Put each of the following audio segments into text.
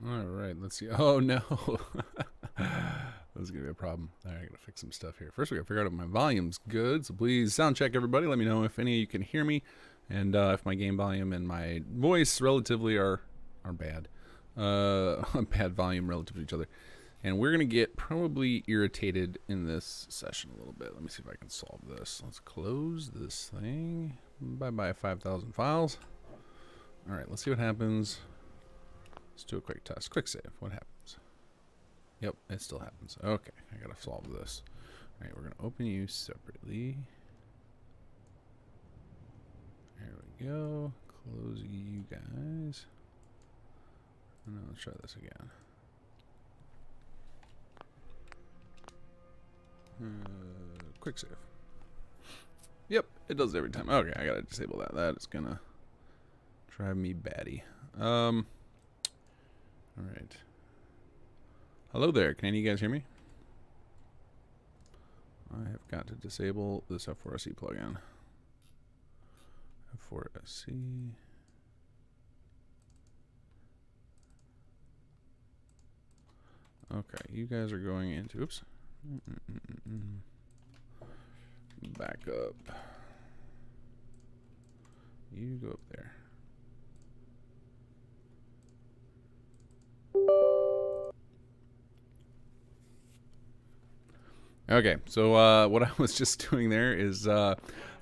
All right, let's see. Oh no, that's gonna be a problem. All right, I gotta fix some stuff here. First, we gotta figure out if my volume's good. So please sound check, everybody. Let me know if any of you can hear me, and if my game volume and my voice relatively are bad. Bad volume relative to each other. And we're gonna get probably irritated in this session a little bit. Let me see if I can solve this. Let's close this thing. Bye 5,000 files. All right, let's see what happens. Let's do a quick test. Quick save. What happens? Yep, it still happens. Okay, I gotta solve this. All right, we're gonna open you separately. There we go. Close you guys. And then let's try this again. Quick save. Yep, it does it every time. Okay, I gotta disable that. That is gonna drive me batty. All right. Hello there. Can any of you guys hear me? I have got to disable this F4SE plugin. F4SE. Okay, you guys are going into, oops. Back up. You go up there. Okay, so what I was just doing there is, so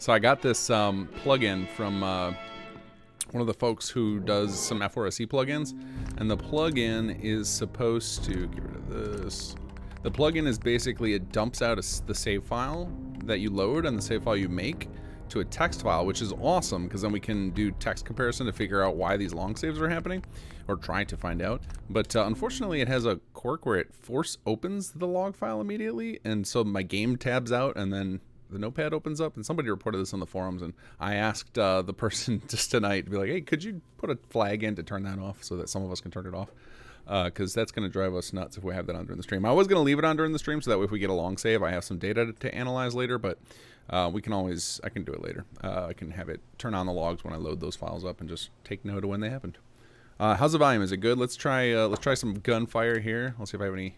I got this plugin from one of the folks who does some F4SE plugins, and the plugin is supposed to, get rid of this. The plugin is basically, it dumps out the save file that you load and the save file you make to a text file, which is awesome because then we can do text comparison to figure out why these long saves are happening, or try to find out. But unfortunately, it has a quirk where it force opens the log file immediately, and so my game tabs out and then the notepad opens up. And somebody reported this on the forums, and I asked the person just tonight to be like, hey, could you put a flag in to turn that off so that some of us can turn it off? Because that's going to drive us nuts if we have that on during the stream. I was going to leave it on during the stream so that way if we get a long save, I have some data to analyze later, but we can always, I can do it later. I can have it turn on the logs when I load those files up and just take note of when they happened. How's the volume? Is it good? Let's try some gunfire here. Let's see if I have any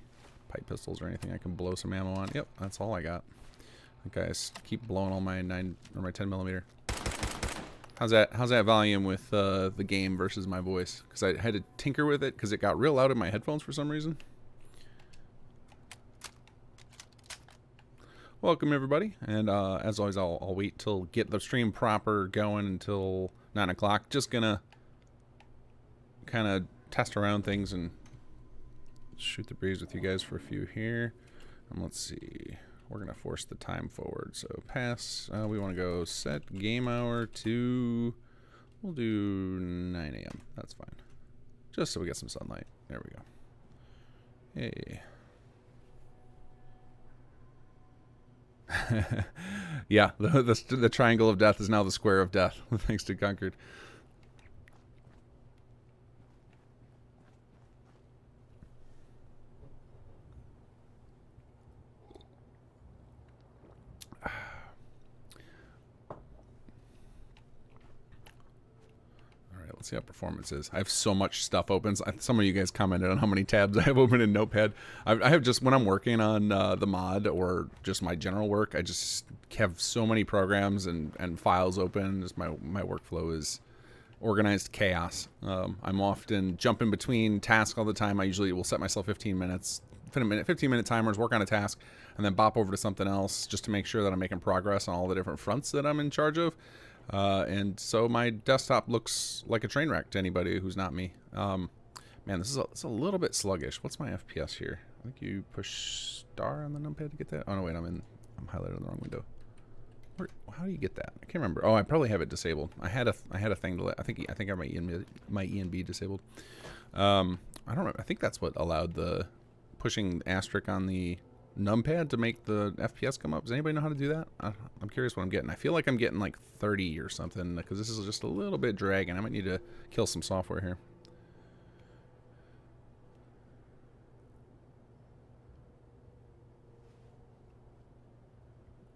pipe pistols or anything I can blow some ammo on. Yep, that's all I got. Okay, keep blowing all my 9 or my 10 millimeter. How's that volume with the game versus my voice? Because I had to tinker with it because it got real loud in my headphones for some reason. Welcome everybody, and as always, I'll wait till get the stream proper going until 9 o'clock. Just gonna kind of test around things and shoot the breeze with you guys for a few here. And let's see. We're going to force the time forward. So pass, we want to go set game hour to, we'll do 9 a.m. That's fine. Just so we get some sunlight. There we go. Hey. Yeah, the triangle of death is now the square of death, thanks to Conquered. Let's see how performance is. I have so much stuff open. Some of you guys commented on how many tabs I have open in Notepad. I have just, when I'm working on the mod or just my general work, I just have so many programs and files open. Just my workflow is organized chaos. I'm often jumping between tasks all the time. I usually will set myself 15 minute timers, work on a task, and then bop over to something else just to make sure that I'm making progress on all the different fronts that I'm in charge of. And so my desktop looks like a train wreck to anybody who's not me. Man, this is a little bit sluggish. What's my FPS here? I think you push star on the numpad to get that. Oh no, wait, I'm highlighted in the wrong window. How do you get that? I can't remember. Oh, I probably have it disabled. I had a thing to let. I think I have my ENB disabled. I don't know. I think that's what allowed the pushing asterisk on the numpad to make the FPS come up. Does anybody know how to do that? I'm curious what I'm getting. I feel like I'm getting like 30 or something because this is just a little bit dragging. I might need to kill some software here.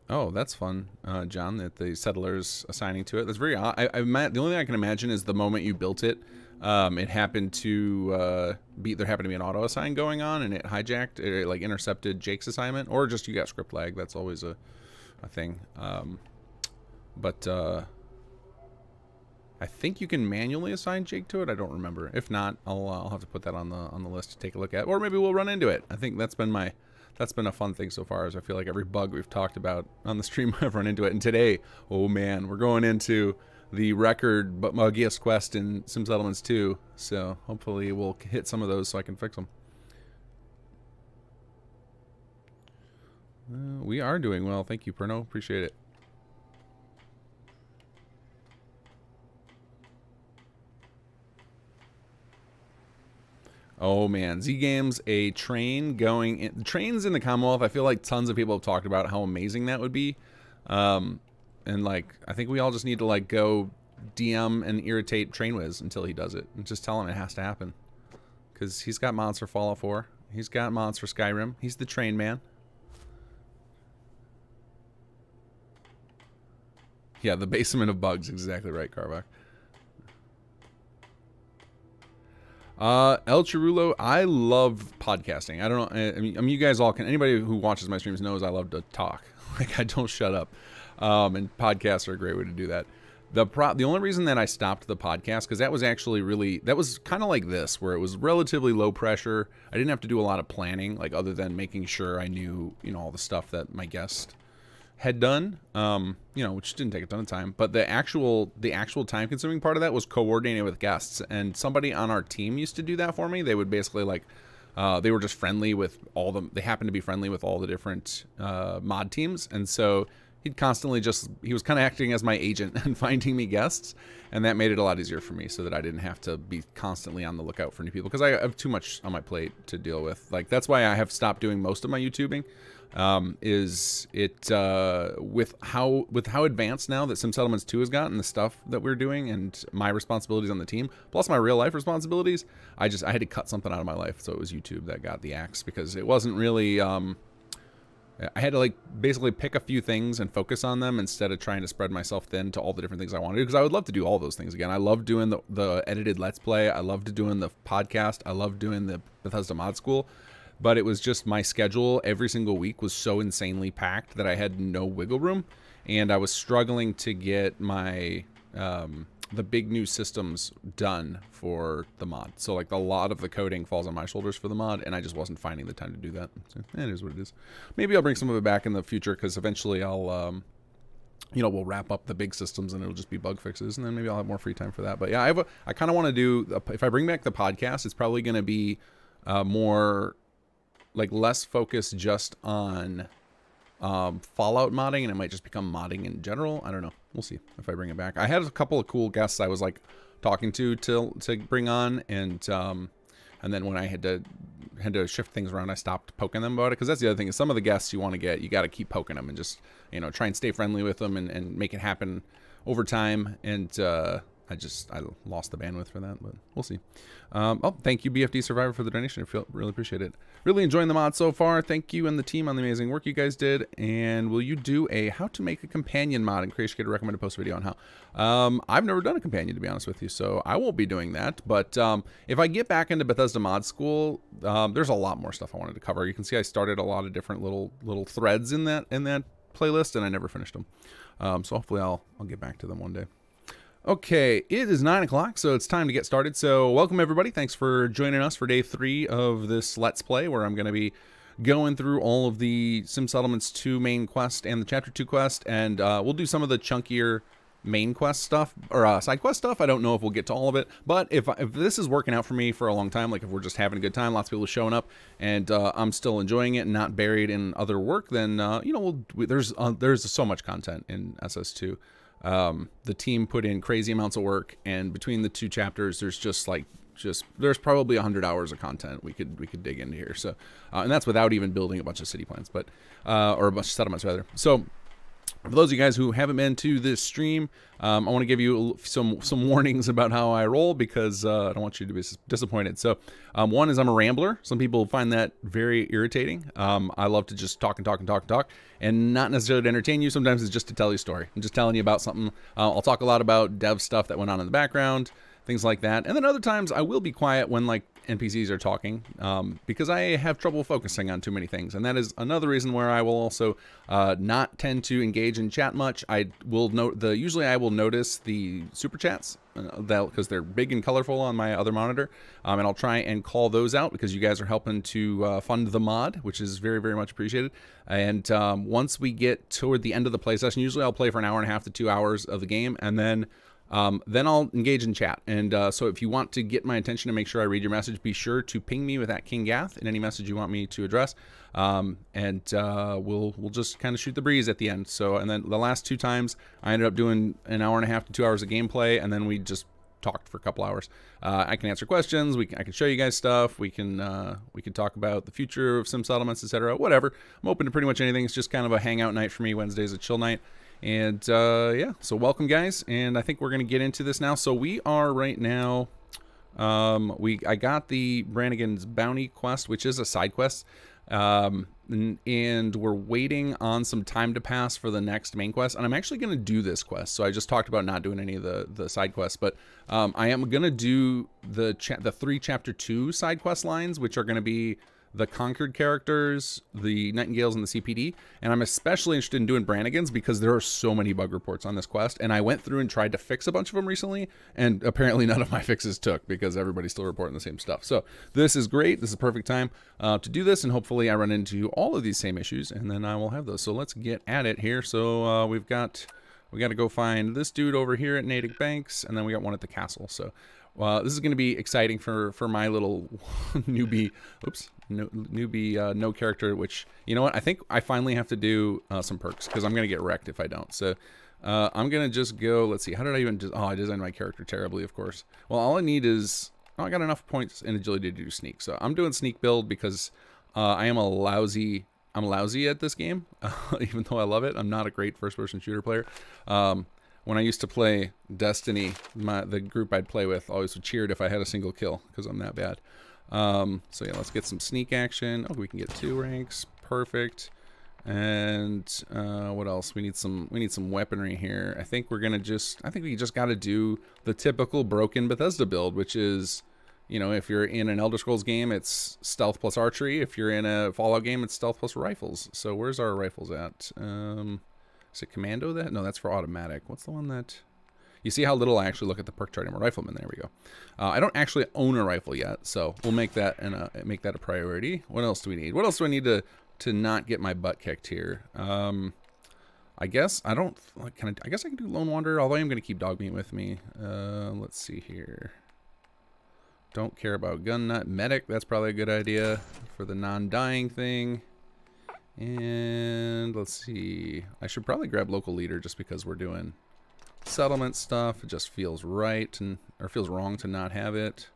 Oh, that's fun, John, that the settlers assigning to it. That's very odd. The only thing I can imagine is the moment you built it, it happened to there happened to be an auto assign going on and it hijacked, it like intercepted Jake's assignment, or just you got script lag. That's always a thing. But I think you can manually assign Jake to it. I don't remember. If not, I'll have to put that on the list to take a look at, or maybe we'll run into it. I think that's been a fun thing so far. Is I feel like every bug we've talked about on the stream, I've run into it. And today, oh man, we're going into the record but muggiest quest in Sim Settlements 2. So hopefully we'll hit some of those so I can fix them. We are doing well. Thank you, Perno. Appreciate it. Oh man, Z Games, a train going in, trains in the Commonwealth. I feel like tons of people have talked about how amazing that would be. And like, I think we all just need to like go DM and irritate TrainWiz until he does it and just tell him it has to happen. Because he's got mods for Fallout 4. He's got mods for Skyrim. He's the train man. Yeah, the basement of bugs. Exactly right, Carvac. El Chirulo, I love podcasting. I don't know. I mean, you guys all can. Anybody who watches my streams knows I love to talk. Like, I don't shut up. And podcasts are a great way to do that. The only reason that I stopped the podcast, because that was actually that was kind of like this, where it was relatively low pressure. I didn't have to do a lot of planning, like other than making sure I knew, all the stuff that my guest had done, which didn't take a ton of time. But the actual time-consuming part of that was coordinating with guests. And somebody on our team used to do that for me. They would basically they were just friendly with they happened to be friendly with all the different mod teams. And so he'd constantly he was kind of acting as my agent and finding me guests. And that made it a lot easier for me so that I didn't have to be constantly on the lookout for new people. Because I have too much on my plate to deal with. Like, that's why I have stopped doing most of my YouTubing. With how advanced now that Sim Settlements 2 has gotten, the stuff that we're doing and my responsibilities on the team, plus my real life responsibilities, I had to cut something out of my life. So it was YouTube that got the axe, because it wasn't really, I had to like basically pick a few things and focus on them instead of trying to spread myself thin to all the different things I wanted to do, because I would love to do all those things again. I love doing the edited Let's Play. I loved doing the podcast. I love doing the Bethesda Mod School. But it was just my schedule every single week was so insanely packed that I had no wiggle room. And I was struggling to get my the big new systems done for the mod. So like a lot of the coding falls on my shoulders for the mod, and I just wasn't finding the time to do that. So it is what it is. Maybe I'll bring some of it back in the future, because eventually I'll we'll wrap up the big systems and it'll just be bug fixes, and then maybe I'll have more free time for that. But yeah, I kind of want to do, if I bring back the podcast, it's probably going to be more like less focused just on Fallout modding, and it might just become modding in general. I don't know. We'll see if I bring it back. I had a couple of cool guests I was like talking to bring on, and then when I had to shift things around, I stopped poking them about it, because that's the other thing, is some of the guests you want to get, you got to keep poking them and just try and stay friendly with them and make it happen over time. And I lost the bandwidth for that, but we'll see. Thank you, BFD Survivor, for the donation. I really appreciate it. Really enjoying the mod so far. Thank you and the team on the amazing work you guys did. And will you do a how to make a companion mod and create a recommended post video on how? I've never done a companion, to be honest with you, so I won't be doing that. But if I get back into Bethesda Mod School, there's a lot more stuff I wanted to cover. You can see I started a lot of different little threads in that playlist, and I never finished them. So hopefully I'll get back to them one day. Okay, it is 9 o'clock, so it's time to get started. So welcome everybody. Thanks for joining us for day 3 of this Let's Play, where I'm going to be going through all of the Sim Settlements 2 main quest and the Chapter 2 quest, and we'll do some of the chunkier main quest stuff, or side quest stuff. I don't know if we'll get to all of it, but if this is working out for me for a long time, like if we're just having a good time, lots of people showing up, and I'm still enjoying it and not buried in other work, then there's so much content in SS2. The team put in crazy amounts of work, and between the 2 chapters, there's there's probably 100 hours of content we could dig into here. So, and that's without even building a bunch of city plans, but or a bunch of settlements rather. So, for those of you guys who haven't been to this stream, I want to give you some warnings about how I roll, because I don't want you to be disappointed. So, one is I'm a rambler. Some people find that very irritating. I love to just talk and talk and talk and talk, and not necessarily to entertain you. Sometimes it's just to tell you a story. I'm just telling you about something. I'll talk a lot about dev stuff that went on in the background, things like that. And then other times I will be quiet when like NPCs are talking, because I have trouble focusing on too many things, and that is another reason where I will also not tend to engage in chat much. I will usually I will notice the super chats because they're big and colorful on my other monitor, and I'll try and call those out because you guys are helping to fund the mod, which is very, very much appreciated. And once we get toward the end of the play session, usually I'll play for an hour and a half to 2 hours of the game, and then I'll engage in chat. And so if you want to get my attention and make sure I read your message, be sure to ping me with @KingGath in any message you want me to address. And we'll just kind of shoot the breeze at the end. So, and then the last 2 times I ended up doing an hour and a half to 2 hours of gameplay, and then we just talked for a couple hours. I can answer questions. I can show you guys stuff. We can talk about the future of sim settlements, etc. Whatever. I'm open to pretty much anything. It's just kind of a hangout night for me. Wednesday's a chill night. And yeah, so welcome guys, and I think we're gonna get into this now. So we are right now, I got the Brannigan's Bounty quest, which is a side quest, and we're waiting on some time to pass for the next main quest, and I'm actually gonna do this quest. So I just talked about not doing any of the side quests, but I am gonna do the 3 chapter 2 side quest lines, which are gonna be the Conquered characters, the Nightingales, and the CPD. And I'm especially interested in doing Brannigan's because there are so many bug reports on this quest. And I went through and tried to fix a bunch of them recently, and apparently none of my fixes took because everybody's still reporting the same stuff. So this is great. This is a perfect time to do this, and hopefully I run into all of these same issues, and then I will have those. So let's get at it here. So we got to go find this dude over here at Natick Banks, and then we got one at the castle. So this is going to be exciting for my little newbie, no character, which, you know what, I think I finally have to do some perks because I'm going to get wrecked if I don't. So I'm going to just go, let's see, how did I even, I designed my character terribly, of course. Well, all I need is, I got enough points in agility to do sneak. So I'm doing sneak build because I'm lousy at this game, even though I love it. I'm not a great first-person shooter player. When I used to play Destiny, the group I'd play with always cheered if I had a single kill because I'm that bad. So yeah, let's get some sneak action. Oh, we can get 2 ranks, perfect. And what else? We need some weaponry here. I think we just got to do the typical broken Bethesda build, which is, you know, if you're in an Elder Scrolls game, it's stealth plus archery. If you're in a Fallout game, it's stealth plus rifles. So where's our rifles at? Is it commando that? No, that's for automatic. What's the one that... You see how little I actually look at the perk chart. I'm a rifleman. There we go. I don't actually own a rifle yet, so we'll make that a priority. What else do we need? What else do I need to not get my butt kicked here? I guess I don't... I guess I can do Lone Wanderer, although I'm going to keep dog meat with me. Let's see here. Don't care about gun nut. Medic, that's probably a good idea for the non-dying thing. And let's see, I should probably grab local leader just because we're doing settlement stuff. It just feels right or feels wrong to not have it.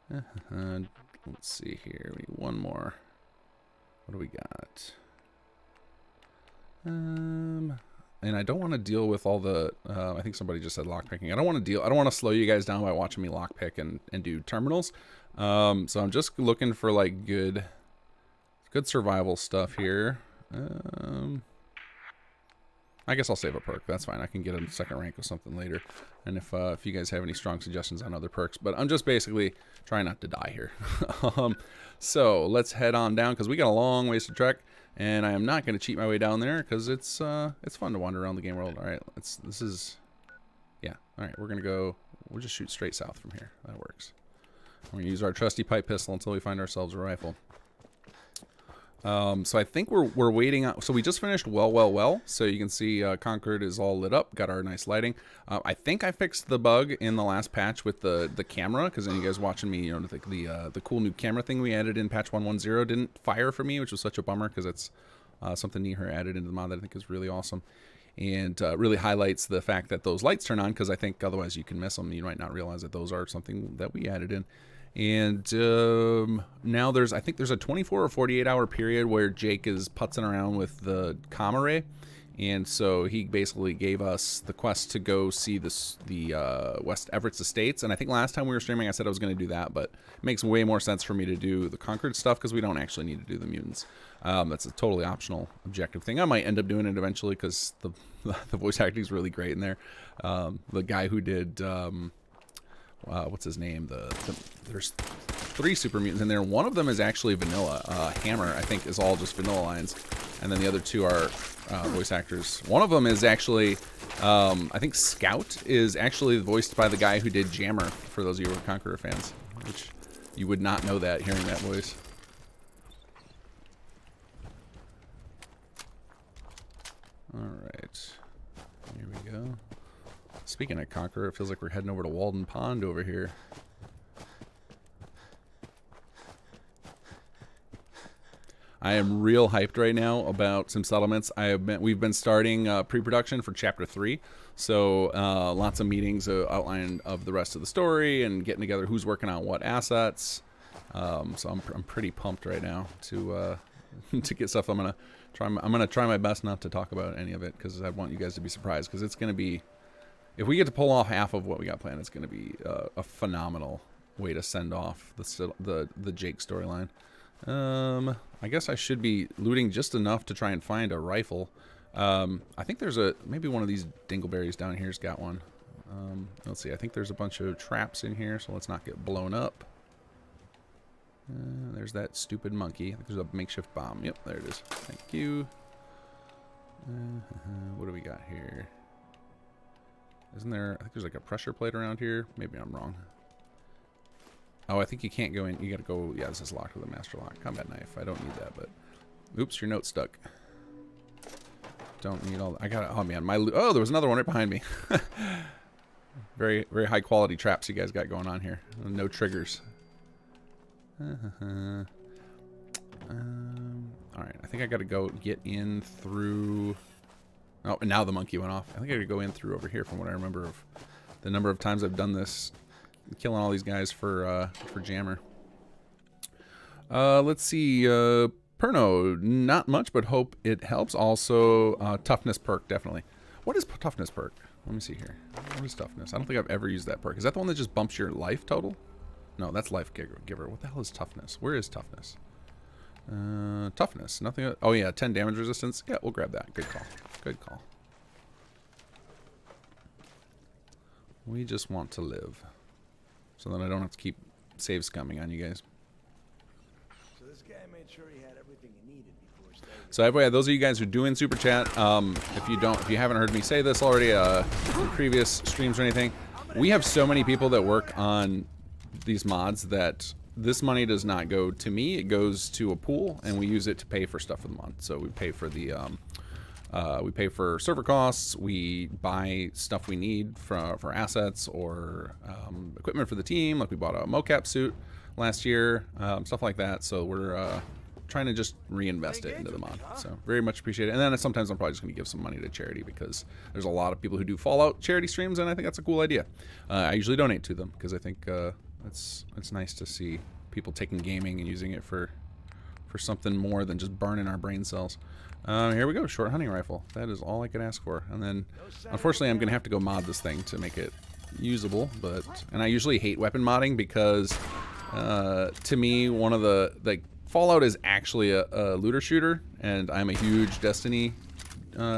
Let's see here, we need one more. What do we got? And I don't want to deal with all the I think somebody just said lockpicking. I don't want to slow you guys down by watching me lockpick and do terminals. So I'm just looking for like good survival stuff here. I guess I'll save a perk. That's fine. I can get a second rank with something later. And if you guys have any strong suggestions on other perks, but I'm just basically trying not to die here. So let's head on down because we got a long ways to trek, and I am not going to cheat my way down there because it's fun to wander around the game world. All right, yeah. All right, we'll just shoot straight south from here. That works. We're gonna use our trusty pipe pistol until we find ourselves a rifle. So I think we're waiting on, so we just finished well. So you can see Concord is all lit up, got our nice lighting. I think I fixed the bug in the last patch with the camera, because then you guys watching me, you know, the cool new camera thing we added in patch 1.10 didn't fire for me, which was such a bummer because it's something Neher added into the mod that I think is really awesome. And really highlights the fact that those lights turn on, because I think otherwise you can miss them. You might not realize that those are something that we added in. And now I think there's a 24 or 48 hour period where Jake is putzing around with the comm array, and so he basically gave us the quest to go see the West Everett's Estates. And I think last time we were streaming I said I was going to do that, but it makes way more sense for me to do the Conquered stuff because we don't actually need to do the mutants. That's a totally optional objective thing. I might end up doing it eventually because the voice acting is really great in there. The guy who did what's his name? There's 3 super mutants in there. One of them is actually vanilla. Hammer, I think, is all just vanilla lines. And then the other 2 are voice actors. One of them is actually, I think Scout is actually voiced by the guy who did Jammer, for those of you who are Conqueror fans. Which you would not know that hearing that voice. Alright. Here we go. Speaking of Conqueror, it feels like we're heading over to Walden Pond over here. I am real hyped right now about some settlements. We've been starting pre-production for Chapter 3, so lots of meetings outlining of the rest of the story and getting together who's working on what assets. So I'm pretty pumped right now to to get stuff. I'm gonna try my best not to talk about any of it because I want you guys to be surprised, because it's gonna be, if we get to pull off half of what we got planned, it's gonna be a phenomenal way to send off the Jake storyline. I guess I should be looting just enough to try and find a rifle. I think there's maybe one of these dingleberries down here's got one. Let's see, I think there's a bunch of traps in here, so let's not get blown up. There's that stupid monkey. I think there's a makeshift bomb. Yep, there it is. Thank you. What do we got here? Isn't there, I think there's like a pressure plate around here. Maybe I'm wrong. Oh, I think you can't go in. You gotta go, yeah, this is locked with a master lock. Combat knife. I don't need that, but oops, your note's stuck. Don't need all that. I got it. Oh man, oh, there was another one right behind me. Very, very high quality traps you guys got going on here. No triggers. Alright, I think I gotta go get in through. Oh, and now the monkey went off. I think I gotta go in through over here from what I remember of the number of times I've done this, killing all these guys for Jammer. Let's see, Perno, not much, but hope it helps. Also, toughness perk, definitely. What is toughness perk? Let me see here. What is toughness? I don't think I've ever used that perk. Is that the one that just bumps your life total? No, that's life giver. What the hell is toughness? Where is toughness? Toughness, nothing. Oh yeah, 10 damage resistance. Yeah, we'll grab that. Good call. Good call. We just want to live, so that I don't have to keep save scumming on you guys. So this guy made sure he had everything he needed before starting. So everybody, those of you guys who do in super chat, if you haven't heard me say this already, in previous streams or anything, we have so many people that work on these mods that this money does not go to me. It goes to a pool, and we use it to pay for stuff for the month. So we pay for the we pay for server costs. We buy stuff we need for assets or equipment for the team. Like we bought a mocap suit last year, stuff like that. So we're trying to just reinvest it into the mod. So very much appreciate it. And then sometimes I'm probably just going to give some money to charity, because there's a lot of people who do Fallout charity streams, and I think that's a cool idea. I usually donate to them because I think it's nice to see people taking gaming and using it for something more than just burning our brain cells. Here we go, short hunting rifle. That is all I could ask for. And then, unfortunately, I'm going to have to go mod this thing to make it usable. And I usually hate weapon modding because, to me, one of the Fallout is actually a looter shooter, and I'm a huge Destiny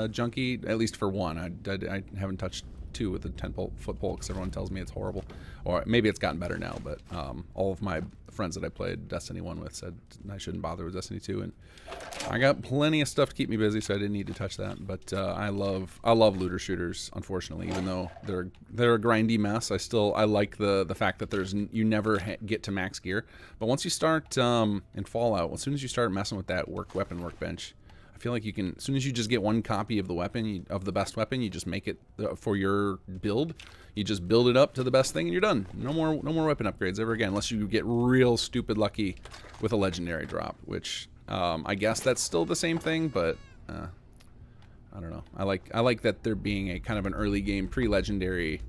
junkie, at least for one. I haven't touched 2 with a 10-foot pole because everyone tells me it's horrible. Or maybe it's gotten better now, but all of my friends that I played Destiny 1 with said I shouldn't bother with Destiny 2, and I got plenty of stuff to keep me busy, so I didn't need to touch that. But I love looter shooters, unfortunately, even though they're a grindy mess. I like the fact that you never get to max gear. But once you start in Fallout, as soon as you start messing with that weapon workbench, I feel like you can, as soon as you just get one copy of the weapon, of the best weapon, you just make it for your build. You just build it up to the best thing, and you're done. No more weapon upgrades ever again, unless you get real stupid lucky with a legendary drop, which I guess that's still the same thing, but I don't know. I like that there being a kind of an early game pre-legendary.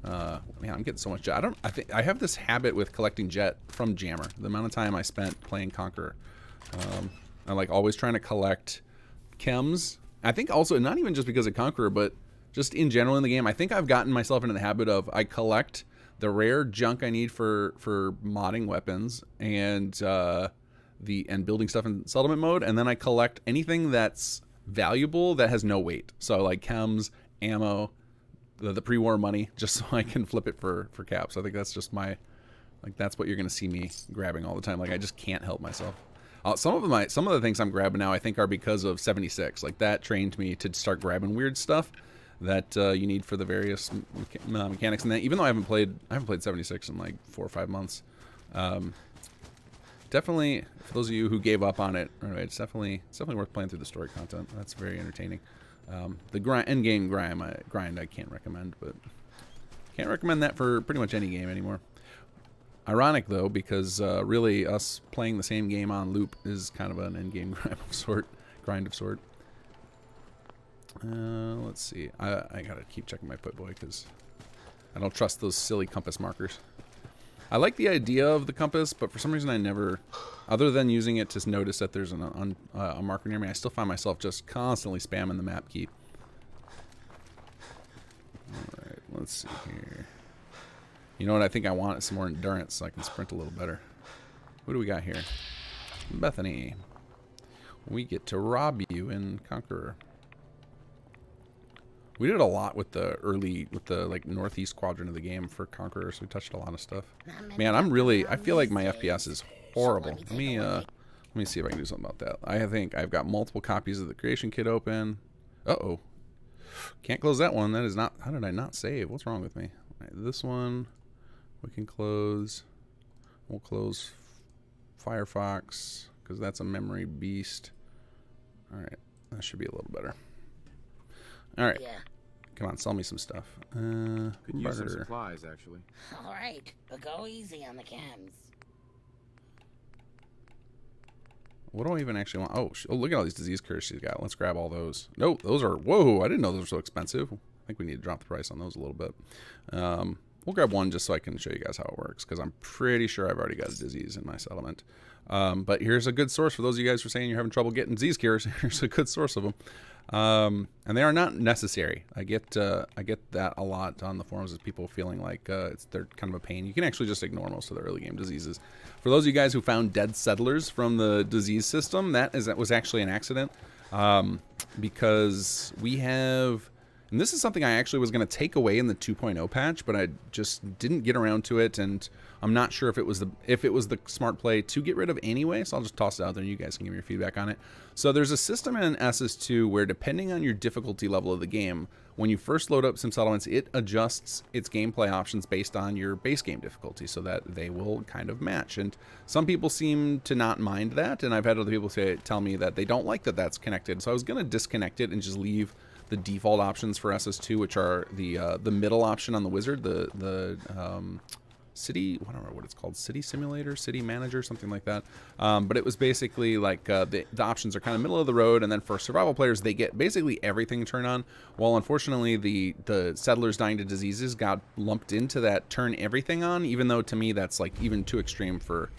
Man, I'm getting so much jet. I think I have this habit with collecting jet from Jammer. The amount of time I spent playing Conqueror, I like always trying to collect chems. I think also not even just because of Conqueror, but just in general in the game, I think I've gotten myself into the habit of I collect the rare junk I need for modding weapons and building stuff in settlement mode, and then I collect anything that's valuable that has no weight. So like chems, ammo, the pre-war money, just so I can flip it for caps. I think that's just my Like that's what you're gonna see me grabbing all the time. Like I just can't help myself. Some of the things I'm grabbing now I think are because of 76. Like that trained me to start grabbing weird stuff that you need for the various mechanics. And that even though I haven't played 76 in like 4 or 5 months. Definitely, for those of you who gave up on it, it's definitely worth playing through the story content. That's very entertaining. The end game grind I can't recommend, but can't recommend that for pretty much any game anymore. Ironic though, because really us playing the same game on loop is kind of an end game grind of sort. Let's see. I gotta keep checking my put boy because I don't trust those silly compass markers. I like the idea of the compass, but for some reason I never, other than using it to notice that there's a marker near me, I still find myself just constantly spamming the map key. Alright, let's see here. You know what I think I want is some more endurance so I can sprint a little better. What do we got here? Bethany. We get to rob you in Conqueror. We did a lot with the like northeast quadrant of the game for Conqueror, so we touched a lot of stuff. Man, I feel like my FPS is horrible. Let me see if I can do something about that. I think I've got multiple copies of the creation kit open. Uh-oh. Can't close that one. That is not, how did I not save? What's wrong with me? All right, this one we can close. We'll close Firefox because that's a memory beast. All right, that should be a little better. All right. Yeah. Come on, sell me some stuff. Could use some supplies, actually. All right, but go easy on the chems. What do I even actually want? Oh, look at all these disease curses she's got. Let's grab all those. No, those are, whoa, I didn't know those were so expensive. I think we need to drop the price on those a little bit. We'll grab one just so I can show you guys how it works, because I'm pretty sure I've already got a disease in my settlement. But here's a good source for those of you guys who are saying you're having trouble getting disease cures. Here's a good source of them. And they are not necessary. I get that a lot on the forums, of people feeling like they're kind of a pain. You can actually just ignore most of the early game diseases. For those of you guys who found dead settlers from the disease system, that was actually an accident, because we have, and this is something I actually was going to take away in the 2.0 patch, but I just didn't get around to it, and I'm not sure if it was the smart play to get rid of anyway, so I'll just toss it out there and you guys can give me your feedback on it. So there's a system in SS2 where, depending on your difficulty level of the game, when you first load up Sim Settlements, it adjusts its gameplay options based on your base game difficulty so that they will kind of match. And some people seem to not mind that, and I've had other people tell me that they don't like that that's connected. So I was going to disconnect it and just leave the default options for SS2, which are the middle option on the wizard, the city, I don't know what it's called, city simulator, city manager, something like that. But it was basically like the options are kind of middle of the road, and then for survival players, they get basically everything turned on. Well, unfortunately, the settlers dying to diseases got lumped into that turn everything on, even though to me that's like even too extreme for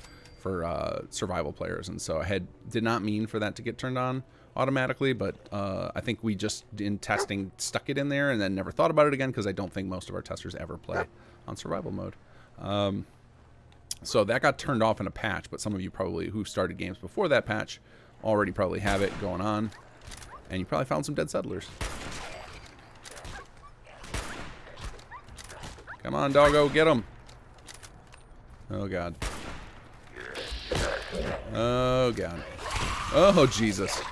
survival players. And so I did not mean for that to get turned on automatically, but I think we just, in testing, stuck it in there and then never thought about it again, because I don't think most of our testers ever play on survival mode. So that got turned off in a patch, but some of you probably who started games before that patch already probably have it going on, and you probably found some dead settlers. Come on, doggo, get them. Oh god. Oh god. Oh Jesus.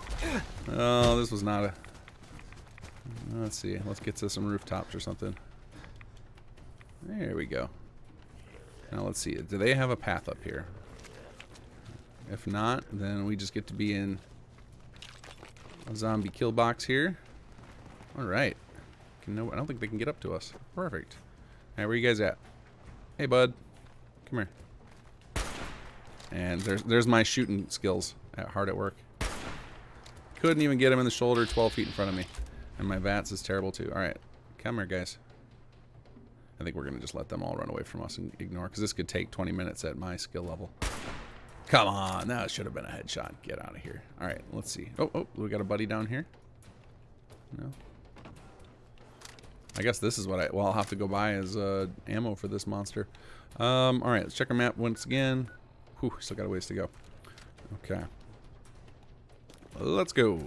Oh, this was not a... Let's see. Let's get to some rooftops or something. There we go. Now let's see. Do they have a path up here? If not, then we just get to be in a zombie kill box here. Alright. I don't think they can get up to us. Perfect. Alright, where you guys at? Hey, bud. Come here. And there's my shooting skills hard at work. Couldn't even get him in the shoulder 12 feet in front of me. And my VATS is terrible too. Alright, come here, guys. I think we're going to just let them all run away from us and ignore, because this could take 20 minutes at my skill level. Come on, that should have been a headshot. Get out of here. Alright, let's see. Oh, we got a buddy down here. No. I guess this is what I'll have to go buy as ammo for this monster. Alright, let's check our map once again. Whew, still got a ways to go. Okay. Let's go.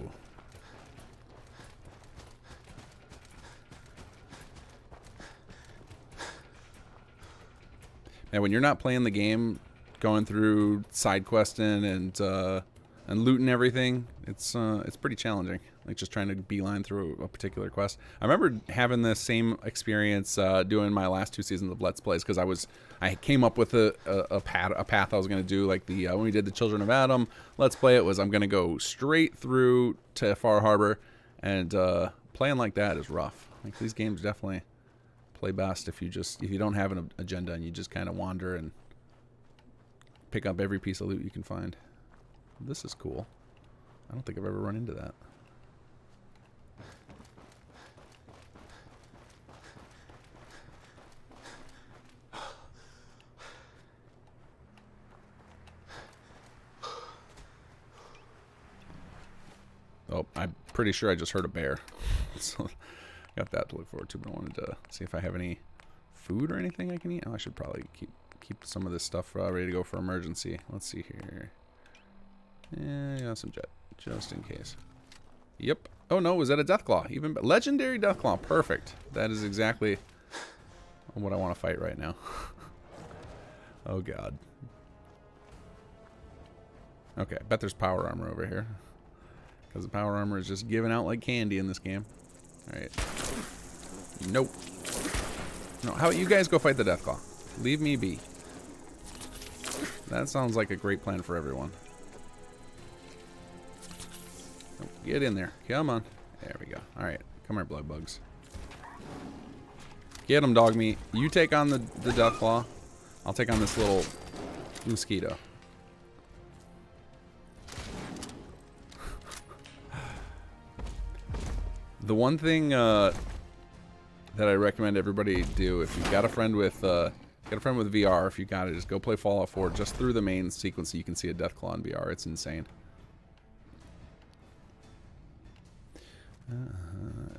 And when you're not playing the game, going through side questing and looting everything, it's pretty challenging. Like just trying to beeline through a particular quest. I remember having the same experience doing my last 2 seasons of Let's Plays because I came up with a path I was going to do. Like the when we did the Children of Adam Let's Play, it was I'm going to go straight through to Far Harbor, and playing like that is rough. Like these games definitely play best if you don't have an agenda and you just kind of wander and pick up every piece of loot you can find. This is cool. I don't think I've ever run into that. Oh, I'm pretty sure I just heard a bear. So got that to look forward to, but I wanted to see if I have any food or anything I can eat. Oh, I should probably keep some of this stuff ready to go for emergency. Let's see here. Yeah, some jet, just in case. Yep. Oh no, was that a Deathclaw? Even legendary Deathclaw. Perfect. That is exactly what I want to fight right now. Oh god. Okay, I bet there's power armor over here. Because the power armor is just giving out like candy in this game. Alright. Nope. No, how about you guys go fight the Deathclaw? Leave me be. That sounds like a great plan for everyone. Get in there. Come on. There we go. Alright. Come here, blood bugs. Get him, dog meat. You take on the Deathclaw. I'll take on this little mosquito. The one thing that I recommend everybody do, if you've got a friend with VR, if you got it, just go play Fallout 4 just through the main sequence so you can see a Deathclaw in VR. It's insane.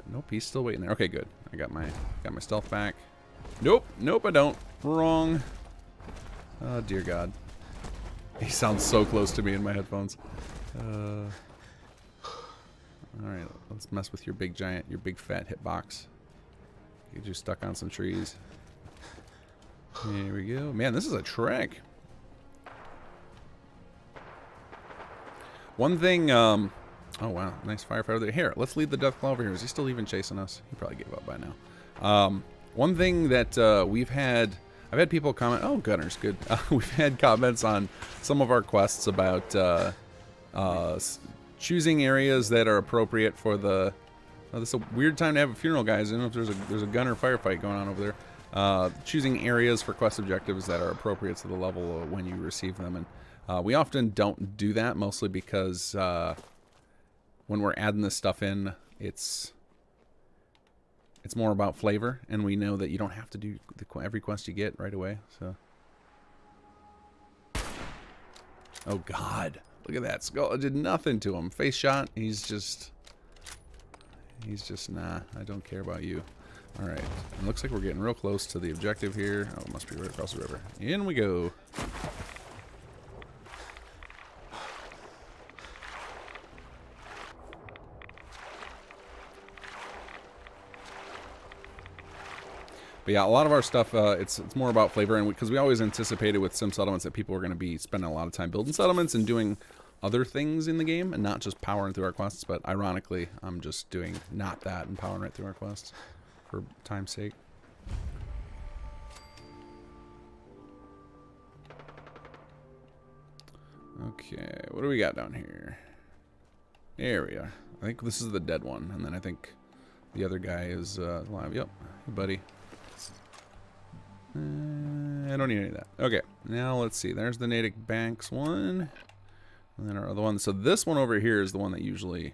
Nope, he's still waiting there. Okay, good. I got my stealth back. Nope, nope, I don't. Wrong. Oh dear God. He sounds so close to me in my headphones. Alright, let's mess with your big fat hitbox. Get you stuck on some trees. Here we go. Man, this is a trek. One thing, oh wow, nice firefighter there. Here, let's lead the Deathclaw over here. Is he still even chasing us? He probably gave up by now. One thing that I've had people comment, oh, Gunner's good. We've had comments on some of our quests about choosing areas that are appropriate for the. This is a weird time to have a funeral, guys. I don't know if there's a gunner firefight going on over there. Choosing areas for quest objectives that are appropriate to the level when you receive them, and we often don't do that, mostly because when we're adding this stuff in, it's more about flavor, and we know that you don't have to do every quest you get right away. So, oh God. Look at that skull. It did nothing to him. Face shot. He's just nah. I don't care about you. All right. It looks like we're getting real close to the objective here. Oh, it must be right across the river. In we go. But yeah, a lot of our stuff, it's more about flavor, and because we always anticipated with sim settlements that people were going to be spending a lot of time building settlements and doing other things in the game, and not just powering through our quests. But ironically, I'm just doing not that and powering right through our quests for time's sake. Okay, what do we got down here? There we are. I think this is the dead one, and then I think the other guy is alive. Yep, hey, buddy. I don't need any of that. Okay, now let's see. There's the Natick Banks one. And then our other one. So this one over here is the one that usually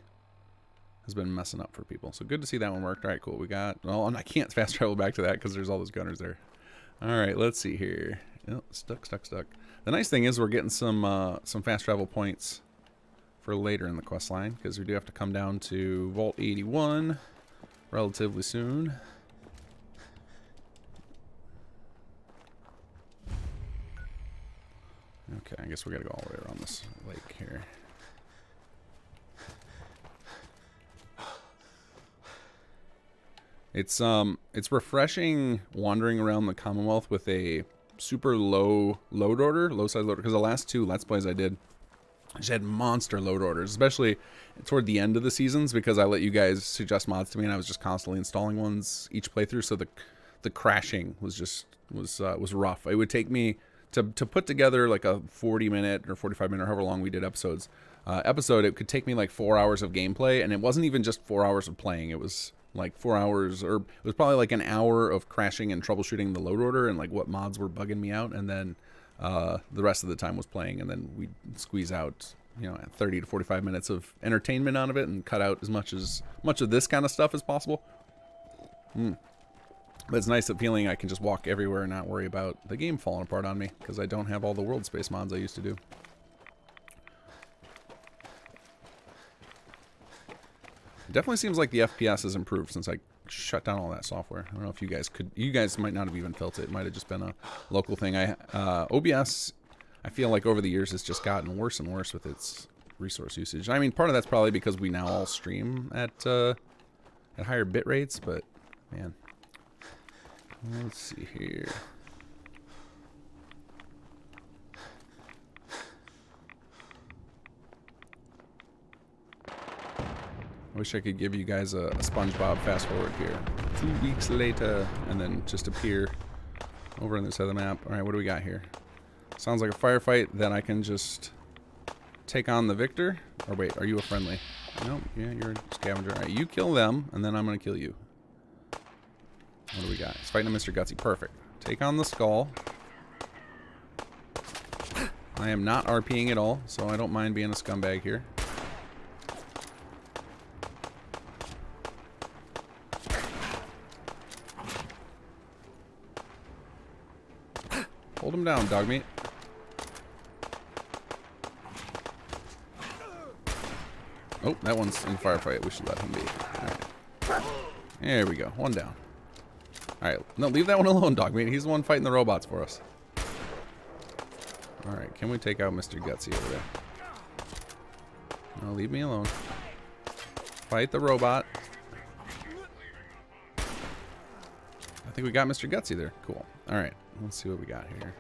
has been messing up for people. So good to see that one worked. All right, cool. We got... Well, I can't fast travel back to that because there's all those gunners there. All right, let's see here. Oh, stuck. The nice thing is we're getting some fast travel points for later in the quest line, because we do have to come down to Vault 81 relatively soon. Okay, I guess we gotta go all the way around this lake here. It's refreshing wandering around the Commonwealth with a super low load order, low size loader, because the last 2 Let's Plays I did, I just had monster load orders, especially toward the end of the seasons, because I let you guys suggest mods to me and I was just constantly installing ones each playthrough, so the crashing was rough. It would take me to put together like a 40-minute or 45-minute, however long we did episodes, it could take me like 4 hours of gameplay, and it wasn't even just 4 hours of playing. It was like 4 hours, or it was probably like an hour of crashing and troubleshooting the load order and like what mods were bugging me out, and then the rest of the time was playing, and then we'd squeeze out, you know, 30 to 45 minutes of entertainment out of it and cut out as much of this kind of stuff as possible. But it's nice the feeling I can just walk everywhere and not worry about the game falling apart on me, because I don't have all the world space mods I used to do. It definitely seems like the FPS has improved since I shut down all that software. I don't know if you guys might not have even felt it. It might have just been a local thing. OBS, I feel like over the years it's just gotten worse and worse with its resource usage. I mean, part of that's probably because we now all stream at higher bit rates, but man. Let's see here. I wish I could give you guys a SpongeBob fast forward here. 2 weeks later, and then just appear over on this other map. All right, what do we got here? Sounds like a firefight that I can just take on the victor. Or wait, are you a friendly? Nope, yeah, you're a scavenger. All right, you kill them, and then I'm gonna kill you. What do we got? It's fighting a Mr. Gutsy. Perfect. Take on the skull. I am not RPing at all, so I don't mind being a scumbag here. Hold him down, dog meat. Oh, that one's in firefight. We should let him be. All right. There we go. One down. Alright, no, leave that one alone, dog meat. He's the one fighting the robots for us. Alright, can we take out Mr. Gutsy over there? No, leave me alone. Fight the robot. I think we got Mr. Gutsy there. Cool. Alright, let's see what we got here.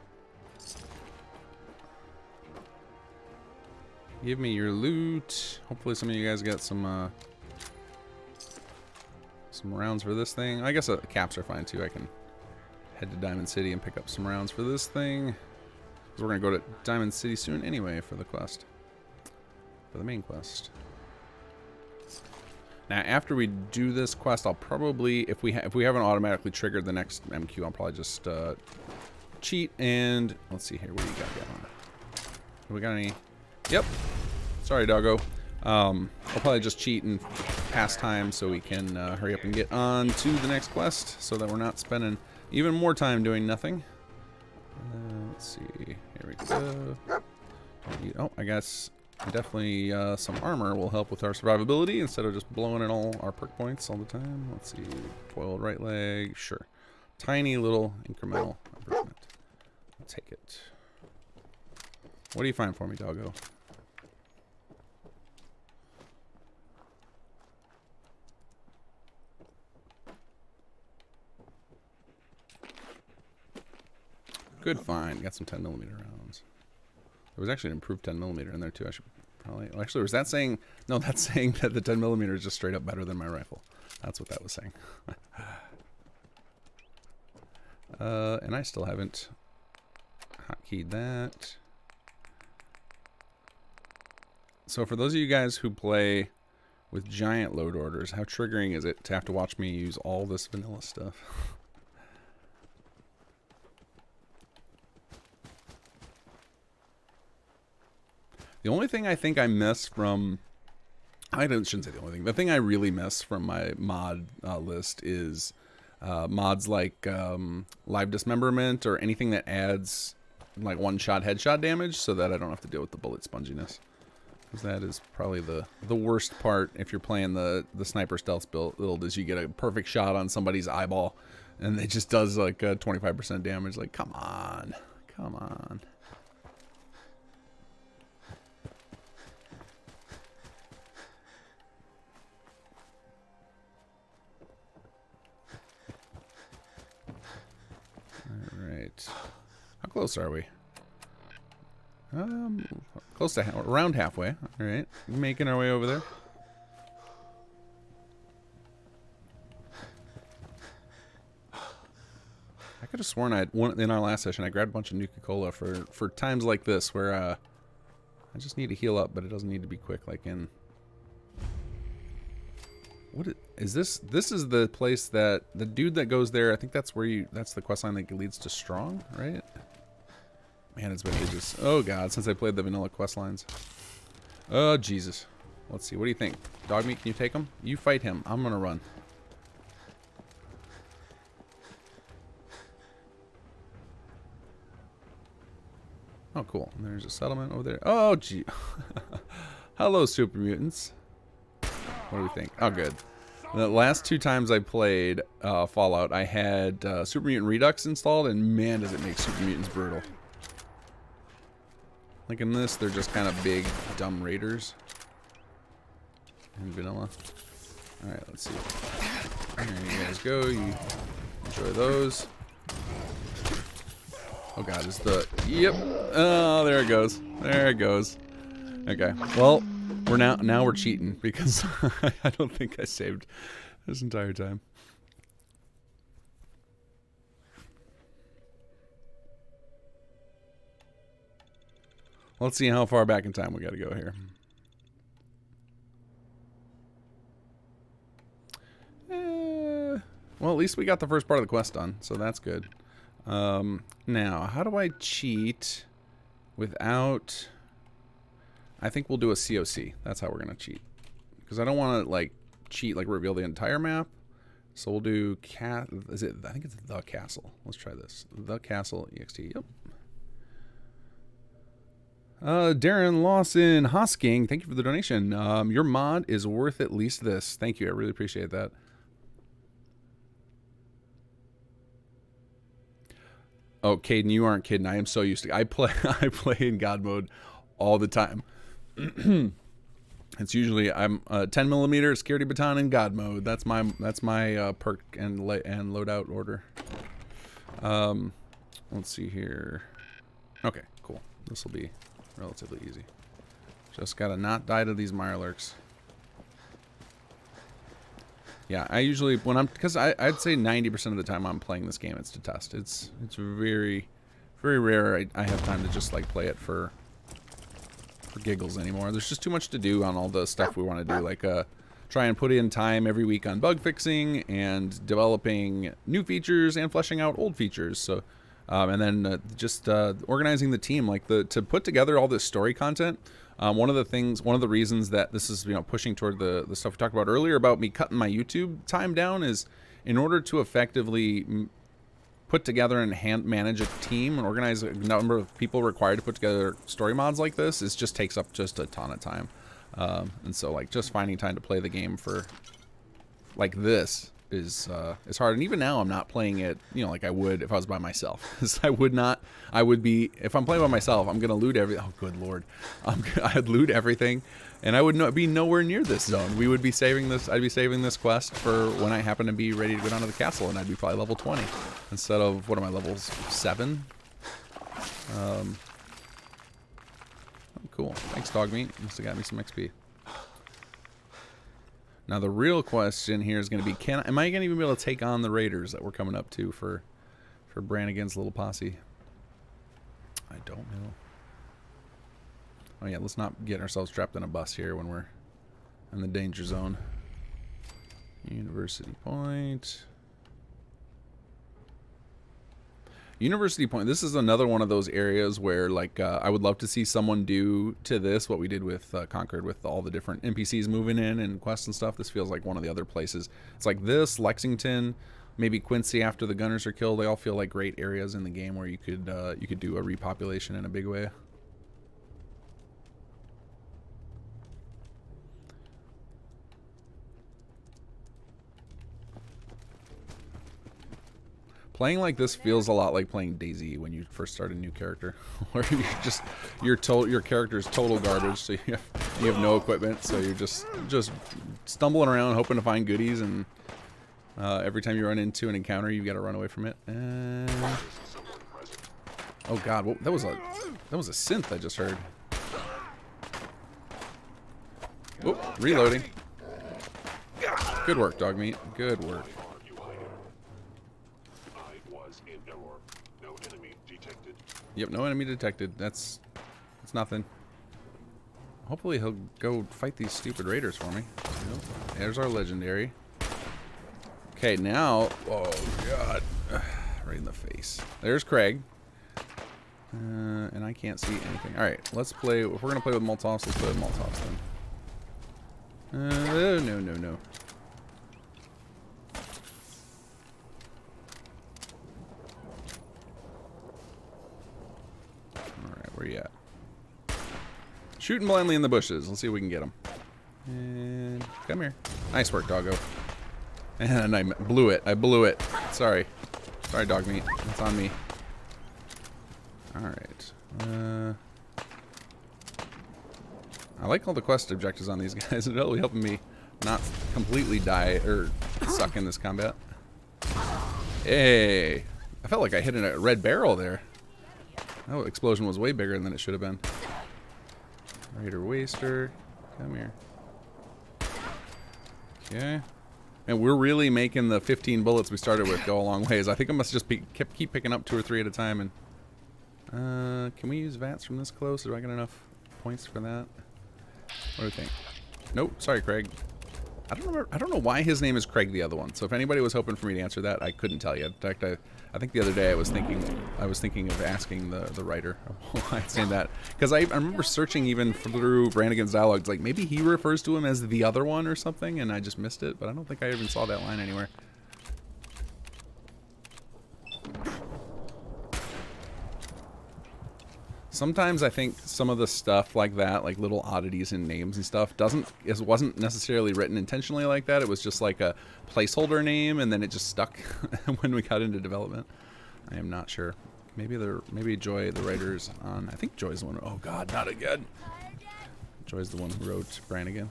Give me your loot. Hopefully some of you guys got some rounds for this thing. I guess caps are fine too. I can head to Diamond City and pick up some rounds for this thing, because we're gonna go to Diamond City soon anyway for the quest, for the main quest. Now after we do this quest, I'll probably, if we haven't automatically triggered the next MQ, I'll probably just cheat and let's see here. What do you got going on? Do we got any? Yep. Sorry, doggo. I'll probably just cheat and pass time so we can hurry up and get on to the next quest, so that we're not spending even more time doing nothing. Let's see. Here we go. Oh, I guess definitely some armor will help with our survivability instead of just blowing in all our perk points all the time. Let's see. Foiled right leg. Sure. Tiny little incremental improvement. I'll take it. What do you find for me, doggo? Good find. Got some 10mm rounds. There was actually an improved 10mm in there too. I should probably. Well, actually, was that saying? No, that's saying that the 10mm is just straight up better than my rifle. That's what that was saying. And I still haven't hotkeyed that. So for those of you guys who play with giant load orders, how triggering is it to have to watch me use all this vanilla stuff? The only thing I think I miss from, shouldn't say the only thing, the thing I really miss from my mod list is mods like live dismemberment or anything that adds like one-shot headshot damage, so that I don't have to deal with the bullet sponginess. Because that is probably the worst part if you're playing the sniper stealth build, is you get a perfect shot on somebody's eyeball and it just does like 25% damage. Like, come on. Come on. Alright. close are we? Close to around halfway. All right, making our way over there. I could have sworn in our last session I grabbed a bunch of Nuka-Cola for times like this where I just need to heal up, but it doesn't need to be quick like in. What is this? This is the place that the dude that goes there. I think that's where that's the quest line that leads to Strong, right? Man, it's been ages. Oh god, since I played the vanilla quest lines. Oh Jesus. Let's see. What do you think, Dog Meat? Can you take him? You fight him. I'm gonna run. Oh, cool. And there's a settlement over there. Oh, gee. Hello, super mutants. What do we think? Oh, good. The last 2 times I played Fallout, I had Super Mutant Redux installed, and man, does it make super mutants brutal. Like in this, they're just kind of big, dumb raiders. In vanilla. Alright, let's see. There you guys go. You enjoy those. Oh god, is the... Yep. Oh, there it goes. There it goes. Okay. Well, we're now we're cheating because I don't think I saved this entire time. Let's see how far back in time we got to go here. Well, at least we got the first part of the quest done, so that's good. Now, how do I cheat without... I think we'll do a COC. That's how we're going to cheat. Because I don't want to, like, cheat, like, reveal the entire map. So we'll do... I think it's The Castle. Let's try this. The Castle EXT. Yep. Darren Lawson Hosking, thank you for the donation. Your mod is worth at least this. Thank you. I really appreciate that. Oh, Caden, you aren't kidding. I am so used to... I play in God mode all the time. It's usually I'm 10mm security baton in God mode. That's my perk and loadout order. Let's see here. Okay, cool. This will be relatively easy. Just gotta not die to these Mirelurks. Yeah, I usually because I'd say 90% of the time I'm playing this game it's to test. It's very, very rare I have time to just like play it for giggles anymore. There's just too much to do on all the stuff we want to do, like try and put in time every week on bug fixing and developing new features and fleshing out old features. So and then just organizing the team, like to put together all this story content. One of the reasons that this is pushing toward the stuff we talked about earlier about me cutting my YouTube time down is in order to effectively put together and manage a team and organize a number of people required to put together story mods like this takes up just a ton of time. And so like just finding time to play the game for like this is hard. And even now I'm not playing it like I would if I was by myself. I would be, if I'm playing by myself, I'm gonna loot everything. Oh good lord, I'd loot everything and I would be nowhere near this zone. We would be saving this, I'd be saving this quest for when I happen to be ready to go down to the castle, and I'd be probably level 20 instead of, what am I, levels 7? Oh, cool, thanks Dog Meat, must have got me some XP. Now the real question here is going to be, am I going to even be able to take on the raiders that we're coming up to for Brannigan's little posse? I don't know. Oh yeah, let's not get ourselves trapped in a bus here when we're in the danger zone. University Point. University Point, this is another one of those areas where like I would love to see someone do to this what we did with Concord, with all the different NPCs moving in and quests and stuff. This feels like one of the other places. It's like this, Lexington, maybe Quincy after the Gunners are killed. They all feel like great areas in the game where you could do a repopulation in a big way. Playing like this feels a lot like playing DayZ when you first start a new character, where you just your character is total garbage, so you have no equipment, so you're just stumbling around hoping to find goodies, and every time you run into an encounter, you got to run away from it. Oh God, that was a synth I just heard. Oh, reloading. Good work, dog meat. Good work. Yep, no enemy detected. That's nothing. Hopefully he'll go fight these stupid raiders for me. Nope. There's our legendary. Okay, now, oh God, right in the face. There's Craig. And I can't see anything. All right, let's play. If we're gonna play with Molotovs, let's play with Molotovs then. No. Alright, where you at? Shooting blindly in the bushes. Let's see if we can get him. And come here. Nice work, doggo. And I blew it. I blew it. Sorry. Sorry, dog meat. It's on me. Alright. I like all the quest objectives on these guys. It's really helping me not completely die or suck in this combat. Hey! I felt like I hit a red barrel there. That explosion was way bigger than it should have been. Raider Waster. Come here. Okay. And we're really making the 15 bullets we started with go a long ways. I think I must just keep picking up 2 or 3 at a time. And can we use VATS from this close? Do I get enough points for that? What do you think? Nope. Sorry, Craig. I don't know why his name is Craig, the other one. So if anybody was hoping for me to answer that, I couldn't tell you. In fact, I think the other day I was thinking of asking the writer why it's saying that, because I remember searching even through Brannigan's dialogues, like maybe he refers to him as the other one or something, and I just missed it. But I don't think I even saw that line anywhere. Sometimes I think some of the stuff like that, like little oddities in names and stuff, wasn't necessarily written intentionally like that. It was just like a placeholder name, and then it just stuck when we got into development. I am not sure. Maybe Joy, the writer's on. I think Joy's the one. Oh God, not again. Joy's the one who wrote Brannigan,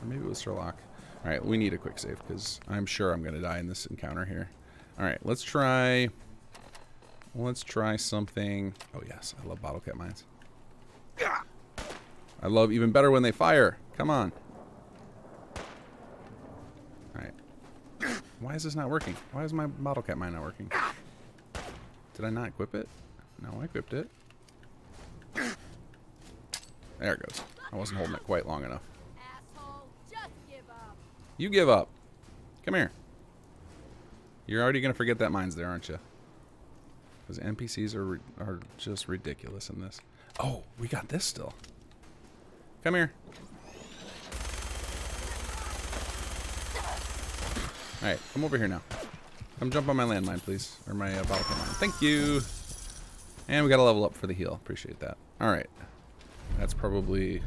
or maybe it was Sherlock. All right, we need a quick save because I'm sure I'm gonna die in this encounter here. All right, let's try something. Oh yes, I love bottle cap mines. I love even better when they fire. Come on. Alright. Why is this not working? Why is my bottle cap mine not working? Did I not equip it? No, I equipped it. There it goes. I wasn't holding it quite long enough. Asshole, just give up. You give up. Come here. You're already going to forget that mine's there, aren't you? Because NPCs are just ridiculous in this. Oh, we got this still. Come here. Alright, come over here now. Come jump on my landmine, please. Or my bottle cap mine. Thank you. And we got to level up for the heal. Appreciate that. Alright. That's probably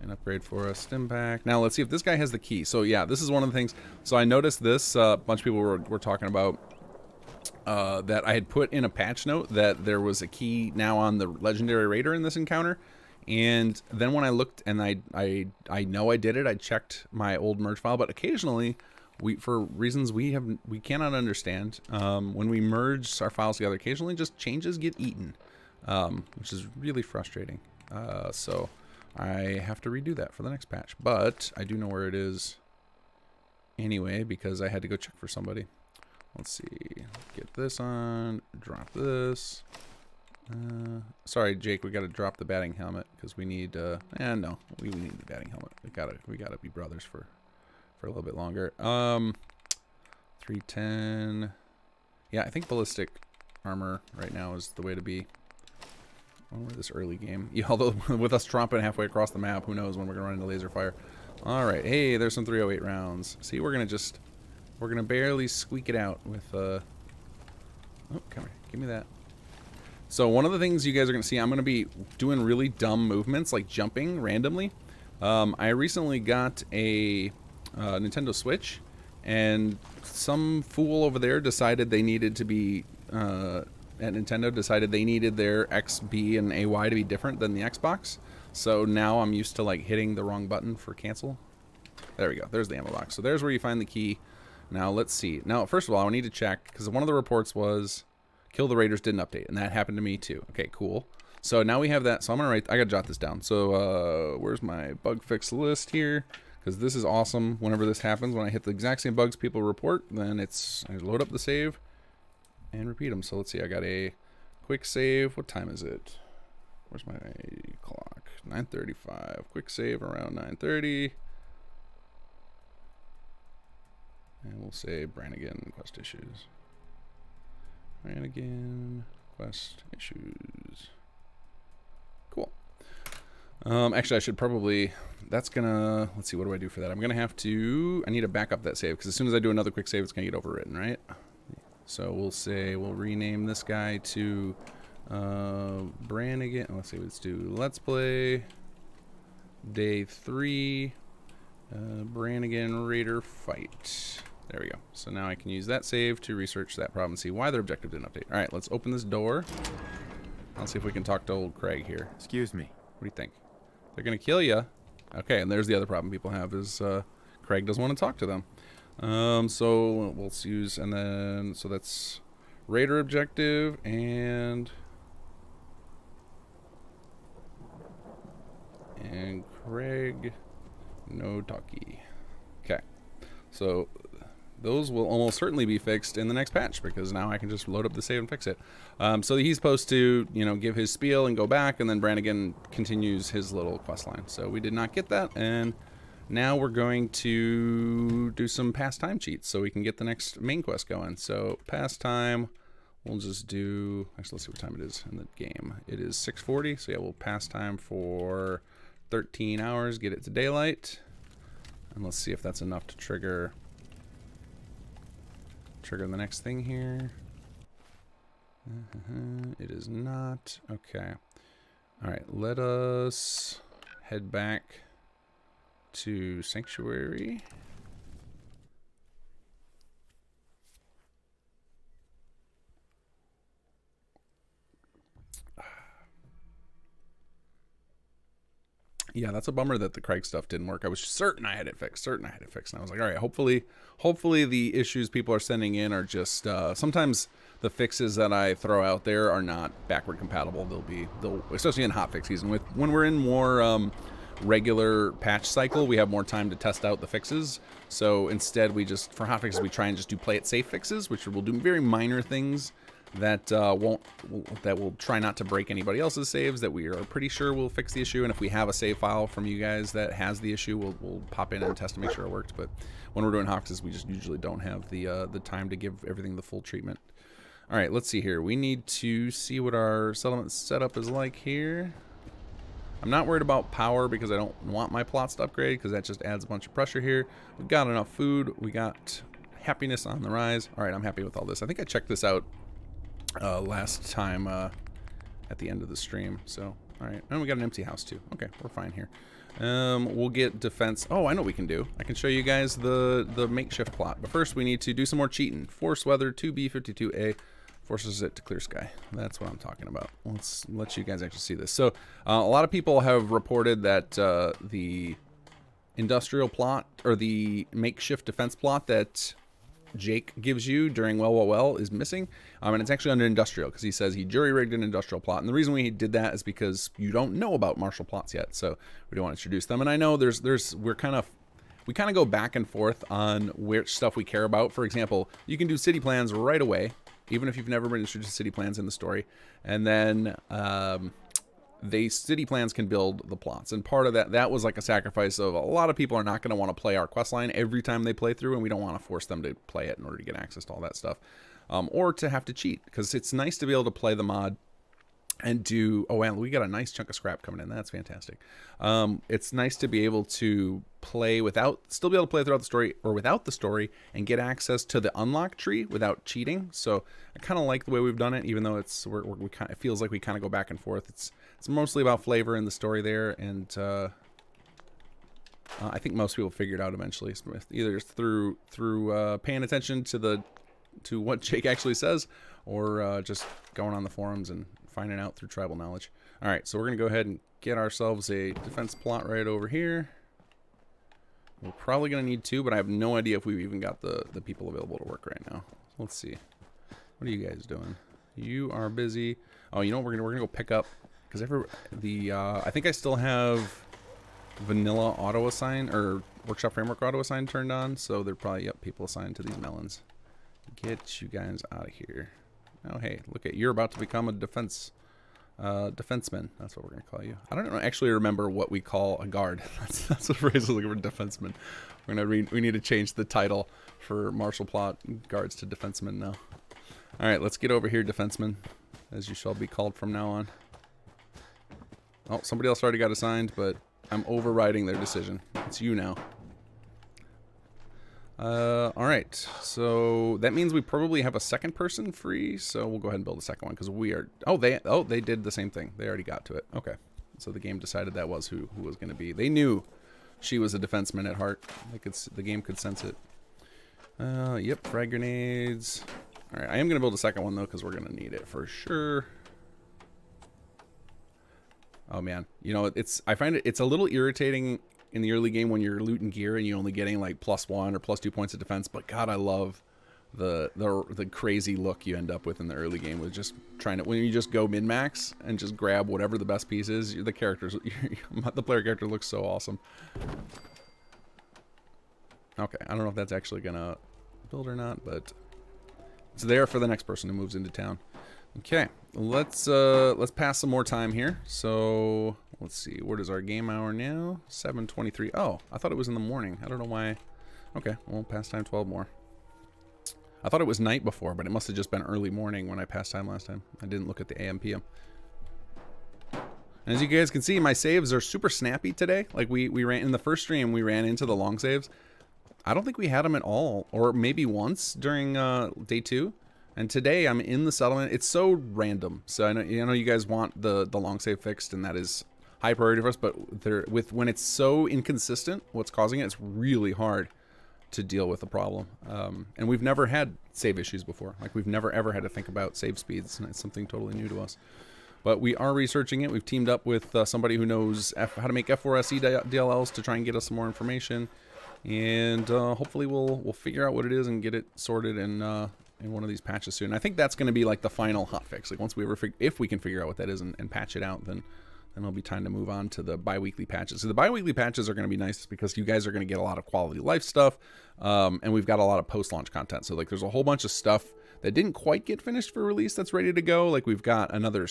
an upgrade for us. Stim pack. Now, let's see if this guy has the key. So, yeah, this is one of the things. So, I noticed this. A bunch of people were talking about that I had put in a patch note that there was a key now on the legendary raider in this encounter, and then when I looked and I know I did it, I checked my old merge file, but occasionally for reasons we cannot understand, when we merge our files together, occasionally just changes get eaten, which is really frustrating. So I have to redo that for the next patch, but I do know where it is anyway because I had to go check for somebody. Let's see. Get this on. Drop this. Sorry, Jake. We got to drop the batting helmet because we need. No, we need the batting helmet. We gotta be brothers for a little bit longer. 310. Yeah, I think ballistic armor right now is the way to be. When we're this early game. Yeah, although with us tromping halfway across the map, who knows when we're gonna run into laser fire. All right. Hey, there's some 308 rounds. See, we're gonna barely squeak it out with oh, come here, give me that. So one of the things you guys are gonna see, I'm gonna be doing really dumb movements like jumping randomly. I recently got a Nintendo Switch, and some fool over there decided they needed to be at Nintendo decided they needed their X, B, and AY to be different than the Xbox. So now I'm used to like hitting the wrong button for cancel. There we go. There's the ammo box. So there's where you find the key. Now, let's see. Now, first of all, I need to check, because one of the reports was, Kill the raiders didn't update, and that happened to me too. Okay, cool. So now we have that. So I'm gonna I gotta jot this down. So where's my bug fix list here? Because this is awesome. Whenever this happens, when I hit the exact same bugs people report, then I load up the save and repeat them. So let's see. I got a quick save. What time is it? Where's my clock? 9:35. Quick save around 9:30. And we'll say Brannigan quest issues. Brannigan quest issues. Cool. Actually, I should probably, let's see, what do I do for that? I need to back up that save, because as soon as I do another quick save, it's going to get overwritten, right? So we'll rename this guy to Brannigan. Let's see, let's do Let's Play Day 3 Brannigan Raider Fight. There we go. So now I can use that save to research that problem and see why their objective didn't update. All right, let's open this door. Let's see if we can talk to old Craig here. Excuse me. What do you think? They're gonna kill you. Okay, and there's the other problem people have is Craig doesn't want to talk to them. So we'll use, and then, so that's Raider objective and Craig, no talkie. Okay, so those will almost certainly be fixed in the next patch, because now I can just load up the save and fix it. So he's supposed to, give his spiel and go back, and then Brannigan continues his little quest line. So we did not get that, and now we're going to do some pastime cheats so we can get the next main quest going. So pastime, we'll just do, actually let's see what time it is in the game. It is 6:40, so yeah, we'll pastime for 13 hours, get it to daylight, and let's see if that's enough to trigger the next thing here. It is not. Okay. All right, let us head back to Sanctuary. Yeah, that's a bummer that the Craig stuff didn't work. I was certain I had it fixed. And I was like, all right, hopefully the issues people are sending in are just, sometimes the fixes that I throw out there are not backward compatible. They'll especially in hotfix season. When we're in more regular patch cycle, we have more time to test out the fixes. So instead, for hotfixes, we try and just do play it safe fixes, which will do very minor things that will try not to break anybody else's saves, that we are pretty sure will fix the issue. And if we have a save file from you guys that has the issue, we'll pop in and test to make sure it worked. But when we're doing hotfixes, we just usually don't have the time to give everything the full treatment. All right, let's see here. We need to see what our settlement setup is like here. I'm not worried about power because I don't want my plots to upgrade, because that just adds a bunch of pressure here. We've got enough food. We got happiness on the rise. All right, I'm happy with all this. I think I checked this out last time at the end of the stream. So, all right, and we got an empty house too. Okay, we're fine here. We'll get defense. Oh, I know what we can do. I can show you guys the makeshift plot. But first, we need to do some more cheating. Force weather 2B52A forces it to clear sky. That's what I'm talking about. Let's let you guys actually see this. So, a lot of people have reported that the industrial plot, or the makeshift defense plot that Jake gives you during Well is missing, and it's actually under industrial, because he says he jury-rigged an industrial plot. And the reason we did that is because you don't know about martial plots yet, so we don't want to introduce them. And I know we kind of go back and forth on which stuff we care about. For example, you can do city plans right away, even if you've never been introduced to city plans in the story, and then city plans can build the plots. And part of that was like a sacrifice of a lot of people are not going to want to play our quest line every time they play through, and we don't want to force them to play it in order to get access to all that stuff, or to have to cheat, because it's nice to be able to play the mod and do, oh, and we got a nice chunk of scrap coming in. That's fantastic. It's nice to be able to play still be able to play throughout the story or without the story, and get access to the unlock tree without cheating. So I kind of like the way we've done it, even though it feels like we kind of go back and forth. It's mostly about flavor in the story there, and I think most people figure it out eventually, either just through paying attention to what Jake actually says, or just going on the forums and finding out through tribal knowledge. All right, so we're gonna go ahead and get ourselves a defense plot right over here. We're probably gonna need two, but I have no idea if we've even got the people available to work right now. Let's see. What are you guys doing? You are busy. Oh, you know what? We're gonna go pick up because I think I still have vanilla auto assign or workshop framework auto assign turned on, so they're probably people assigned to these melons. Get you guys out of here. Oh, hey, look at you're about to become a defenseman. That's what we're gonna call you. I don't actually remember what we call a guard. That's the phrase we're looking for. Defenseman. We need to change the title for martial plot guards to defenseman now. All right, let's get over here, defenseman, as you shall be called from now on. Oh, somebody else already got assigned, but I'm overriding their decision. It's you now. All right, so that means we probably have a second person free, so we'll go ahead and build a second one because we are. Oh, they did the same thing. They already got to it. Okay, so the game decided that was who was going to be. They knew she was a defenseman at heart. The game could sense it. Yep, frag grenades. All right, I am going to build a second one though because we're going to need it for sure. Oh man, you know I find it's a little irritating in the early game when you're looting gear and you're only getting like +1 or +2 points of defense. But God, I love the crazy look you end up with in the early game with just when you just go min-max and just grab whatever the best piece is. The player character looks so awesome. Okay, I don't know if that's actually gonna build or not, but it's there for the next person who moves into town. Okay, let's pass some more time here. So let's see, what is our game hour now? 7:23. Oh, I thought it was in the morning. I don't know why. Okay, well, pass time 12 more. I thought it was night before, but it must have just been early morning when I passed time last time. I didn't look at the AM PM. And as you guys can see, my saves are super snappy today. Like we ran in the first stream, we ran into the long saves. I don't think we had them at all, or maybe once during day 2. And today I'm in the settlement. It's so random. So I know you guys want the long save fixed, and that is high priority for us. But when it's so inconsistent, what's causing it, it's really hard to deal with the problem. And we've never had save issues before. Like we've never ever had to think about save speeds, and it's something totally new to us. But we are researching it. We've teamed up with somebody who knows how to make F4SE DLLs to try and get us some more information, and hopefully we'll figure out what it is and get it sorted in one of these patches soon. I think that's going to be like the final hotfix. Like once we if we can figure out what that is and patch it out, then it'll be time to move on to the bi-weekly patches. So the bi-weekly patches are going to be nice because you guys are going to get a lot of quality of life stuff, and we've got a lot of post-launch content. So like there's a whole bunch of stuff that didn't quite get finished for release that's ready to go. Like we've got another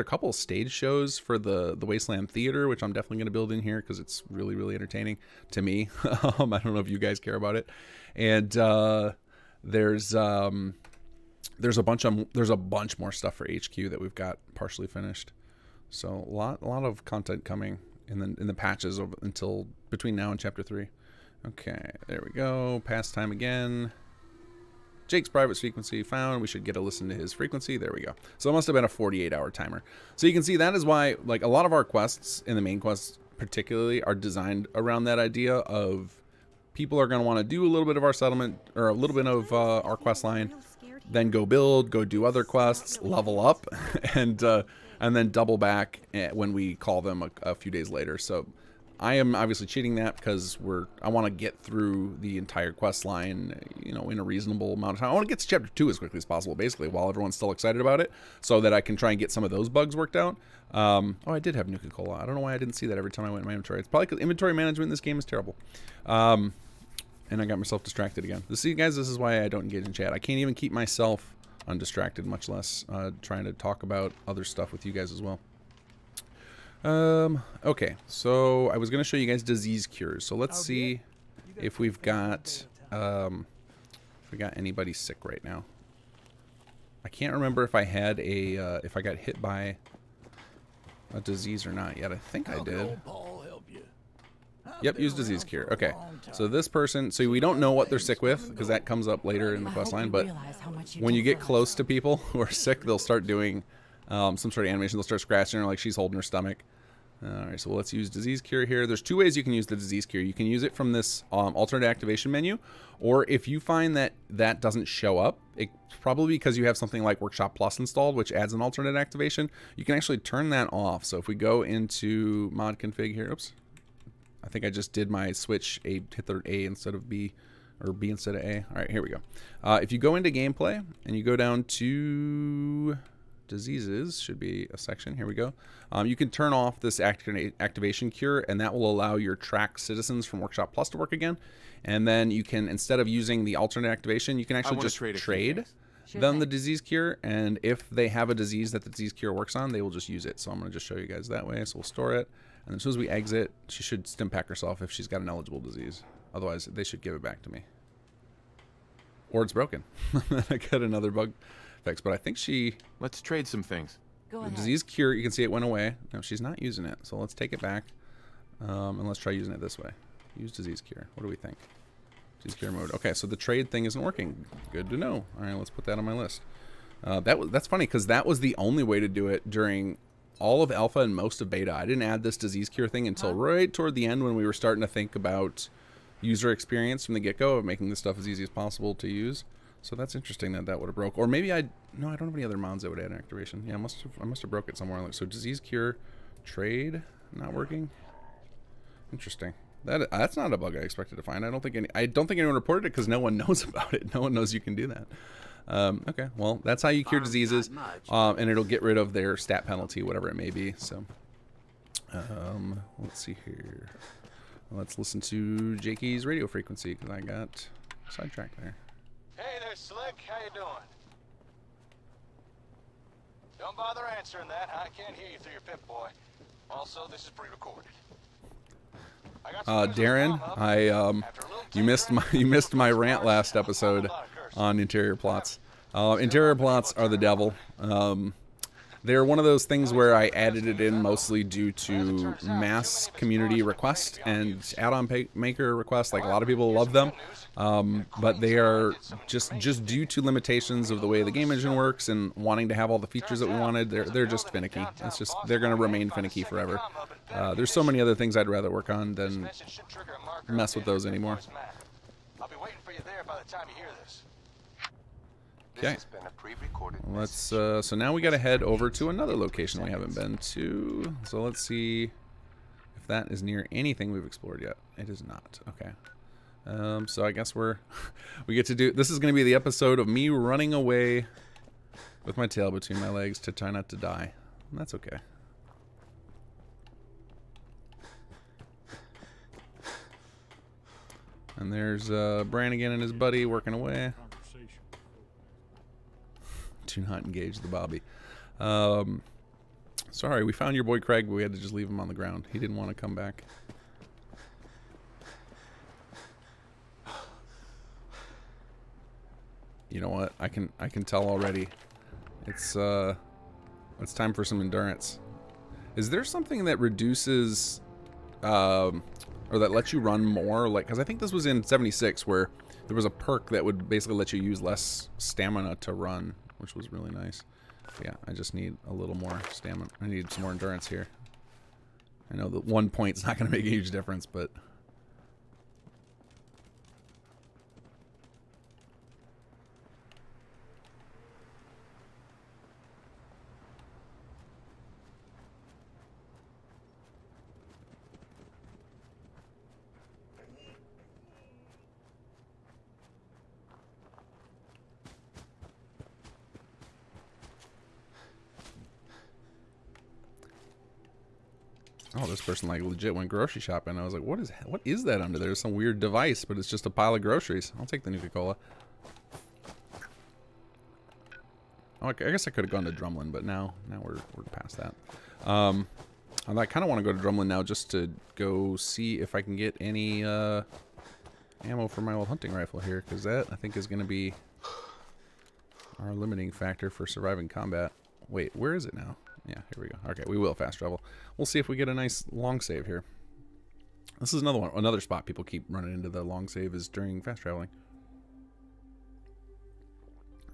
couple of stage shows for the Wasteland Theater, which I'm definitely going to build in here because it's really, really entertaining to me. I don't know if you guys care about it. And there's a bunch more stuff for HQ that we've got partially finished. So a lot of content coming in the patches until between now and chapter 3. Okay, there we go. Pastime again. Jake's private frequency found. We should get a listen to his frequency. There we go. So it must have been a 48-hour timer. So you can see that is why like a lot of our quests in the main quests particularly are designed around that idea of people are going to want to do a little bit of our settlement or a little bit of our quest line, then go build, go do other quests, level up, and then double back when we call them a few days later. So I am obviously cheating that because I want to get through the entire quest line, in a reasonable amount of time. I want to get to chapter 2 as quickly as possible, basically, while everyone's still excited about it, so that I can try and get some of those bugs worked out. Oh, I did have Nuka-Cola. I don't know why I didn't see that every time I went in my inventory. It's probably because inventory management in this game is terrible. And I got myself distracted again. See, guys, this is why I don't engage in chat. I can't even keep myself undistracted, much less trying to talk about other stuff with you guys as well. Okay, so I was going to show you guys disease cures. So let's see if we've got anybody sick right now. I can't remember if I had if I got hit by a disease or not yet. I think I did. Yep, use disease cure. Okay, so this person, so we don't know what they're sick with because that comes up later in the quest line, but when you get close to people who are sick, they'll start doing some sort of animation. They'll start scratching her like she's holding her stomach. Alright, so let's use disease cure here. There's two ways you can use the disease cure. You can use it from this alternate activation menu, or if you find that that doesn't show up, it's probably because you have something like Workshop Plus installed, which adds an alternate activation. You can actually turn that off. So if we go into mod config here, oops, I think I just did my switch hit the A instead of B or B instead of A. All right, here we go. If you go into gameplay and you go down to diseases, should be a section. Here we go. You can turn off this activation cure, and that will allow your track citizens from Workshop Plus to work again. And then you can, instead of using the alternate activation, you can actually just trade them the disease cure. And if they have a disease that the disease cure works on, they will just use it. So I'm going to just show you guys that way. So we'll store it. And as soon as we exit, she should stim pack herself if she's got an eligible disease. Otherwise, they should give it back to me. Or it's broken. I got another bug fix, but I think she... Let's trade some things. Go the ahead. disease cure, you can see it went away. No, she's not using it. So let's take it back. And let's try using it this way. Use disease cure. What do we think? Disease cure mode. Okay, so the trade thing isn't working. Good to know. All right, let's put that on my list. That's funny because that was the only way to do it during all of alpha and most of beta. I didn't add this disease cure thing until right toward the end when we were starting to think about user experience from the get-go of making this stuff as easy as possible to use. So that's interesting that that would have broke. Or maybe I don't have any other mods that would add an activation. Yeah, I must have broke it somewhere. So disease cure trade not working. Interesting. That's not a bug I expected to find. I don't think anyone reported it because no one knows about it. No one knows you can do that. Okay, well, that's how you cure diseases, and it'll get rid of their stat penalty, whatever it may be. So, let's see here. Let's listen to Jakey's radio frequency because I got sidetracked there. Hey there, Slick. How you doing? Don't bother answering that. I can't hear you through your Pip-Boy. Also, this is pre-recorded. Darren, you missed my rant last episode on interior plots. Interior plots are the devil. They're one of those things where I added it in mostly due to mass community request and add-on maker requests. Like a lot of people love them, but they are just due to limitations of the way the game engine works and wanting to have all the features that we wanted. They're just finicky. It's just they're going to remain finicky forever. There's so many other things I'd rather work on than mess with those anymore. I'll be waiting for you there by the time you hear this. Okay. Let's so now we got to head over to another location we haven't been to. So let's see if that is near anything we've explored yet. It is not. Okay. So I guess we get to do this is going to be the episode of me running away with my tail between my legs to try not to die. And that's okay. And there's Brannigan and his buddy working away. Do not engage the Bobby. Sorry, we found your boy Craig, but we had to just leave him on the ground. He didn't want to come back. You know what? I can tell already. It's time for some endurance. Is there something that reduces or that lets you run more? Like, because I think this was in 76 where there was a perk that would basically let you use less stamina to run, which was really nice. Yeah, I just need a little more stamina. I need some more endurance here. I know that 1 point's not going to make a huge difference, but... Oh, this person like legit went grocery shopping. I was like, what is that under there? There's some weird device, but it's just a pile of groceries. I'll take the Nuka-Cola. Oh, I guess I could have gone to Drumlin, but now we're past that. I kind of want to go to Drumlin now just to go see if I can get any ammo for my old hunting rifle here, because that I think is going to be our limiting factor for surviving combat. Wait, where is it now? Yeah, here we go. Okay, we will fast travel. We'll see if we get a nice long save here. This is another spot people keep running into the long save is during fast traveling.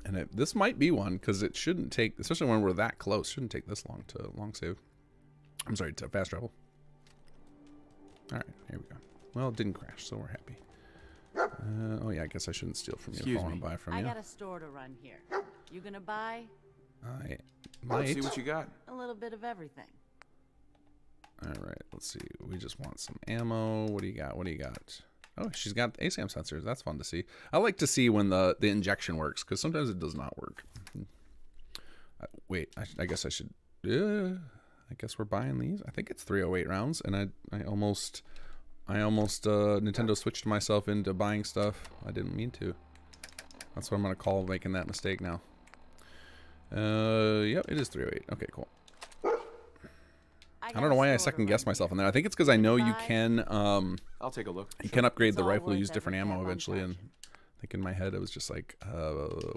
And this might be one because it shouldn't take, especially when we're that close, shouldn't take this long to long save. I'm sorry, to fast travel. All right, here we go. Well, it didn't crash, so we're happy. Oh yeah, I guess I shouldn't steal from you if I want to buy from you. I got a store to run here. You gonna buy? I Let's might. see what you got. A little bit of everything. All right, let's see. We just want some ammo. What do you got? What do you got? Oh, she's got ASAM sensors. That's fun to see. I like to see when the injection works, because sometimes it does not work. Wait, I guess I should... I guess we're buying these. I think it's 308 rounds, and I almost Nintendo switched myself into buying stuff. I didn't mean to. That's what I'm going to call making that mistake now. Yep, it is 308. Okay, cool. I don't know why I second guessed myself in there. I think it's because I know you can I'll take a look. you can upgrade the rifle, use different ammo eventually, and I think in my head it was just like,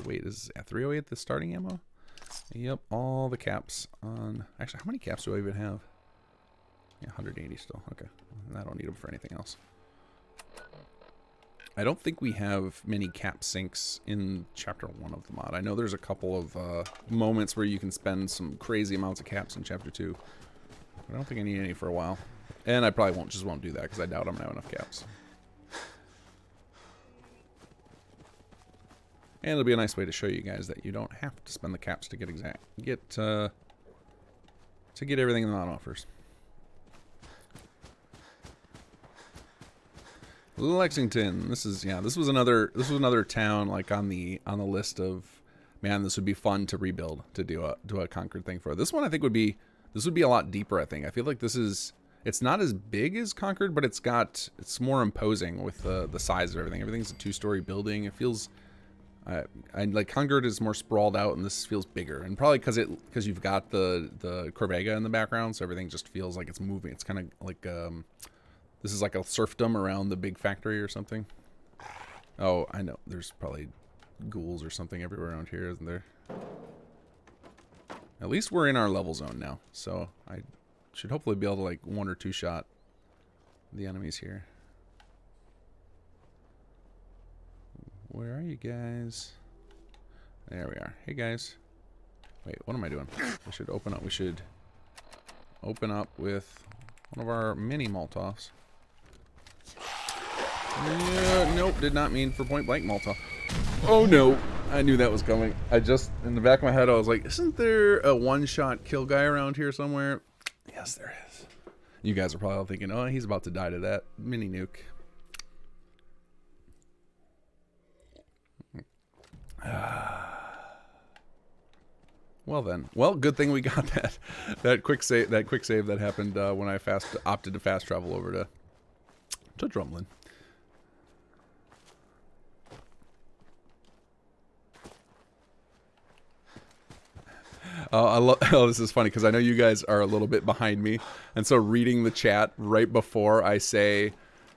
wait, is 308 the starting ammo? Yep, all the caps on... Actually, how many caps do I even have? Yeah, 180 still. Okay, I don't need them for anything else. I don't think we have many cap sinks in Chapter 1 of the mod. I know there's a couple of moments where you can spend some crazy amounts of caps in Chapter 2. I don't think I need any for a while. And I probably won't do that, because I doubt I'm going to have enough caps. And it'll be a nice way to show you guys that you don't have to spend the caps to get everything the mod offers. Lexington. This was another town like on the list of, man, this would be fun to rebuild, to do a Concord thing for. This one I think would be a lot deeper, I think. I feel like it's not as big as Concord, but it's more imposing with the size of everything. Everything's a 2-story building. It feels like Concord is more sprawled out, and this feels bigger, and probably because you've got the Corvega in the background, so everything just feels like it's moving. It's kind of like this is like a serfdom around the big factory or something. Oh, I know. There's probably ghouls or something everywhere around here, isn't there? At least we're in our level zone now, so I should hopefully be able to like 1 or 2 shot the enemies here. Where are you guys? There we are. Hey guys. Wait, what am I doing? We should open up. We should open up with one of our mini Molotovs. Yeah, nope, did not mean for point blank Molotov. Oh no, I knew that was coming. In the back of my head, I was like, isn't there a one-shot kill guy around here somewhere? Yes, there is. You guys are probably all thinking, oh, he's about to die to that mini nuke. Well then, good thing we got that quick save that happened when I opted to fast travel over to Drumlin. Oh, this is funny because I know you guys are a little bit behind me, and so reading the chat right before I say,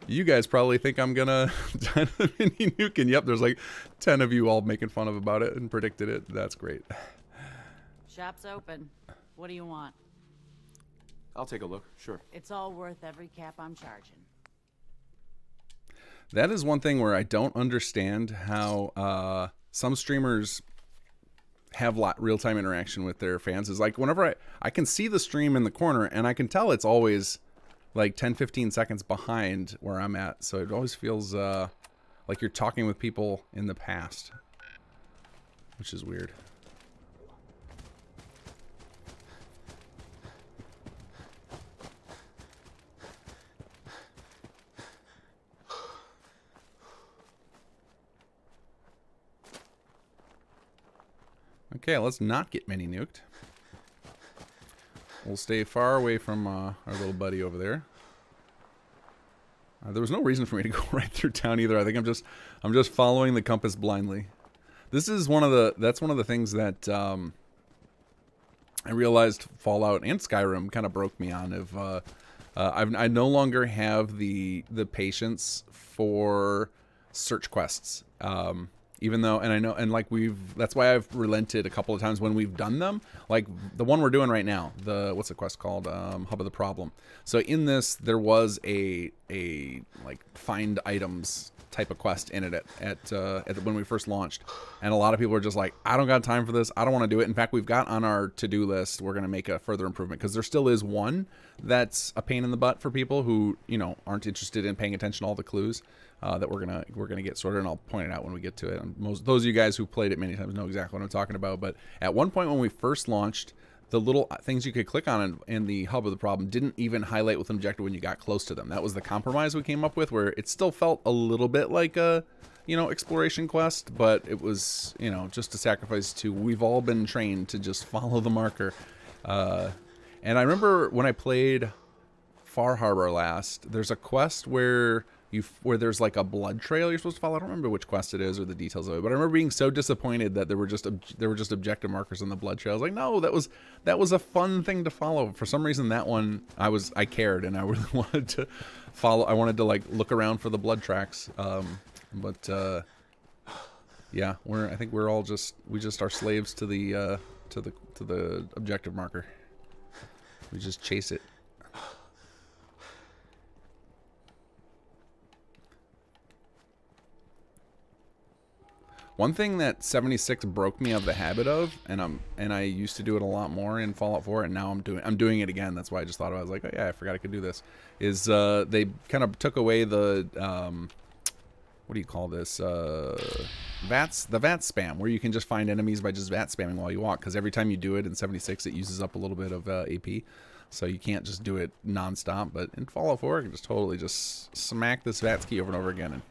you guys probably think I'm gonna die to the mini nuke, and yep, there's like 10 of you all making fun about it and predicted it. That's great. Shop's open. What do you want? I'll take a look, sure. It's all worth every cap I'm charging. That is one thing where I don't understand how some streamers have real-time interaction with their fans. Is like whenever I can see the stream in the corner, and I can tell it's always like 10-15 seconds behind where I'm at, so it always feels like you're talking with people in the past, which is weird. Okay, let's not get mini nuked. We'll stay far away from our little buddy over there. There was no reason for me to go right through town either. I think I'm just following the compass blindly. This is that's one of the things that I realized Fallout and Skyrim kind of broke me on. I no longer have the patience for search quests. Even though, and I know, and like that's why I've relented a couple of times when we've done them. Like the one we're doing right now, what's the quest called? Hub of the Problem. So in this, there was a like find items type of quest in it when we first launched, and a lot of people were just like, I don't got time for this. I don't want to do it. In fact, we've got on our to-do list, we're gonna make a further improvement because there still is one that's a pain in the butt for people who aren't interested in paying attention to all the clues. That we're gonna get sorted, and I'll point it out when we get to it. And those of you guys who played it many times know exactly what I'm talking about. But at one point when we first launched, the little things you could click on in the hub of the problem didn't even highlight with an objective when you got close to them. That was the compromise we came up with, where it still felt a little bit like a, you know, exploration quest, but it was, you know, just a sacrifice to, we've all been trained to just follow the marker. And I remember when I played Far Harbor last, there's a quest where there's like a blood trail you're supposed to follow. I don't remember which quest it is or the details of it, but I remember being so disappointed that there were just objective markers on the blood trail. I was like, no, that was a fun thing to follow. For some reason, that one I cared, and I really wanted to follow. I wanted to like look around for the blood tracks. Yeah, I think we're all we just are slaves to the objective marker. We just chase it. One thing that 76 broke me of the habit of, and I used to do it a lot more in Fallout 4, and now I'm doing it again. That's why I just thought I was like, oh yeah, I forgot I could do this. Is they kind of took away the what do you call this? The VAT spam, where you can just find enemies by just VAT spamming while you walk. Because every time you do it in 76, it uses up a little bit of AP, so you can't just do it non-stop. But in Fallout 4, you can just totally just smack this VAT key over and over again and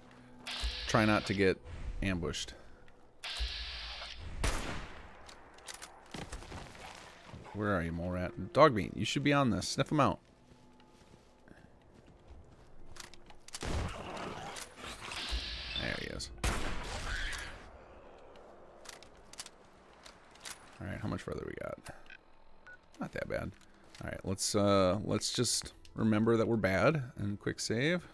try not to get ambushed. Where are you, mole rat? Dog meat, you should be on this. Sniff them out. There he is. Alright, how much further we got? Not that bad. Alright, let's just remember that we're bad and quick save.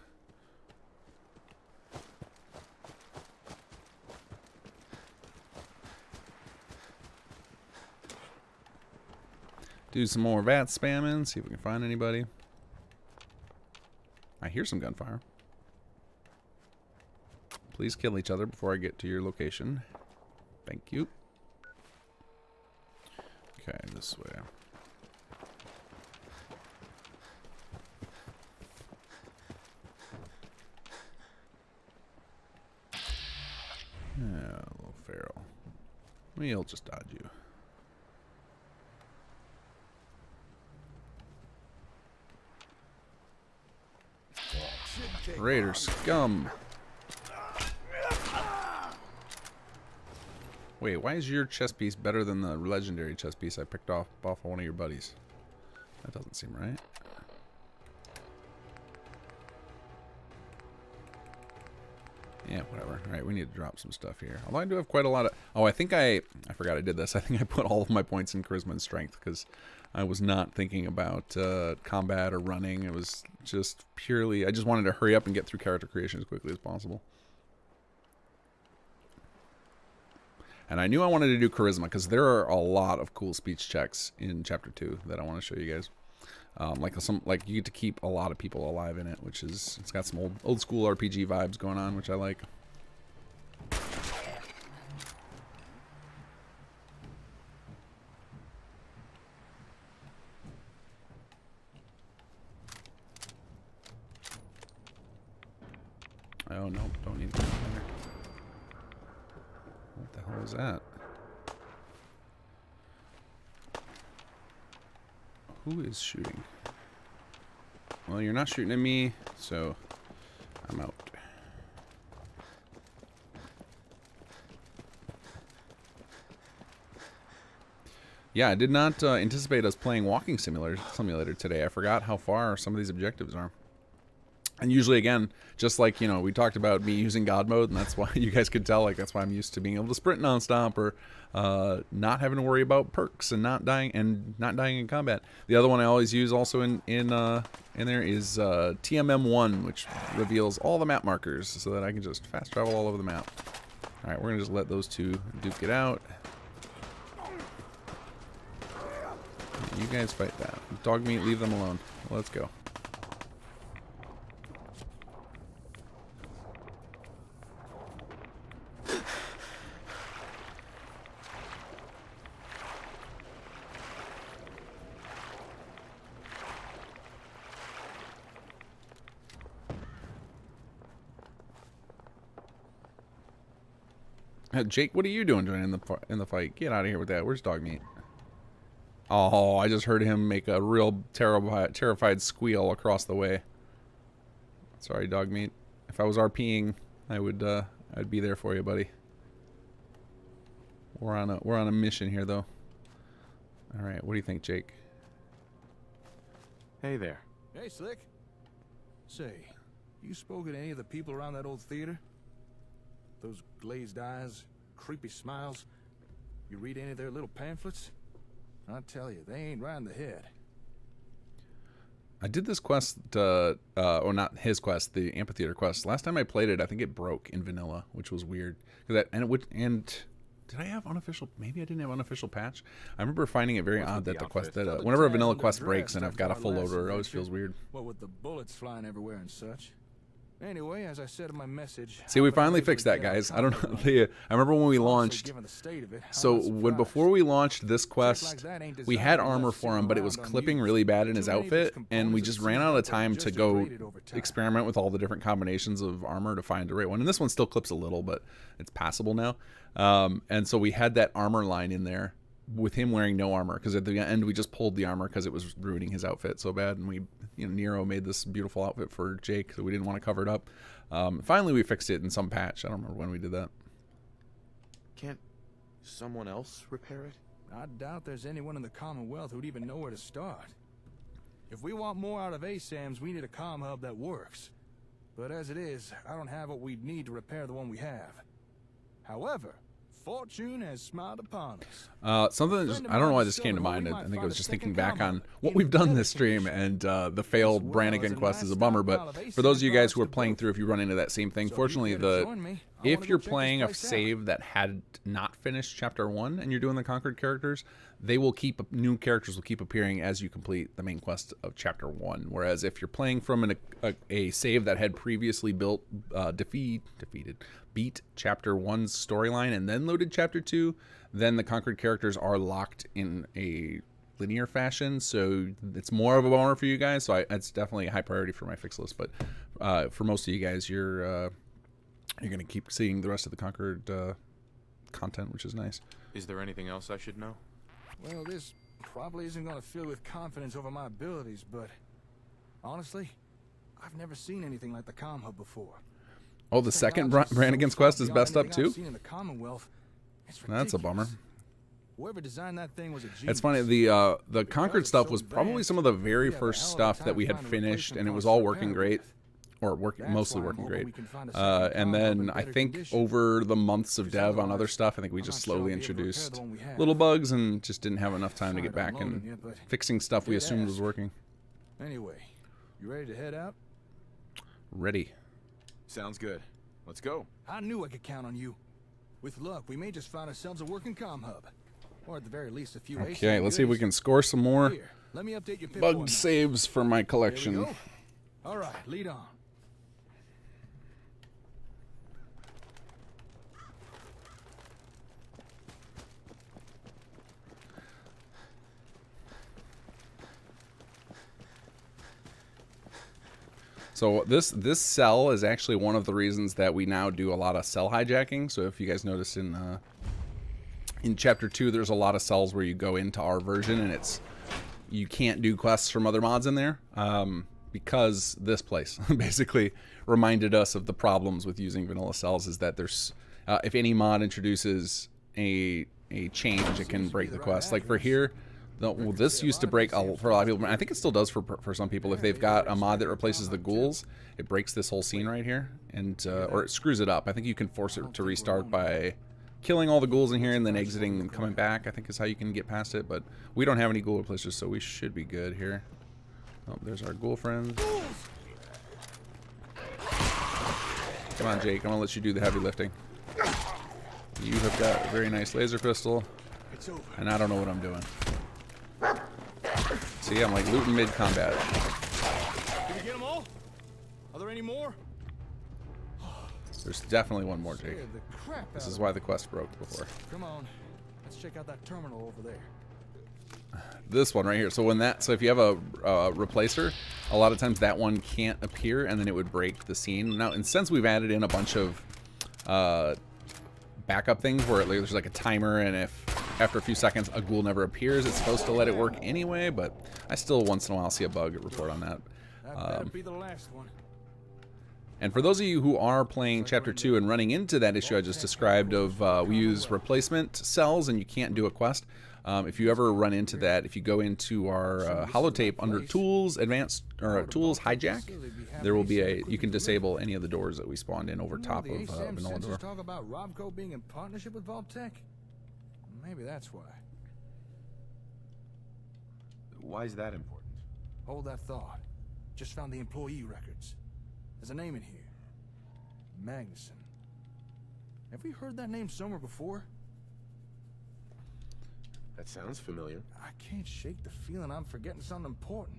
Do some more VAT spamming, see if we can find anybody. I hear some gunfire. Please kill each other before I get to your location. Thank you. Okay, this way. Yeah, a little feral. We'll just dodge you. Raider scum. Wait, why is your chest piece better than the legendary chest piece I picked off of one of your buddies? That doesn't seem right. Yeah, whatever. Alright, we need to drop some stuff here. Although I do have quite a lot of... Oh, I forgot I did this. I think I put all of my points in charisma and strength because I was not thinking about combat or running. It was just purely... I just wanted to hurry up and get through character creation as quickly as possible. And I knew I wanted to do charisma because there are a lot of cool speech checks in Chapter 2 that I want to show you guys. Like you get to keep a lot of people alive in it, which is, it's got some old school RPG vibes going on, which I like. Oh no, don't need to go there. What the hell is that? Who is shooting? Well, you're not shooting at me, so I'm out. Yeah, I did not anticipate us playing walking simulator today. I forgot how far some of these objectives are. And usually, again, just like, you know, we talked about me using God mode, and that's why you guys could tell, like, that's why I'm used to being able to sprint nonstop or not having to worry about perks and not dying in combat. The other one I always use also in there is TMM1, which reveals all the map markers so that I can just fast travel all over the map. All right, we're gonna just let those two duke it out. You guys fight that. Dog meat, leave them alone. Let's go. Jake, what are you doing in the fight? Get out of here with that. Where's dog meat? Oh, I just heard him make a real terrified squeal across the way. Sorry, dog meat. If I was RPing, I'd be there for you, buddy. We're on a mission here, though. All right, what do you think, Jake? Hey there. Hey, Slick. Say, you spoken to any of the people around that old theater? Those glazed eyes, creepy smiles. You read any of their little pamphlets? I tell you, they ain't right in the head. I did this quest, or not his quest, the amphitheater quest. Last time I played it, I think it broke in vanilla, which was weird. Did I have unofficial? Maybe I didn't have unofficial patch. I remember finding it very odd that the quest that whenever a vanilla quest breaks and I've got a full loader, it always feels weird. What with the bullets flying everywhere and such. Anyway, as I said in my message, See, we finally fixed that, guys. I don't know. I remember when we launched. So before we launched this quest, we had armor for him, but it was clipping really bad in his outfit, and we just ran out of time to go experiment with all the different combinations of armor to find the right one. And this one still clips a little, but it's passable now. And so we had that armor line in there with him wearing no armor, because at the end we just pulled the armor because it was ruining his outfit so bad, and we, Nero made this beautiful outfit for Jake, so we didn't want to cover it up. Finally we fixed it in some patch. I don't remember when we did that. Can't someone else repair it? I doubt there's anyone in the Commonwealth who'd even know where to start. If we want more out of ASAMs, we need a comm hub that works. But as it is, I don't have what we'd need to repair the one we have. However, fortune has smiled upon us. Something that I don't know why this came to mind. I think I was just thinking back on what we've done this stream, and the failed Brannigan quest is a bummer. But for those of you guys who are playing through, if you run into that same thing, fortunately, if you're playing a save that had not finished Chapter 1 and you're doing the Conquered characters, new characters will keep appearing as you complete the main quest of Chapter 1. Whereas if you're playing from a save that had previously beat Chapter 1's storyline and then loaded Chapter 2, then the Conquered characters are locked in a linear fashion, so it's more of a bummer for you guys. So it's definitely a high priority for my fix list. But for most of you guys, you're going to keep seeing the rest of the Conquered content, which is nice. Is there anything else I should know? Well, this probably isn't going to fill with confidence over my abilities, but honestly, I've never seen anything like the comm hub before. Oh, the second Brannigan's quest is best up too? That's a bummer. Whoever designed that thing was a genius. It's funny, the Conquered stuff was probably some of the very first stuff that we had finished, and it was all working great. Or mostly working great. And then I think over the months of dev on other stuff, I think we just slowly introduced little bugs and just didn't have enough time to get back and fixing stuff we assumed was working. Anyway, you ready to head out? Ready. Sounds good. Let's go. I knew I could count on you. With luck, we may just find ourselves a working comm hub. Or at the very least a few Okay, let's see if we can score some more Here, let me update your bugged saves for my collection. All right, lead on. So this cell is actually one of the reasons that we now do a lot of cell hijacking. So if you guys notice in Chapter 2, there's a lot of cells where you go into our version and you can't do quests from other mods in there because this place basically reminded us of the problems with using vanilla cells. Is that there's if any mod introduces a change, it can break the quest. Like for here. Well, this used to break for a lot of people. I think it still does for some people. If they've got a mod that replaces the ghouls, it breaks this whole scene right here, and or it screws it up. I think you can force it to restart by killing all the ghouls in here and then exiting and coming back. I think is how you can get past it. But we don't have any ghoul replacers, so we should be good here. Oh, there's our ghoul friends. Come on, Jake. I'm gonna let you do the heavy lifting. You have got a very nice laser pistol, and I don't know what I'm doing. See, I'm like looting mid-combat. Did we get them all? Are there any more? There's definitely one more, Jake. This is why the quest broke before. Come on, let's check out that terminal over there. This one right here. So if you have a replacer, a lot of times that one can't appear, and then it would break the scene. Now, and since we've added in a bunch of backup things where there's like a timer, and if after a few seconds, a ghoul never appears. It's supposed to let it work anyway, but I still once in a while see a bug report on that. That better be the last one. And for those of you who are playing Chapter 2 and running into that issue I just described of we use replacement cells and you can't do a quest, if you ever run into that, if you go into our holotape under Tools, Advanced, or Tools, Hijack, there will be you can disable any of the doors that we spawned in over top of Vanilla Door. Talk about Robco being in partnership with Vault-Tec? Maybe that's why. Why is that important? Hold that thought. Just found the employee records. There's a name in here. Magnuson. Have we heard that name somewhere before? That sounds familiar. I can't shake the feeling I'm forgetting something important.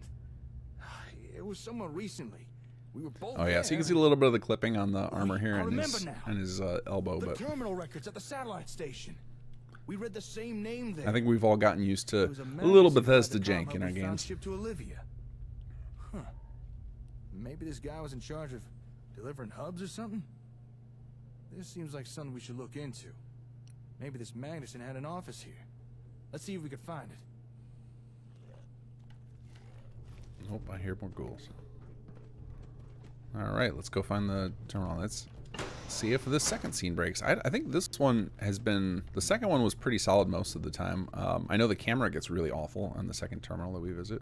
It was somewhere recently. We were both Oh yeah, so you can see a little bit of the clipping on the armor here and his elbow, the but terminal records at the satellite station. We read the same name there. I think we've all gotten used to a little Bethesda jank in our games. Shipped to Olivia. Huh. Maybe this guy was in charge of delivering hubs or something? This seems like something we should look into. Maybe this Magnuson had an office here. Let's see if we can find it. Nope, I hear more ghouls. Alright, let's go find the terminal. Let's see if this second scene breaks. I think this one has been... The second one was pretty solid most of the time. I know the camera gets really awful on the second terminal that we visit.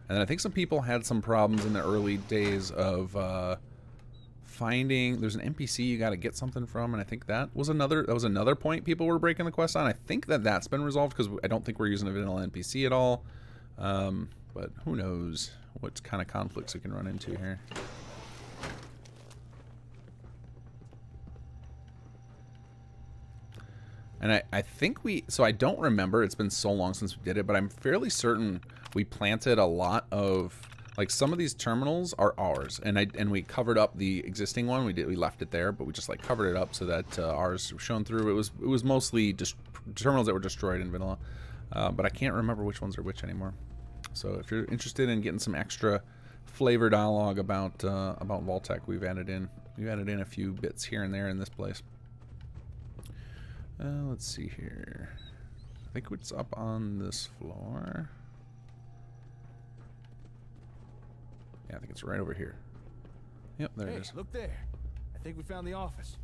And then I think some people had some problems in the early days of finding... There's an NPC you got to get something from, and I think that was another point people were breaking the quest on. I think that's been resolved because I don't think we're using a vanilla NPC at all. But who knows what kind of conflicts we can run into here. And I think so I don't remember, it's been so long since we did it, but I'm fairly certain we planted a lot of, like, some of these terminals are ours, and we covered up the existing one. We left it there, but we just like covered it up so that ours was shown through. It was mostly just terminals that were destroyed in vanilla, but I can't remember which ones are which anymore. So if you're interested in getting some extra flavor dialogue about Vault-Tec, we've added in a few bits here and there in this place. Let's see here. I think it's up on this floor. Yeah, I think it's right over here. Yep, there it is. Look there. I think we found the office.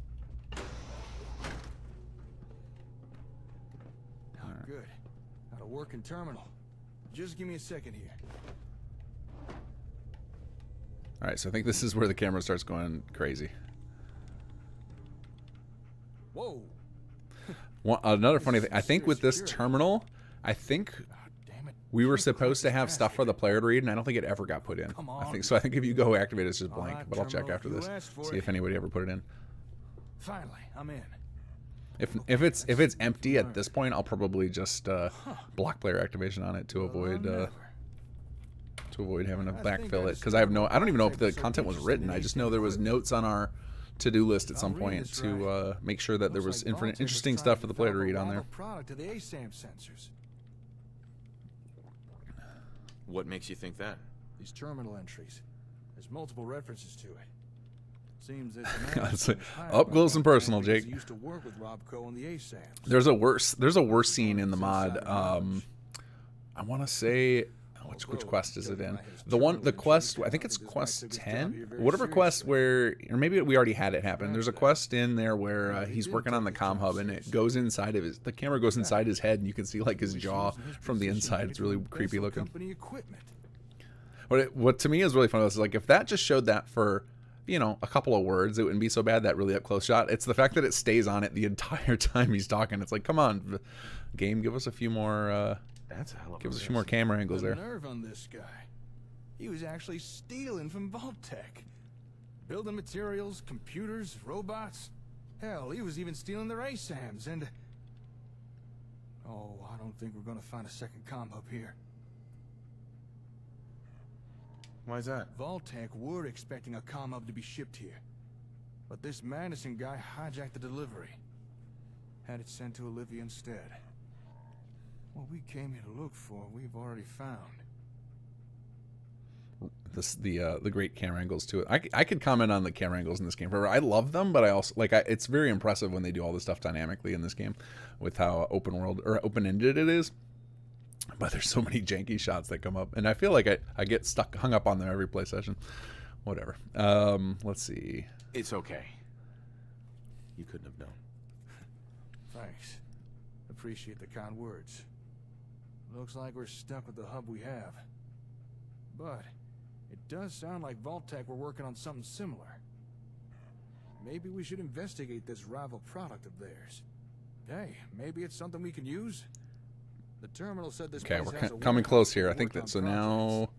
Right. Good. Got a working terminal. Just give me a second here. All right, so I think this is where the camera starts going crazy. Whoa. Another funny thing, I think with this terminal, I think we were supposed to have stuff for the player to read, and I don't think it ever got put in. I think if you go activate, it's just blank. But I'll check after this, see if anybody ever put it in. Finally, I'm in. If it's empty at this point, I'll probably just block player activation on it to avoid having to backfill it, because I don't even know if the content was written. I just know there was notes on our to-do list at some point to make sure that there was interesting stuff for the player to read on there. Product of the ASAM sensors. What makes you think that? These terminal entries. There's multiple references to it. Seems it's up close and personal, Jake. Used to work with Robco and the ASAMs. There's a worse scene in the mod. I want to say which quest is it in? The quest, I think it's quest 10, whatever quest where, or maybe we already had it happen. There's a quest in there where he's working on the comm hub, and it goes inside of the camera goes inside his head, and you can see like his jaw from the inside. It's really creepy looking. What to me is really funny is like if that just showed that for, you know, a couple of words, it wouldn't be so bad, that really up close shot. It's the fact that it stays on it the entire time he's talking. It's like, come on, game, give us a few more. Give us a few more camera angles there. Nerve on this guy. He was actually stealing from Vault-Tec. Building materials, computers, robots. Hell, he was even stealing their ASAMs and... Oh, I don't think we're gonna find a second comm hub here. Why is that? Vault-Tec were expecting a comm hub to be shipped here. But this Madison guy hijacked the delivery. Had it sent to Olivia instead. What we came here to look for, we've already found. the great camera angles to it. I could comment on the camera angles in this game forever. I love them, but I also it's very impressive when they do all this stuff dynamically in this game with how open world or open ended it is. But there's so many janky shots that come up, and I feel like I get hung up on them every play session. Whatever. Let's see. It's okay. You couldn't have known. Thanks. Appreciate the kind words. Looks like we're stuck with the hub we have. But it does sound like Vault-Tec were working on something similar. Maybe we should investigate this rival product of theirs. Hey, maybe it's something we can use? The terminal said this Okay, place we're has a coming warehouse cleose here. I that think worked that on so now.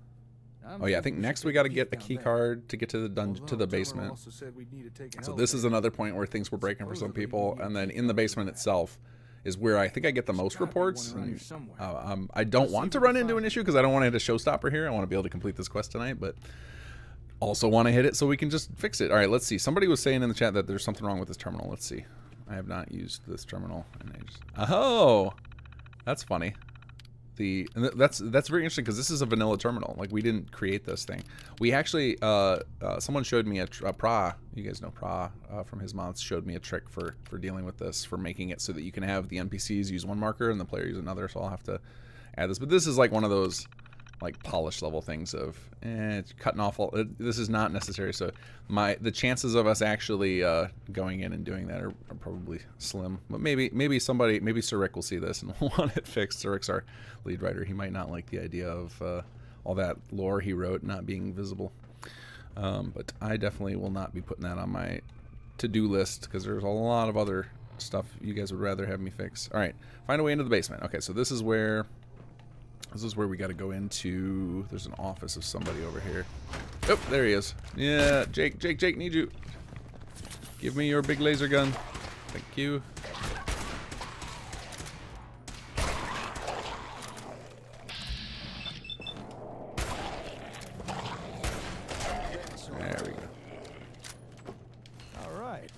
projects. Oh yeah, I think next we got to get a key card to get to the dungeon to the basement. So this is another point where things were breaking for some people, and then in the basement itself is where I think I get the most reports. And, I don't want to run into an issue because I don't want to hit a showstopper here. I want to be able to complete this quest tonight, but also want to hit it so we can just fix it. All right, let's see. Somebody was saying in the chat that there's something wrong with this terminal. Let's see. I have not used this terminal in ages. Oh, that's funny. That's very interesting because this is a vanilla terminal. Like, we didn't create this thing. We actually someone showed me a Pra. You guys know Pra from his mods. Showed me a trick for dealing with this, for making it so that you can have the NPCs use one marker and the player use another. So I'll have to add this. But this is like one of those like polish level things of it's cutting off all. This is not necessary. So the chances of us actually going in and doing that are probably slim. But maybe somebody, maybe Sir Rick will see this and will want it fixed. Sir Rick's our lead writer. He might not like the idea of all that lore he wrote not being visible. But I definitely will not be putting that on my to-do list because there's a lot of other stuff you guys would rather have me fix. All right, find a way into the basement. Okay, so this is where we got to go into. There's an office of somebody over here. Oh, there he is. Yeah, Jake, need you. Give me your big laser gun. Thank you. There we go. All right.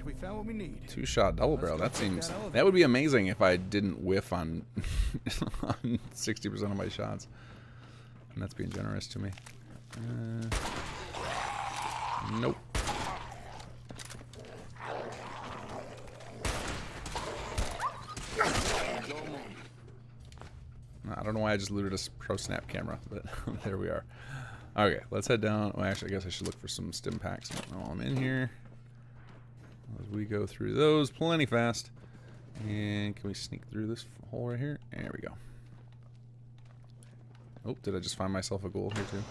We found what we need. Two-shot double barrel. That seems. That would be amazing if I didn't whiff on on 60% of my shots. And that's being generous to me. Nope. I don't know why I just looted a pro snap camera, but there we are. Okay, let's head down. Well, actually, I guess I should look for some stim packs while I'm in here. As we go through those plenty fast. And can we sneak through this hole right here? There we go. Oh, did I just find myself a goal here too?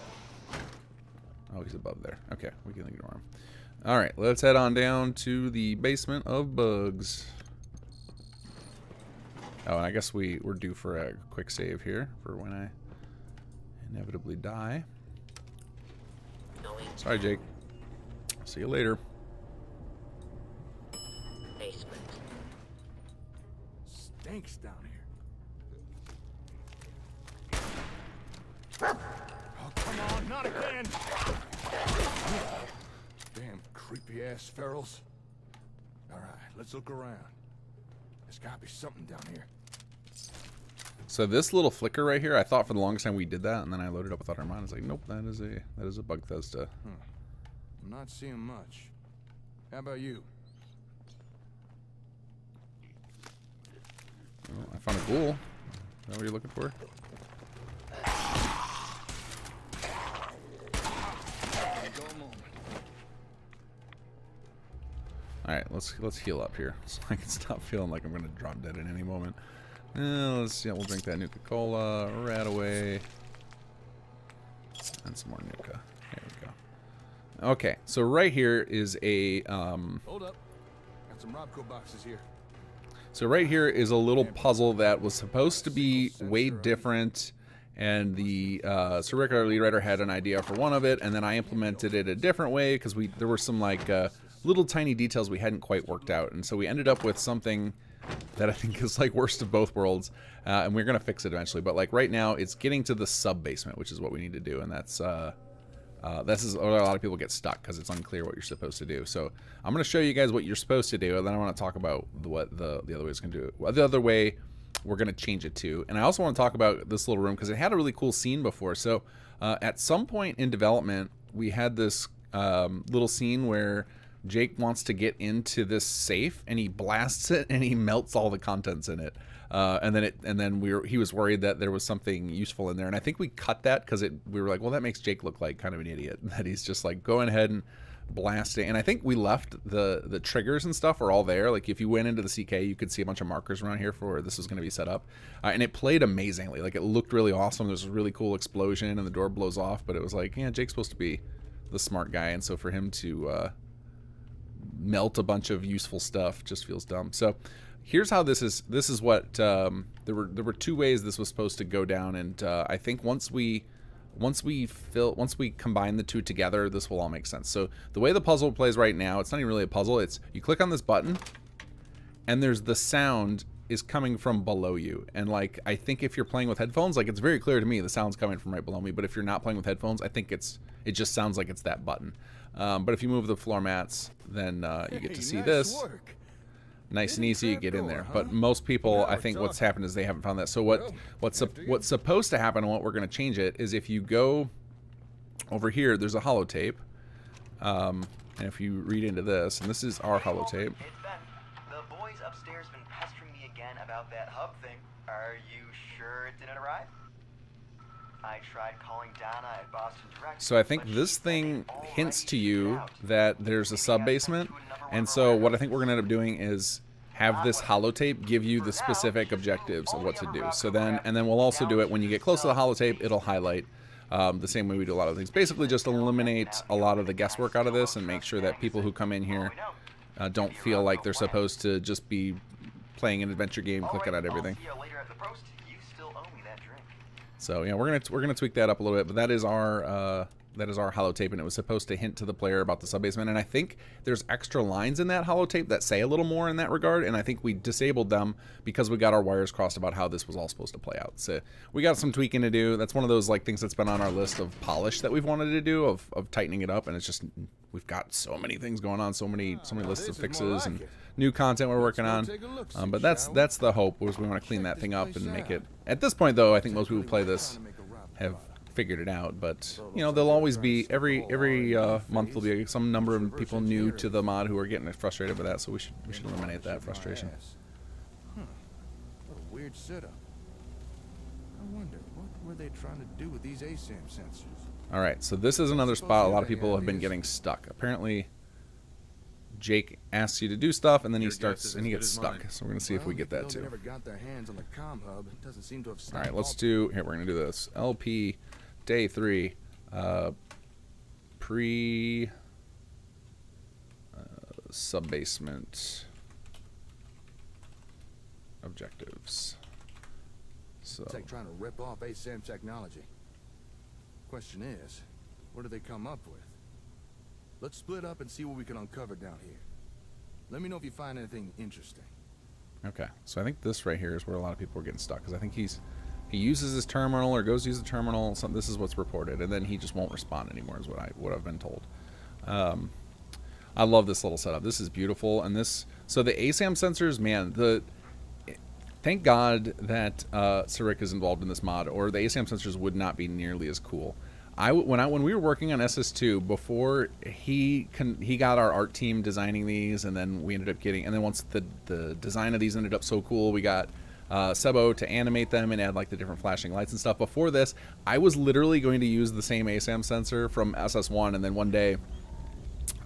Oh, he's above there. Okay, we can ignore him. All right, let's head on down to the basement of bugs. Oh, and I guess we're due for a quick save here for when I inevitably die. Sorry, Jake. See you later. Basement. Stinks down here. Oh, come on, not again! Damn creepy-ass ferals. All right, let's look around. There's gotta be something down here. So this little flicker right here, I thought for the longest time we did that, and then I loaded up with Other Mind. It's like, nope, that is a bug Bethesda. I'm not seeing much. How about you? Well, I found a ghoul. Is that what you're looking for? Alright, let's heal up here so I can stop feeling like I'm gonna drop dead at any moment. Let's see, we'll drink that Nuka-Cola right away. And some more Nuka. There we go. Okay, so right here is a Hold up. Got some Robco boxes here. So right here is a little puzzle that was supposed to be way different, and the Sir Rick, our lead writer, had an idea for one of it, and then I implemented it a different way because there were some like little tiny details we hadn't quite worked out, and so we ended up with something that I think is like worst of both worlds, and we're gonna fix it eventually. But like right now, it's getting to the sub basement, which is what we need to do, and that's this is where a lot of people get stuck because it's unclear what you're supposed to do. So I'm going to show you guys what you're supposed to do, and then I want to talk about what the other way is going to do. The other way we're going to change it to. And I also want to talk about this little room because it had a really cool scene before. So at some point in development, we had this little scene where Jake wants to get into this safe and he blasts it and he melts all the contents in it. And then he was worried that there was something useful in there. And I think we cut that because we were like, well, that makes Jake look like kind of an idiot. That he's just like going ahead and blasting. And I think we left the triggers and stuff are all there. Like if you went into the CK, you could see a bunch of markers around here for where this was going to be set up. And it played amazingly. Like it looked really awesome. There's a really cool explosion and the door blows off. But it was like, yeah, Jake's supposed to be the smart guy. And so for him to melt a bunch of useful stuff just feels dumb. So here's how this is what there were two ways this was supposed to go down, and I think once we combine the two together, this will all make sense. So the way the puzzle plays right now, it's not even really a puzzle. It's you click on this button and there's the sound is coming from below you. And like I think if you're playing with headphones, like it's very clear to me the sound's coming from right below me, but if you're not playing with headphones, I think it just sounds like it's that button. But if you move the floor mats, then you get to see this. Nice and easy, you get in there. But most people, I think what's happened is they haven't found that. So what's supposed to happen and what we're going to change it is if you go over here, there's a holotape. And if you read into this, and this is our holotape. It's Ben. The boys upstairs been pestering me again about that hub thing. Are you sure it didn't arrive? I tried calling Donna at Boston Direct. So I think this thing hints to you that there's a sub-basement. And so what I think we're going to end up doing is have this holotape give you the specific objectives of what to do. So then, and then we'll also do it when you get close to the holotape, it'll highlight the same way we do a lot of things. Basically just eliminate a lot of the guesswork out of this and make sure that people who come in here don't feel like they're supposed to just be playing an adventure game, clicking at everything. So yeah, we're gonna tweak that up a little bit, but that is our holotape, and it was supposed to hint to the player about the sub-basement. And I think there's extra lines in that holotape that say a little more in that regard, and I think we disabled them because we got our wires crossed about how this was all supposed to play out. So we got some tweaking to do. That's one of those like things that's been on our list of polish that we've wanted to do of tightening it up, and it's just we've got so many things going on, so many lists of fixes and new content we're working on. But that's the hope, was we want to clean that thing up and make it. At this point, though, I think most people who play this have figured it out, but you know there'll always be every month there'll be some number of people new to the mod who are getting frustrated with that, so we should eliminate that frustration. What a weird setup. I wonder what were they trying to do with these ASAM sensors. All right, so this is another spot a lot of people have been getting stuck. Apparently Jake asks you to do stuff and then he gets stuck, so we're gonna see if we get that too. All right, let's do here, we're gonna do this LP Day 3 pre sub-basement objectives. So it's like trying to rip off ASAM technology. Question is, what do they come up with? Let's split up and see what we can uncover down here. Let me know if you find anything interesting. Okay, so I think this right here is where a lot of people are getting stuck, because I think he uses his terminal or goes to use the terminal. So this is what's reported, and then he just won't respond anymore, is what I've been told. I love this little setup. This is beautiful, and so the ASAM sensors, man, thank God that Sirik is involved in this mod, or the ASAM sensors would not be nearly as cool. When we were working on SS2, before he got our art team designing these, and then we ended up getting, and then once the design of these ended up so cool, we got Sebo to animate them and add like the different flashing lights and stuff. Before this, I was literally going to use the same ASAM sensor from SS1, and then one day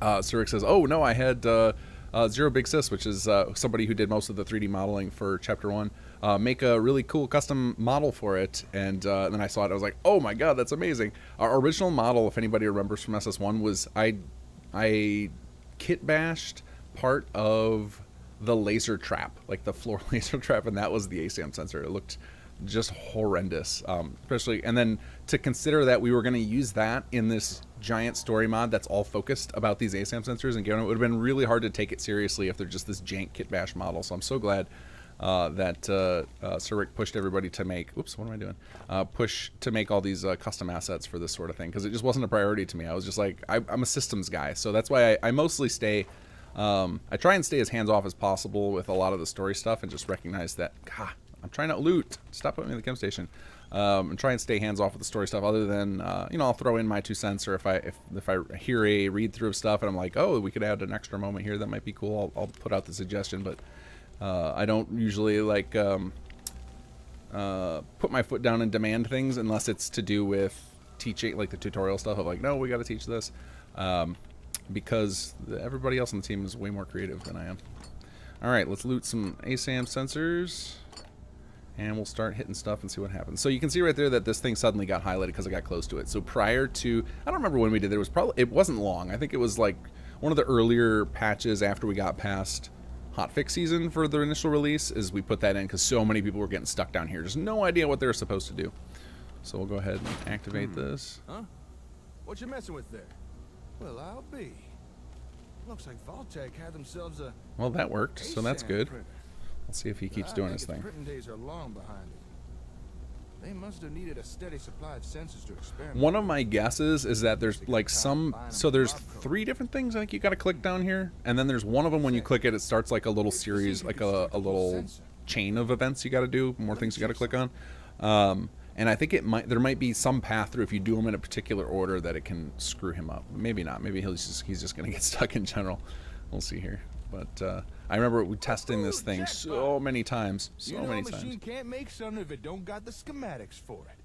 Sirik says, "Oh no, I had Zero Big Sis," which is somebody who did most of the 3D modeling for Chapter 1. Make a really cool custom model for it, and then I saw it. I was like, "Oh my god, that's amazing!" Our original model, if anybody remembers from SS1, was I kit bashed part of the laser trap, like the floor laser trap, and that was the ASAM sensor. It looked just horrendous, especially. And then to consider that we were going to use that in this giant story mod that's all focused about these ASAM sensors, and it would have been really hard to take it seriously if they're just this jank kit bash model. So I'm so glad that Sirik pushed everybody to make, oops, what am I doing? Push to make all these custom assets for this sort of thing, because it just wasn't a priority to me. I was just like, I'm a systems guy, so that's why I mostly stay, I try and stay as hands-off as possible with a lot of the story stuff, and just recognize that, I'm trying to loot. Stop putting me in the chem station. And try and stay hands off with the story stuff. Other than you know, I'll throw in my 2 cents, or if I hear a read through of stuff and I'm like, oh, we could add an extra moment here, that might be cool. I'll put out the suggestion, but I don't usually like put my foot down and demand things unless it's to do with teaching, like the tutorial stuff of like, no, we got to teach this, because everybody else on the team is way more creative than I am. All right, let's loot some ASAM sensors. And we'll start hitting stuff and see what happens. So you can see right there that this thing suddenly got highlighted because I got close to it. So prior to, I don't remember when we did it. It wasn't long. I think it was like one of the earlier patches after we got past hotfix season for the initial release, is we put that in because so many people were getting stuck down here. Just no idea what they were supposed to do. So we'll go ahead and activate this. Huh? What you messing with there? Well, I'll be. Looks like Vault-Tec had themselves a... Well, that worked, so that's good. Printer. Let's see if he keeps doing his thing. Printing days are long behind it. They must have needed a steady supply of sensors to experiment. One of my guesses is that there's like some, so there's 3 different things I think you got to click down here, and then there's one of them when you click it, it starts like a little series, like a little chain of events you got to do, more things you got to click on. And I think there might be some path through if you do them in a particular order that it can screw him up. Maybe not. Maybe he's just gonna get stuck in general. We'll see here. But I remember we testing this thing so many times. So many times. Machine can't make something if it don't got the schematics for it.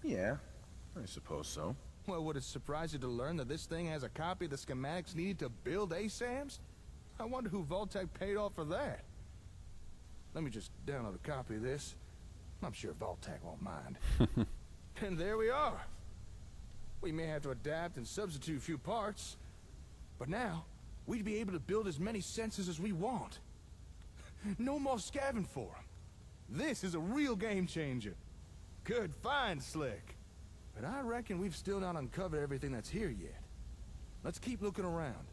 Yeah, I suppose so. Well, would it surprise you to learn that this thing has a copy of the schematics needed to build ASAMs? I wonder who Vault-Tec paid off for that. Let me just download a copy of this. I'm sure Vault-Tec won't mind. And there we are. We may have to adapt and substitute a few parts, but now we'd be able to build as many sensors as we want. No more scavenging for them. This is a real game changer. Good find, Slick. But I reckon we've still not uncovered everything that's here yet. Let's keep looking around.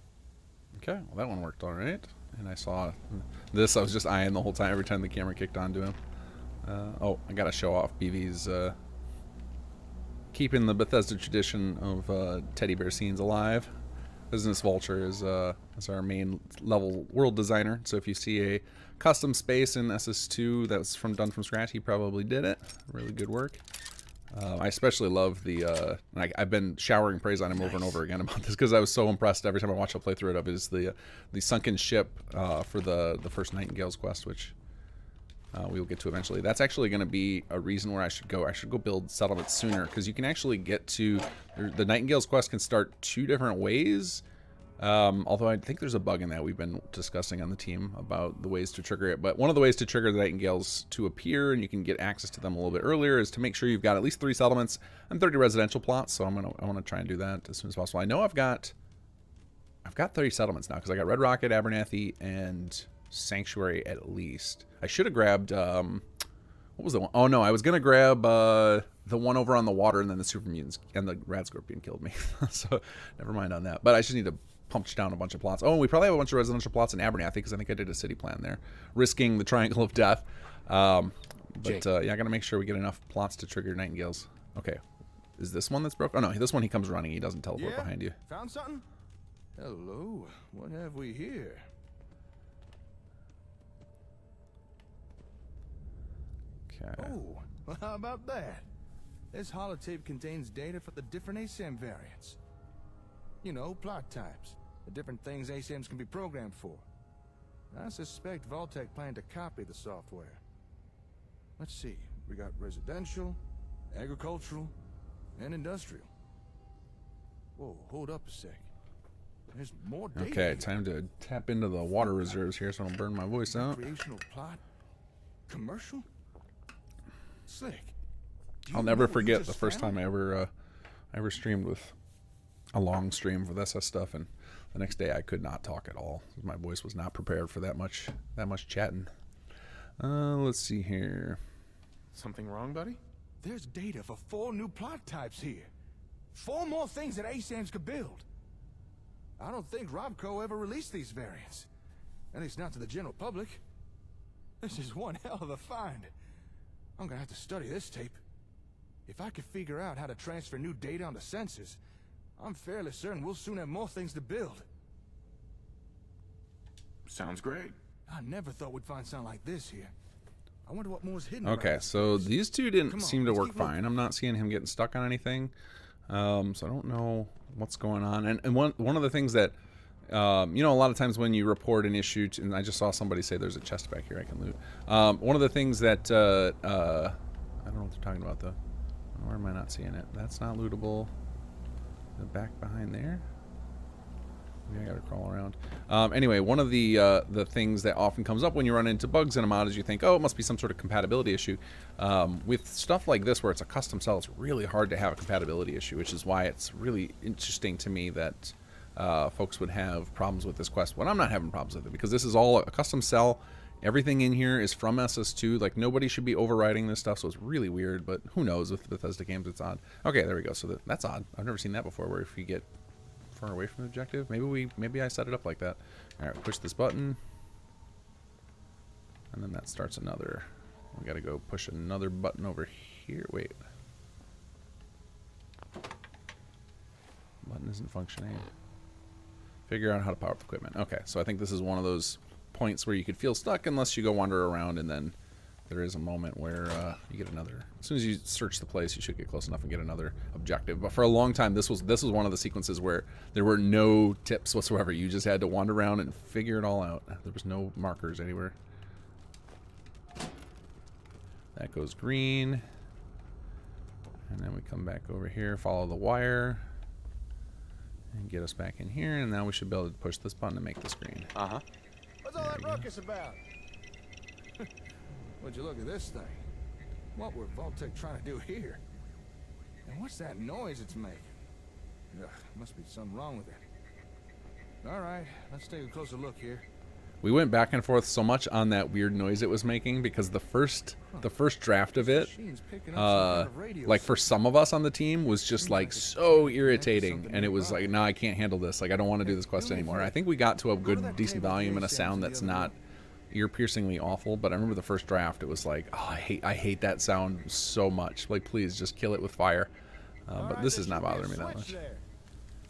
Okay, well that one worked all right. And I saw this, I was just eyeing the whole time, every time the camera kicked on to him. Oh, I gotta show off BV's keeping the Bethesda tradition of teddy bear scenes alive. Business Vulture is our main level world designer. So if you see a custom space in SS2 that's done from scratch, he probably did it. Really good work. I especially love the. I've been showering praise on him over and over again about this because I was so impressed every time I watch a playthrough of it. Is the sunken ship for the first Nightingale's quest, which we will get to eventually. That's actually going to be a reason where I should go. I should go build settlements sooner because you can actually get to the Nightingale's quest can start 2 different ways. Although I think there's a bug in that we've been discussing on the team about the ways to trigger it. But one of the ways to trigger the Nightingales to appear and you can get access to them a little bit earlier is to make sure you've got at least 3 settlements and 30 residential plots. So I want to try and do that as soon as possible. I know I've got 30 settlements now because I got Red Rocket, Abernathy, and Sanctuary at least. I should have grabbed what was the one? Oh no, I was gonna grab the one over on the water, and then the super mutants and the rad scorpion killed me. So never mind on that. But I just need to punch down a bunch of plots. Oh, and we probably have a bunch of residential plots in Abernathy because I think I did a city plan there, risking the Triangle of Death. Yeah, I gotta make sure we get enough plots to trigger Nightingales. Okay, is this one that's broken? Oh no, this one he comes running. He doesn't teleport behind you. Found something? Hello, what have we here? Okay. Oh, well, how about that? This holotape contains data for the different ASAM variants. You know, plot types, the different things ASAMs can be programmed for. I suspect Vault-Tec planned to copy the software. Let's see, we got residential, agricultural, and industrial. Whoa, hold up a sec. There's more data. Okay, time to tap into the water reserves here so I don't burn my voice out. Recreational plot? Commercial? Slick. I'll never forget the first time I ever streamed with a long stream with SS stuff, and the next day I could not talk at all. My voice was not prepared for that much chatting. Let's see here. Something wrong, buddy? There's data for 4 new plot types here. 4 more things that ASAMs could build. I don't think Robco ever released these variants. At least not to the general public. This is one hell of a find. I'm gonna have to study this tape. If I could figure out how to transfer new data onto sensors, I'm fairly certain we'll soon have more things to build. Sounds great. I never thought we'd find something like this here. I wonder what more's hidden. Okay, around so this place. these two didn't Come on, seem to let's work keep looking. fine. I'm not seeing him getting stuck on anything. So I don't know what's going on. And one of the things that, you know, a lot of times when you report an issue, and I just saw somebody say there's a chest back here I can loot. One of the things that, I don't know what they're talking about though. Or am I not seeing it? That's not lootable. The back behind there? Maybe I gotta crawl around. Anyway, one of the things that often comes up when you run into bugs in a mod is you think, oh, it must be some sort of compatibility issue. With stuff like this where it's a custom cell, it's really hard to have a compatibility issue, which is why it's really interesting to me that folks would have problems with this quest when I'm not having problems with it, because this is all a custom cell. Everything in here is from SS2. Like, nobody should be overriding this stuff, so it's really weird, but who knows, with Bethesda games it's odd. Okay, there we go. So that's odd. I've never seen that before, where if you get far away from the objective, maybe I set it up like that. All right, push this button, and then that starts another. We gotta go push another button over here. Wait, button isn't functioning. Figure out how to power up equipment. Okay, so I think this is one of those points where you could feel stuck unless you go wander around, and then there is a moment where you get another. As soon as you search the place, you should get close enough and get another objective. But for a long time, this was one of the sequences where there were no tips whatsoever. You just had to wander around and figure it all out. There was no markers anywhere. That goes green, and then we come back over here, follow the wire, and get us back in here. And now we should be able to push this button to make this green. What's all that ruckus about? Would you look at this thing? What were Vault-Tec trying to do here? And what's that noise it's making? Ugh, must be something wrong with it. All right, let's take a closer look here. We went back and forth so much on that weird noise it was making, because the first draft of it, Machine's picking up some kind of radio like for some of us on the team, was just like so irritating, and it was like, no, I can't handle this. Like, I don't want to do this quest anymore. I think we got to a good, decent volume and a sound that's not ear-piercingly awful, but I remember the first draft, it was like, oh, I hate that sound so much. Like, please just kill it with fire. But this is not bothering me that much.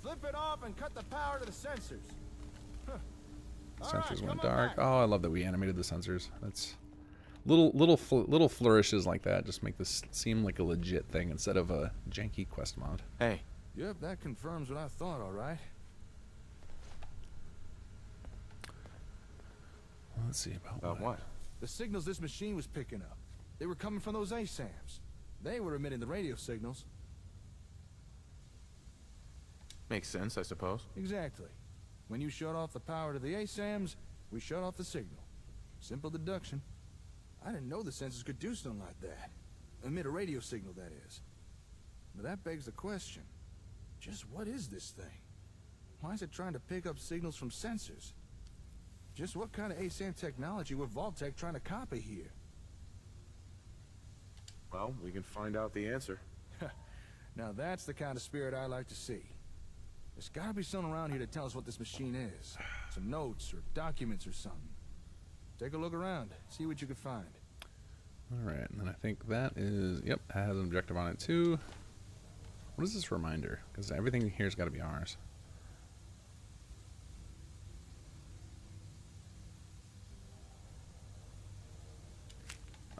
Flip it off and cut the power to the sensors. Sensors went dark. Oh, I love that we animated the sensors. That's little flourishes like that just make this seem like a legit thing instead of a janky quest mod. Hey. Yep, that confirms what I thought, all right. Let's see about What? The signals this machine was picking up, they were coming from those ASAMs. They were emitting the radio signals. Makes sense, I suppose. Exactly. When you shut off the power to the ASAMs, we shut off the signal. Simple deduction. I didn't know the sensors could do something like that. Emit a radio signal, that is. But that begs the question. Just what is this thing? Why is it trying to pick up signals from sensors? Just what kind of ASAM technology were Vault-Tec trying to copy here? Well, we can find out the answer. Now that's the kind of spirit I like to see. There's gotta be someone around here to tell us what this machine is. Some notes or documents or something. Take a look around, see what you can find. Alright, and then I think that is, yep, that has an objective on it too. What is this reminder? Because everything here's got to be ours.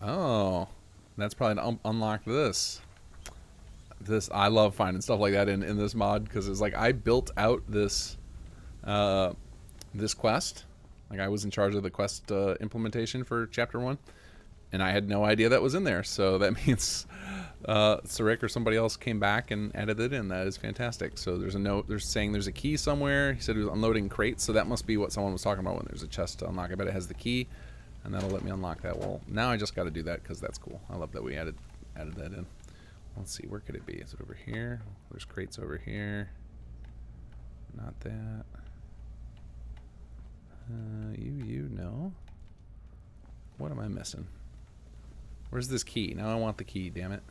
Oh, that's probably to unlock this. I love finding stuff like that in this mod, because it's like I built out this this quest. Like, I was in charge of the quest implementation for chapter 1, and I had no idea that was in there. So that means Sarek or somebody else came back and added it in. That is fantastic. So there's a note. There's saying there's a key somewhere. He said he was unloading crates, so that must be what someone was talking about when there's a chest to unlock. I bet it has the key, and that'll let me unlock that. Well, now I just got to do that because that's cool. I love that we added that in. Let's see, where could it be? Is it over here? There's crates over here. Not that. You no. What am I missing? Where's this key? Now I want the key, damn it.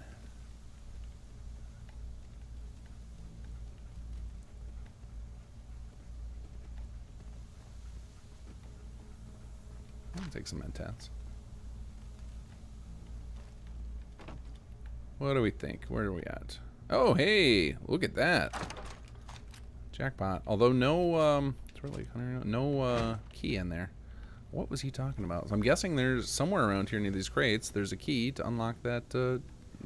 I'll take some mentats. What do we think? Where are we at? Oh, hey, look at that. Jackpot. Although no, it's really no key in there. What was he talking about? So I'm guessing there's somewhere around here near these crates, there's a key to unlock that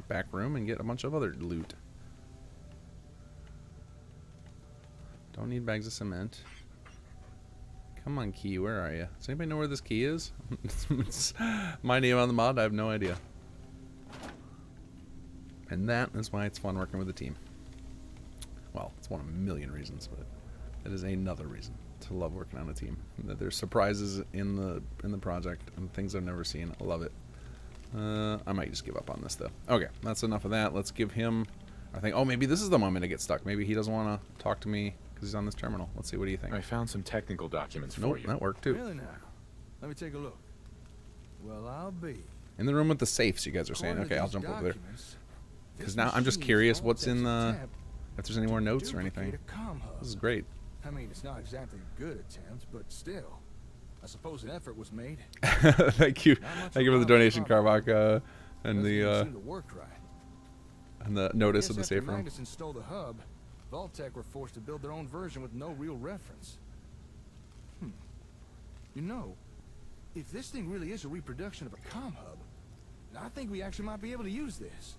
back room and get a bunch of other loot. Don't need bags of cement. Come on, key, where are you? Does anybody know where this key is? It's my name on the mod, I have no idea. And that is why it's fun working with a team. Well, it's one of a million reasons, but it is another reason to love working on a team. That there's surprises in the project and things I've never seen. I love it. I might just give up on this though. Okay, that's enough of that. Let's give him. I think. Oh, maybe this is the moment to get stuck. Maybe he doesn't want to talk to me because he's on this terminal. Let's see. What do you think? I found some technical documents Nope, for you. that worked too. Really now? Let me take a look. Well, I'll be. In the room with the safes, you guys are saying. Okay, I'll jump over there. Because now I'm just curious what's in the. If there's any more notes or anything. This is great. I mean, it's not exactly a good attempt, but still, I suppose an effort was made. Thank you for the donation, Carvac, and Seemed to work right. and the notice of the Guess safe after room. Magnuson stole the hub, Vault-Tec were forced to build their own version with no real reference. You know, if this thing really is a reproduction of a comm hub, I think we actually might be able to use this.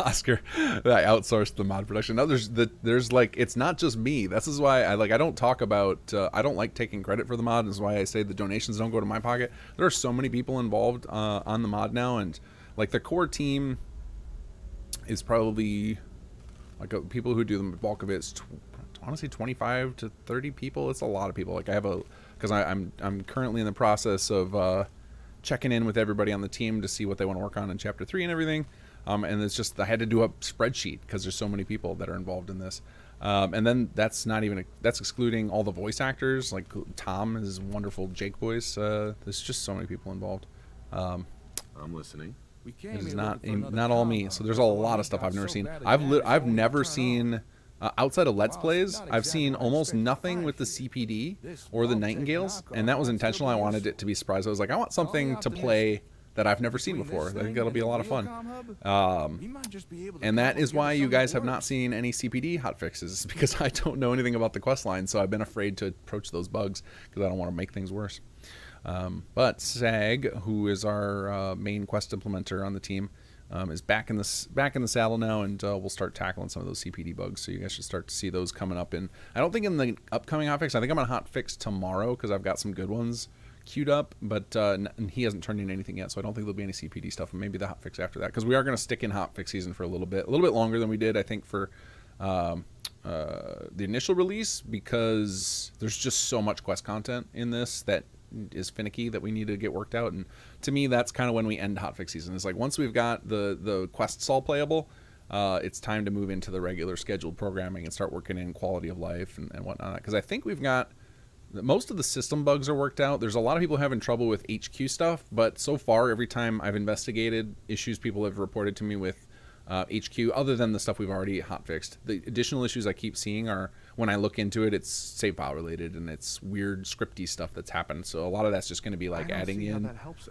Oscar, I outsourced the mod production. Now there's like, it's not just me. This is why I don't talk about, I don't like taking credit for the mod. This is why I say the donations don't go to my pocket. There are so many people involved on the mod now, and like the core team is probably like people who do the bulk of it. It's honestly 25 to 30 people. It's a lot of people. Like I have because I'm currently in the process of checking in with everybody on the team to see what they want to work on in chapter 3 and everything. And it's just, I had to do a spreadsheet because there's so many people that are involved in this. And then that's not even, that's excluding all the voice actors, like Tom, his wonderful Jake voice. There's just so many people involved. I'm listening. It is not all me. So there's a lot of stuff I've never seen. I've never seen, outside of Let's Plays, I've seen almost nothing with the CPD or the Nightingales. And that was intentional. I wanted it to be a surprise. I was like, I want something to play that I've never seen before. I think that'll be a lot of fun. And that is why you guys have not seen any CPD hotfixes, because I don't know anything about the quest line, so I've been afraid to approach those bugs because I don't want to make things worse. But Sag, who is our main quest implementer on the team, is back in the saddle now, and we'll start tackling some of those CPD bugs. So you guys should start to see those coming up. I don't think in the upcoming hotfix. I think I'm gonna hotfix tomorrow because I've got some good ones queued up, but and he hasn't turned in anything yet, so I don't think there'll be any CPD stuff, and maybe the hotfix after that, because we are going to stick in hotfix season for a little bit longer than we did, I think, for the initial release, because there's just so much quest content in this that is finicky that we need to get worked out. And to me, that's kind of when we end hotfix season. It's like once we've got the quests all playable, it's time to move into the regular scheduled programming and start working in quality of life and whatnot, because I think we've got most of the system bugs are worked out. There's a lot of people having trouble with HQ stuff, but so far, every time I've investigated issues people have reported to me with HQ, other than the stuff we've already hotfixed, the additional issues I keep seeing are, when I look into it, it's save file related, and it's weird scripty stuff that's happened. So a lot of that's just going to be like adding in,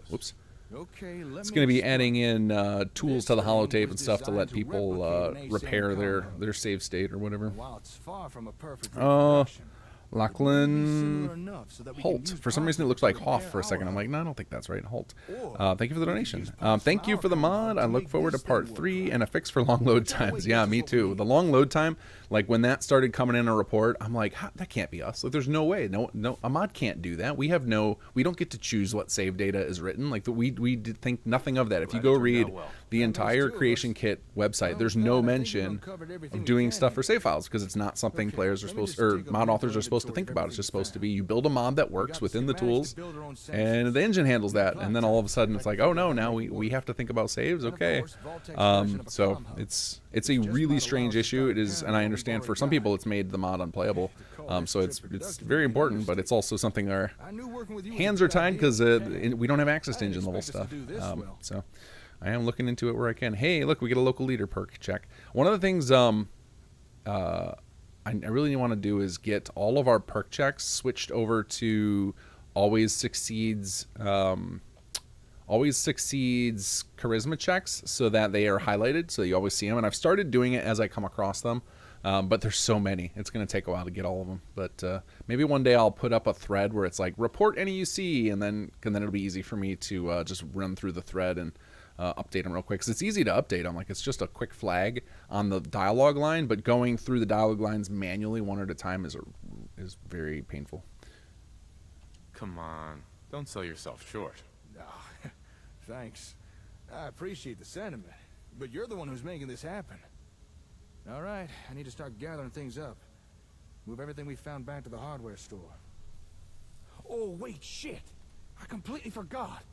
whoops. Okay, It's going to be adding in tools to the holotape and stuff to let people repair their save state or whatever. While it's far from a perfect reproduction, Lachlan Holt. For some reason, it looks like Hoff for a second. I'm like, no, I don't think that's right. Holt. Thank you for the donation. Thank you for the mod. I look forward to part 3 and a fix for long load times. Yeah, me too. The long load time, like when that started coming in a report, I'm like, that can't be us. Like, there's no way. No, a mod can't do that. We don't get to choose what save data is written. Like, we did think nothing of that. If you go read the entire Creation Kit website, there's no mention of doing stuff for save files, because it's not something players are supposed to, or mod authors are supposed to think about. It's just supposed to be, you build a mod that works within the tools and the engine handles that, and then all of a sudden it's like, oh no, now we have to think about saves. Okay. So it's a really strange issue. It is, and I understand for some people it's made the mod unplayable. So it's very important, but it's also something our hands are tied because we don't have access to engine level stuff. So I am looking into it where I can. Hey, look, we get a local leader perk. Check. One of the things I really want to do is get all of our perk checks switched over to always succeeds charisma checks, so that they are highlighted, so you always see them. And I've started doing it as I come across them. But there's so many. It's going to take a while to get all of them. But maybe one day I'll put up a thread where it's like, report any you see, and then it'll be easy for me to just run through the thread and update them real quick. Because it's easy to update them. Like, it's just a quick flag on the dialogue line, but going through the dialogue lines manually one at a time is very painful. Come on. Don't sell yourself short. Oh, thanks. I appreciate the sentiment, but you're the one who's making this happen. All right, I need to start gathering things up. Move everything we found back to the hardware store. Oh, wait, shit. I completely forgot.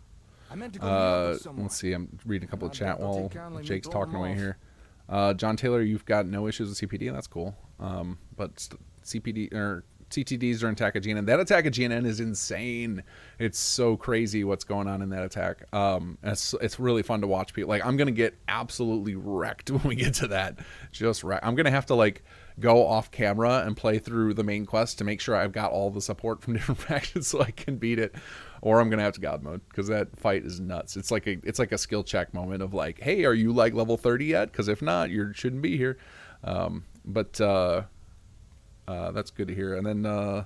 I meant to go meet up with someone. Let's see. I'm reading a couple of chat I'll while take kindly Jake's make all talking away them here. John Taylor, you've got no issues with CPD. That's cool. But CPD or CTDs during attack of GNN. That attack of GNN is insane. It's so crazy what's going on in that attack. It's really fun to watch people. Like, I'm gonna get absolutely wrecked when we get to that. Just wrecked. I'm gonna have to like go off camera and play through the main quest to make sure I've got all the support from different factions so I can beat it. Or I'm gonna have to God mode because that fight is nuts. It's like a skill check moment of like, hey, are you like level 30 yet? Because if not, you shouldn't be here. That's good to hear. And then I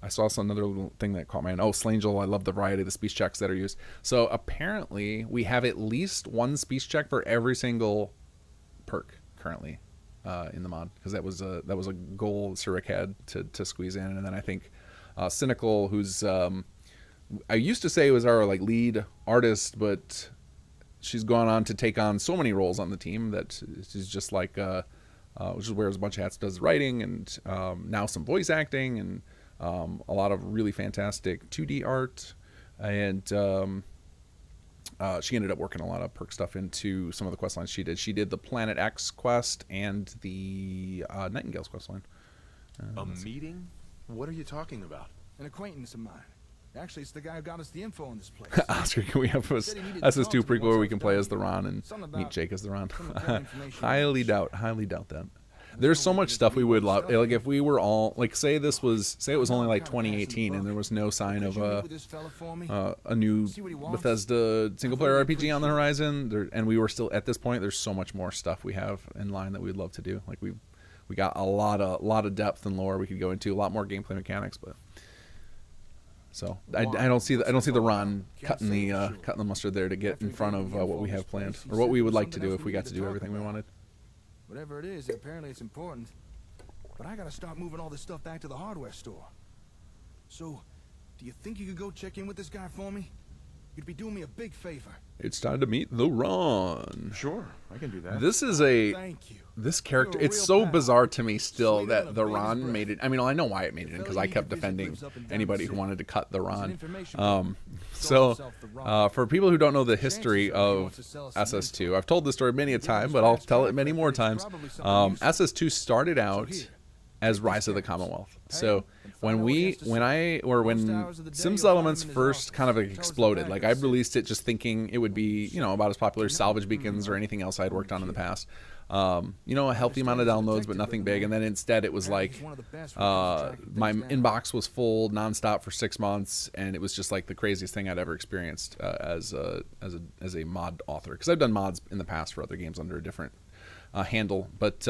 saw another little thing that caught my eye. Oh, Slangel, I love the variety of the speech checks that are used. So apparently we have at least one speech check for every single perk currently in the mod, because that was a goal Surik had to squeeze in. And then I think Cynical, who's I used to say was our like lead artist, but she's gone on to take on so many roles on the team that she's just like just wears a bunch of hats, does writing, and now some voice acting, and a lot of really fantastic 2D art. And she ended up working a lot of perk stuff into some of the quest lines she did. She did the Planet X quest and the Nightingale's quest line. A meeting? What are you talking about? An acquaintance of mine. Actually, it's the guy who got us the info on this place. Oscar, can we have SS2 prequel where we can play as the Ron and meet Jake as the Ron? Highly doubt that. There's so much stuff we would love. Like, if we were all like, say it was only like 2018 and there was no sign of a new Bethesda single player RPG on the horizon, and we were still at this point. There's so much more stuff we have in line that we'd love to do. Like, we got a lot of depth and lore we could go into, a lot more gameplay mechanics, but. So I don't see the Ron cutting the mustard there to get in front of what we have planned, or what we would like to do if we got to do everything we wanted. Whatever it is, apparently it's important. But I gotta start moving all this stuff back to the hardware store. So, do you think you could go check in with this guy for me? You'd be doing me a big favor. It's time to meet the Ron. Sure, I can do that. Thank you. This character, it's so bizarre to me still that the Ron made it. I mean, I know why it made it in, because I kept defending anybody who wanted to cut the Ron. For people who don't know the history of SS2, I've told this story many a time, but I'll tell it many more times. SS2 started out as Rise of the Commonwealth. So when Sim Settlements first kind of exploded, like, I released it just thinking it would be, about as popular as Salvage Beacons or anything else I'd worked on in the past. A healthy amount of downloads, but nothing big. And then instead it was like, my inbox was full nonstop for 6 months, and it was just like the craziest thing I'd ever experienced as a mod author. Because I've done mods in the past for other games under a different handle, but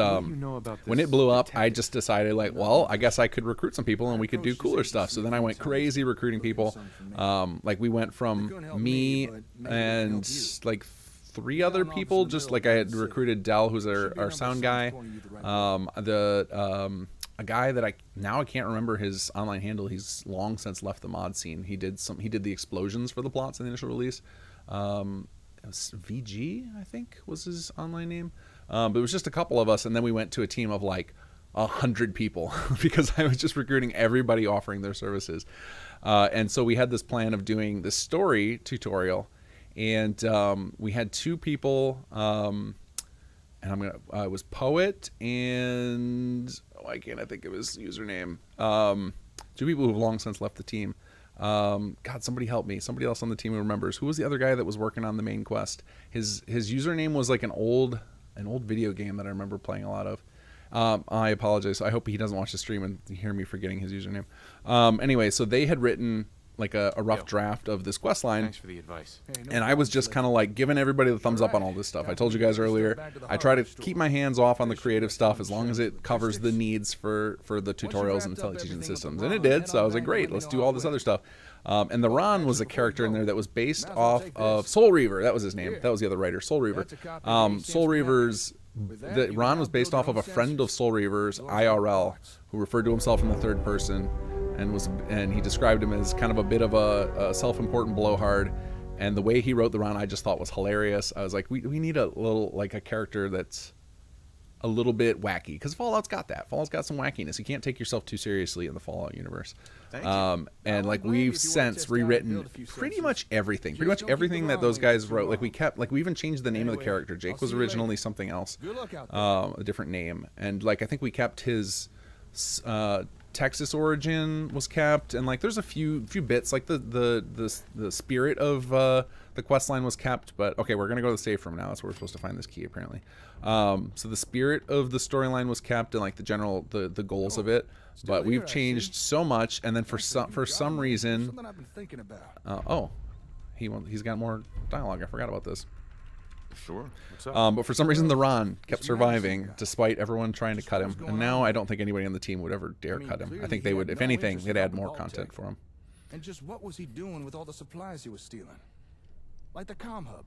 when it blew up, I just decided, like, well, I guess I could recruit some people and we could do cooler stuff. So then I went crazy recruiting people. Like, we went from me and like 3 other people, just like I had recruited Dell, who's our sound guy, a guy that I can't remember his online handle. He's long since left the mod scene. He did the explosions for the plots in the initial release. It was VG, I think, was his online name. But it was just a couple of us, and then we went to a team of like 100 people because I was just recruiting everybody offering their services. And so we had this plan of doing this story tutorial, and we had 2 people, and it was Poet and why can't I think of his username? 2 people who have long since left the team. God, somebody help me. Somebody else on the team who remembers. Who was the other guy that was working on the main quest? His username was like an old video game that I remember playing a lot of. I apologize. I hope he doesn't watch the stream and hear me forgetting his username. Anyway, so they had written like a rough draft of this quest line. Thanks for the advice. Hey, no And I was just kind of like giving everybody the thumbs up on all this stuff. I told you guys earlier, I try to keep my hands off on the creative stuff as long as it covers the needs for the tutorials and teaching systems. And it did, so I was like, great, let's do all this other stuff. And the Ron was a character in there that was based off of Soul Reaver. That was his name. That was the other writer, Soul Reaver. Soul Reaver's... Ron was based off of a friend of Soul Reaver's, IRL, who referred to himself in the third person, and he described him as kind of a bit of a self-important blowhard. And the way he wrote the Ron, I just thought was hilarious. I was like, we need a little, like, a character that's a little bit wacky, because Fallout's got that. Fallout's got some wackiness. You can't take yourself too seriously in the Fallout universe. And like we've since rewritten pretty much everything. Pretty much everything that those guys wrote. Like we even changed the name of the character. Jake was originally something else, a different name. And like I think we kept his Texas origin was kept, and like there's a few bits like the spirit of the quest line was kept. But okay, we're gonna go to the safe room now. That's where we're supposed to find this key apparently. So the spirit of the storyline was kept, and like the general the goals of it. But we've changed so much, and then for some reason, Something I've been thinking about. oh, he's got more dialogue. I forgot about this. Sure. What's up? But for some reason, the Ron kept surviving despite everyone trying to cut him. And now I don't think anybody on the team would ever dare cut him. I think they would, if anything, they'd add more content for him. And just what was he doing with all the supplies he was stealing? Like the comm hub.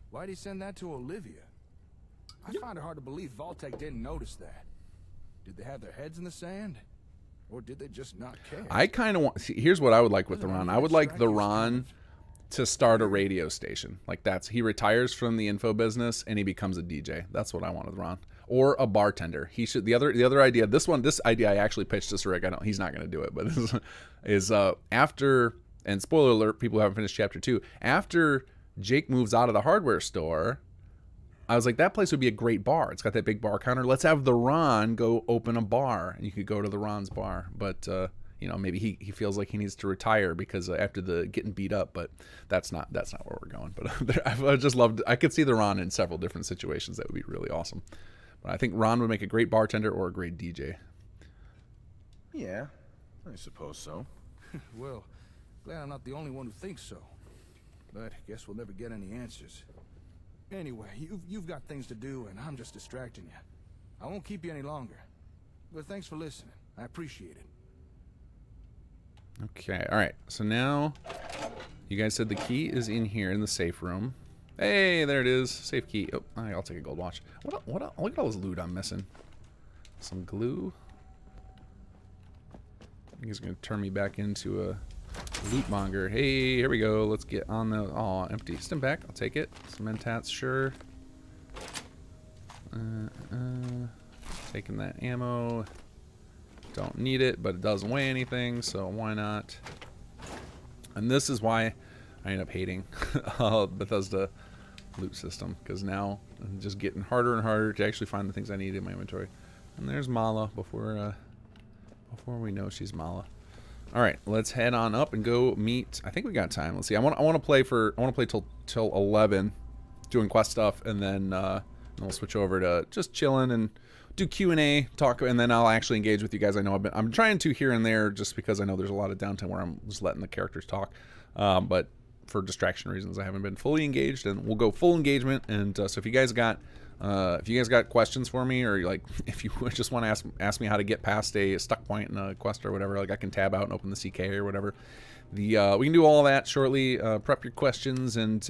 Why'd he send that to Olivia? I find it hard to believe Vault-Tec didn't notice that. Did they have their heads in the sand? Or did they just not care? I kind of want... See, here's what I would like with the Ron. I would like the Ron to start a radio station. Like he retires from the info business and he becomes a DJ. That's what I want with Ron. Or a bartender. He should... The other idea... This idea I actually pitched to Rick. I know he's not going to do it, but this is after... And spoiler alert, people who haven't finished chapter 2. After Jake moves out of the hardware store... I was like, that place would be a great bar. It's got that big bar counter. Let's have the Ron go open a bar, and you could go to the Ron's bar. But maybe he feels like he needs to retire because after the getting beat up. But that's not where we're going. But I just loved. I could see the Ron in several different situations. That would be really awesome. But I think Ron would make a great bartender or a great DJ. Yeah, I suppose so. Well, glad I'm not the only one who thinks so. But guess we'll never get any answers. Anyway, you've got things to do, and I'm just distracting you. I won't keep you any longer. But thanks for listening. I appreciate it. Okay, all right. So now, you guys said the key is in here in the safe room. Hey, there it is. Safe key. Oh, I'll take a gold watch. What? Look at all this loot I'm missing. Some glue. I think he's gonna turn me back into a loot monger. Hey, here we go. Let's get on the... Oh, empty. Stim back. I'll take it. Some mentats, sure. Taking that ammo. Don't need it, but it doesn't weigh anything, so why not? And this is why I end up hating Bethesda loot system, because now I'm just getting harder and harder to actually find the things I need in my inventory. And there's Mala before we know she's Mala. All right, let's head on up and go meet. I think we got time. Let's see. I want to play till 11, doing quest stuff, and then we'll switch over to just chilling and do Q&A, talk, and then I'll actually engage with you guys. I know I'm trying to here and there just because I know there's a lot of downtime where I'm just letting the characters talk, but for distraction reasons, I haven't been fully engaged, and we'll go full engagement. And so if you guys got questions for me, or like if you just want to ask me how to get past a stuck point in a quest or whatever, like I can tab out and open the CK or whatever. We can do all of that shortly. Prep your questions, and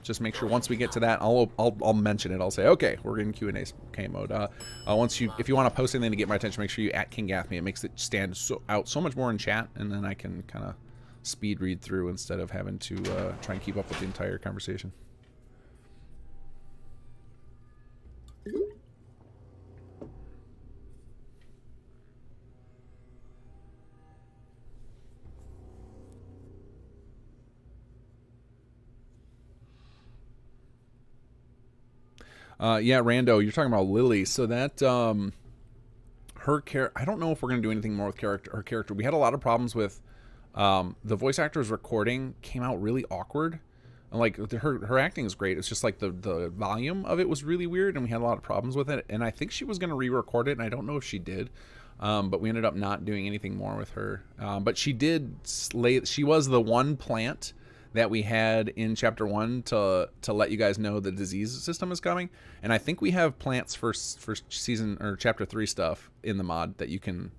just make sure once we get to that, I'll mention it. I'll say, okay, we're in Q&A mode. If you want to post anything to get my attention, make sure you @KingGathme. It makes it stand out so much more in chat, and then I can kind of speed read through instead of having to try and keep up with the entire conversation. Yeah, Rando, you're talking about Lily. So that her character, I don't know if we're going to do anything more with her character. We had a lot of problems with the voice actor's recording came out really awkward. And like her acting is great. It's just like the volume of it was really weird, and we had a lot of problems with it. And I think she was going to re-record it, and I don't know if she did. but we ended up not doing anything more with her. But she did she was the one plant that we had in chapter 1 to let you guys know the disease system is coming. And I think we have plants for season or chapter 3 stuff in the mod that you can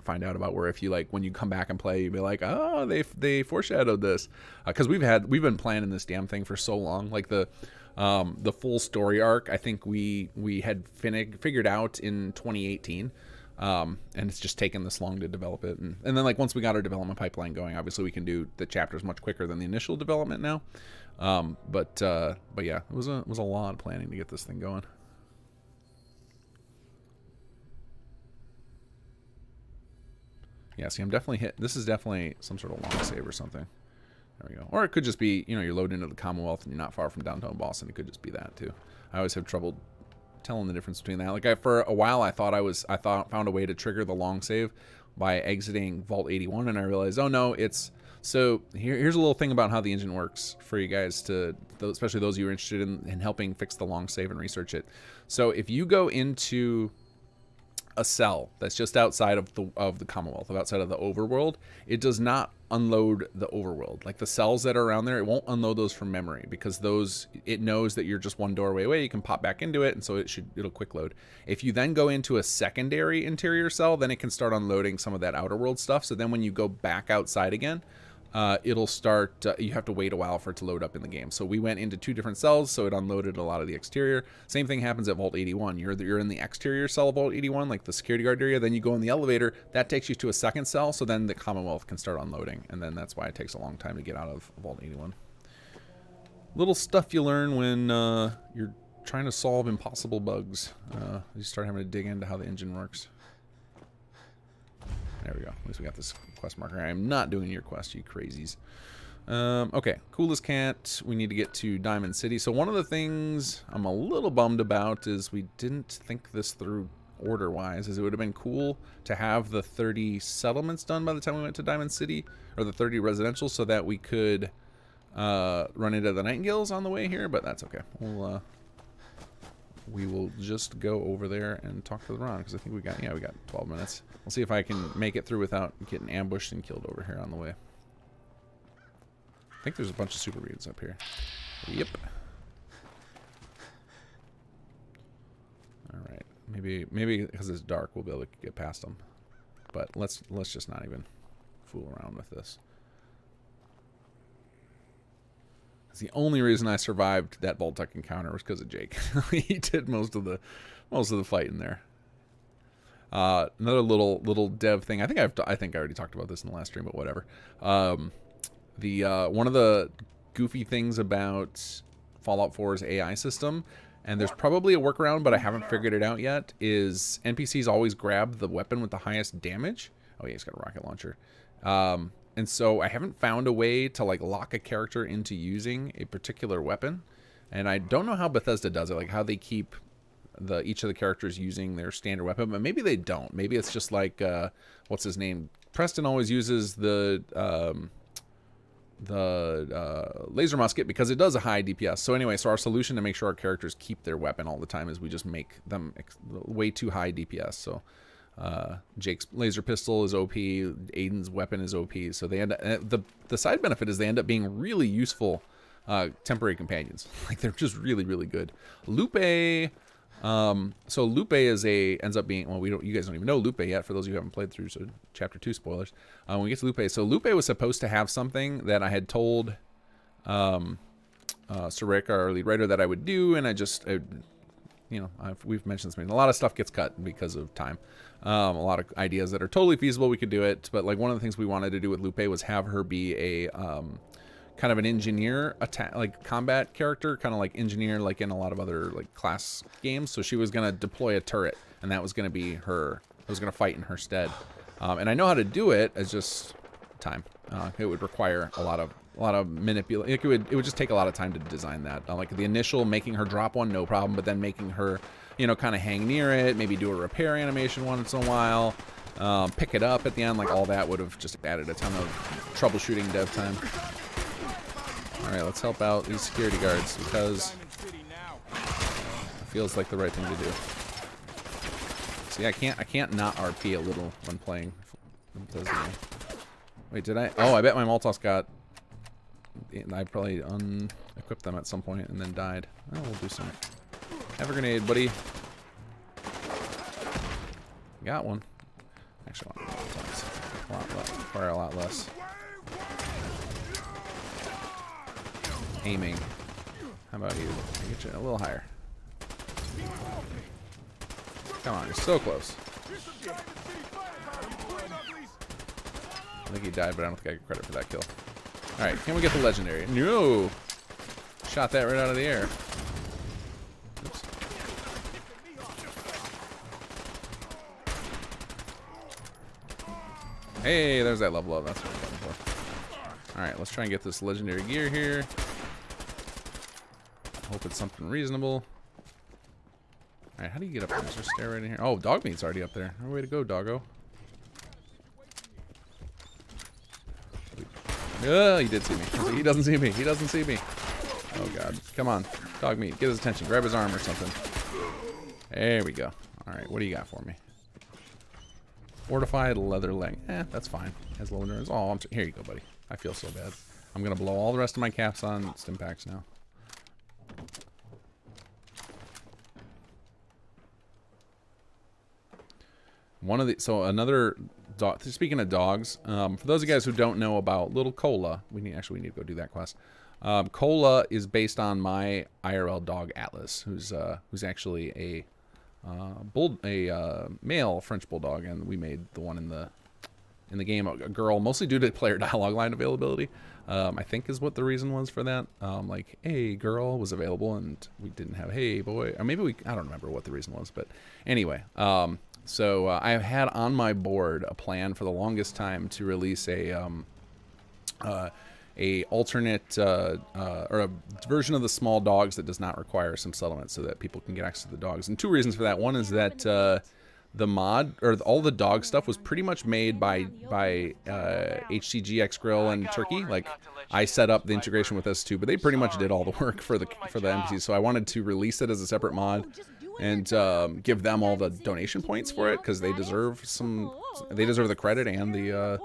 find out about, where if you like, when you come back and play, you'll be like, oh, they foreshadowed this, because we've been planning this damn thing for so long. Like the full story arc, I think we had figured out in 2018. And it's just taken this long to develop it, and then like once we got our development pipeline going, obviously we can do the chapters much quicker than the initial development now. But yeah, it was a lot of planning to get this thing going. Yeah, see, I'm definitely this is definitely some sort of long save or something. There we go. Or it could just be, you know, you're loading into the Commonwealth and you're not far from downtown Boston. It could just be that too. I always have trouble telling the difference between that. Like for a while I found a way to trigger the long save by exiting Vault 81, and I realized, oh no, it's so here's a little thing about how the engine works for you guys, especially those of you who are interested in helping fix the long save and research it. So if you go into a cell that's just outside of the Commonwealth, outside of the overworld, it does not unload the overworld. Like the cells that are around there, it won't unload those from memory, because it knows that you're just one doorway away. You can pop back into it, and so it'll quick load. If you then go into a secondary interior cell, then it can start unloading some of that outer world stuff. So then when you go back outside again, it'll start, you have to wait a while for it to load up in the game. So we went into 2 different cells, so it unloaded a lot of the exterior. Same thing happens at Vault 81. You're in the exterior cell of Vault 81, like the security guard area, then you go in the elevator, that takes you to a second cell, so then the Commonwealth can start unloading, and then that's why it takes a long time to get out of Vault 81. Little stuff you learn when you're trying to solve impossible bugs. You start having to dig into how the engine works. There we go. At least we got this quest marker. I am not doing your quest, you crazies. Okay, coolest cat. We need to get to Diamond City. So one of the things I'm a little bummed about is we didn't think this through order-wise. Is it would have been cool to have the 30 settlements done by the time we went to Diamond City, or the 30 residential, so that we could run into the Nightingales on the way here. But that's okay. We will just go over there and talk to the Ron, because I think we got 12 minutes. We'll see if I can make it through without getting ambushed and killed over here on the way. I think there's a bunch of super reads up here. Yep. All right. Maybe because it's dark we'll be able to get past them. But let's just not even fool around with this. The only reason I survived that Vault-Tec encounter was because of Jake. He did most of the fighting there. Another little dev thing. I think I already talked about this in the last stream, but whatever. One of the goofy things about Fallout 4's AI system, and there's probably a workaround, but I haven't figured it out yet, is NPCs always grab the weapon with the highest damage. Oh yeah, he's got a rocket launcher. And so I haven't found a way to like lock a character into using a particular weapon, and I don't know how Bethesda does it, like how they keep each of the characters using their standard weapon, but maybe they don't. Maybe it's just like what's his name? Preston always uses the laser musket because it does a high DPS. So anyway, so our solution to make sure our characters keep their weapon all the time is we just make them way too high DPS. So Jake's laser pistol is OP, Aiden's weapon is OP, so they end up, the side benefit is they end up being really useful temporary companions. Like they're just really good. Lupe, so Lupe ends up being, well, you guys don't even know Lupe yet, for those of you who haven't played through, so chapter 2 spoilers. When we get to Lupe, so Lupe was supposed to have something that I had told Sir Rick, our lead writer, that I would do, and we've mentioned this, a lot of stuff gets cut because of time. A lot of ideas that are totally feasible, we could do it, but like one of the things we wanted to do with Lupe was have her be a kind of an engineer combat character, kind of like engineer, like in a lot of other like class games. So she was going to deploy a turret, and that was going to be her. I was going to fight in her stead, and I know how to do it. It's just time. It would require a lot of manipulation. It would just take a lot of time to design that. Like the initial making her drop one, no problem, but then making her, kind of hang near it, maybe do a repair animation once in a while, pick it up at the end, like all that would have just added a ton of troubleshooting dev time. All right, let's help out these security guards because it feels like the right thing to do. See, I can't not RP a little when playing. Wait, did I? Oh, I bet my Molotovs got. I probably unequipped them at some point and then died. Oh, we'll do some. Have a grenade, buddy. Got one. Actually, I want Molotovs. A lot less. Require a lot less. Aiming. How about you? I'll get you a little higher. Come on, you're so close. I think he died, but I don't think I get credit for that kill. Alright, can we get the legendary? No! Shot that right out of the air. Oops. Hey, there's that level up. That's what I'm looking for. Alright, let's try and get this legendary gear here. Hope it's something reasonable. Alright, how do you get up there? Is there a stair right in here? Oh, dog meat's already up there. Way to go, doggo. Oh, he did see me. He doesn't see me. He doesn't see me. Oh, God. Come on. Dog meat. Get his attention. Grab his arm or something. There we go. Alright, what do you got for me? Fortified leather leg. That's fine. Has low endurance. Oh, here you go, buddy. I feel so bad. I'm going to blow all the rest of my caps on stim packs now. So another dog. Speaking of dogs, for those of you guys who don't know about Little Cola, we need to go do that quest. Cola is based on my IRL dog Atlas, who's actually a male French bulldog, and we made the one in the game a girl, mostly due to player dialogue line availability. I think is what the reason was for that. Like, hey, girl was available, and we didn't have hey boy, or maybe I don't remember what the reason was, but anyway. So I had on my board a plan for the longest time to release a alternate or a version of the small dogs that does not require some settlement, so that people can get access to the dogs. And two reasons for that. One is that the mod or all the dog stuff was pretty much made by HCG Grill and Turkey. Like, I set up the integration with S2, but they pretty much did all the work for the NPCs. So I wanted to release it as a separate mod and give them all the donation points for it, because they deserve the credit and the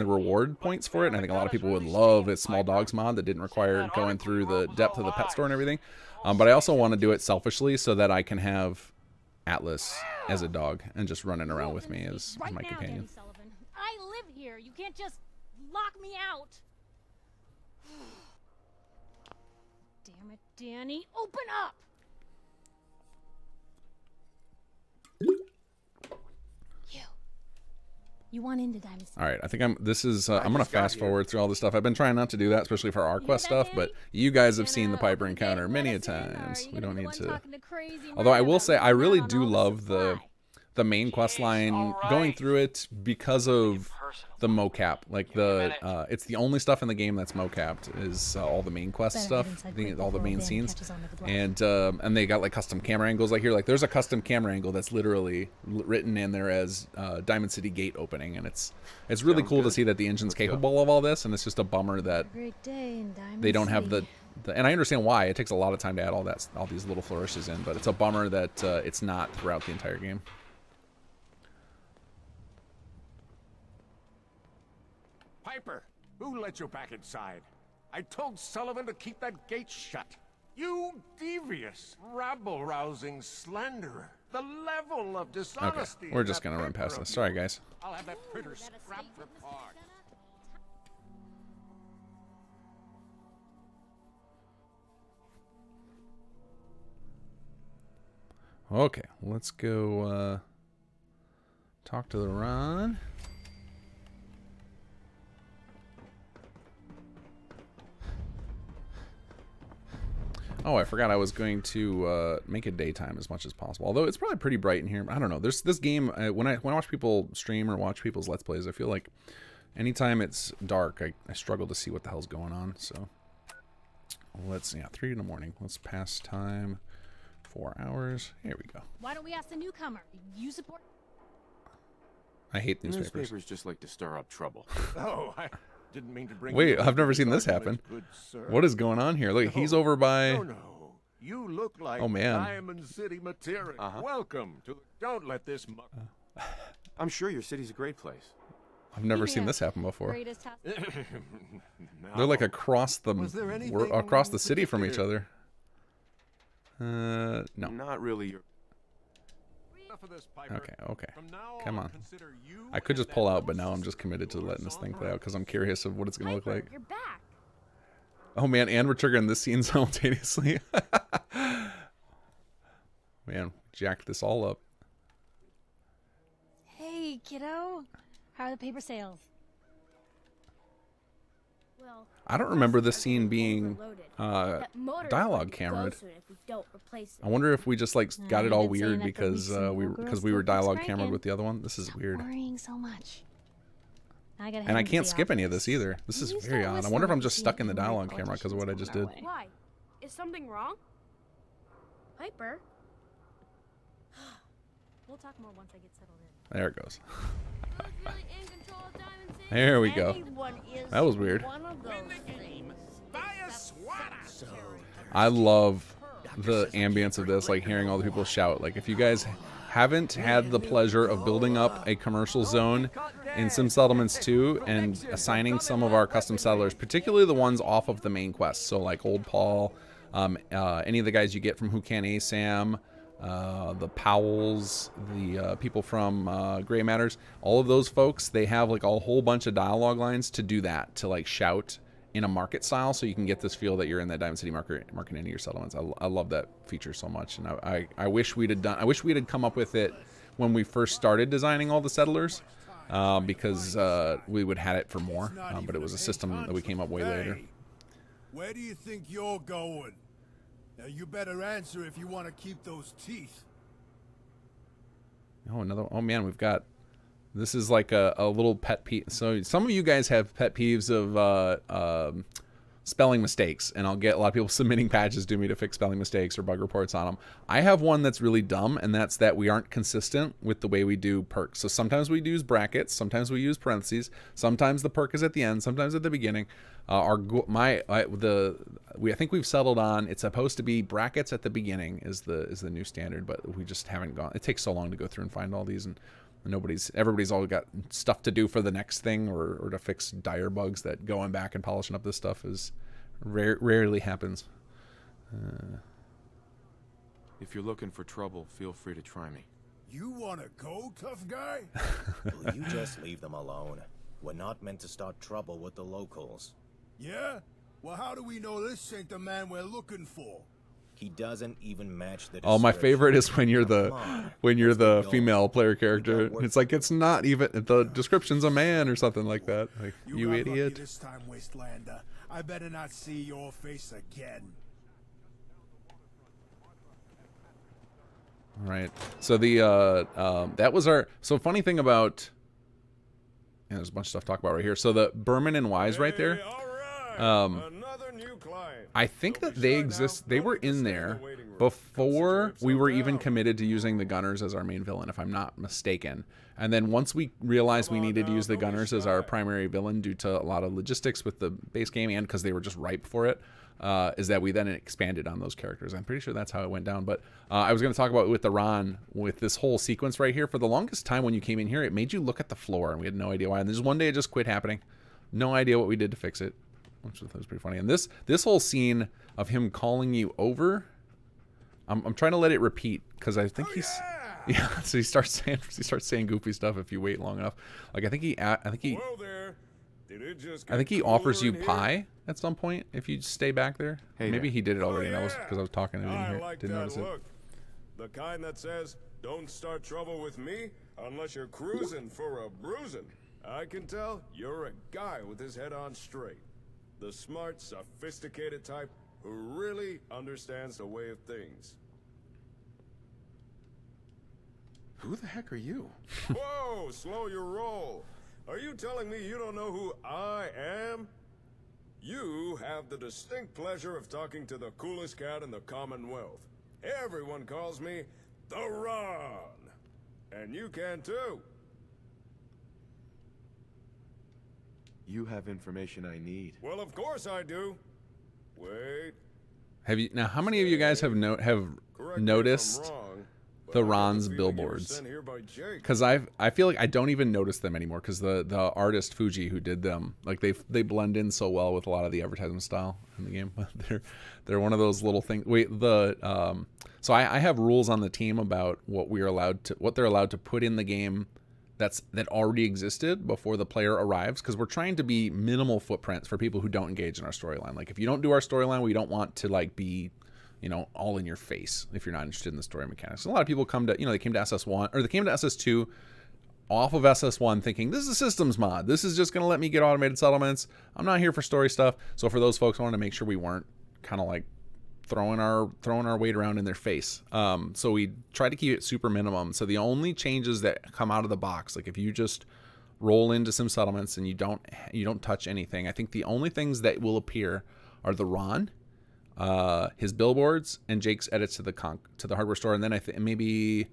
reward points for it. And I think a lot of people would love a small dogs mod that didn't require going through the depth of the pet store and everything. But I also want to do it selfishly so that I can have Atlas as a dog and just running around with me as my companion. I live here. You can't just lock me out. Damn it, Danny. Open up. You want into Diamond City. All right, I think I'm gonna fast forward through all this stuff. I've been trying not to do that, especially for our quest stuff, but you guys have seen the Piper encounter many a times. We don't need to. Although I will say, I really do love the main quest line, going through it because of the mocap. Like it's the only stuff in the game that's mocapped is all the main quest stuff, all the main scenes, and they got like custom camera angles. Like here, like there's a custom camera angle that's literally written in there as Diamond City gate opening, and it's really cool to see that the engine's capable of all this. And it's just a bummer that they don't have the and I understand why. It takes a lot of time to add all these little flourishes in, but it's a bummer that it's not throughout the entire game. Piper, who let you back inside? I told Sullivan to keep that gate shut. You devious, rabble-rousing slanderer. The level of dishonesty. Okay, we're just gonna run past this. Sorry, guys. I'll have that critter scrapped for parts. Okay, let's go talk to the Ron. Oh, I forgot I was going to make it daytime as much as possible. Although it's probably pretty bright in here. I don't know. There's this game, when I watch people stream or watch people's Let's Plays, I feel like anytime it's dark, I struggle to see what the hell's going on. So let's, 3 in the morning. Let's pass time 4 hours. Here we go. Why don't we ask the newcomer? You support? I hate newspapers. Newspapers just like to stir up trouble. Oh, I didn't mean to bring. Wait, I've never seen this happen. What is going on here? Look, he's over by. No. You look like Oh, man. Diamond City material. Welcome to. Don't let this. I'm sure your city's a great place. I've never seen this happen before. Greatest house. They're like across the Was there across the city from each particular? other. No. Not really your. Enough of this, Piper. Okay. From now Come on. consider you I could and just that pull out, but little now I'm just committed to sister letting this thing yours play out on because I'm curious of what it's gonna look Piper, like. you're back. Oh man, and we're triggering this scene simultaneously. Man, jack this all up. Hey, kiddo. How are the paper sales? Well, I don't remember this scene being That motor's dialogue going to camera. go soon if we don't replace it. I wonder if we just like got it you've all been saying weird that for because weeks and we no girl were still keeps dialogue cranking. cameraed with the other one. This is weird. Worrying so much. I gotta And head I into can't the skip any of office. this either. This is You very start odd. I listening wonder if like I'm you just see stuck in the any dialogue politicians camera because of what I just did. coming our way. Why? Is something wrong? Piper? We'll talk more once I get settled in. There it goes. Who's really in control of Diamond City? There we go. Anyone is That was weird. one of those things. Buy a sweater. I love the ambience of this, like hearing all the people shout. Like if you guys haven't had the pleasure of building up a commercial zone in Sim Settlements 2 and assigning some of our custom settlers, particularly the ones off of the main quest, so like Old Paul, any of the guys you get from Who Can ASAM, the Powells, the people from Gray Matters, all of those folks, they have like a whole bunch of dialogue lines to do that, to like shout in a market style, so you can get this feel that you're in that Diamond City market, marketing into your settlements. I love that feature so much, and I wish we'd have done. I wish we'd had come up with it when we first started designing all the settlers, because we would had it for more. But it was a system that we came up way later. Where do you think you're going? Now you better answer if you want to keep those teeth. Oh, another. Oh man, we've got. This is like a little pet peeve. So some of you guys have pet peeves of spelling mistakes, and I'll get a lot of people submitting patches to me to fix spelling mistakes or bug reports on them. I have one that's really dumb, and that's that we aren't consistent with the way we do perks. So sometimes we use brackets, sometimes we use parentheses, sometimes the perk is at the end, sometimes at the beginning. I think we've settled on it's supposed to be brackets at the beginning is the new standard, but we just haven't gone. It takes so long to go through and find all these, and everybody's all got stuff to do for the next thing or to fix dire bugs that going back and polishing up this stuff is rarely happens. If you're looking for trouble, feel free to try me. You want to go, tough guy? Will you just leave them alone? We're not meant to start trouble with the locals. Yeah? Well, how do we know this ain't the man we're looking for? He doesn't even match the Oh, my description. favorite is when you're the Let's female player character. work It's like it's not even the description's a man or something like that. Like you got lucky idiot. this time, Wastelander. I better not see your face again. All right. So the that was our funny thing about. Yeah, there's a bunch of stuff to talk about right here. So the Berman and Wise right there. Another new client. I think that they exist. They were in there before we were even committed to using the Gunners as our main villain, if I'm not mistaken. And then once we realized we needed to use the Gunners as our primary villain due to a lot of logistics with the base game and because they were just ripe for it, is that we then expanded on those characters. I'm pretty sure that's how it went down. But I was going to talk about with the Ron, with this whole sequence right here. For the longest time when you came in here, it made you look at the floor, and we had no idea why. And there's one day it just quit happening. No idea what we did to fix it, which was pretty funny. And this whole scene of him calling you over, I'm trying to let it repeat because I think yeah. So he starts saying goofy stuff if you wait long enough. Like I think he Well there. Did it just get offers you cooler in pie at some point if you stay back there. Hey maybe there. he did it already. Oh, And that was yeah. because I was talking and I like didn't that notice it. look. The kind that says, "Don't start trouble with me unless you're cruising for a bruising." I can tell you're a guy with his head on straight. The smart, sophisticated type who really understands the way of things. Who the heck are you? Whoa, slow your roll. Are you telling me you don't know who I am? You have the distinct pleasure of talking to the coolest cat in the Commonwealth. Everyone calls me the Ron. And you can too. You have information I need. Well, of course I do. Wait. Have you now? How many of you guys have noticed the Ron's billboards? Because I feel like I don't even notice them anymore because the artist Fuji who did them, like they blend in so well with a lot of the advertisement style in the game. They're one of those little things. So I have rules on the team about what they're allowed to put in the game that already existed before the player arrives, because we're trying to be minimal footprints for people who don't engage in our storyline. Like if you don't do our storyline, we don't want to like be, you know, all in your face if you're not interested in the story mechanics. And a lot of people they came to SS1 or they came to SS2 off of SS1 thinking this is a systems mod. This is just going to let me get automated settlements. I'm not here for story stuff. So for those folks, I wanted to make sure we weren't kind of like throwing our weight around in their face. So we try to keep it super minimum. So the only changes that come out of the box, like if you just roll into some settlements and you don't touch anything, I think the only things that will appear are the Ron, his billboards, and Jake's edits to the hardware store, and then I think maybe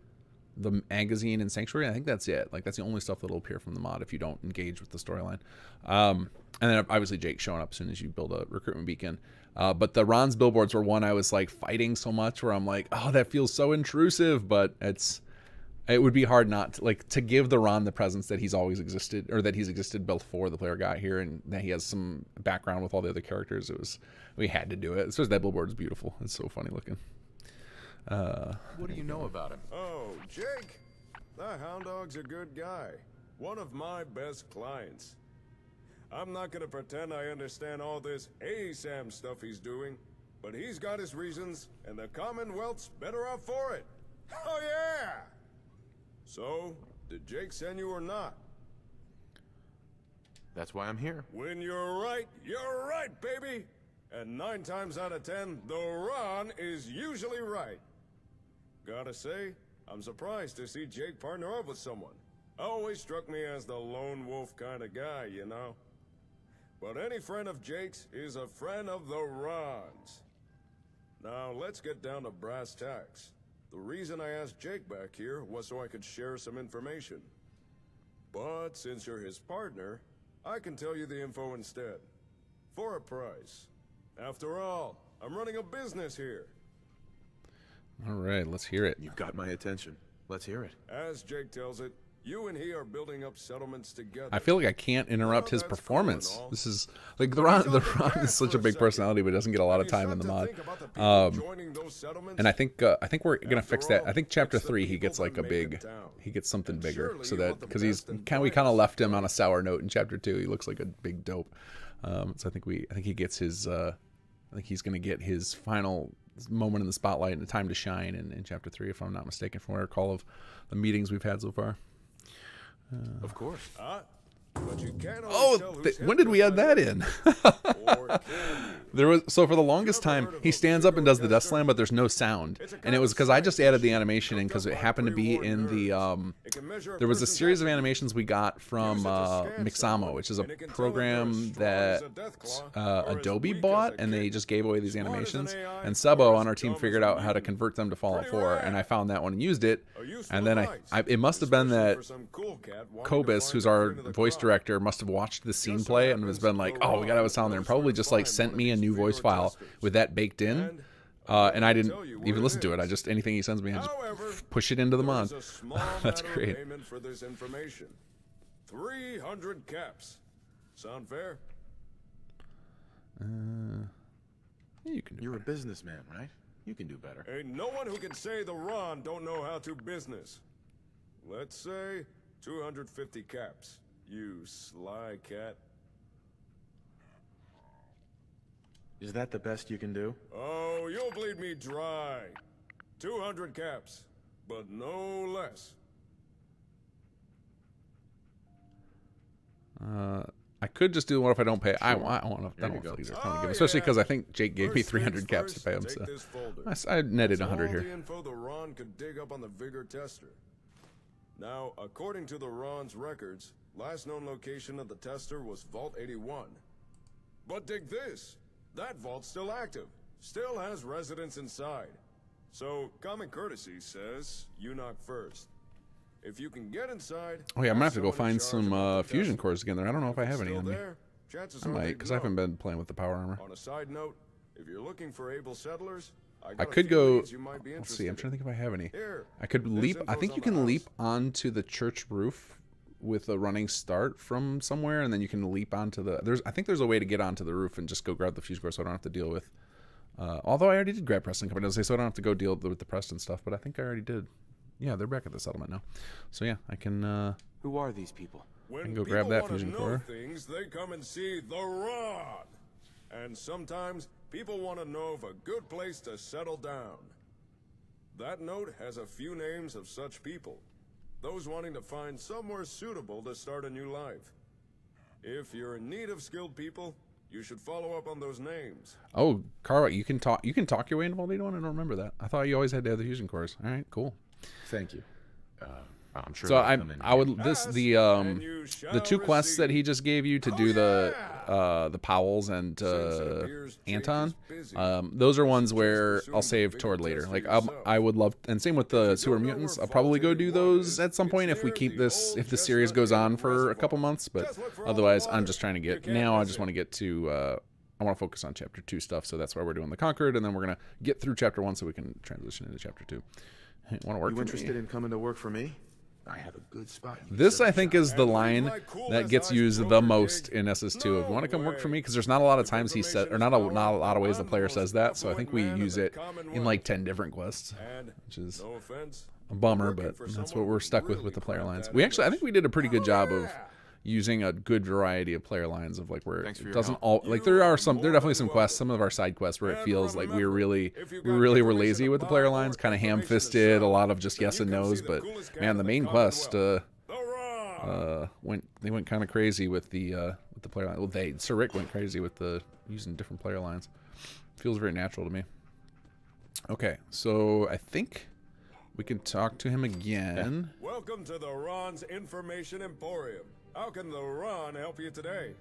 the magazine and Sanctuary. I think that's it. Like that's the only stuff that'll appear from the mod if you don't engage with the storyline. And then obviously Jake showing up as soon as you build a recruitment beacon. But the Ron's billboards were one I was like fighting so much where I'm like, oh, that feels so intrusive, but it would be hard not to give the Ron the presence that he's always existed, or that he's existed before the player got here, and that he has some background with all the other characters. We had to do it. Especially that billboard is beautiful. It's so funny looking. What do you know about him? Oh, Jake. That hound dog's a good guy. One of my best clients. I'm not gonna pretend I understand all this ASAM stuff he's doing, but he's got his reasons, and the Commonwealth's better off for it. Oh yeah! So, did Jake send you or not? That's why I'm here. When you're right, baby! And 9 times out of 10, the Ron is usually right. Gotta say, I'm surprised to see Jake partner up with someone. Always struck me as the lone wolf kind of guy, you know? But any friend of Jake's is a friend of the Ron's. Now, let's get down to brass tacks. The reason I asked Jake back here was so I could share some information. But since you're his partner, I can tell you the info instead. For a price. After all, I'm running a business here. All right, let's hear it. You've got my attention. Let's hear it. As Jake tells it, you and he are building up settlements together. I feel like I can't interrupt his performance. This is like the Ron is such a big personality, but doesn't get a lot of time in the mod. And I think we're gonna fix that. I think chapter 3 he gets like he gets something bigger, so that because we kind of left him on a sour note in chapter 2. He looks like a big dope. So I think he gets his. I think he's gonna get his final moment in the spotlight and the time to shine in chapter 3, if I'm not mistaken, from what I recall of the meetings we've had so far. Of course. But you can't when did we add that in? So for the longest time he stands up and does the death slam, but there's no sound, and it was because I just added the animation in because it happened to be in the there was a series of animations we got from Mixamo, which is a program that Adobe bought, and they just gave away these animations, and Sebo on our team figured out how to convert them to Fallout 4, and I found that one and used it, and then it must have been that Kobus, who's our voice director, must have watched the scene play and has been like, oh, we gotta have a sound there, and probably just like sent me a new voice file with that baked in, and I didn't even listen to it. I just, anything he sends me, I just push it into the mod. That's great. For this information. 300 caps. Sound fair? You can. You're a businessman, right? You can do better. Ain't no one who can say the Ron don't know how to business. Let's say 250 caps. You sly cat. Is that the best you can do? Oh, you'll bleed me dry. 200 caps, but no less. I could just do what if I don't pay. I want to, especially because I think Jake gave me 300 caps to pay him. So I netted 100 here. The info the Ron could dig up on the Vigor tester. Now, according to the Ron's records, last known location of the tester was Vault 81. But dig this. That vault's still active. Still has residents inside. So, common courtesy says you knock first. If you can get inside... Oh yeah, I'm gonna have to go find some fusion cores again there. I don't know if I have any on me. I might, because I haven't been playing with the power armor. On a side note, If you're looking for able settlers, I could go. Let's see. I'm trying to think if I have any. I could leap. I think you can leap onto the church roof with a running start from somewhere, and then you can leap onto the. I think there's a way to get onto the roof and just go grab the fuse core, so I don't have to deal with. Although I already did grab Preston Company, so I don't have to go deal with the Preston stuff. But I think I already did. Yeah, they're back at the settlement now. So yeah, I can. Who are these people? I can go grab that fusion core. Things, they come and see the Ron. And sometimes people want to know of a good place to settle down. That note has a few names of such people. Those wanting to find somewhere suitable to start a new life. If you're in need of skilled people, you should follow up on those names. Oh, Carl, you can talk your way into Vault 81? I don't remember that. I thought you always had to have the fusion cores. All right, cool. Thank you. I'm sure. So the two quests that he just gave you to do the Powells and Anton, those are ones where I'll save toward later. Like I would love, and same with the sewer mutants. I'll probably go do those at some point if we keep this, if the series goes on for a couple months. But otherwise, I'm just trying to get now. I just want to get to. I want to focus on Chapter 2 stuff, so that's why we're doing the Conquered, and then we're gonna get through Chapter 1 so we can transition into Chapter 2. Hey, want to work? You interested in coming to work for me? I have a good spot. This, I think, is the line that gets used the most in SS2. If you want to come work for me, because there's not a lot of times he said, or not a lot of ways the player says that. So I think we use it in like 10 different quests, which is a bummer, but that's what we're stuck with the player lines. I think we did a pretty good job of using a good variety of player lines of like where it doesn't all like there are definitely some quests, some of our side quests where it feels like we really were lazy with the player lines, kind of ham-fisted, a lot of just yes and no's. But man, the main quest went kind of crazy with the player line. Well, Sir Rick went crazy with the using different player lines. Feels very natural to me. Okay, so I think we can talk to him again. Welcome to the Ron's Information Emporium. How can the Ron help you today?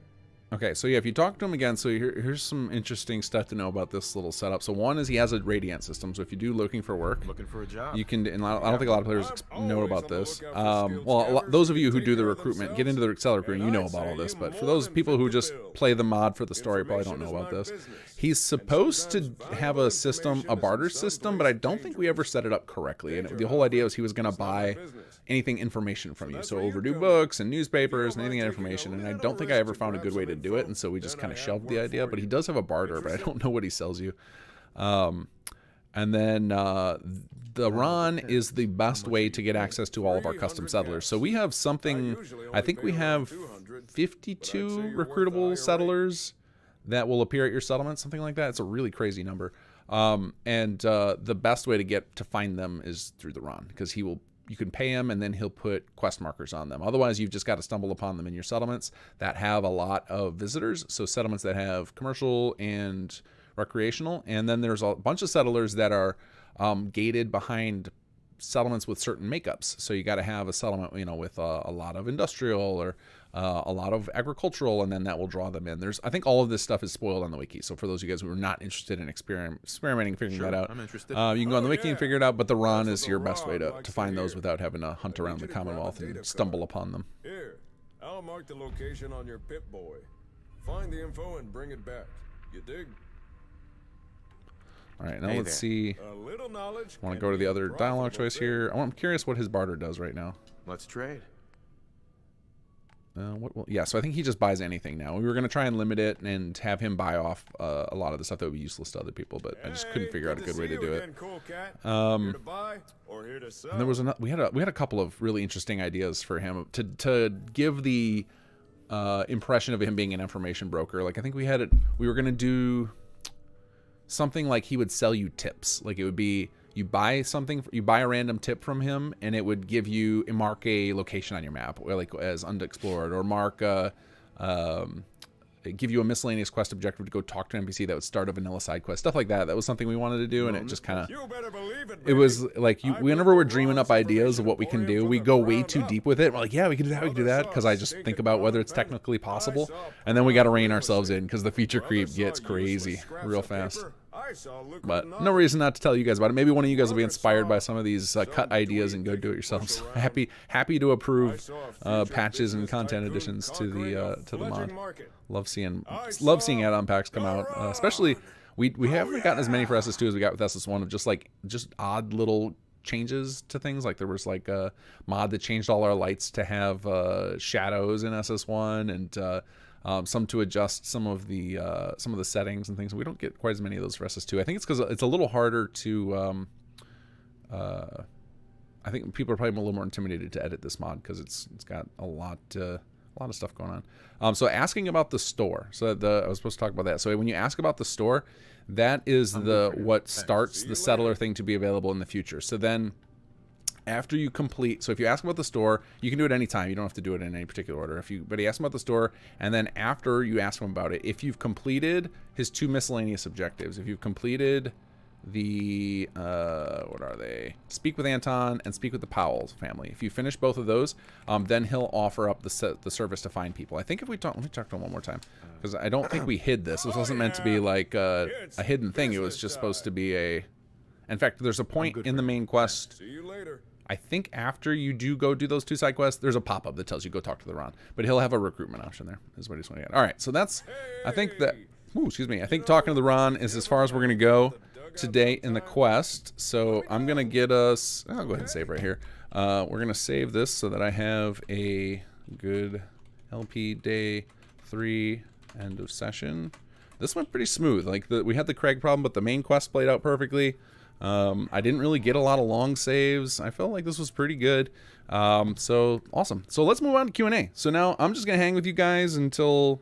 Okay, so yeah, if you talk to him again, so here's some interesting stuff to know about this little setup. So one is he has a Radiant system, so if you do looking for work, looking for a job, you can, and I don't think a lot of players know about this. Well, those of you who do the recruitment, get into the Excel recruitment, you know about all this, but for those people who just play the mod for the story, probably don't know about this. He's supposed to have a system, a barter system, but I don't think we ever set it up correctly. And the whole idea was he was going to buy anything information from you, so overdue books and newspapers and anything information, and I don't think I ever found a good way to do it, and so we just kind of shelved the idea. But he does have a barter, but I don't know what he sells you. And then the Ron is the best way to get access to all of our custom settlers. So we have something, I think we have 52 recruitable settlers that will appear at your settlement, something like that. It's a really crazy number. And the best way to find them is through the Ron, because you can pay him and then he'll put quest markers on them. Otherwise, you've just got to stumble upon them in your settlements that have a lot of visitors. So settlements that have commercial and recreational. And then there's a bunch of settlers that are gated behind settlements with certain makeups. So you got to have a settlement, with a lot of industrial or a lot of agricultural, and then that will draw them in. I think all of this stuff is spoiled on the wiki. So for those of you guys who are not interested in experimenting, figuring that out, I'm interested. You can go on the wiki and figure it out. But the Ron is your best way to find those without having to hunt around the Commonwealth and stumble upon them. Here, I'll mark the location on your Pip-Boy. Find the info and bring it back. You dig? All right, now let's see. I want to go to the other dialogue choice here. I'm curious what his barter does right now. Let's trade. Yeah, so I think he just buys anything now. We were going to try and limit it and have him buy off a lot of the stuff that would be useless to other people, but I just couldn't figure out a good way to do it. And there was we had a couple of really interesting ideas for him to give the impression of him being an information broker. Like I think we were going to do something like he would sell you tips. Like it would be you buy a random tip from him, and it would mark a location on your map, or like as unexplored, or mark give you a miscellaneous quest objective to go talk to an NPC that would start a vanilla side quest, stuff like that. That was something we wanted to do, and it just kind of it was like whenever we're dreaming up ideas of what we can do, we go way too deep with it. We're like, yeah, we can do that, because I just think about whether it's technically possible, and then we got to rein ourselves in because the feature creep gets crazy real fast. But no reason not to tell you guys about it. Maybe one of you guys will be inspired by some of these cut ideas and go do it yourselves. Happy to approve patches and content additions to the mod. Love seeing add-on packs come out, especially We haven't gotten as many for SS2 as we got with SS1 of just odd little changes to things. Like there was like a mod that changed all our lights to have shadows in SS1, and some to adjust some of the settings and things. We don't get quite as many of those for SS2. I think it's because it's a little harder to. I think people are probably a little more intimidated to edit this mod because it's got a lot of stuff going on. So asking about the store. So I was supposed to talk about that. So when you ask about the store, that is what starts the settler thing to be available in the future. So then after you complete, so if you ask about the store, you can do it anytime. You don't have to do it in any particular order. But he asks about the store, and then after you ask him about it, if you've completed his 2 miscellaneous objectives, if you've completed the what are they? Speak with Anton and speak with the Powell's family. If you finish both of those, then he'll offer up the service to find people. I think if we talk, let me talk to him one more time, because I don't think we hid this. This wasn't meant to be like a hidden thing. It was just supposed to be a. In fact, there's a point in the main quest. See you later. I think after you do go do those 2 side quests, there's a pop-up that tells you go talk to the Ron. But he'll have a recruitment option there. Is what he's going to get. All right, so that's. I think that. Ooh, excuse me. I think talking to the Ron is as far as we're going to go today in the quest. So I'm gonna get us, I'll go ahead and save right here. We're gonna save this so that I have a good LP day 3 end of session. This went pretty smooth. Like we had the Craig problem, but the main quest played out perfectly. I didn't really get a lot of long saves. I felt like this was pretty good. So awesome. So let's move on to Q&A. So now I'm just gonna hang with you guys until,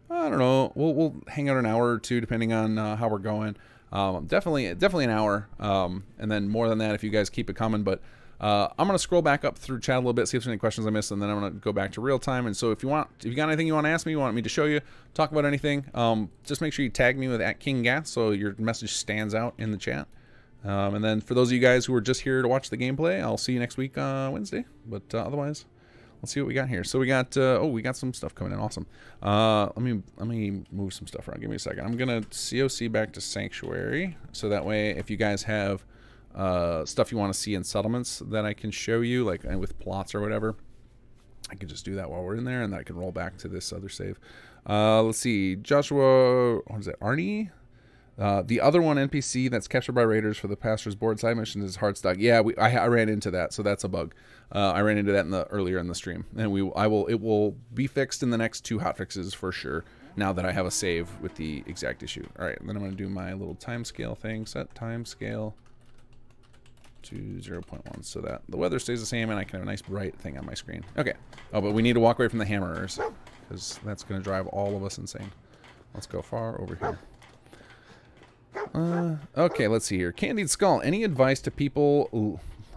I don't know, we'll hang out an hour or 2 depending on how we're going. Definitely an hour, and then more than that if you guys keep it coming. But I'm gonna scroll back up through chat a little bit, see if there's any questions I missed, and then I'm gonna go back to real time. And so if you got anything you want to ask me, you want me to show you, talk about anything, just make sure you tag me with @KingGath so your message stands out in the chat. And then for those of you guys who are just here to watch the gameplay, I'll see you next week Wednesday. But otherwise, let's see what we got here. So we got we got some stuff coming in. Awesome. Let me move some stuff around. Give me a second. I'm gonna COC back to Sanctuary, so that way if you guys have stuff you want to see in settlements that I can show you, like with plots or whatever, I can just do that while we're in there, and then I can roll back to this other save. Let's see. Joshua, what is it? Arnie? The other one NPC that's captured by raiders for the pastor's board side mission is Hardstock. Yeah, I ran into that, so that's a bug. I ran into that earlier in the stream, and it will be fixed in the next 2 hotfixes for sure. Now that I have a save with the exact issue. All right, then I'm going to do my little timescale thing. Set timescale to 0.1 so that the weather stays the same and I can have a nice bright thing on my screen. Okay. Oh, but we need to walk away from the hammerers because that's going to drive all of us insane. Let's go far over here. Okay, let's see here. Candied Skull, any advice to people...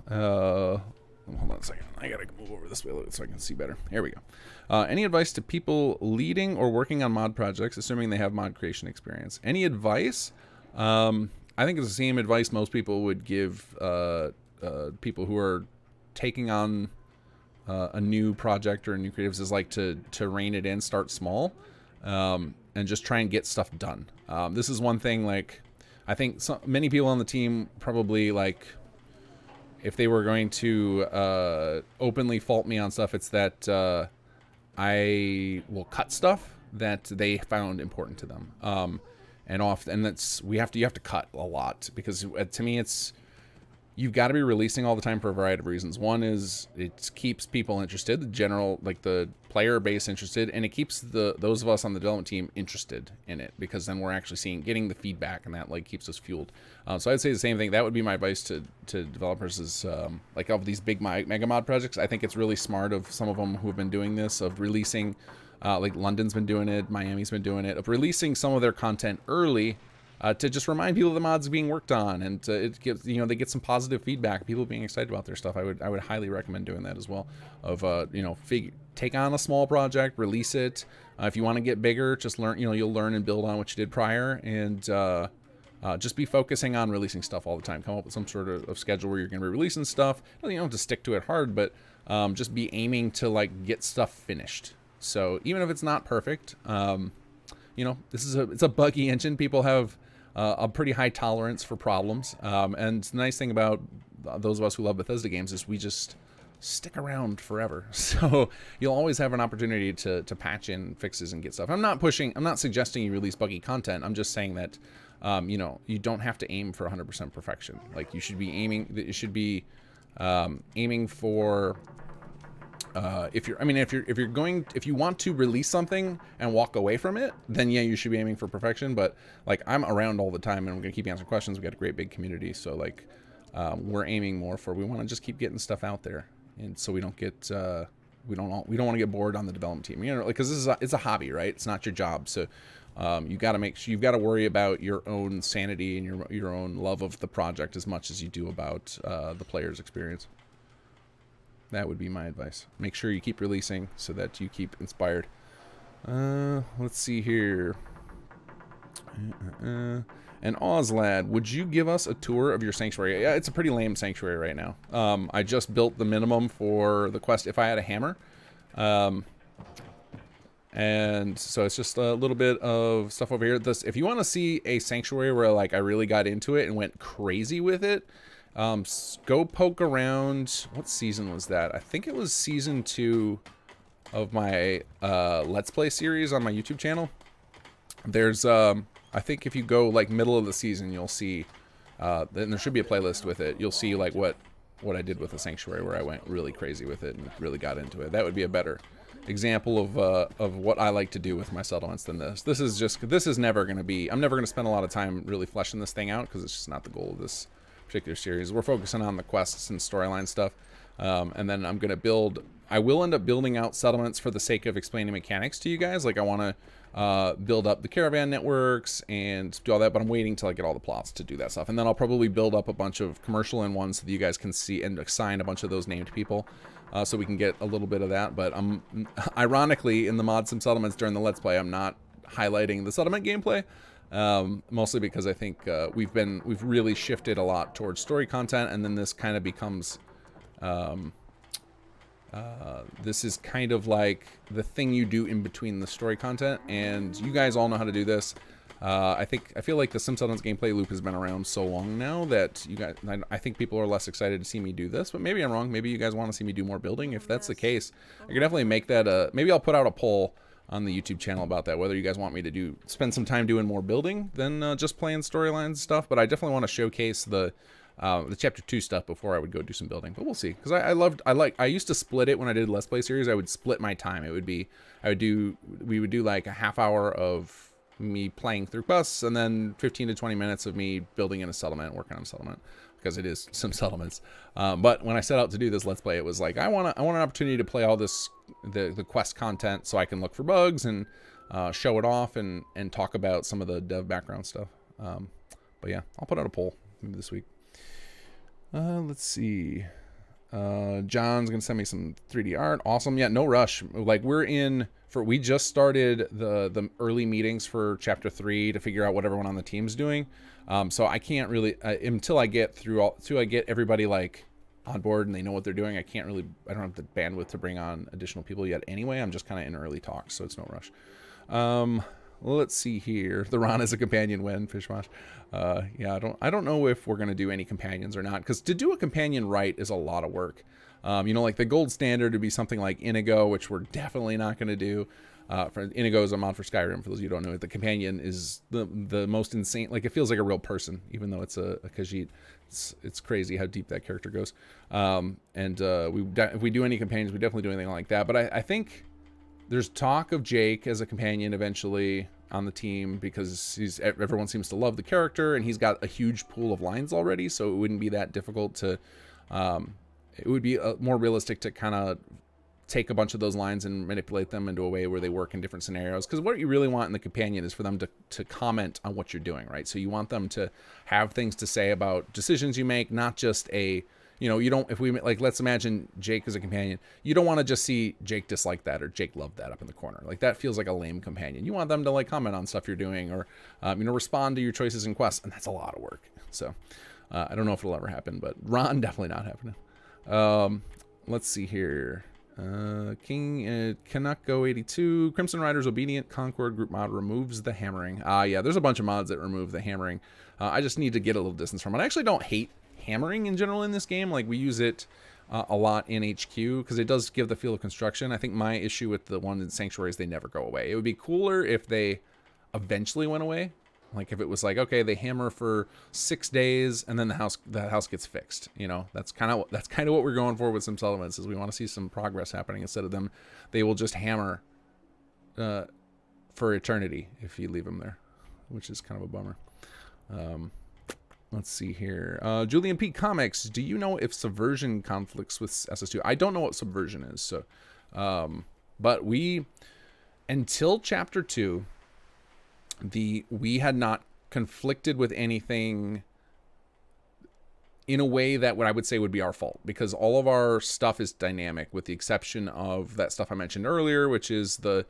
hold on a second. I gotta move over this way a little bit so I can see better. Here we go. Any advice to people leading or working on mod projects, assuming they have mod creation experience? Any advice? I think it's the same advice most people would give people who are taking on a new project or new creatives, is like to rein it in, start small, and just try and get stuff done. This is one thing, like, I think many people on the team probably, like, if they were going to openly fault me on stuff, it's that I will cut stuff that they found important to them. And that's you have to cut a lot, because to me you've got to be releasing all the time for a variety of reasons. One is it keeps people interested, the general, like the player base interested, and it keeps those of us on the development team interested in it, because then we're actually getting the feedback, and that like keeps us fueled. So I'd say the same thing. That would be my advice to developers is like of these big mega mod projects. I think it's really smart of some of them who have been doing this, of releasing, like London's been doing it, Miami's been doing it, of releasing some of their content early. To just remind people the mods being worked on, and it gives, they get some positive feedback, people being excited about their stuff. I would highly recommend doing that as well. Of take on a small project, release it. If you want to get bigger, just learn. You'll learn and build on what you did prior, and just be focusing on releasing stuff all the time. Come up with some sort of schedule where you're going to be releasing stuff. You don't have to stick to it hard, but just be aiming to like get stuff finished. So even if it's not perfect, it's a buggy engine. People have a pretty high tolerance for problems, and the nice thing about those of us who love Bethesda games is we just stick around forever. So you'll always have an opportunity to patch in fixes and get stuff. I'm not suggesting you release buggy content. I'm just saying that you know, you don't have to aim for 100% perfection. Like you should be aiming for if you want to release something and walk away from it, then yeah, you should be aiming for perfection. But like I'm around all the time and I'm gonna keep answering questions. We got a great big community, so like we're aiming more for, we want to just keep getting stuff out there, and so we don't get we don't want to get bored on the development team, you know, like, because it's a hobby, right? It's not your job, so you got to make sure, you've got to worry about your own sanity and your own love of the project as much as you do about the player's experience. That would be my advice. Make sure you keep releasing so that you keep inspired. Let's see here. And Ozlad, would you give us a tour of your sanctuary? Yeah, it's a pretty lame sanctuary right now. I just built the minimum for the quest if I had a hammer. And so it's just a little bit of stuff over here. If you want to see a sanctuary where like I really got into it and went crazy with it, go poke around. What season was that? I think it was season 2 of my Let's Play series on my YouTube channel. There's I think if you go like middle of the season, you'll see then there should be a playlist with it. You'll see like what I did with the sanctuary, where I went really crazy with it and really got into it. That would be a better example of what I like to do with my settlements than this. This is never going to be, I'm never going to spend a lot of time really fleshing this thing out, because it's just not the goal of this particular series. We're focusing on the quests and storyline stuff, and then I'm going to build, I will end up building out settlements for the sake of explaining mechanics to you guys. Like I want to build up the caravan networks and do all that, but I'm waiting till I get all the plots to do that stuff. And then I'll probably build up a bunch of commercial in ones so that you guys can see and assign a bunch of those named people, so we can get a little bit of that. But ironically, in the mod sim settlements during the Let's Play, I'm not highlighting the settlement gameplay, mostly because I think we've really shifted a lot towards story content, and then this kind of becomes this is kind of like the thing you do in between the story content, and you guys all know how to do this. I feel like the Sim Settlements gameplay loop has been around so long now that you guys, I think people are less excited to see me do this, but maybe I'm wrong. Maybe you guys want to see me do more building. If that's the case, I can definitely make that maybe I'll put out a poll on the YouTube channel about that, whether you guys want me to spend some time doing more building than just playing storylines stuff. But I definitely want to showcase the chapter 2 stuff before I would go do some building. But we'll see, because I used to split it when I did Let's Play series. I would split my time. We would do like a half hour of me playing through quests, and then 15 to 20 minutes of me building in a settlement, working on a settlement, because it is some settlements. But when I set out to do this Let's Play, it was like I want an opportunity to play all this the quest content so I can look for bugs and show it off and talk about some of the dev background stuff. But yeah, I'll put out a poll maybe this week. Let's see. John's gonna send me some 3D art. Awesome. Yeah, no rush. Like we just started the early meetings for chapter 3 to figure out what everyone on the team's doing. So I can't really until I get until I get everybody like on board and they know what they're doing. I don't have the bandwidth to bring on additional people yet. Anyway, I'm just kind of in early talks, so it's no rush. Let's see here. The Ron is a companion win, Fishwash. Yeah, I don't know if we're gonna do any companions or not, because to do a companion right is a lot of work. You know, like the gold standard would be something like Inigo, which we're definitely not gonna do. For Inigo is a mod for Skyrim. For those of you who don't know it, the companion is the most insane. Like it feels like a real person, even though it's a Khajiit. It's crazy how deep that character goes. If we do any companions, we definitely do anything like that. But I think there's talk of Jake as a companion eventually on the team, because everyone seems to love the character and he's got a huge pool of lines already, so it wouldn't be that difficult to it would be more realistic to kind of take a bunch of those lines and manipulate them into a way where they work in different scenarios. Because what you really want in the companion is for them to comment on what you're doing, right? So you want them to have things to say about decisions you make, not just you don't, if we, like, let's imagine Jake as a companion. You don't want to just see Jake dislike that or Jake love that up in the corner. Like, that feels like a lame companion. You want them to, like, comment on stuff you're doing or, respond to your choices in quests, and that's a lot of work. So, I don't know if it'll ever happen, but Ron, definitely not happening. Let's see here. King, cannot go 82. Crimson Rider's Obedient Concord group mod removes the hammering. Yeah, there's a bunch of mods that remove the hammering. I just need to get a little distance from it. I actually don't hate hammering in general in this game. Like, we use it a lot in HQ because it does give the feel of construction. I think my issue with the ones in Sanctuary is they never go away. It would be cooler if they eventually went away, Like if it was like, okay, they hammer for 6 days and then the house gets fixed. You know, that's kind of what we're going for with some settlements, is we want to see some progress happening instead of them. They will just hammer for eternity if you leave them there, which is kind of a bummer. Let's see here. Julian P. Comics, do you know if subversion conflicts with SS2? I don't know what subversion is, so but until chapter 2, we had not conflicted with anything in a way that what I would say would be our fault, because all of our stuff is dynamic, with the exception of that stuff I mentioned earlier, which is the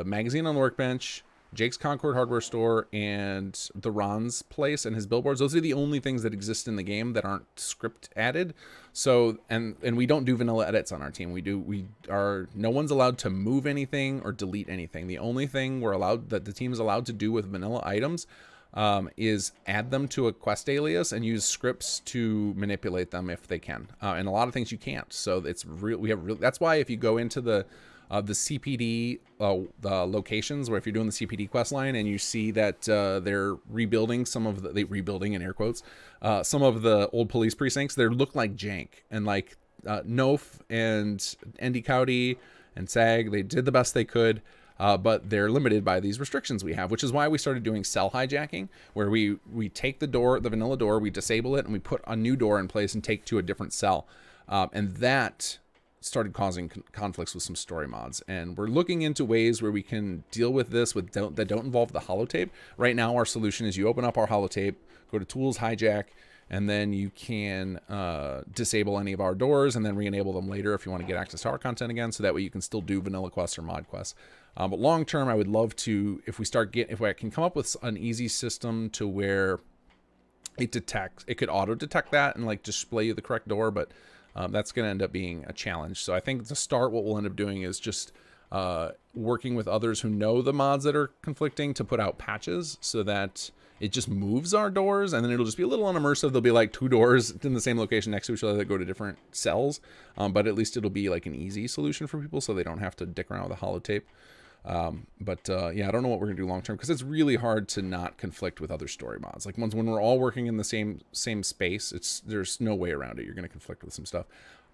magazine on the workbench, Jake's Concord hardware store, and the Ron's place and his billboards. Those are the only things that exist in the game that aren't script added. So, and we don't do vanilla edits on our team. No one's allowed to move anything or delete anything. The only thing that the team is allowed to do with vanilla items is add them to a quest alias and use scripts to manipulate them if they can. And a lot of things you can't. So it's that's why if you go into the CPD locations, where if you're doing the CPD quest line and you see that they're rebuilding rebuilding in air quotes, some of the old police precincts, they look like jank, and like Nof and Endy County and SAG, they did the best they could, but they're limited by these restrictions we have, which is why we started doing cell hijacking, where we take the vanilla door, we disable it, and we put a new door in place and take to a different cell, and that started causing conflicts with some story mods. And we're looking into ways where we can deal with this that don't involve the holotape. Right now our solution is you open up our holotape, go to tools, hijack, and then you can disable any of our doors and then re-enable them later if you want to get access to our content again, so that way you can still do vanilla quests or mod quests. But long term, I would love to, if I can come up with an easy system to where it could auto detect that and like display you the correct door, but that's going to end up being a challenge. So I think to start, what we'll end up doing is just working with others who know the mods that are conflicting to put out patches so that it just moves our doors, and then it'll just be a little unimmersive. There'll be like 2 doors in the same location next to each other that go to different cells, but at least it'll be like an easy solution for people so they don't have to dick around with a holotape. Yeah, I don't know what we're gonna do long term, because it's really hard to not conflict with other story mods. Like when we're all working in the same space, there's no way around it. You're gonna conflict with some stuff.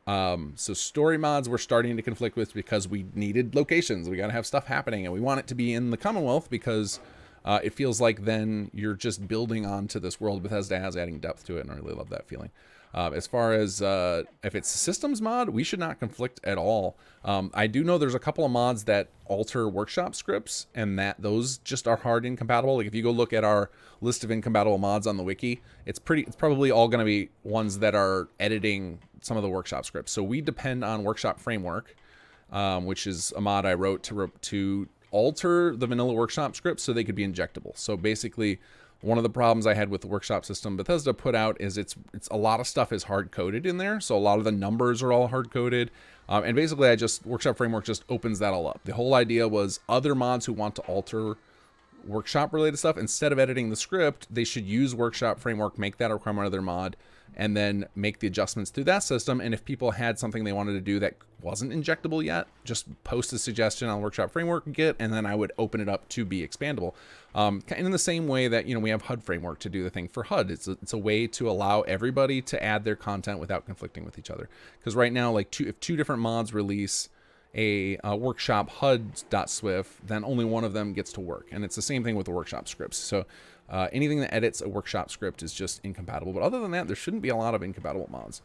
So story mods we're starting to conflict with because we needed locations. We gotta have stuff happening, and we want it to be in the Commonwealth because it feels like then you're just building onto this world Bethesda has, adding depth to it, and I really love that feeling. As far as if it's a systems mod, we should not conflict at all. I do know there's a couple of mods that alter workshop scripts, and that those just are hard incompatible. Like if you go look at our list of incompatible mods on the wiki, it's probably all going to be ones that are editing some of the workshop scripts. So we depend on Workshop Framework, which is a mod I wrote to alter the vanilla workshop scripts so they could be injectable. So basically, one of the problems I had with the workshop system Bethesda put out is it's a lot of stuff is hard coded in there. So a lot of the numbers are all hard coded. And basically Workshop Framework just opens that all up. The whole idea was other mods who want to alter workshop related stuff, instead of editing the script, they should use Workshop Framework, make that a requirement of their mod, and then make the adjustments through that system. And if people had something they wanted to do that wasn't injectable yet, just post a suggestion on Workshop Framework Git, and then I would open it up to be expandable. In the same way that, we have HUD Framework to do the thing for HUD. It's a way to allow everybody to add their content without conflicting with each other. Because right now, like if two different mods release a workshop HUD.swift, then only one of them gets to work. And it's the same thing with the workshop scripts. So anything that edits a workshop script is just incompatible. But other than that, there shouldn't be a lot of incompatible mods.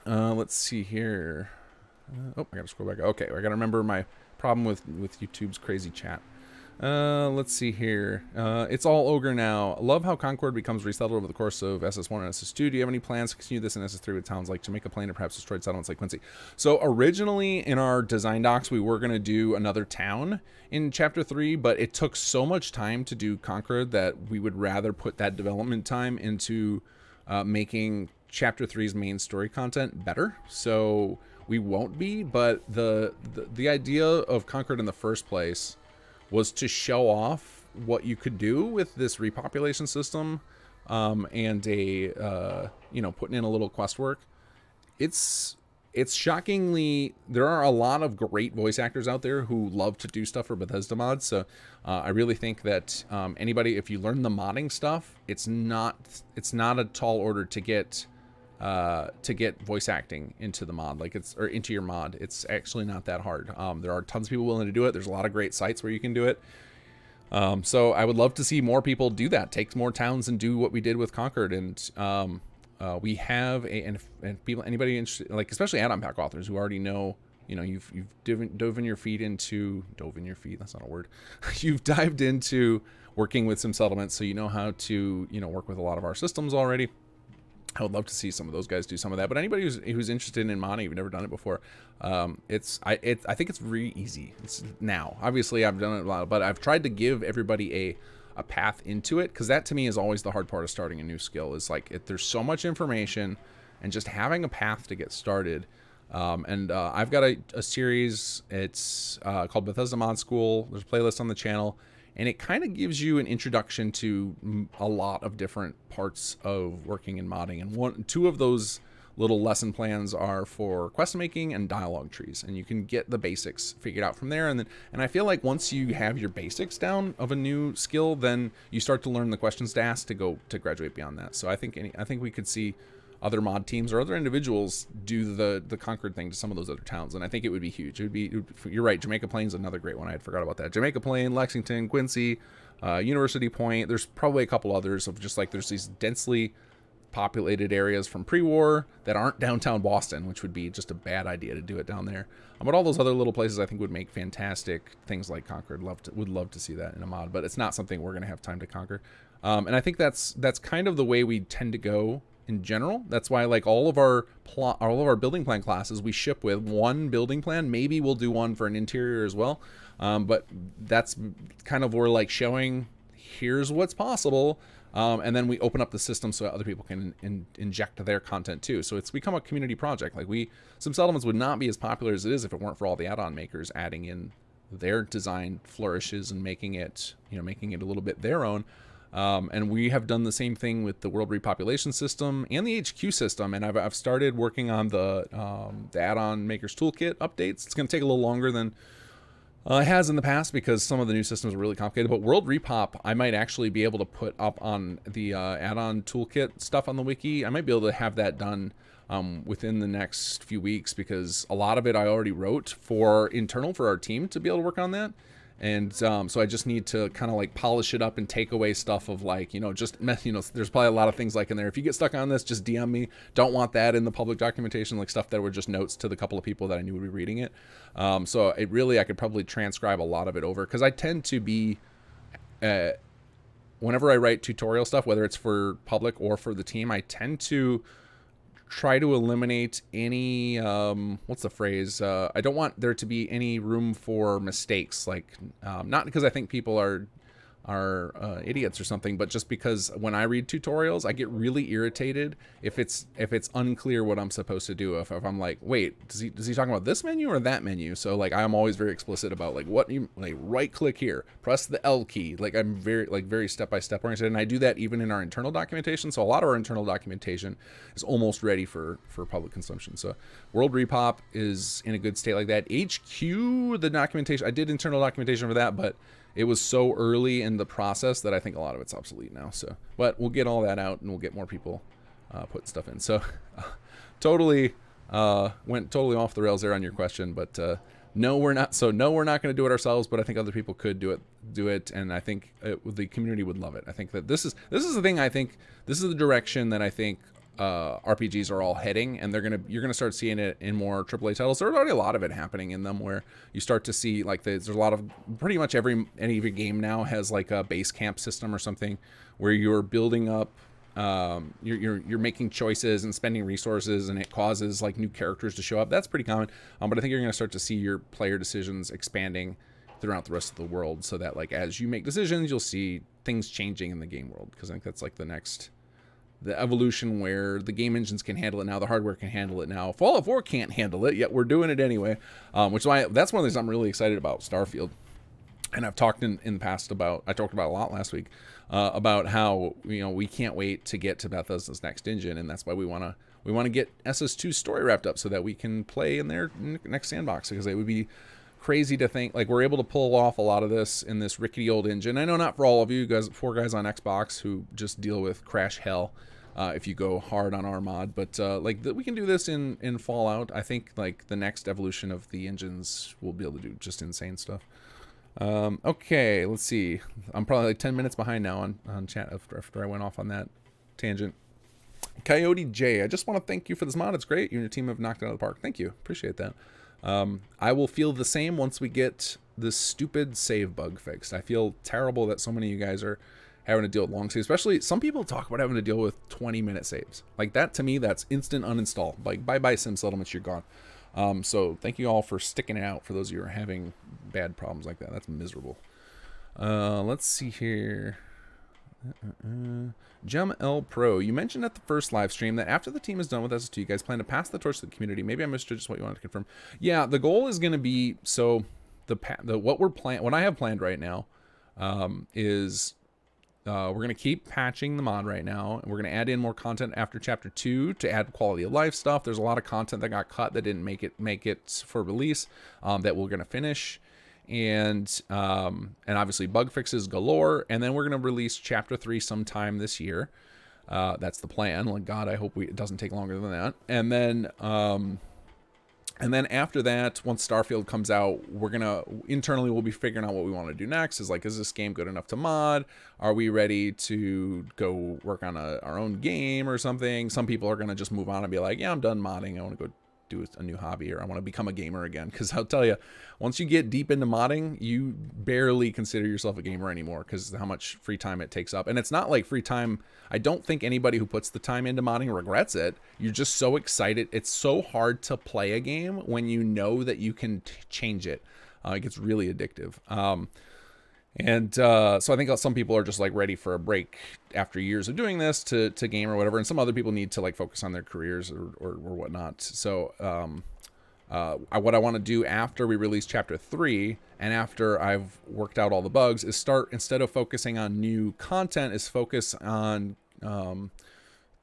Let's see here. I gotta scroll back. Okay, I gotta remember my problem with YouTube's crazy chat. Let's see here. It's all ogre now. Love how Concord becomes resettled over the course of SS1 and SS2. Do you have any plans to continue this in SS3 with towns like Jamaica Plain or perhaps destroyed settlements like Quincy? So originally in our design docs, we were going to do another town in Chapter 3, but it took so much time to do Concord that we would rather put that development time into making Chapter 3's main story content better. So we won't be, but the idea of Concord in the first place was to show off what you could do with this repopulation system, and putting in a little quest work. It's it's shockingly, there are a lot of great voice actors out there who love to do stuff for Bethesda mods. So I really think that anybody, if you learn the modding stuff, it's not a tall order to get voice acting into the mod, or into your mod. It's actually not that hard. There are tons of people willing to do it. There's a lot of great sites where you can do it. So I would love to see more people do that. Take more towns and do what we did with Concord. And we have and people, anybody interested, like especially add-on pack authors who already know, you've dove in your feet. That's not a word. You've dived into working with some settlements, so you know how to work with a lot of our systems already. I would love to see some of those guys do some of that. But anybody who's interested in modding, you've never done it before, I think it's really easy. It's now, obviously I've done it a lot, but I've tried to give everybody a path into it, because that to me is always the hard part of starting a new skill. Is like there's so much information, and just having a path to get started. I've got a series. It's called Bethesda Mod School. There's a playlist on the channel, and it kind of gives you an introduction to a lot of different parts of working in modding. And two of those little lesson plans are for quest making and dialogue trees, and you can get the basics figured out from there. And I feel like once you have your basics down of a new skill, then you start to learn the questions to ask to graduate beyond that. So I think we could see other mod teams or other individuals do the Concord thing to some of those other towns, and I think it would be huge. You're right, Jamaica Plain's another great one. I had forgot about that. Jamaica Plain, Lexington, Quincy, University Point. There's probably a couple others of just like there's these densely populated areas from pre-war that aren't downtown Boston, which would be just a bad idea to do it down there. But all those other little places I think would make fantastic things like Concord. Would love to see that in a mod, but it's not something we're going to have time to conquer. And I think that's kind of the way we tend to go in general. That's why like all of our building plan classes we ship with one building plan. Maybe we'll do one for an interior as well. But that's kind of where like showing here's what's possible. And then we open up the system so other people can inject their content too. So it's become a community project. Like some settlements would not be as popular as it is if it weren't for all the add-on makers adding in their design flourishes and making it a little bit their own. And we have done the same thing with the world repopulation system and the HQ system. And I've started working on the add-on makers toolkit updates. It's going to take a little longer than it has in the past because some of the new systems are really complicated, but World Repop, I might actually be able to put up on the add-on toolkit stuff on the wiki. I might be able to have that done within the next few weeks, because a lot of it I already wrote for internal for our team to be able to work on that. And so I just need to kind of like polish it up and take away stuff of like, there's probably a lot of things like in there. If you get stuck on this, just DM me. Don't want that in the public documentation, like stuff that were just notes to the couple of people that I knew would be reading it. So I could probably transcribe a lot of it over, because I tend to be, whenever I write tutorial stuff, whether it's for public or for the team, I tend to try to eliminate any what's the phrase, I don't want there to be any room for mistakes, like not because I think people are idiots or something, but just because when I read tutorials I get really irritated if it's unclear what I'm supposed to do. If I'm like, wait, is he talking about this menu or that menu? So like I'm always very explicit about like what you like, right click here, press the L key. Like I'm very step-by-step oriented, and I do that even in our internal documentation. So a lot of our internal documentation is almost ready for public consumption. So World Repop is in a good state like that. HQ, the documentation, I did internal documentation for that, but it was so early in the process that I think a lot of it's obsolete now. So, but we'll get all that out and we'll get more people putting stuff in. So, went totally off the rails there on your question. But no, we're not. So no, we're not going to do it ourselves. But I think other people could do it, and I think the community would love it. I think that this is the thing. I think this is the direction that I think RPGs are all heading, and you're gonna start seeing it in more AAA titles. There's already a lot of it happening in them, where you start to see like there's a lot of pretty much any game now has like a base camp system or something where you're building up, you're making choices and spending resources, and it causes like new characters to show up. That's pretty common, but I think you're gonna start to see your player decisions expanding throughout the rest of the world, so that like as you make decisions, you'll see things changing in the game world, because I think that's like the evolution where the game engines can handle it now, the hardware can handle it now. Fallout 4 can't handle it, yet we're doing it anyway, which is why that's one of the things I'm really excited about Starfield. And I've talked in the past I talked about a lot last week, about how we can't wait to get to Bethesda's next engine, and that's why we want we want to get SS2 story wrapped up so that we can play in their next sandbox, because it would be crazy to think like we're able to pull off a lot of this in this rickety old engine. I know not for all of you guys, 4 guys on Xbox who just deal with crash hell if you go hard on our mod, but we can do this in Fallout. I think like the next evolution of the engines will be able to do just insane stuff. Okay, let's see. I'm probably like 10 minutes behind now on chat after I went off on that tangent. Coyote J, I just want to thank you for this mod. It's great. You and your team have knocked it out of the park. Thank you. Appreciate that. I will feel the same once we get this stupid save bug fixed. I feel terrible that so many of you guys are having to deal with long saves. Especially some people talk about having to deal with 20-minute saves. Like that, to me, that's instant uninstall. Like bye-bye sim settlements, you're gone. So thank you all for sticking it out for those of you who are having bad problems like that. That's miserable. Let's see here. Gem L Pro, you mentioned at the first live stream that after the team is done with SS2, you guys plan to pass the torch to the community. Maybe I understood just what you wanted to confirm. Yeah, the goal is going to be, so what I have planned right now is we're going to keep patching the mod right now, and we're going to add in more content after chapter 2 to add quality of life stuff. There's a lot of content that got cut that didn't make it for release that we're going to finish. And obviously bug fixes galore, and then we're going to release chapter 3 sometime this year. That's the plan. Like God, I hope it doesn't take longer than that. And then after that, once Starfield comes out, internally we'll be figuring out what we want to do next. Is like, is this game good enough to mod? Are we ready to go work on our own game or something? Some people are going to just move on and be like, yeah, I'm done modding. I want to go do a new hobby, or I want to become a gamer again. Because I'll tell you, once you get deep into modding, you barely consider yourself a gamer anymore because how much free time it takes up. And it's not like free time. I don't think anybody who puts the time into modding regrets it. You're just so excited. It's so hard to play a game when you know that you can change it. It gets really addictive. So I think some people are just like ready for a break after years of doing this to game or whatever, and some other people need to like focus on their careers or whatnot. So what I want to do after we release chapter 3 and after I've worked out all the bugs is start, instead of focusing on new content, is focus on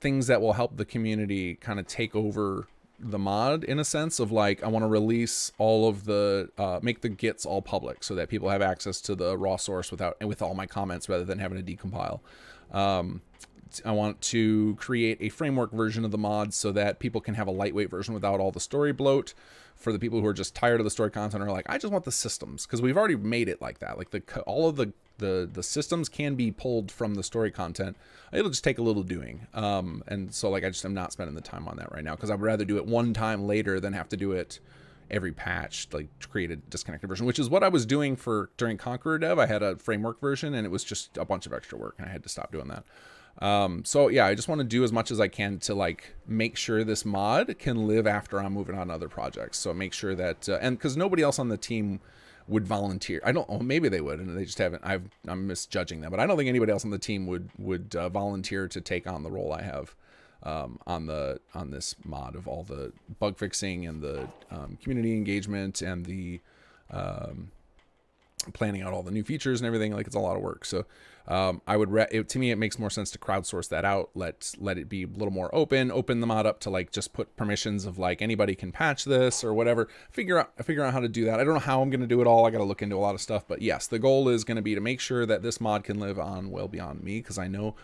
things that will help the community kind of take over the mod, in a sense of like, I want to release all of the make the gits all public so that people have access to the raw source with all my comments rather than having to decompile. I want to create a framework version of the mod so that people can have a lightweight version without all the story bloat. For the people who are just tired of the story content or like, I just want the systems, because we've already made it like that. Like all of the systems can be pulled from the story content. It'll just take a little doing. And so like, I just am not spending the time on that right now, because I'd rather do it one time later than have to do it every patch, like to create a disconnected version, which is what I was doing during Conqueror Dev. I had a framework version and it was just a bunch of extra work and I had to stop doing that. So yeah, I just want to do as much as I can to like make sure this mod can live after I'm moving on to other projects. So make sure that, and because nobody else on the team would volunteer. I don't know, maybe they would, and they just haven't. I'm misjudging them, but I don't think anybody else on the team would volunteer to take on the role I have on this mod of all the bug fixing and the community engagement and the planning out all the new features and everything. Like, it's a lot of work. So I would to me it makes more sense to crowdsource that out. Let it be a little more open the mod up to like just put permissions of like anybody can patch this or whatever. Figure out how to do that. I don't know how I'm going to do it all. I got to look into a lot of stuff, but yes, the goal is going to be to make sure that this mod can live on well beyond me, because I know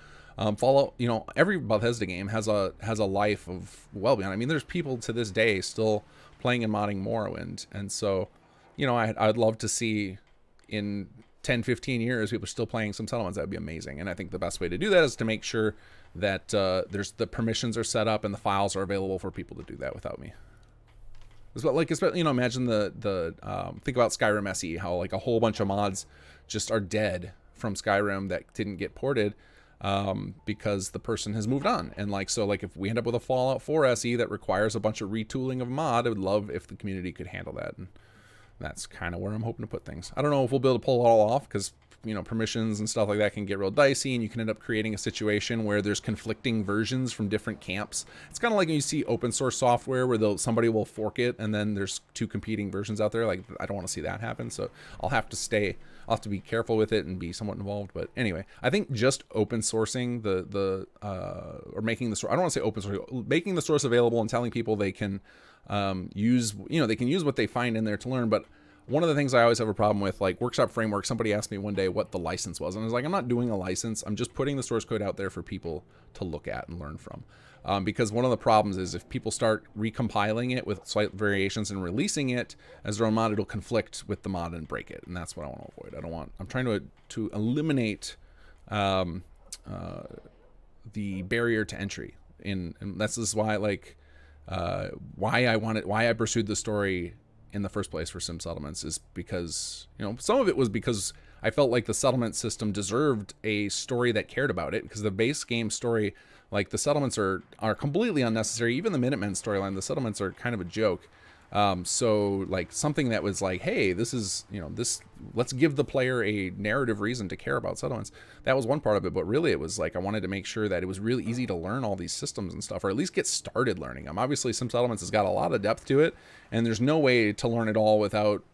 Fallout, every Bethesda game has a life of well beyond. I mean, there's people to this day still playing and modding Morrowind, and so I'd love to see in 10-15 years people are still playing some settlements. That would be amazing. And I think the best way to do that is to make sure that the permissions are set up and the files are available for people to do that without me. Especially, imagine the think about Skyrim SE, how like a whole bunch of mods just are dead from Skyrim that didn't get ported because the person has moved on. And so if we end up with a Fallout 4 SE that requires a bunch of retooling of mod, I would love if the community could handle that. And that's kind of where I'm hoping to put things. I don't know if we'll be able to pull it all off, because you know, permissions and stuff like that can get real dicey, and you can end up creating a situation where there's conflicting versions from different camps. It's kind of like when you see open source software where somebody will fork it and then there's two competing versions out there. Like, I don't want to see that happen, so I'll have to be careful with it and be somewhat involved. But anyway, I think just open sourcing or making the source, I don't want to say open source, making the source available and telling people they can use, you know, they can use what they find in there to learn. But one of the things I always have a problem with, like Workshop Framework, somebody asked me one day what the license was, and I was like, I'm not doing a license, I'm just putting the source code out there for people to look at and learn from. Because one of the problems is if people start recompiling it with slight variations and releasing it as their own mod, it'll conflict with the mod and break it, and that's what I want to avoid. I'm trying to eliminate the barrier to entry, and this is why, like, why I pursued the story in the first place for Sim Settlements is because, you know, some of it was because I felt like the settlement system deserved a story that cared about it, because the base game story, like, the settlements are completely unnecessary. Even the Minutemen storyline, the settlements are kind of a joke. So like something that was like, hey, this is, you know, let's give the player a narrative reason to care about settlements. That was one part of it, but really it was like, I wanted to make sure that it was really easy to learn all these systems and stuff, or at least get started learning them. Obviously Sim Settlements has got a lot of depth to it, and there's no way to learn it all without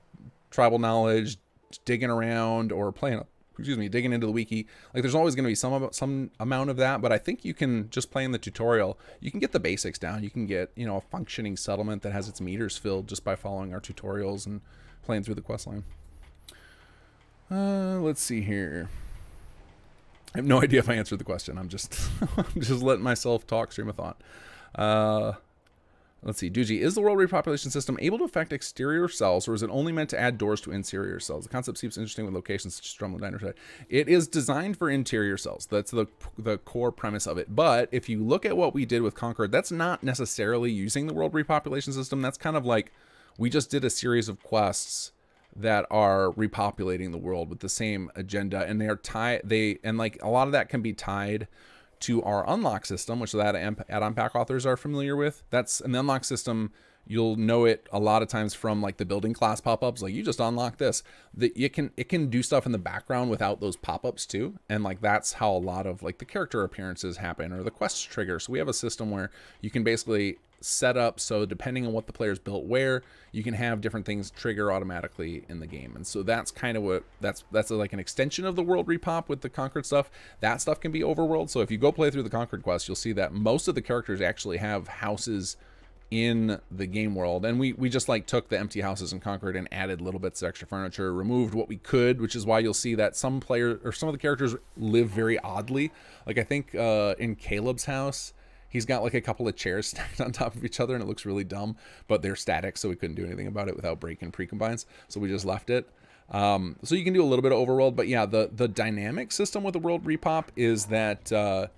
tribal knowledge, digging around, or digging into the wiki. Like, there's always going to be some amount of that, but I think you can just play in the tutorial. You can get the basics down. You can get, you know, a functioning settlement that has its meters filled just by following our tutorials and playing through the quest line. Let's see here. I have no idea if I answered the question. I'm just letting myself talk, stream of thought. Let's see. Doogie, is the world repopulation system able to affect exterior cells, or is it only meant to add doors to interior cells? The concept seems interesting with locations such as Drumlin Diner. It is designed for interior cells. That's the core premise of it. But if you look at what we did with Concord, that's not necessarily using the world repopulation system. That's kind of like, we just did a series of quests that are repopulating the world with the same agenda, and they are and like a lot of that can be tied to our unlock system, which that add-on pack authors are familiar with. That's an unlock system. You'll know it a lot of times from like the building class pop-ups, like you just unlock this. It can do stuff in the background without those pop-ups too, and like that's how a lot of like the character appearances happen, or the quests trigger. So we have a system where you can basically set up so depending on what the player's built where, you can have different things trigger automatically in the game. And so that's kind of what that's like an extension of the world repop with the Concord stuff. That stuff can be overworld. So if you go play through the Concord quest, you'll see that most of the characters actually have houses in the game world, and we just like took the empty houses in Concord and added little bits of extra furniture, removed what we could, which is why you'll see that some of the characters live very oddly. Like I think in Caleb's house, he's got like a couple of chairs stacked on top of each other, and it looks really dumb, but they're static, so we couldn't do anything about it without breaking precombines, so we just left it. So you can do a little bit of overworld, but yeah, the dynamic system with the world repop is that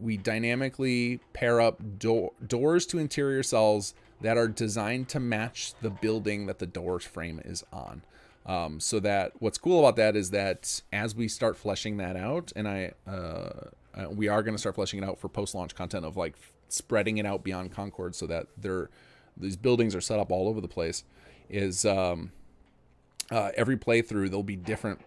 we dynamically pair up doors to interior cells that are designed to match the building that the door's frame is on. So that what's cool about that is that as we start fleshing that out, and we are going to start fleshing it out for post-launch content of like spreading it out beyond Concord, so that these buildings are set up all over the place. Is every playthrough there'll be different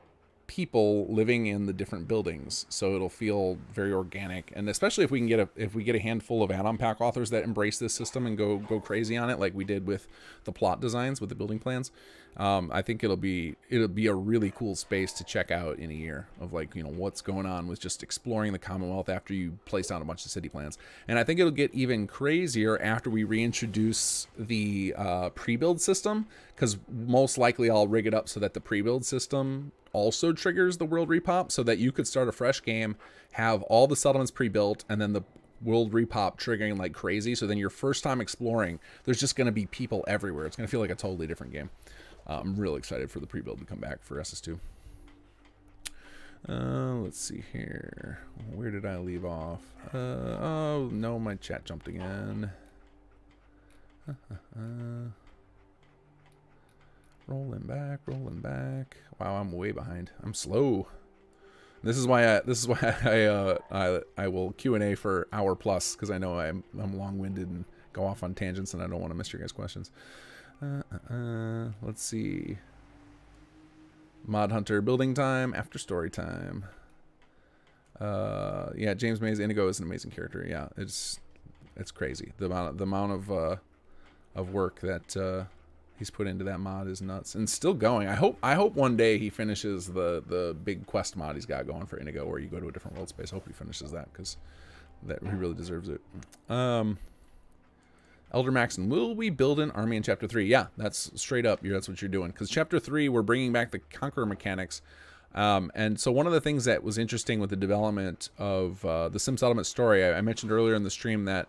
people living in the different buildings, so it'll feel very organic. And especially if we get a handful of add-on pack authors that embrace this system and go crazy on it, like we did with the plot designs with the building plans, I think it'll be a really cool space to check out in a year of like, you know, what's going on with just exploring the Commonwealth after you place down a bunch of city plans. And I think it'll get even crazier after we reintroduce the pre-build system, because most likely I'll rig it up so that the pre-build system also triggers the world repop, so that you could start a fresh game, have all the settlements pre-built, and then the world repop triggering like crazy. So then your first time exploring, there's just going to be people everywhere. It's going to feel like a totally different game. I'm really excited for the pre-build to come back for SS2. Let's see here. Where did I leave off? Oh no, my chat jumped again. Rolling back. Wow, I'm way behind. I'm slow. This is why I will Q&A for hour plus, because I know I'm long-winded and go off on tangents, and I don't want to miss your guys' questions. Let's see. Mod Hunter building time after story time. Yeah, James May's Indigo is an amazing character. Yeah, it's crazy. The amount of work that he's put into that mod is nuts, and still going. I hope one day he finishes the big quest mod he's got going for Indigo, where you go to a different world space. I hope he finishes that, because that he really deserves it. Elder Maxon, will we build an army in Chapter 3? Yeah, that's straight up. That's what you're doing, because Chapter 3 we're bringing back the Conqueror mechanics. And so one of the things that was interesting with the development of the Sim Settlement story, I mentioned earlier in the stream that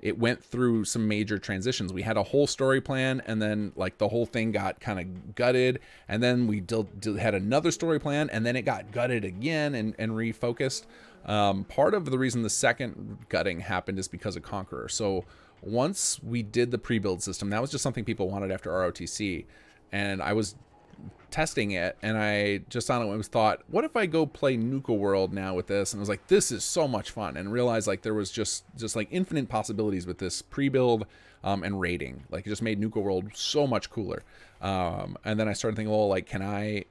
it went through some major transitions. We had a whole story plan, and then like the whole thing got kind of gutted, and then we had another story plan, and then it got gutted again and refocused. Part of the reason the second gutting happened is because of Conqueror. So once we did the pre-build system, that was just something people wanted after ROTC, and I was testing it, and I just on it was thought, what if I go play Nuka World now with this? And I was like, this is so much fun, and realized like there was just like infinite possibilities with this pre-build and raiding. Like it just made Nuka World so much cooler. And then I started thinking, well, like, can I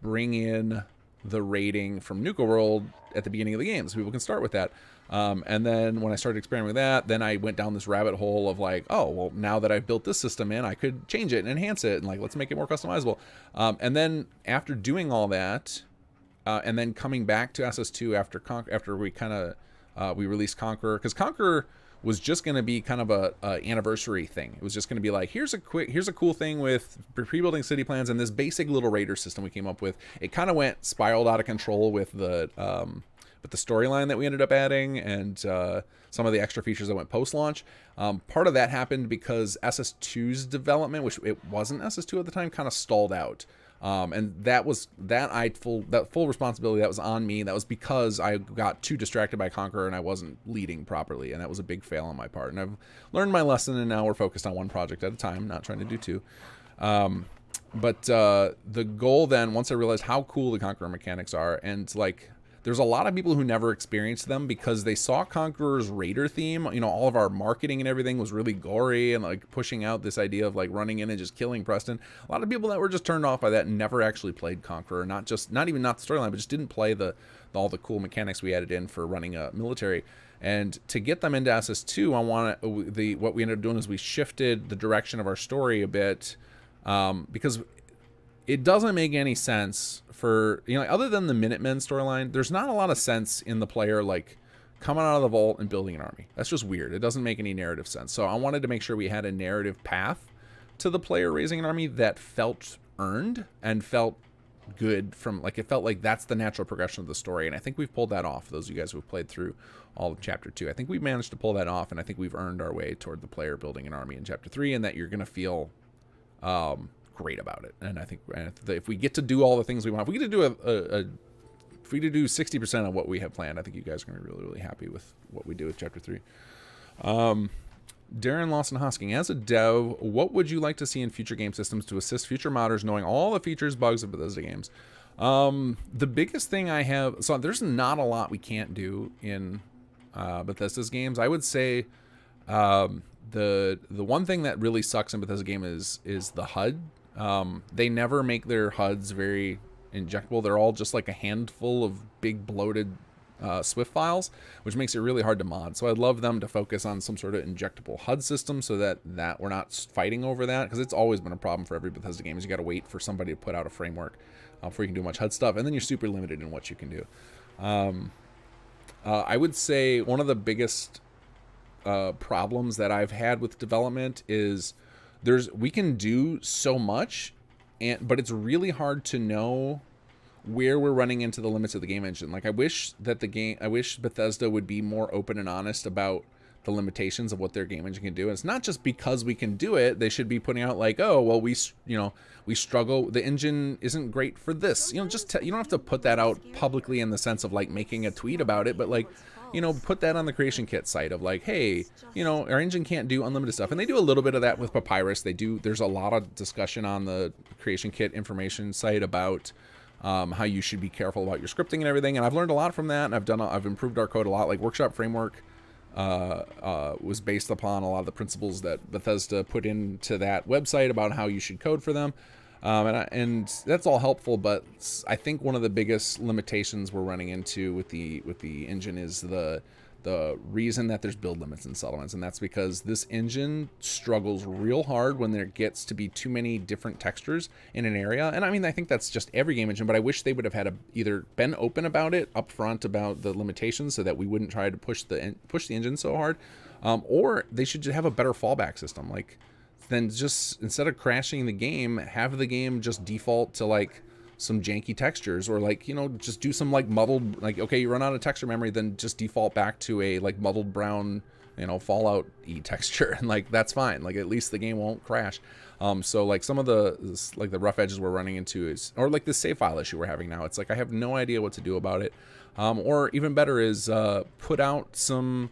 bring in the raiding from Nuka World at the beginning of the game so people can start with that? And then when I started experimenting with that, then I went down this rabbit hole of like, oh, well, now that I've built this system in, I could change it and enhance it, and like, let's make it more customizable. And then after doing all that, and then coming back to SS2 after we kind of we released Conqueror, because Conqueror was just going to be kind of a anniversary thing. It was just going to be like, here's a cool thing with pre-building city plans and this basic little raider system we came up with. It kind of spiraled out of control with the storyline that we ended up adding, and some of the extra features that went post-launch. Part of that happened because SS2's development, which it wasn't SS2 at the time, kind of stalled out. And that full responsibility, that was on me. That was because I got too distracted by Conqueror and I wasn't leading properly, and that was a big fail on my part. And I've learned my lesson, and now we're focused on one project at a time, not trying to do two. But the goal then, once I realized how cool the Conqueror mechanics are, and like, there's a lot of people who never experienced them because they saw Conqueror's Raider theme. You know, all of our marketing and everything was really gory and like pushing out this idea of like running in and just killing Preston. A lot of people that were just turned off by that and never actually played Conqueror. Not the storyline, but just didn't play all the cool mechanics we added in for running a military. And to get them into SS2, what we ended up doing is we shifted the direction of our story a bit, because it doesn't make any sense for, you know, other than the Minutemen storyline, there's not a lot of sense in the player like coming out of the vault and building an army. That's just weird. It doesn't make any narrative sense. So I wanted to make sure we had a narrative path to the player raising an army that felt earned and felt good, from like, it felt like that's the natural progression of the story. And I think we've pulled that off. Those of you guys who've played through all of Chapter 2, I think we've managed to pull that off, and I think we've earned our way toward the player building an army in Chapter 3, and that you're going to feel great about it. And I think if we get to do all the things we want, if we get to do if we do 60% of what we have planned, I think you guys are going to be really, really happy with what we do with Chapter 3. Darren Lawson Hosking, as a dev, what would you like to see in future game systems to assist future modders knowing all the features, bugs of Bethesda games? The biggest thing I have, so there's not a lot we can't do in Bethesda's games. I would say the one thing that really sucks in Bethesda game is the HUD. They never make their HUDs very injectable. They're all just like a handful of big bloated Swift files, which makes it really hard to mod. So I'd love them to focus on some sort of injectable HUD system so that we're not fighting over that, because it's always been a problem for every Bethesda game is you got to wait for somebody to put out a framework before you can do much HUD stuff, and then you're super limited in what you can do. I would say one of the biggest problems that I've had with development is we can do so much, but it's really hard to know where we're running into the limits of the game engine. Like, I wish Bethesda would be more open and honest about the limitations of what their game engine can do. And it's not just because we can do it. They should be putting out like, oh, well, we struggle. The engine isn't great for this. You know, you don't have to put that out publicly in the sense of like making a tweet about it, but like, you know, put that on the Creation Kit site of like, hey, you know, our engine can't do unlimited stuff. And they do a little bit of that with Papyrus. There's a lot of discussion on the Creation Kit information site about how you should be careful about your scripting and everything. And I've learned a lot from that, and I've improved our code a lot. Like, Workshop Framework was based upon a lot of the principles that Bethesda put into that website about how you should code for them. And that's all helpful, but I think one of the biggest limitations we're running into with the engine is the reason that there's build limits in settlements, and that's because this engine struggles real hard when there gets to be too many different textures in an area. And I mean, I think that's just every game engine, but I wish they would have had either been open about it up front about the limitations so that we wouldn't try to push the engine so hard, or they should have a better fallback system. Like, then just instead of crashing the game, have the game just default to like some janky textures, or like, you know, just do some like muddled, like, okay, you run out of texture memory, then just default back to a like muddled brown, you know, Fallout-y texture, and like that's fine. Like, at least the game won't crash. So like some of the rough edges we're running into is, or like this save file issue we're having now, it's like I have no idea what to do about it. Or even better is put out some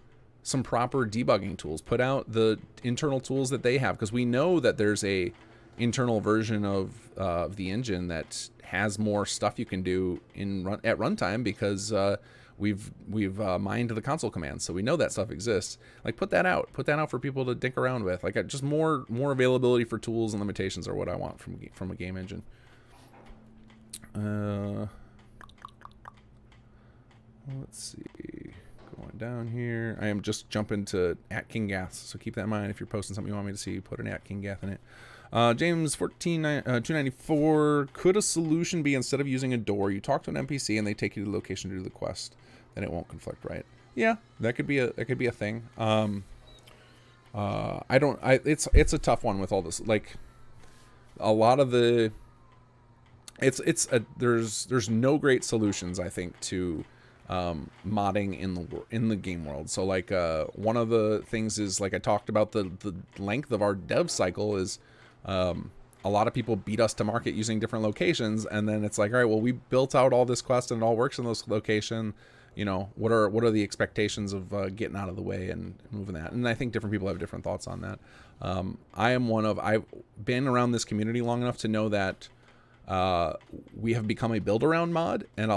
proper debugging tools, put out the internal tools that they have, because we know that there's a internal version of the engine that has more stuff you can do at runtime, because we've mined the console commands, so we know that stuff exists. Like, put that out for people to dick around with. Like, just more availability for tools and limitations are what I want from a game engine. Let's see, going down here, I am just jumping to @KingGath, so keep that in mind. If you're posting something you want me to see, put an @KingGath in it. James 294, could a solution be, instead of using a door, you talk to an NPC and they take you to the location to do the quest? Then it won't conflict, right? Yeah, that could be a thing. It's a tough one with all this. Like, a lot of the, there's no great solutions, I think, to modding in the game world. So like one of the things is, like I talked about, the length of our dev cycle is, a lot of people beat us to market using different locations, and then it's like, all right, well, we built out all this quest and it all works in this location. You know, what are the expectations of getting out of the way and moving that? And I think different people have different thoughts on that. I've been around this community long enough to know that we have become a build around mod, and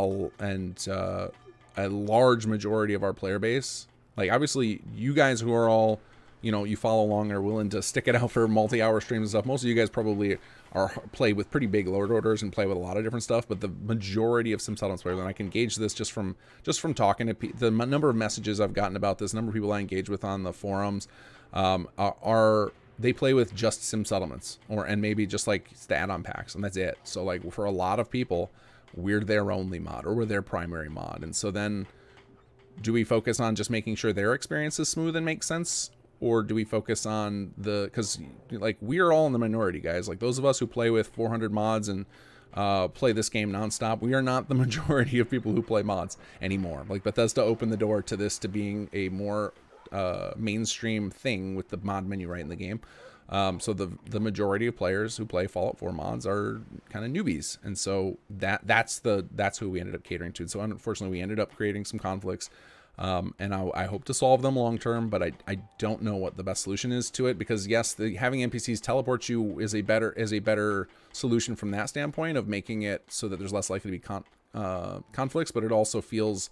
a large majority of our player base, like, obviously you guys who are all, you know, you follow along and are willing to stick it out for multi-hour streams and stuff, most of you guys probably play with pretty big load orders and play with a lot of different stuff. But the majority of Sim Settlements players, and I can gauge this just from talking to the number of messages I've gotten about this, number of people I engage with on the forums, they play with just Sim Settlements, and maybe just like the add-on packs, and that's it. So like, for a lot of people, we're their only mod, or we're their primary mod. And so then, do we focus on just making sure their experience is smooth and makes sense? Or do we focus on because like, we are all in the minority, guys. Like, those of us who play with 400 mods and play this game nonstop, we are not the majority of people who play mods anymore. Like, Bethesda opened the door to this to being a more mainstream thing with the mod menu right in the game. So the majority of players who play Fallout 4 mods are kind of newbies, and so that's who we ended up catering to. So unfortunately, we ended up creating some conflicts. And I hope to solve them long term, but I don't know what the best solution is to it, because yes, having NPCs teleport you is a better solution from that standpoint of making it so that there's less likely to be conflicts, but it also feels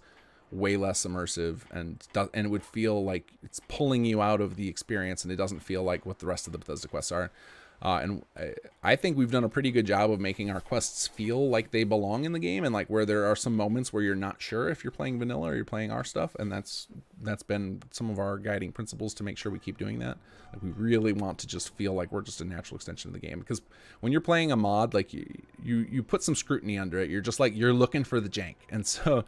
way less immersive, and it would feel like it's pulling you out of the experience, and it doesn't feel like what the rest of the Bethesda quests are. And I think we've done a pretty good job of making our quests feel like they belong in the game, and like where there are some moments where you're not sure if you're playing vanilla or you're playing our stuff, and that's been some of our guiding principles to make sure we keep doing that. Like, we really want to just feel like we're just a natural extension of the game, because when you're playing a mod, like you put some scrutiny under it, you're just like, you're looking for the jank, and so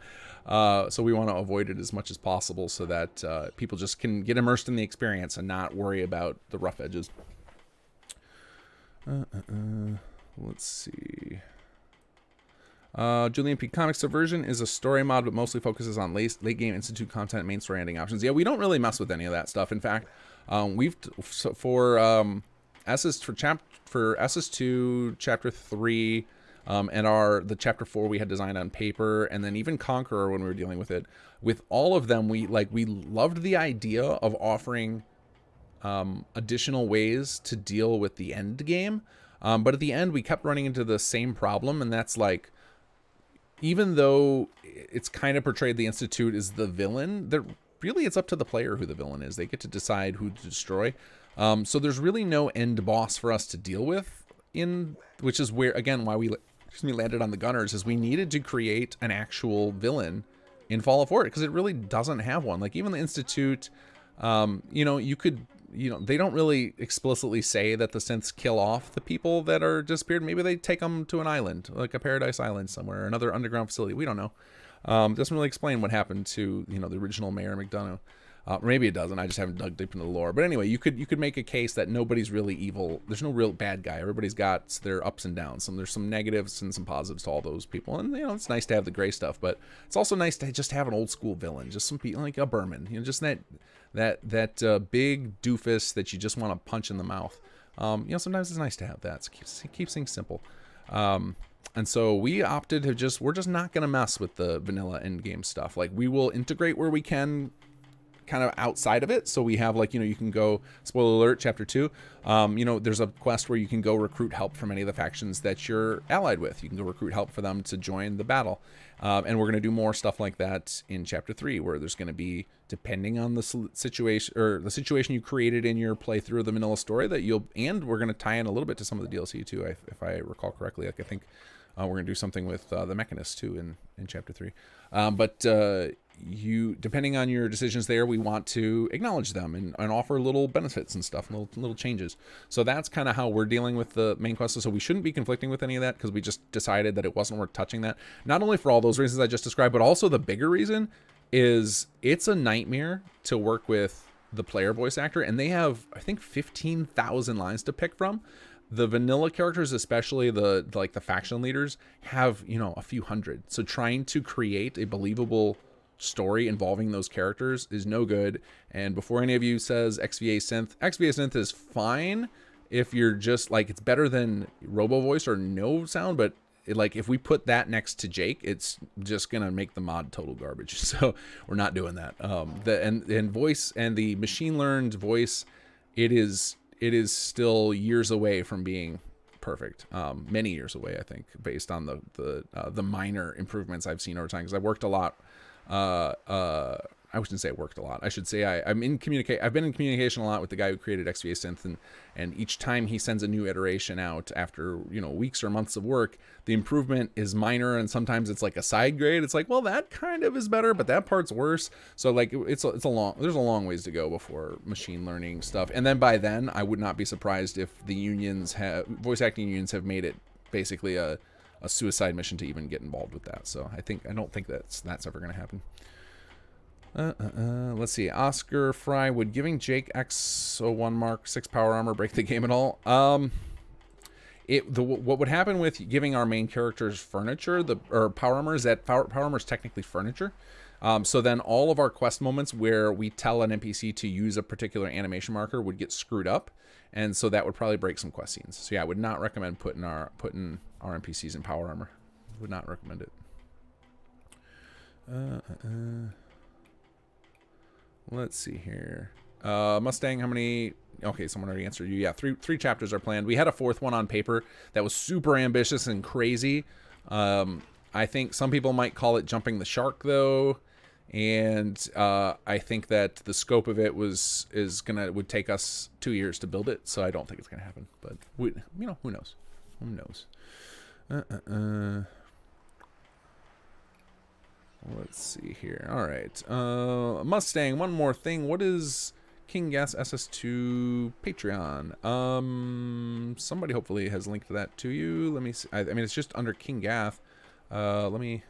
we want to avoid it as much as possible, so that people just can get immersed in the experience and not worry about the rough edges. Let's see. Julian P. Comics Subversion is a story mod, but mostly focuses on late game institute content, main story ending options. Yeah, we don't really mess with any of that stuff. In fact, for SS2 Chapter 3, and the Chapter 4 we had designed on paper, and then even Conqueror when we were dealing with it. With all of them, we loved the idea of offering additional ways to deal with the end game, but at the end we kept running into the same problem, and that's like, even though it's kind of portrayed the Institute as the villain, really it's up to the player who the villain is. They get to decide who to destroy. So there's really no end boss for us to deal with which is where, again, why we landed on the Gunners, is we needed to create an actual villain in Fallout 4 because it really doesn't have one. Like even the Institute, you know, they don't really explicitly say that the synths kill off the people that are disappeared. Maybe they take them to an island, like a Paradise Island somewhere, another underground facility. We don't know. Doesn't really explain what happened to, you know, the original Mayor McDonough. Maybe it doesn't. I just haven't dug deep into the lore. But anyway, you could make a case that nobody's really evil. There's no real bad guy. Everybody's got their ups and downs. There's some negatives and some positives to all those people. And you know, it's nice to have the gray stuff, but it's also nice to just have an old school villain, just some people like a Berman. You know, just that big doofus that you just want to punch in the mouth. You know, sometimes it's nice to have that. It keeps things simple. And so we opted to we're just not going to mess with the vanilla endgame stuff. Like we will integrate where we can, kind of outside of it. So we have, like, you know, you can go, spoiler alert, chapter 2, you know, there's a quest where you can go recruit help from any of the factions that you're allied with. You can go recruit help for them to join the battle. And we're going to do more stuff like that in chapter 3, where there's going to be, depending on the situation or the situation you created in your playthrough of the vanilla story, and we're going to tie in a little bit to some of the DLC too, if I recall correctly. Like I think we're going to do something with the Mechanist too in chapter 3. But depending on your decisions there, we want to acknowledge them and offer little benefits and stuff, little changes. So that's kind of how we're dealing with the main quest. So we shouldn't be conflicting with any of that because we just decided that it wasn't worth touching that. Not only for all those reasons I just described, but also the bigger reason is it's a nightmare to work with the player voice actor, and they have, I think, 15,000 lines to pick from. The vanilla characters, especially the faction leaders, have, you know, a few hundred. So trying to create a believable story involving those characters is no good. And before any of you says XVA synth is fine if you're just like, it's better than robo voice or no sound, but like if we put that next to Jake, it's just gonna make the mod total garbage. So we're not doing that. And voice and the machine learned voice, it is still years away from being perfect. Many years away, I think, based on the minor improvements I've seen over time. Because I've worked a lot. I shouldn't say I worked a lot. I should say I've been in communication a lot with the guy who created XVA Synth, and each time he sends a new iteration out after, you know, weeks or months of work, the improvement is minor, and sometimes it's like a side grade. It's like, well, that kind of is better, but that part's worse. So like there's a long ways to go before machine learning stuff. And then by then, I would not be surprised if the voice acting unions have made it basically a suicide mission to even get involved with that. So I don't think that's ever going to happen. Let's see. Oscar Fry, would giving Jake X01 Mark 6 power armor break the game at all? What would happen with giving our main characters furniture, or power armor, is that power armor is technically furniture. So then all of our quest moments where we tell an NPC to use a particular animation marker would get screwed up, and so that would probably break some quest scenes. So yeah, I would not recommend putting our NPCs in power armor. Would not recommend it. Let's see here. Mustang, how many? Okay, someone already answered you. Yeah, three chapters are planned. We had a fourth one on paper that was super ambitious and crazy. I think some people might call it jumping the shark, though, and I think that the scope of it would take us 2 years to build it. So I don't think it's gonna happen. But who knows? Who knows? Let's see here. All right. Mustang, one more thing. What is King Gas SS2 Patreon? Somebody hopefully has linked that to you. Let me see. I mean, it's just under King Gath. Let me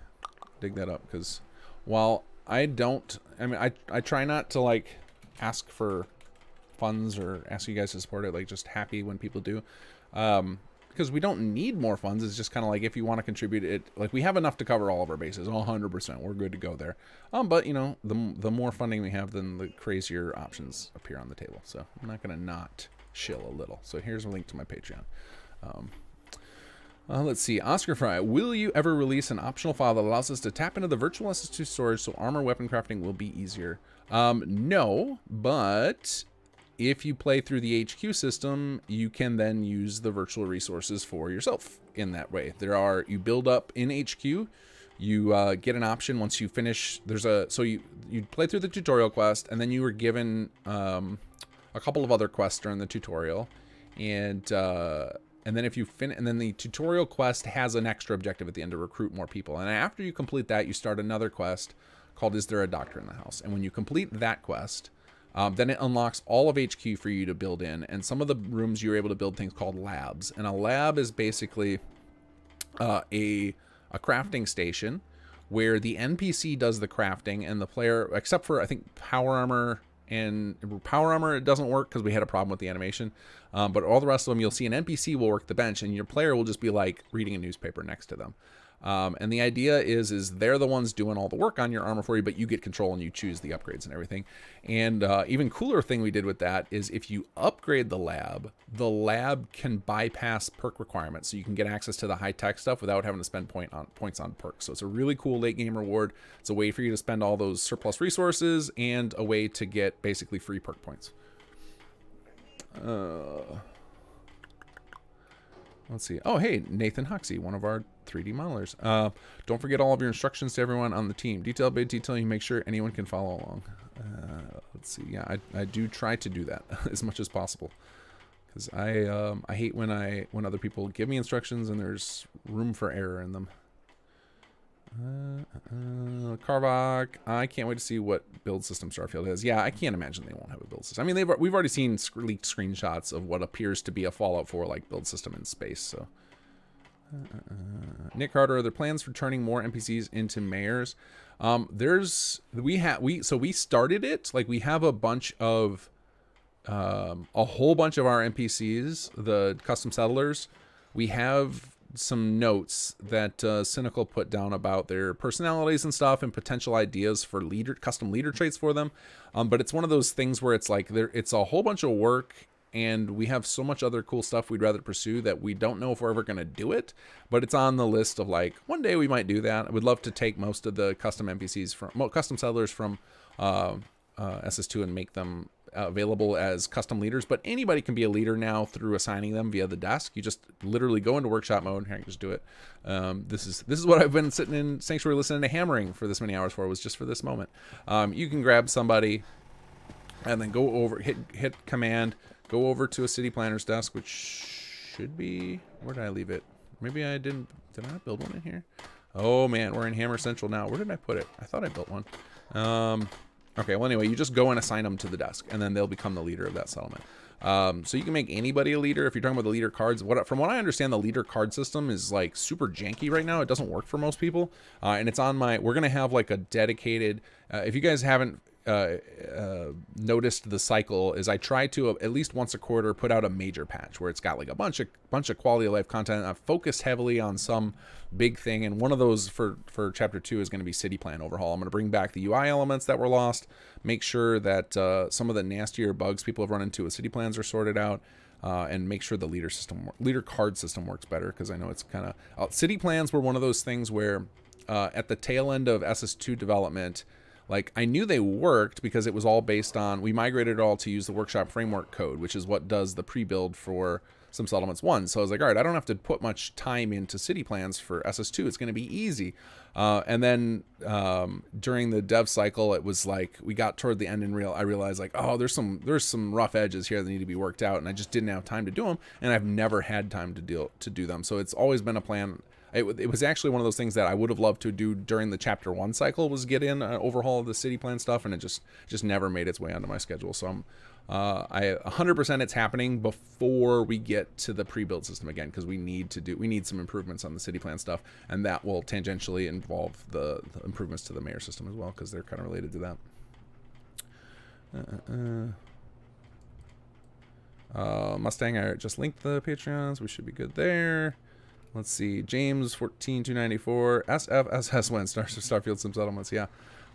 dig that up, because while I try not to like ask for funds or ask you guys to support it, like just happy when people do. Because we don't need more funds. It's just kind of like, if you want to contribute it, like we have enough to cover all of our bases, 100%. We're good to go there. But you know, the more funding we have, then the crazier options appear on the table. So I'm not going to not shill a little. So here's a link to my Patreon. Let's see. Oscar Fry, will you ever release an optional file that allows us to tap into the virtual SS2 storage so armor weapon crafting will be easier? No, but if you play through the HQ system, you can then use the virtual resources for yourself in that way. You build up in HQ, you get an option once you finish. So you play through the tutorial quest, and then you were given a couple of other quests during the tutorial, and and then if you and then the tutorial quest has an extra objective at the end to recruit more people. And after you complete that, you start another quest called Is There a Doctor in the House? And when you complete that quest, then it unlocks all of HQ for you to build in. And some of the rooms you're able to build things called labs. And a lab is basically a crafting station where the NPC does the crafting and the player, except for I think power armor, and power armor, it doesn't work because we had a problem with the animation. But all the rest of them, you'll see an NPC will work the bench and your player will just be like reading a newspaper next to them. And the idea is they're the ones doing all the work on your armor for you, but you get control and you choose the upgrades and everything. And even cooler thing we did with that is if you upgrade the lab can bypass perk requirements. So you can get access to the high-tech stuff without having to spend points on perks. So it's a really cool late game reward. It's a way for you to spend all those surplus resources and a way to get basically free perk points. Let's see. Oh, hey, Nathan Huxley, one of our 3D modelers. Don't forget all of your instructions to everyone on the team. Detail by detail, you make sure anyone can follow along. Let's see. Yeah, I do try to do that as much as possible, because I hate when other people give me instructions and there's room for error in them. Carvac, I can't wait to see what build system Starfield has. Yeah, I can't imagine they won't have a build system. I mean, we've already seen leaked screenshots of what appears to be a Fallout 4 like build system in space. So, Nick Carter, are there plans for turning more NPCs into mayors? We started it. Like, we have a bunch of a whole bunch of our NPCs, the custom settlers. We have some notes that Cynical put down about their personalities and stuff and potential ideas for custom leader traits for them. But it's one of those things where it's like it's a whole bunch of work and we have so much other cool stuff we'd rather pursue that we don't know if we're ever going to do it. But it's on the list of like, one day we might do that. I would love to take most of the custom NPCs custom settlers from SS2 and make them available as custom leaders, but anybody can be a leader now through assigning them via the desk. You just literally go into workshop mode. Here, I can just do it. This is what I've been sitting in Sanctuary listening to hammering for this many hours for, was just for this moment. You can grab somebody and then go over, hit command, go over to a city planner's desk, which should be, where did I leave it? Maybe I did I build one in here? Oh man, we're in Hammer Central now. Where did I put it? I thought I built one. Okay, well anyway, you just go and assign them to the desk, and then they'll become the leader of that settlement. So you can make anybody a leader. If you're talking about the leader cards, from what I understand, the leader card system is like super janky right now. It doesn't work for most people, and it's on we're gonna have like a dedicated. If you guys haven't noticed the cycle, is I try to at least once a quarter put out a major patch where it's got like a bunch of quality of life content. I've focused heavily on some big thing, and one of those for chapter 2 is going to be city plan overhaul. I'm going to bring back the UI elements that were lost, make sure that some of the nastier bugs people have run into with city plans are sorted out, and make sure the leader card system works better, because I know it's kind of city plans were one of those things where at the tail end of SS2 development, like, I knew they worked because it was all based on, we migrated it all to use the workshop framework code, which is what does the pre-build for Some Settlements 1. So I was like, all right, I don't have to put much time into city plans for SS2. It's going to be easy. And then during the dev cycle, it was like, we got toward the end and I realized like, oh, there's some rough edges here that need to be worked out. And I just didn't have time to do them. And I've never had time to do them. So it's always been a plan. It was actually one of those things that I would have loved to do during the chapter 1 cycle, was get in an overhaul of the city plan stuff, and it just never made its way onto my schedule. So I'm 100% it's happening before we get to the pre-build system again, because we need some improvements on the city plan stuff, and that will tangentially involve the improvements to the mayor system as well, because they're kind of related to that. Mustang, I just linked the Patreons. We should be good there. Let's see, James 14294 SFSS when Starfield Some Settlements. Yeah,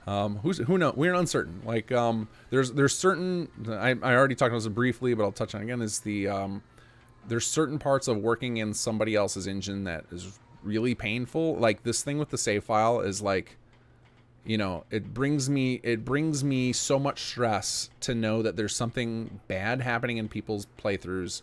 who knows? We're uncertain. Like there's certain. I already talked about this briefly, but I'll touch on it again. Is there's certain parts of working in somebody else's engine that is really painful. Like this thing with the save file is like, you know, it brings me so much stress to know that there's something bad happening in people's playthroughs.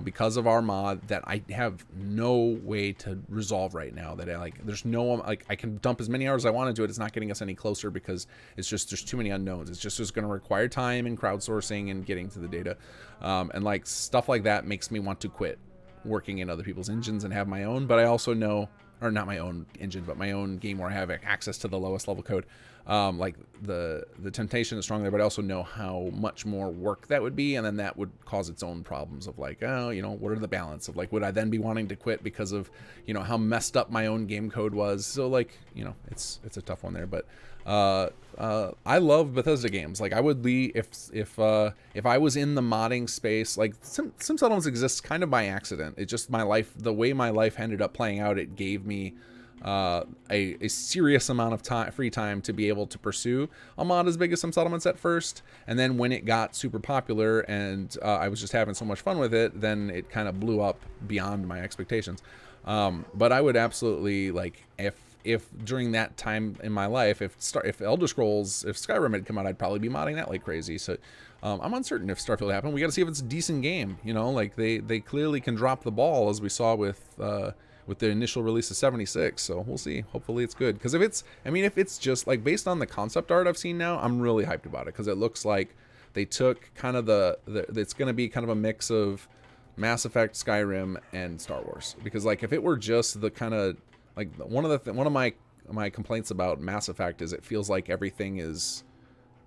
Because of our mod that I have no way to resolve right now, that there's no, like, I can dump as many hours as I want into it. It's not getting us any closer because it's just, there's too many unknowns. It's just going to require time and crowdsourcing and getting to the data. And like stuff like that makes me want to quit working in other people's engines and have my own, but I also know, or not my own engine, but my own game where I have access to the lowest level code. Like the temptation is strong there, but I also know how much more work that would be, and then that would cause its own problems of like, oh, you know, what are the balance of like, would I then be wanting to quit because of, you know, how messed up my own game code was? So like, you know, it's a tough one there, but I love Bethesda games. Like I would be if I was in the modding space, like Sim Settlements exists kind of by accident. It just my life, the way my life ended up playing out, it gave me a serious amount of free time to be able to pursue a mod as big as Sim Settlements at first, and then when it got super popular and I was just having so much fun with it, then it kind of blew up beyond my expectations. But I would absolutely, like, if during that time in my life, if Elder Scrolls, if Skyrim had come out, I'd probably be modding that like crazy. So I'm uncertain if Starfield happened. We got to see if it's a decent game. You know, like they clearly can drop the ball, as we saw with the initial release of 76. So we'll see. Hopefully it's good. Because if it's just like based on the concept art I've seen now, I'm really hyped about it, because it looks like they took kind of it's going to be kind of a mix of Mass Effect, Skyrim, and Star Wars. Because like if it were just the kind of like one of my complaints about Mass Effect is it feels like everything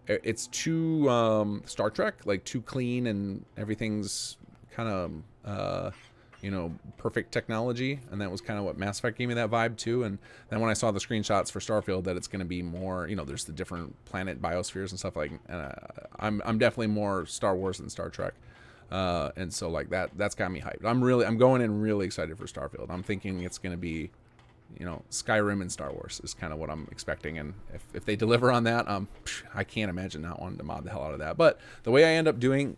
it's too Star Trek, like too clean, and everything's kind of you know, perfect technology, and that was kind of what Mass Effect gave me that vibe too. And then when I saw the screenshots for Starfield, that it's going to be more, you know, there's the different planet biospheres and stuff, like I'm definitely more Star Wars than Star Trek. And so like that's got me hyped. I'm going in really excited for Starfield. I'm thinking it's going to be, you know, Skyrim and Star Wars is kind of what I'm expecting. And if they deliver on that, I can't imagine not wanting to mod the hell out of that. But the way I end up doing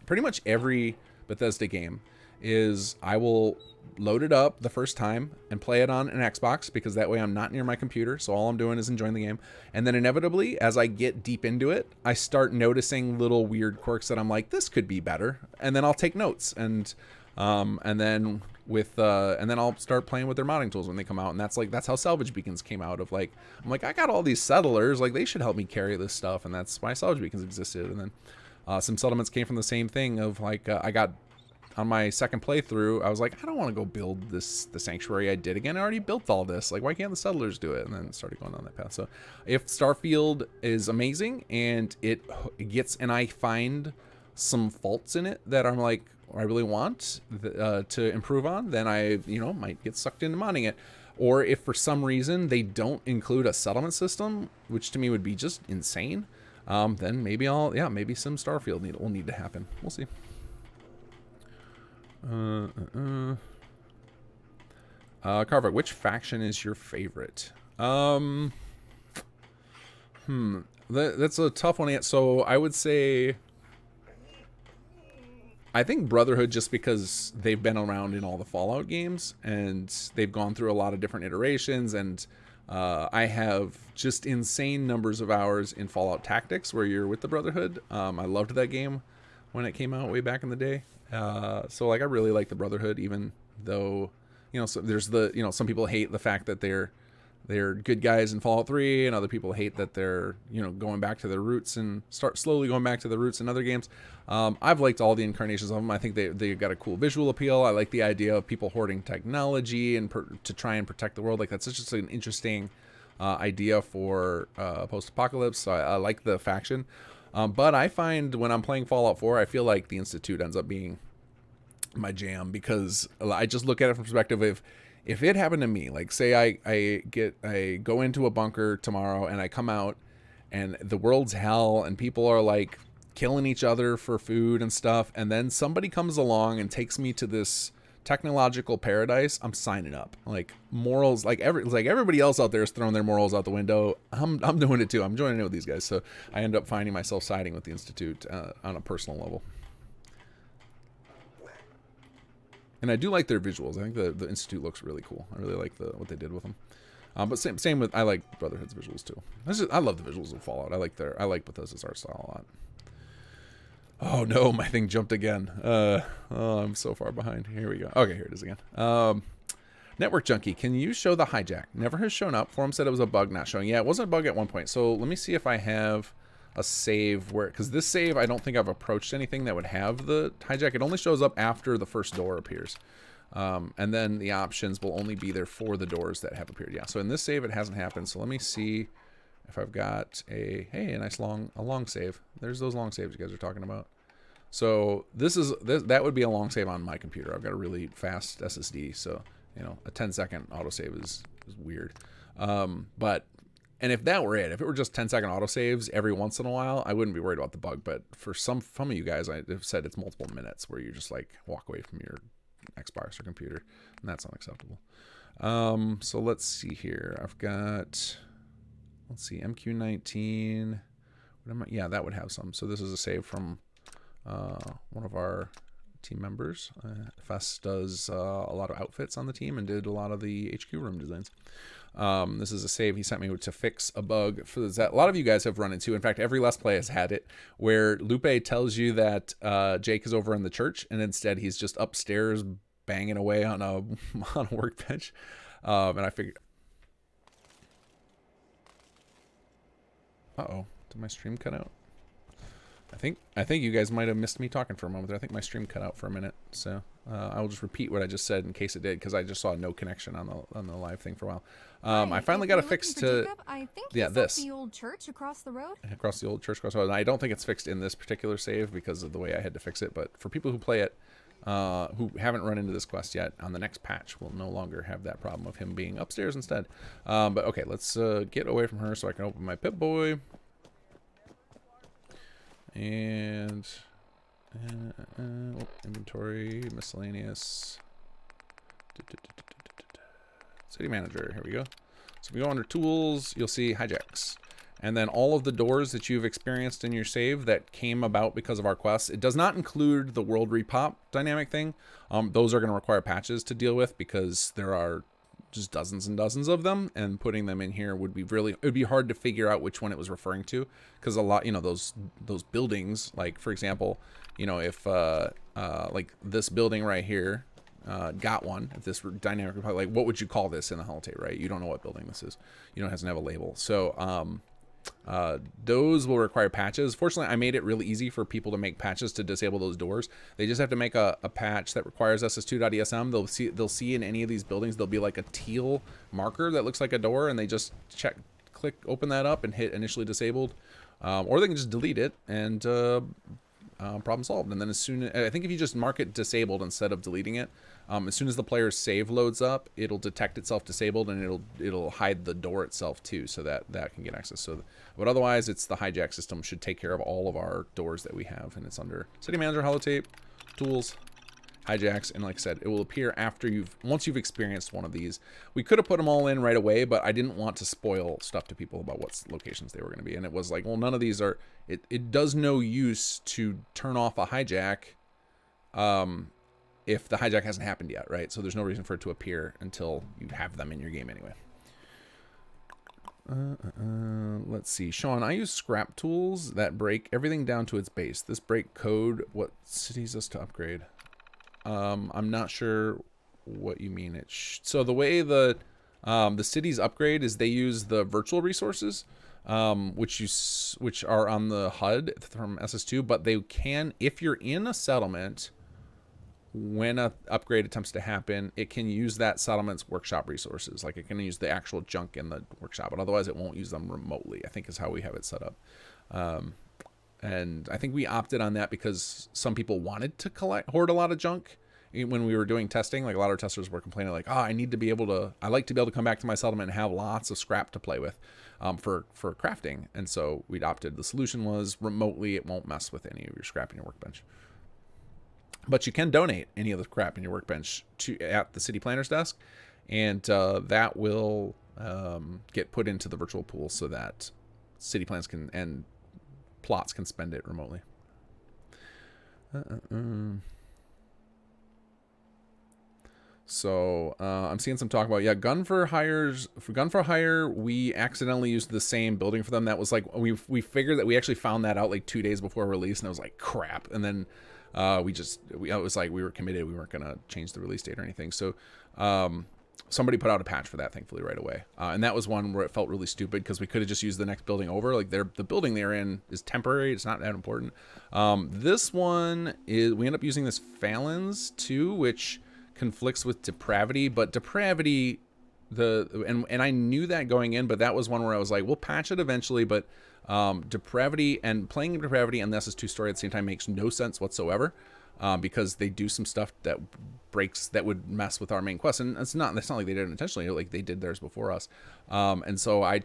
pretty much every Bethesda game is I will load it up the first time and play it on an Xbox, because that way I'm not near my computer, so all I'm doing is enjoying the game. And then inevitably, as I get deep into it, I start noticing little weird quirks that I'm like, this could be better, and then I'll take notes, and then I'll start playing with their modding tools when they come out. And that's how Salvage Beacons came out. Of like, I'm like, I got all these settlers, like they should help me carry this stuff, and that's why Salvage Beacons existed. And then some settlements came from the same thing of like, I got on my second playthrough, I was like, I don't want to go build the sanctuary I did again. I already built all this. Like, why can't the settlers do it? And then started going on that path. So if Starfield is amazing and it gets, and I find some faults in it that I'm like, I really want to improve on, then I, you know, might get sucked into modding it. Or if for some reason they don't include a settlement system, which to me would be just insane, then maybe maybe some Starfield will need to happen. We'll see. Carver, which faction is your favorite? That's a tough one. So I would say, I think Brotherhood, just because they've been around in all the Fallout games and they've gone through a lot of different iterations, and I have just insane numbers of hours in Fallout Tactics where you're with the Brotherhood. I loved that game when it came out way back in the day. So like I really like the Brotherhood, even though, you know, so there's the, you know, some people hate the fact that they're good guys in Fallout 3, and other people hate that they're, you know, going back to their roots and start slowly going back to their roots in other games. I've liked all the incarnations of them. I think they've got a cool visual appeal. I like the idea of people hoarding technology and to try and protect the world. Like that's just an interesting idea for post-apocalypse. So I like the faction. But I find when I'm playing Fallout 4, I feel like the Institute ends up being my jam, because I just look at it from perspective of, if it happened to me, like say I go into a bunker tomorrow and I come out and the world's hell and people are like killing each other for food and stuff, and then somebody comes along and takes me to this technological paradise, I'm signing up. Like morals, like everybody else out there is throwing their morals out the window. I'm doing it too. I'm joining it with these guys. So I end up finding myself siding with the Institute on a personal level. And I do like their visuals. I think the Institute looks really cool. I really like what they did with them. But same with, I like Brotherhood's visuals too. I love the visuals of Fallout. I like Bethesda's art style a lot. Oh no, my thing jumped again. Oh, I'm so far behind. Here we go. Okay, here it is again. Network Junkie, can you show the hijack? Never has shown up. Forum said it was a bug not showing. Yeah, it wasn't a bug at one point. So let me see if I have a save where, because this save, I don't think I've approached anything that would have the hijack. It only shows up after the first door appears. And then the options will only be there for the doors that have appeared. Yeah, so in this save, it hasn't happened. So let me see if I've got a nice long save. There's those long saves you guys are talking about. So that would be a long save on my computer. I've got a really fast SSD, so you know, a 10-second autosave is weird. And if that were it, if it were just 10-second autosaves every once in a while, I wouldn't be worried about the bug. But for some of you guys, I've said it's multiple minutes where you just like walk away from your Xbox or computer, and that's unacceptable. So let's see here. I've got, let's see, MQ19. Yeah, that would have some. So this is a save from one of our team members. Fess does a lot of outfits on the team and did a lot of the HQ room designs. This is a save he sent me to fix a bug that a lot of you guys have run into. In fact, every Let's Play has had it, where Lupe tells you that Jake is over in the church, and instead he's just upstairs banging away on a workbench. And I figured, uh-oh, did my stream cut out? I think you guys might have missed me talking for a moment. I think my stream cut out for a minute, so I will just repeat what I just said in case it did, because I just saw no connection on the live thing for a while. I finally got it fixed to Jacob, I think this the old church across the road. Across the old church across the road. And I don't think it's fixed in this particular save because of the way I had to fix it. But for people who play it, who haven't run into this quest yet, on the next patch, we'll no longer have that problem of him being upstairs instead. But okay, let's get away from her so I can open my Pip-Boy. And inventory, miscellaneous, city manager, here we go. So if we go under tools, you'll see hijacks. And then all of the doors that you've experienced in your save that came about because of our quests, it does not include the world repop dynamic thing. Those are going to require patches to deal with because there are just dozens and dozens of them, and putting them in here would be it would be hard to figure out which one it was referring to, because a lot, you know, those buildings, like for example, you know, if like this building right here got one, if this dynamic, like what would you call this in the holotape, right? You don't know what building this is, you know, it doesn't have a label. So those will require patches. Fortunately, I made it really easy for people to make patches to disable those doors. They just have to make a patch that requires ss2.esm. They'll see in any of these buildings, there'll be like a teal marker that looks like a door, and they just click, open that up and hit initially disabled, or they can just delete it and problem solved. And then I think if you just mark it disabled instead of deleting it, as soon as the player's save loads up, it'll detect itself disabled, and it'll hide the door itself too, so that can get access. So, but otherwise, it's the hijack system should take care of all of our doors that we have, and it's under City Manager, holotape, tools, hijacks, and like I said, it will appear after once you've experienced one of these. We could have put them all in right away, but I didn't want to spoil stuff to people about what locations they were going to be, and it was like, well, none of these are. It does no use to turn off a hijack if the hijack hasn't happened yet, right? So there's no reason for it to appear until you have them in your game anyway. Let's see, Sean, I use scrap tools that break everything down to its base. This break code what cities us to upgrade. I'm not sure what you mean. So the way the cities upgrade is they use the virtual resources, which are on the HUD from SS2, but they can, if you're in a settlement, when an upgrade attempts to happen, it can use that settlement's workshop resources. Like it can use the actual junk in the workshop, but otherwise it won't use them remotely, I think is how we have it set up. And I think we opted on that because some people wanted to hoard a lot of junk. When we were doing testing, like a lot of testers were complaining like, oh, I like to be able to come back to my settlement and have lots of scrap to play with for crafting. And so we'd opted, the solution was remotely, it won't mess with any of your scrap in your workbench. But you can donate any of the scrap in your workbench at the city planner's desk, and that will get put into the virtual pool so that city plans and plots can spend it remotely. So I'm seeing some talk about, yeah, gun for hire, we accidentally used the same building for them. That was like, we figured that we actually found that out like 2 days before release, and I was like, crap. And then it was like we were committed, we weren't gonna change the release date or anything. So somebody put out a patch for that, thankfully, right away. And that was one where it felt really stupid because we could have just used the next building over. Like the building they're in is temporary. It's not that important. This one is, we end up using this Phalanx too, which conflicts with depravity, but depravity, and I knew that going in, but that was one where I was like, we'll patch it eventually, but depravity and playing depravity and the SS2 story at the same time makes no sense whatsoever. Because they do some stuff that would mess with our main quest, and that's not like they did it intentionally, like they did theirs before us. And so I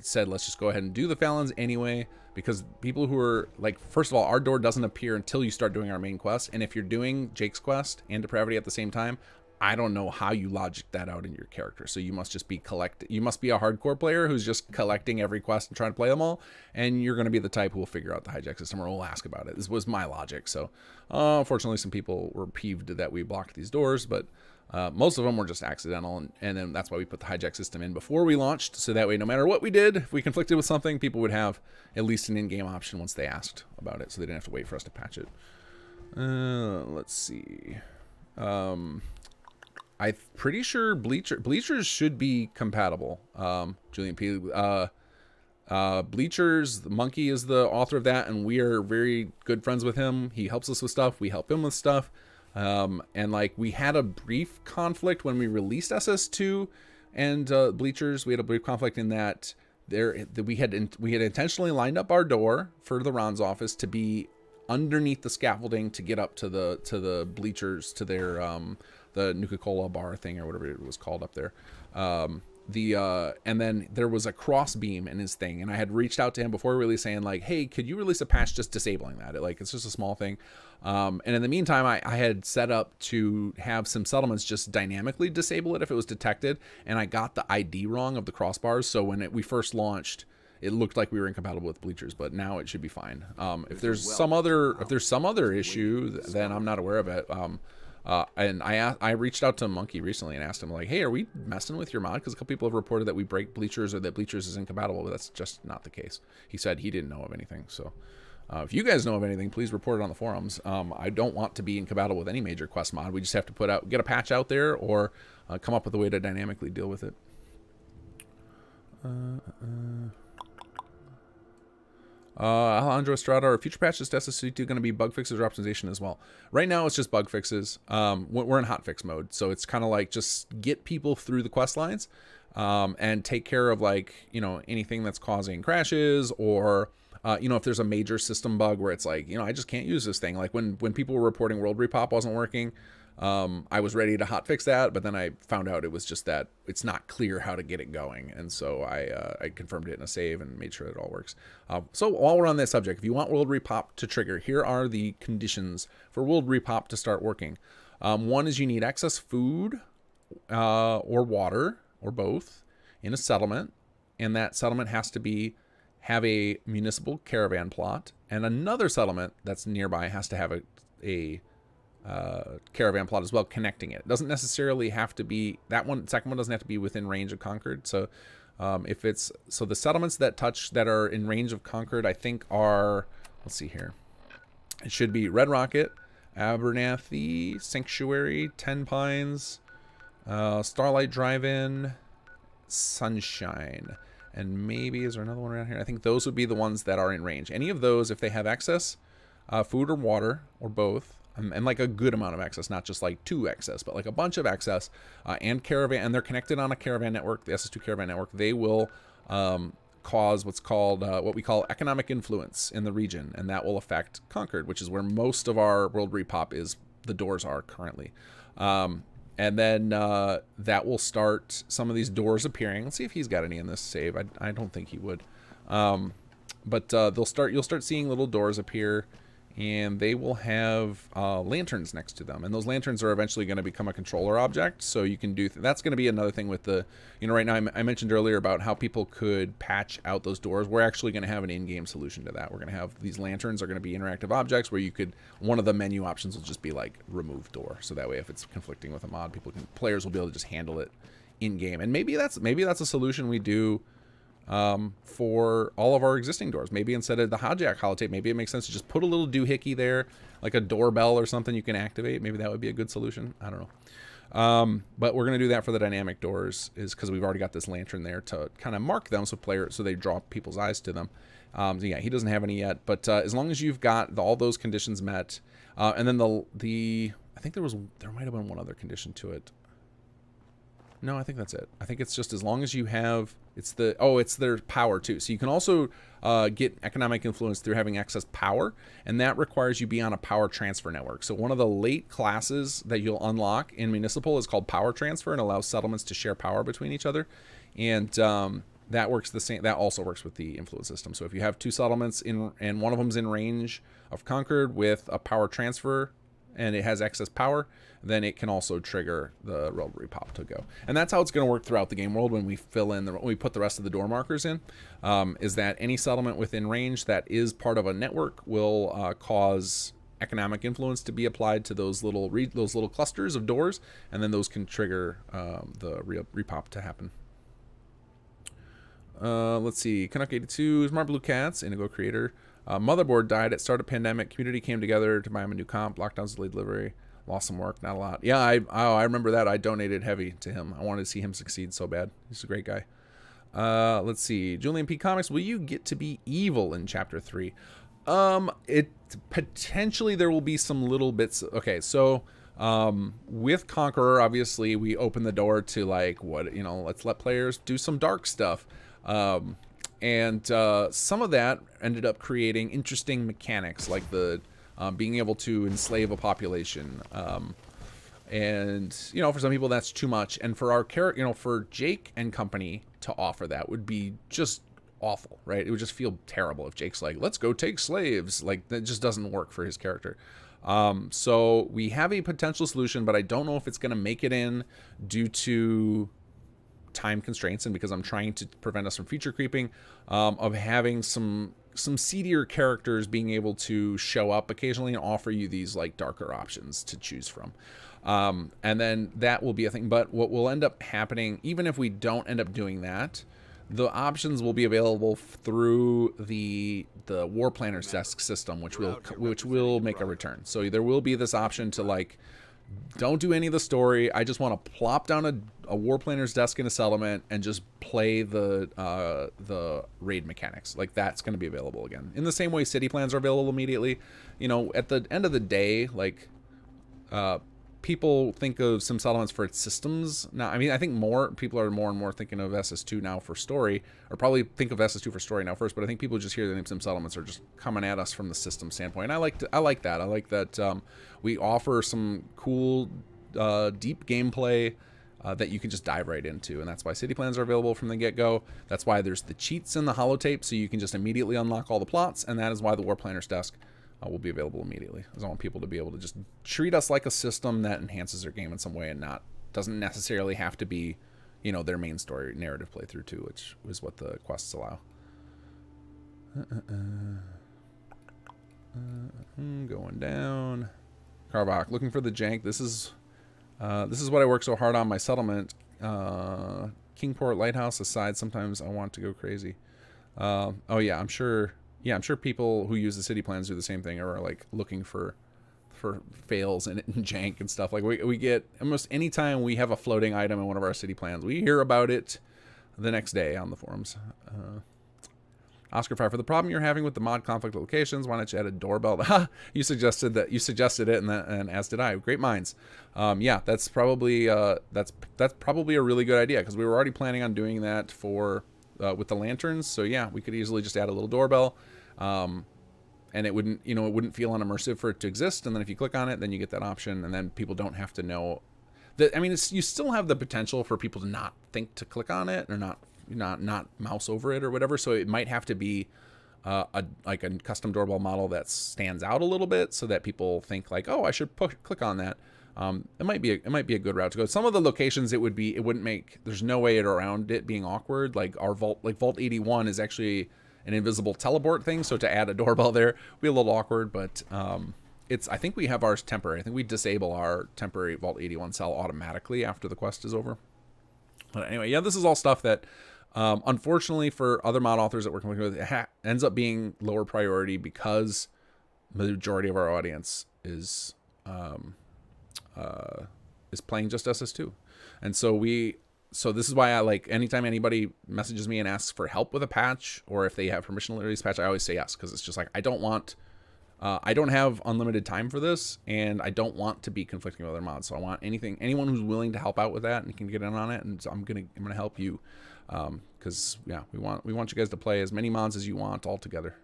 said, let's just go ahead and do the Phalanx anyway, because people who are like, first of all, our door doesn't appear until you start doing our main quest, and if you're doing Jake's quest and depravity at the same time, I don't know how you logic that out in your character. So you must just be you must be a hardcore player who's just collecting every quest and trying to play them all. And you're going to be the type who will figure out the hijack system or will ask about it. This was my logic. So unfortunately, some people were peeved that we blocked these doors, but most of them were just accidental. And then that's why we put the hijack system in before we launched. So that way, no matter what we did, if we conflicted with something, people would have at least an in-game option once they asked about it. So they didn't have to wait for us to patch it. Let's see. I'm pretty sure Bleachers should be compatible. Julian P. Bleachers, the Monkey is the author of that, and we are very good friends with him. He helps us with stuff. We help him with stuff. And like we had a brief conflict when we released SS2 and Bleachers. We had a brief conflict in that we had intentionally lined up our door for the Ron's office to be underneath the scaffolding to get up to the Bleachers, to their the Nuka-Cola bar thing or whatever it was called up there. And then there was a cross beam in his thing, and I had reached out to him before really saying like, hey, could you release a patch just disabling that? It's just a small thing. And in the meantime, I had set up to have some settlements just dynamically disable it if it was detected, and I got the ID wrong of the crossbars, so when we first launched, it looked like we were incompatible with Bleachers, but now it should be fine. If there's some other issue, then I'm not aware of it. And I reached out to Monkey recently and asked him like, hey, are we messing with your mod? Because a couple people have reported that we break Bleachers or that Bleachers is incompatible, but that's just not the case. He said he didn't know of anything. So if you guys know of anything, please report it on the forums. I don't want to be incompatible with any major quest mod. We just have to get a patch out there or come up with a way to dynamically deal with it. Alejandro Estrada, are future patches to SS2 going to be bug fixes or optimization as well? Right now, it's just bug fixes. We're in hotfix mode, so it's kind of like just get people through the quest lines and take care of like, anything that's causing crashes or, if there's a major system bug where it's like, I just can't use this thing. Like when people were reporting World Repop wasn't working, I was ready to hotfix that, but then I found out it was just that it's not clear how to get it going. And so I confirmed it in a save and made sure it all works. So while we're on that subject, if you want World Repop to trigger, here are the conditions for World Repop to start working. One is you need excess food or water or both in a settlement. And that settlement has to have a municipal caravan plot. And another settlement that's nearby has to have a caravan plot as well, connecting it. It doesn't necessarily have to be second one doesn't have to be within range of Concord. So the settlements that are in range of Concord, I think are, let's see here, it should be Red Rocket, Abernathy, Sanctuary, Ten Pines, Starlight Drive-In, Sunshine, and maybe is there another one around here? I think those would be the ones that are in range. Any of those, if they have excess food or water or both, and like a good amount of excess, not just like 2 excess, but like a bunch of excess, and they're connected on a caravan network, the SS2 caravan network, they will cause what's called what we call economic influence in the region, and that will affect Concord, which is where most of our World Repop the doors are currently. And then that will start some of these doors appearing. Let's see if he's got any in this save. I don't think he would. But you'll start seeing little doors appear, and they will have lanterns next to them. And those lanterns are eventually going to become a controller object. So you can do that's going to be another thing with the, right now I mentioned earlier about how people could patch out those doors. We're actually going to have an in-game solution to that. We're going to have these lanterns are going to be interactive objects where one of the menu options will just be like remove door. So that way, if it's conflicting with a mod, players will be able to just handle it in-game. And maybe that's a solution we do for all of our existing doors. Maybe instead of the hijack holotape, maybe it makes sense to just put a little doohickey there, like a doorbell or something you can activate. Maybe that would be a good solution. I don't But we're going to do that for the dynamic doors is because we've already got this lantern there to kind of mark them so they draw people's eyes to them. So yeah, he doesn't have any yet, but as long as you've got all those conditions met, and then I think there might have been one other condition to it. No, I think that's it. I think it's just as long as you have, it's their power too. So you can also get economic influence through having excess power, and that requires you be on a power transfer network. So one of the late classes that you'll unlock in Municipal is called Power Transfer and allows settlements to share power between each other. And that works the same. That also works with the influence system. So if you have two settlements and one of them's in range of Concord with a power transfer and it has excess power, then it can also trigger the rotary pop to go. And that's how it's going to work throughout the game world when we when we put the rest of the door markers in, is that any settlement within range that is part of a network will cause economic influence to be applied to those little clusters of doors, and then those can trigger the repop to happen. Let's see. Canuck 82, Smart Blue Cats, Indigo Creator. Motherboard died at start of pandemic. Community came together to buy him a new comp. Lockdowns delayed delivery. Lost some work. Not a lot. Yeah, I remember that. I donated heavy to him. I wanted to see him succeed so bad. He's a great guy. Let's see. Julian P. Comics. Will you get to be evil in Chapter 3? It potentially there will be some little bits. Okay, so with Conqueror, obviously we open the door to like let's let players do some dark stuff. And some of that ended up creating interesting mechanics, like the being able to enslave a population. And for some people that's too much, and for our character, for Jake and company to offer that would be just awful, right? It would just feel terrible if Jake's like, let's go take slaves. Like, that just doesn't work for his character. So we have a potential solution, but I don't know if it's going to make it in due to time constraints and because I'm trying to prevent us from feature creeping, of having some seedier characters being able to show up occasionally and offer you these like darker options to choose from. And then that will be a thing. But what will end up happening, even if we don't end up doing that, the options will be available through the War Planner's Desk system, which will make a return. So there will be this option to like, don't do any of the story. I just want to plop down a War Planner's Desk in a settlement and just play the raid mechanics. Like, that's going to be available again. In the same way city plans are available immediately. At the end of the day, like, people think of Sim Settlements for its systems. Now, I mean, I think more people are more and more thinking of SS2 now for story, or probably think of SS2 for story now first, but I think people just hear the name Sim Settlements are just coming at us from the system standpoint. And I like that. I like that we offer some cool, deep gameplay that you can just dive right into, and that's why city plans are available from the get-go. That's why there's the cheats in the holotape, so you can just immediately unlock all the plots, and that is why the War Planner's Desk will be available immediately. I want people to be able to just treat us like a system that enhances their game in some way, and doesn't necessarily have to be, their main story narrative playthrough too, which is what the quests allow. Going down. Carvach, looking for the jank. This is what I work so hard on my settlement. Kingport Lighthouse aside, sometimes I want to go crazy. Oh yeah, I'm sure. Yeah, I'm sure people who use the city plans do the same thing, or are like looking for fails and jank and stuff. Like we get almost any time we have a floating item in one of our city plans, we hear about it the next day on the forums. Oscar Fire, for the problem you're having with the mod conflict locations, why don't you add a doorbell? You suggested it, and as did I. Great minds. Yeah, that's probably that's probably a really good idea, because we were already planning on doing that for with the lanterns. So yeah, we could easily just add a little doorbell, and it wouldn't feel unimmersive for it to exist. And then if you click on it, then you get that option, and then people don't have to know that. I mean, you still have the potential for people to not think to click on it, or not mouse over it or whatever. So it might have to be like a custom doorbell model that stands out a little bit, so that people think like, oh, I should click on that. It might be a good route to go. Some of the locations there's no way around it being awkward. Like our Vault 81 is actually an invisible teleport thing, so to add a doorbell there would be a little awkward, but I think we have ours temporary. I think we disable our temporary Vault 81 cell automatically after the quest is over. But anyway, yeah, this is all stuff that unfortunately for other mod authors that we're working with, it ends up being lower priority, because the majority of our audience is is playing just SS2. And so this is why I like anytime anybody messages me and asks for help with a patch, or if they have permission to release a patch, I always say yes, because it's just like I don't have unlimited time for this, and I don't want to be conflicting with other mods. So I want anyone who's willing to help out with that and can get in on it, and so I'm gonna help you, because yeah, we want you guys to play as many mods as you want all together.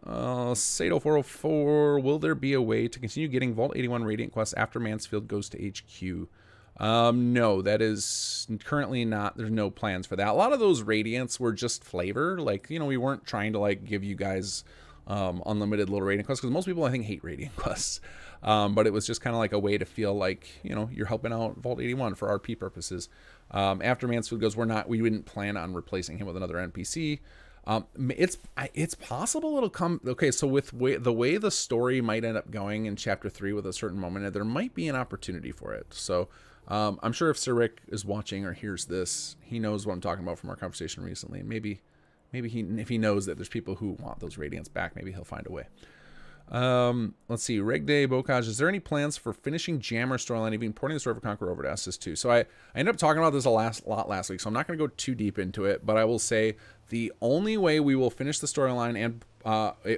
Sato 404, will there be a way to continue getting Vault 81 Radiant quests after Mansfield goes to HQ? No, that is currently not. There's no plans for that. A lot of those Radiants were just flavor. Like, you know, we weren't trying to like give you guys unlimited little Radiant quests, because most people I think hate Radiant quests. But it was just kind of like a way to feel like, you know, you're helping out Vault 81 for RP purposes. After Mansfield goes, we didn't plan on replacing him with another NPC. It's possible it'll come. Okay, so with the way the story might end up going in chapter 3 with a certain moment, there might be an opportunity for it. So I'm sure if Sir Rick is watching or hears this, he knows what I'm talking about from our conversation recently, and maybe if he knows that there's people who want those Radiants back, maybe he'll find a way. Let's see, Reg Day Bokaj, is there any plans for finishing Jammer storyline, even porting the story for Conqueror over to SS2? So I ended up talking about this a lot last week, so I'm not going to go too deep into it, but I will say the only way we will finish the storyline, and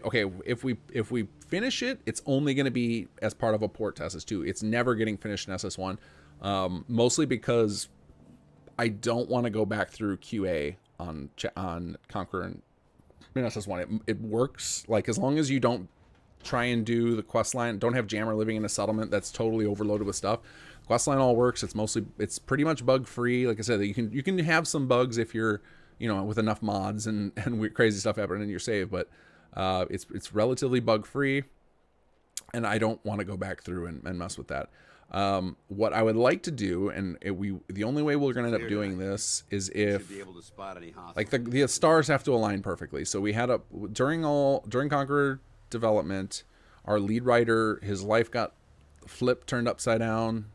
okay, if we finish it, it's only going to be as part of a port to SS2. It's never getting finished in SS1, mostly because I don't want to go back through QA on Conqueror and SS1. It works, like, as long as you don't try and do the quest line, don't have Jammer living in a settlement that's totally overloaded with stuff. Quest line all works. It's pretty much bug free. Like I said, you can have some bugs if you're, you know, with enough mods and crazy stuff happening in your save, but it's relatively bug free, and I don't want to go back through and mess with that. What I would like to do, and the only way we're going to end up doing this is if like the stars have to align perfectly. So we had during Conqueror development, our lead writer, his life got flipped, turned upside down.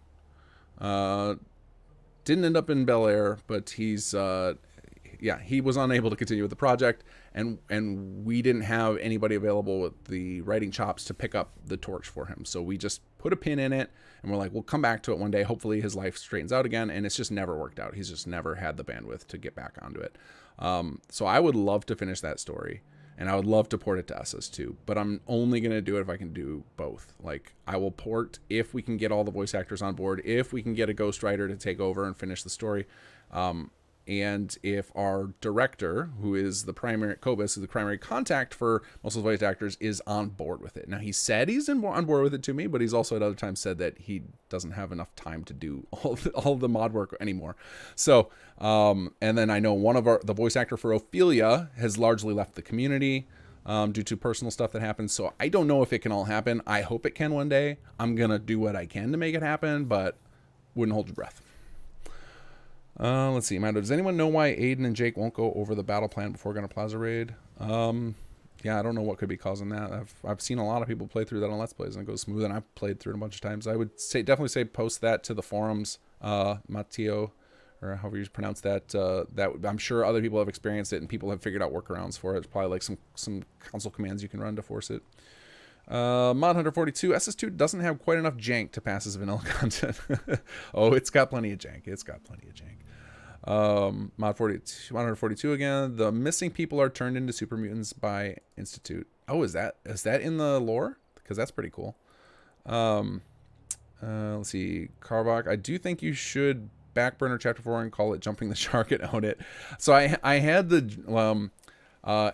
Didn't end up in Bel Air, but he was unable to continue with the project, and we didn't have anybody available with the writing chops to pick up the torch for him. So we just put a pin in it, and we're like, we'll come back to it one day. Hopefully his life straightens out again, and it's just never worked out. He's just never had the bandwidth to get back onto it. So I would love to finish that story, and I would love to port it to SS2, but I'm only going to do it if I can do both. Like, I will port if we can get all the voice actors on board, if we can get a ghostwriter to take over and finish the story, and if our director, who is the primary, Kobus, who's the primary contact for most of the voice actors, is on board with it. Now, he said he's on board with it to me, but he's also at other times said that he doesn't have enough time to do all the mod work anymore. So, and then I know the voice actor for Ophelia has largely left the community due to personal stuff that happens. So I don't know if it can all happen. I hope it can one day. I'm going to do what I can to make it happen, but wouldn't hold your breath. Let's see, Mando, does anyone know why Aiden and Jake won't go over the battle plan before Gunner Plaza raid? Yeah, I don't know what could be causing that. I've seen a lot of people play through that on Let's Plays, and it goes smooth, and I've played through it a bunch of times. I would definitely say post that to the forums, Matteo, or however you pronounce that. That I'm sure other people have experienced it, and people have figured out workarounds for it. It's probably like some console commands you can run to force it. Mod Hunter 42, SS2 doesn't have quite enough jank to pass as vanilla content. Oh, it's got plenty of jank. Mod 142 again. The missing people are turned into super mutants by Institute. Oh, is that in the lore? Because that's pretty cool. Let's see, Carbach. I do think you should backburner chapter 4 and call it Jumping the Shark and own it. So I had the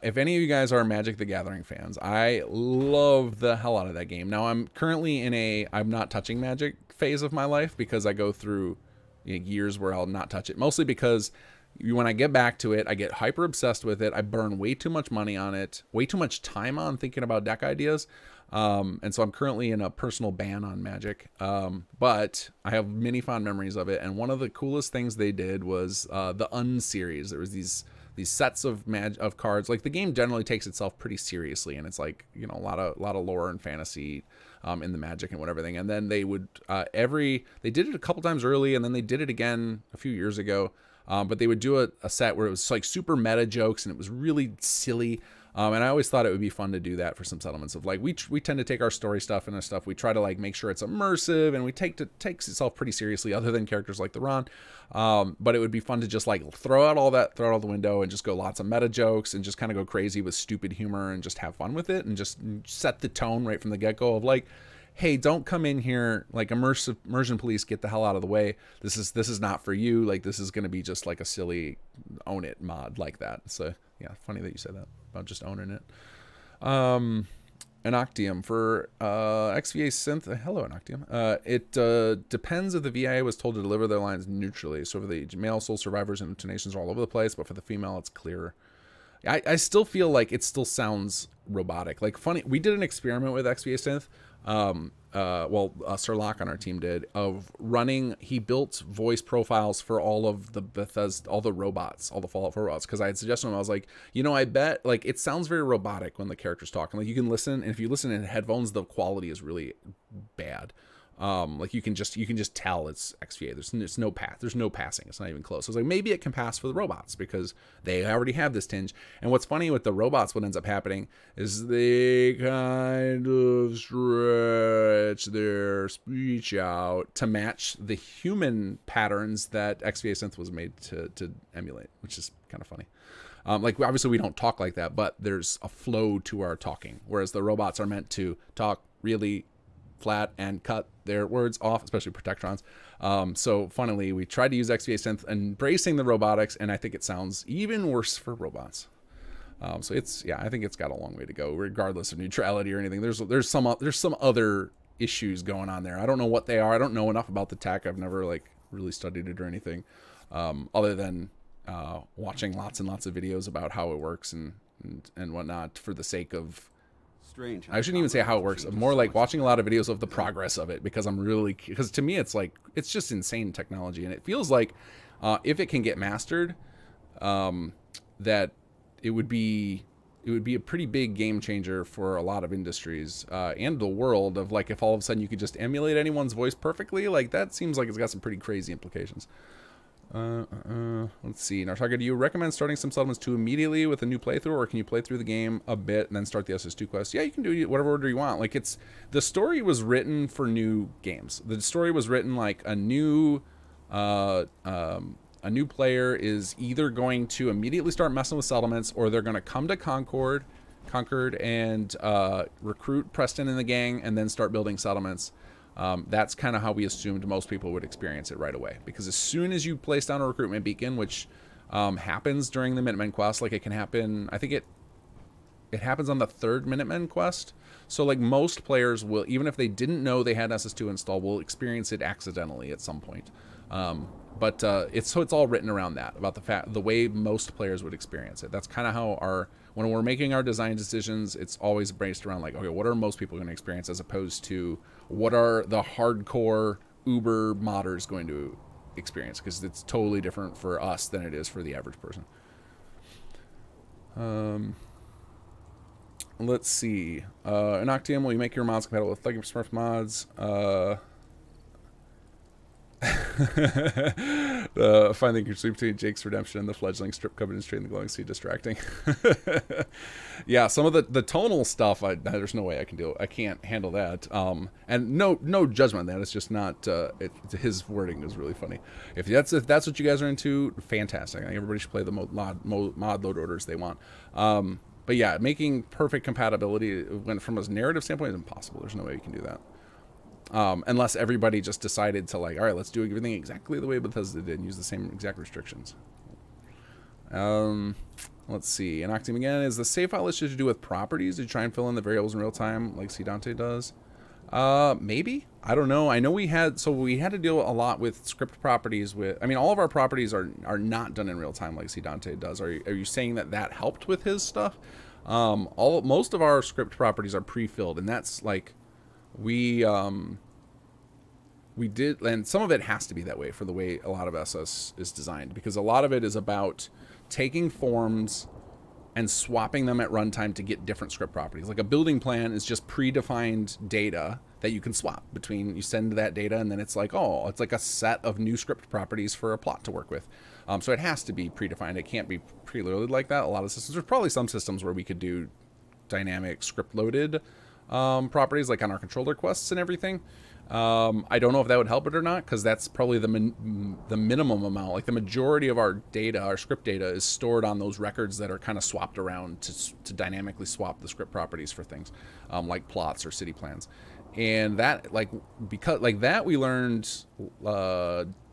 if any of you guys are Magic the Gathering fans, I love the hell out of that game. Now I'm currently in I'm not touching Magic phase of my life, because I go through years where I'll not touch it, mostly because when I get back to it, I get hyper obsessed with it. I burn way too much money on it, way too much time on thinking about deck ideas, and so I'm currently in a personal ban on Magic, but I have many fond memories of it. And one of the coolest things they did was the Un series. There was these sets of cards. Like, the game generally takes itself pretty seriously, and it's like, you know, a lot of lore and fantasy in the Magic and whatever thing. And then they would they did it a couple times early, and then they did it again a few years ago. But they would do a set where it was like super meta jokes, and it was really silly. And I always thought it would be fun to do that for some settlements of like, we tend to take our story stuff and our stuff. We try to like make sure it's immersive, and we takes itself pretty seriously other than characters like the Ron. But it would be fun to just like throw out all the window and just go lots of meta jokes and just kind of go crazy with stupid humor and just have fun with it and just set the tone right from the get-go of like, hey, don't come in here like immersion police, get the hell out of the way. This is not for you. Like, this is going to be just like a silly own it mod like that. So yeah, funny that you said that about just owning it. Anoctium for XVA synth. Hello, Anoctium. It depends if the VIA was told to deliver their lines neutrally. So for the male soul survivors, intonations are all over the place, but for the female, it's clearer. I still feel like it still sounds robotic. Like, funny, we did an experiment with XVA synth. Sir Locke on our team did, of running. He built voice profiles for all of the Bethesda, all the robots, all the Fallout 4 robots, because I had suggested them. I was like, you know, I bet like it sounds very robotic when the character's talking. Like, you can listen, and if you listen in headphones, the quality is really bad. Like you can just tell it's XVA. There's no path. There's no passing. It's not even close. So I was like, maybe it can pass for the robots because they already have this tinge. And what's funny with the robots, what ends up happening is they kind of stretch their speech out to match the human patterns that XVA synth was made to emulate, which is kind of funny. Like, obviously we don't talk like that, but there's a flow to our talking, whereas the robots are meant to talk really flat and cut their words off, especially Protectrons. So funnily, we tried to use XVA synth, embracing the robotics, and I think it sounds even worse for robots. So I think it's got a long way to go, regardless of neutrality or anything. There's some other issues going on there. I don't know what they are. I don't know enough about the tech. I've never like really studied it or anything, other than watching lots and lots of videos about how it works and whatnot for the sake of. Strange. I shouldn't even say how it works. I'm more like watching a lot of videos of the progress of it, because because to me it's like, it's just insane technology, and it feels like if it can get mastered, that it would be a pretty big game changer for a lot of industries and the world. Of like, if all of a sudden you could just emulate anyone's voice perfectly, like that seems like it's got some pretty crazy implications. Let's see. Nartaga, do you recommend starting Sim Settlements 2 immediately with a new playthrough, or can you play through the game a bit and then start the SS2 quest? Yeah, you can do whatever order you want. Like, the story was written for new games. The story was written like a new player is either going to immediately start messing with settlements, or they're going to come to Concord and recruit Preston and the gang and then start building settlements. That's kind of how we assumed most people would experience it right away, because as soon as you place down a recruitment beacon, which happens during the Minutemen quest, like it can happen, I think it happens on the 3rd Minutemen quest. So like most players will, even if they didn't know they had SS2 installed, will experience it accidentally at some point. But it's all written around that, about the way most players would experience it. That's kind of how when we're making our design decisions, it's always based around like, okay, what are most people going to experience, as opposed to what are the hardcore Uber modders going to experience, because it's totally different for us than it is for the average person. Let's see. Anoctium, will you make your mods compatible with Thugging for Smurf mods? Finding your sleep between Jake's redemption and the fledgling strip covered in straight in the glowing sea distracting. Yeah, some of the tonal stuff, there's no way I can do it. I can't handle that. And no judgment on that. It's just not. His wording is really funny. If that's what you guys are into, fantastic. I think everybody should play the mod load orders they want. But yeah, making perfect compatibility from a narrative standpoint is impossible. There's no way you can do that. Unless everybody just decided to like, all right, let's do everything exactly the way Bethesda did and use the same exact restrictions. Let's see. Anoctium again. Is the save file issue to do with properties? Did you try and fill in the variables in real time like C Dante does? Maybe. I don't know. I know we had to deal a lot with script properties. All of our properties are not done in real time like C Dante does. Are you saying that helped with his stuff? Most of our script properties are pre-filled, and that's like, we did, and some of it has to be that way for the way a lot of SS is designed, because a lot of it is about taking forms and swapping them at runtime to get different script properties. Like a building plan is just predefined data that you can swap between. You send that data, and then it's like, oh, it's like a set of new script properties for a plot to work with. So it has to be predefined. It can't be preloaded like that. A lot of systems, there's probably some systems where we could do dynamic script loaded properties, like on our controller quests and everything. I don't know if that would help it or not, because that's probably the minimum amount. Like the majority of our data, our script data, is stored on those records that are kind of swapped around to dynamically swap the script properties for things, like plots or city plans. And that, because that we learned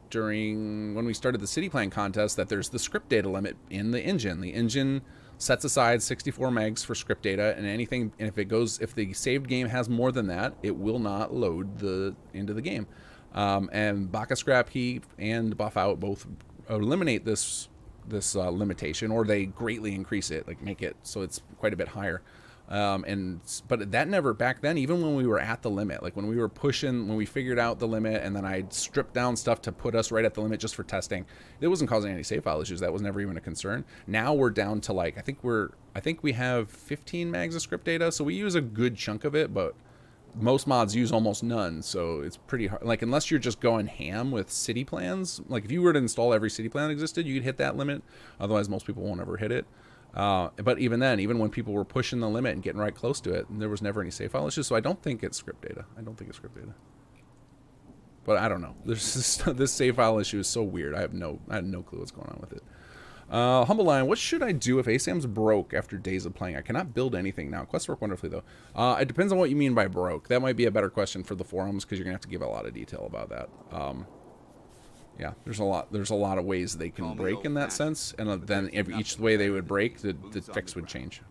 during when we started the city plan contest, that there's the script data limit in the engine. The engine sets aside 64 megs for script data, and if the saved game has more than that, it will not load into the game. And Baka Scrap Heap and Buff Out both eliminate this limitation, or they greatly increase it, like make it so it's quite a bit higher. But that never, back then, even when we were at the limit, like when we figured out the limit, and then I stripped down stuff to put us right at the limit just for testing, it wasn't causing any save file issues. That was never even a concern. Now we're down to I think we have 15 megs of script data, so we use a good chunk of it, but most mods use almost none, so it's pretty hard. Like, unless you're just going ham with city plans, like if you were to install every city plan that existed, you could hit that limit. Otherwise, most people won't ever hit it. But even then, even when people were pushing the limit and getting right close to it, there was never any save file issues. So I don't think it's script data. But I don't know. This save file issue is so weird. I had no clue what's going on with it. Humble Lion, what should I do if ASAM's broke after days of playing? I cannot build anything now. Quests work wonderfully though. It depends on what you mean by broke. That might be a better question for the forums, because you're gonna have to give a lot of detail about that. Yeah, there's a lot of ways they can break in that sense, and then each way they would break, the fix would change.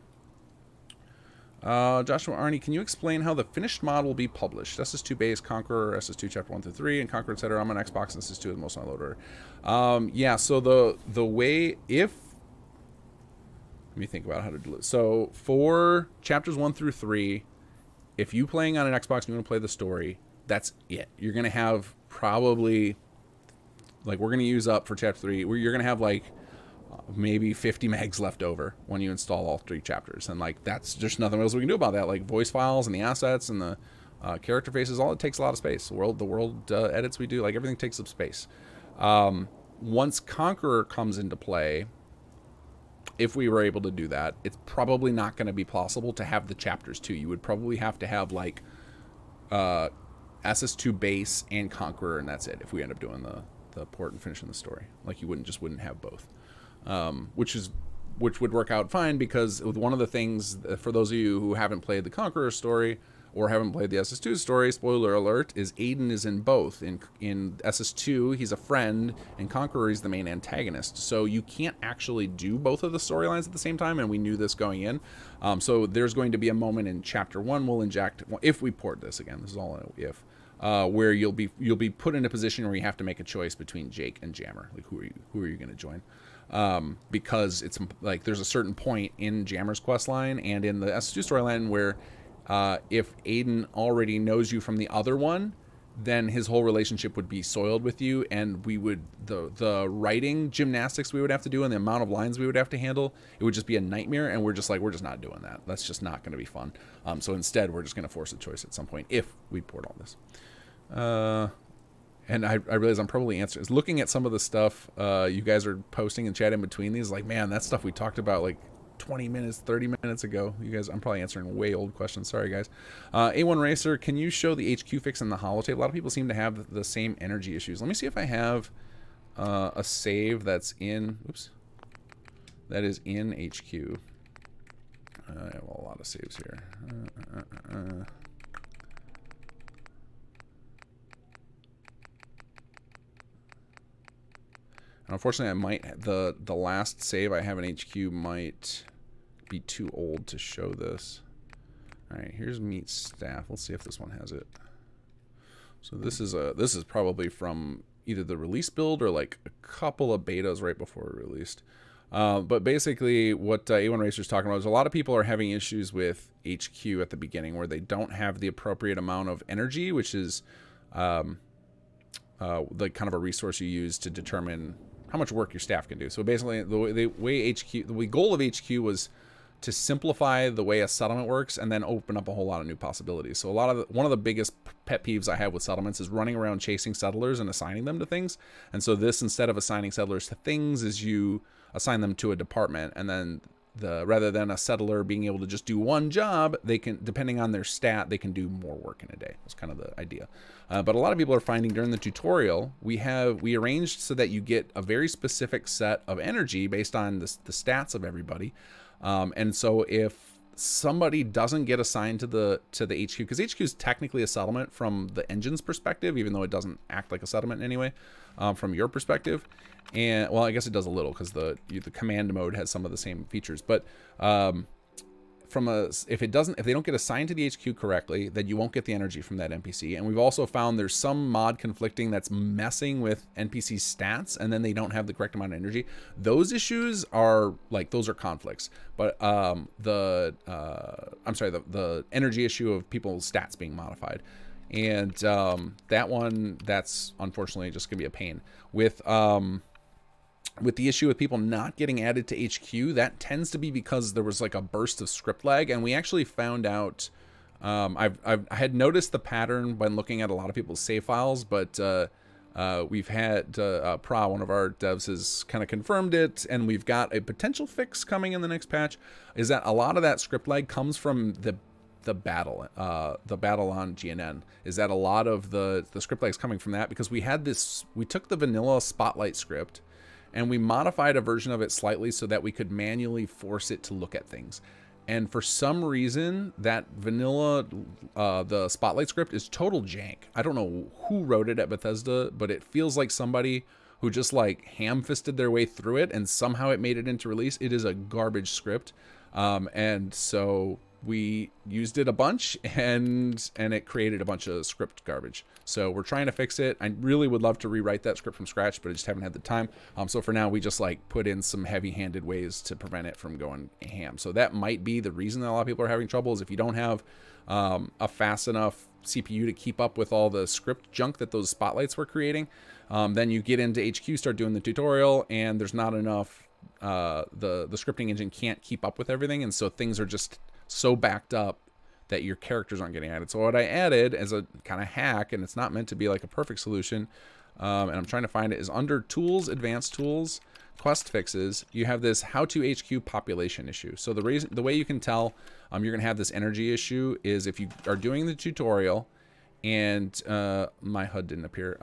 Joshua Arnie, can you explain how the finished mod will be published? SS2 base, Conqueror, SS2 chapter 1 through 3, and Conqueror, etc. I'm on Xbox, and SS2 is the most on the load order. Yeah, so the way, let me think about how to do it. So for chapters 1 through 3, if you playing on an Xbox and you want to play the story, that's it. You're gonna have probably, like, we're going to use up for chapter 3, where you're going to have like maybe 50 megs left over when you install all 3 chapters. And like, that's just nothing else we can do about that. Like voice files and the assets and the character faces, all it takes a lot of space. The world edits we do, like everything takes up space. Once Conqueror comes into play, if we were able to do that, it's probably not going to be possible to have the chapters too. You would probably have to have like SS2 base and Conqueror, and that's it if we end up doing the port and finishing the story. Like, you wouldn't have both, which would work out fine, because one of the things, for those of you who haven't played the Conqueror story or haven't played the SS2 story, spoiler alert, is Aiden is in both. In SS2 he's a friend, and Conqueror he's the main antagonist, so you can't actually do both of the storylines at the same time, and we knew this going in. So there's going to be a moment in chapter 1 we'll inject, if we port this, again, this is all an if, where you'll be put in a position where you have to make a choice between Jake and Jammer. Like, who are you going to join? Because it's like, there's a certain point in Jammer's quest line and in the S2 storyline where if Aiden already knows you from the other one, then his whole relationship would be soiled with you, and we would the writing gymnastics we would have to do and the amount of lines we would have to handle, it would just be a nightmare, and we're just not doing that. That's just not going to be fun. So instead, we're just going to force a choice at some point if we port all this. And I realize I'm probably looking at some of the stuff you guys are posting and chat in between these, like, man, that stuff we talked about like 20 minutes, 30 minutes ago. You guys, I'm probably answering way old questions. Sorry, guys. A1 Racer, can you show the HQ fix in the holotape? A lot of people seem to have the same energy issues. Let me see if I have a save that's in, that is in HQ. I have a lot of saves here. Unfortunately, I might, the last save I have in HQ might be too old to show this. All right, here's Meet Staff. Let's see if this one has it. So this is probably from either the release build or like a couple of betas right before it released. But basically, what A1 Racer is talking about is a lot of people are having issues with HQ at the beginning, where they don't have the appropriate amount of energy, which is the kind of a resource you use to determine how much work your staff can do. So basically, the goal of HQ was to simplify the way a settlement works and then open up a whole lot of new possibilities. So one of the biggest pet peeves I have with settlements is running around chasing settlers and assigning them to things. And so this, instead of assigning settlers to things, is you assign them to a department, and then rather than a settler being able to just do one job, they can, depending on their stat, they can do more work in a day. That's kind of the idea. But a lot of people are finding during the tutorial, we arranged so that you get a very specific set of energy based on the stats of everybody. And so if somebody doesn't get assigned to the HQ, because HQ is technically a settlement from the engine's perspective, even though it doesn't act like a settlement in any way, from your perspective. And well, I guess it does a little, because the command mode has some of the same features. But if they don't get assigned to the HQ correctly, then you won't get the energy from that NPC. And we've also found there's some mod conflicting that's messing with NPC stats, and then they don't have the correct amount of energy. Those issues are those are conflicts. But the energy issue of people's stats being modified, and that's unfortunately just gonna be a pain with the issue with people not getting added to HQ. That tends to be because there was like a burst of script lag, and we actually found out, I had noticed the pattern when looking at a lot of people's save files, but we've had Pra, one of our devs, has kind of confirmed it, and we've got a potential fix coming in the next patch, is that a lot of that script lag comes from the battle on GNN. Is that a lot of the script lag is coming from that, because we took the vanilla Spotlight script and we modified a version of it slightly so that we could manually force it to look at things. And for some reason, that vanilla, the Spotlight script is total jank. I don't know who wrote it at Bethesda, but it feels like somebody who just ham-fisted their way through it and somehow it made it into release. It is a garbage script. And so we used it a bunch, and it created a bunch of script garbage. So we're trying to fix it. I really would love to rewrite that script from scratch, but I just haven't had the time. So for now, we just put in some heavy-handed ways to prevent it from going ham. So that might be the reason that a lot of people are having trouble, is if you don't have a fast enough CPU to keep up with all the script junk that those spotlights were creating, then you get into HQ, start doing the tutorial, and there's not enough, the scripting engine can't keep up with everything, and so things are just so backed up that your characters aren't getting added. So what I added as a kind of hack, and it's not meant to be a perfect solution, and I'm trying to find it, is under Tools, Advanced Tools, Quest Fixes, you have this How to HQ population issue. So the way you can tell you're going to have this energy issue is if you are doing the tutorial, and my HUD didn't appear.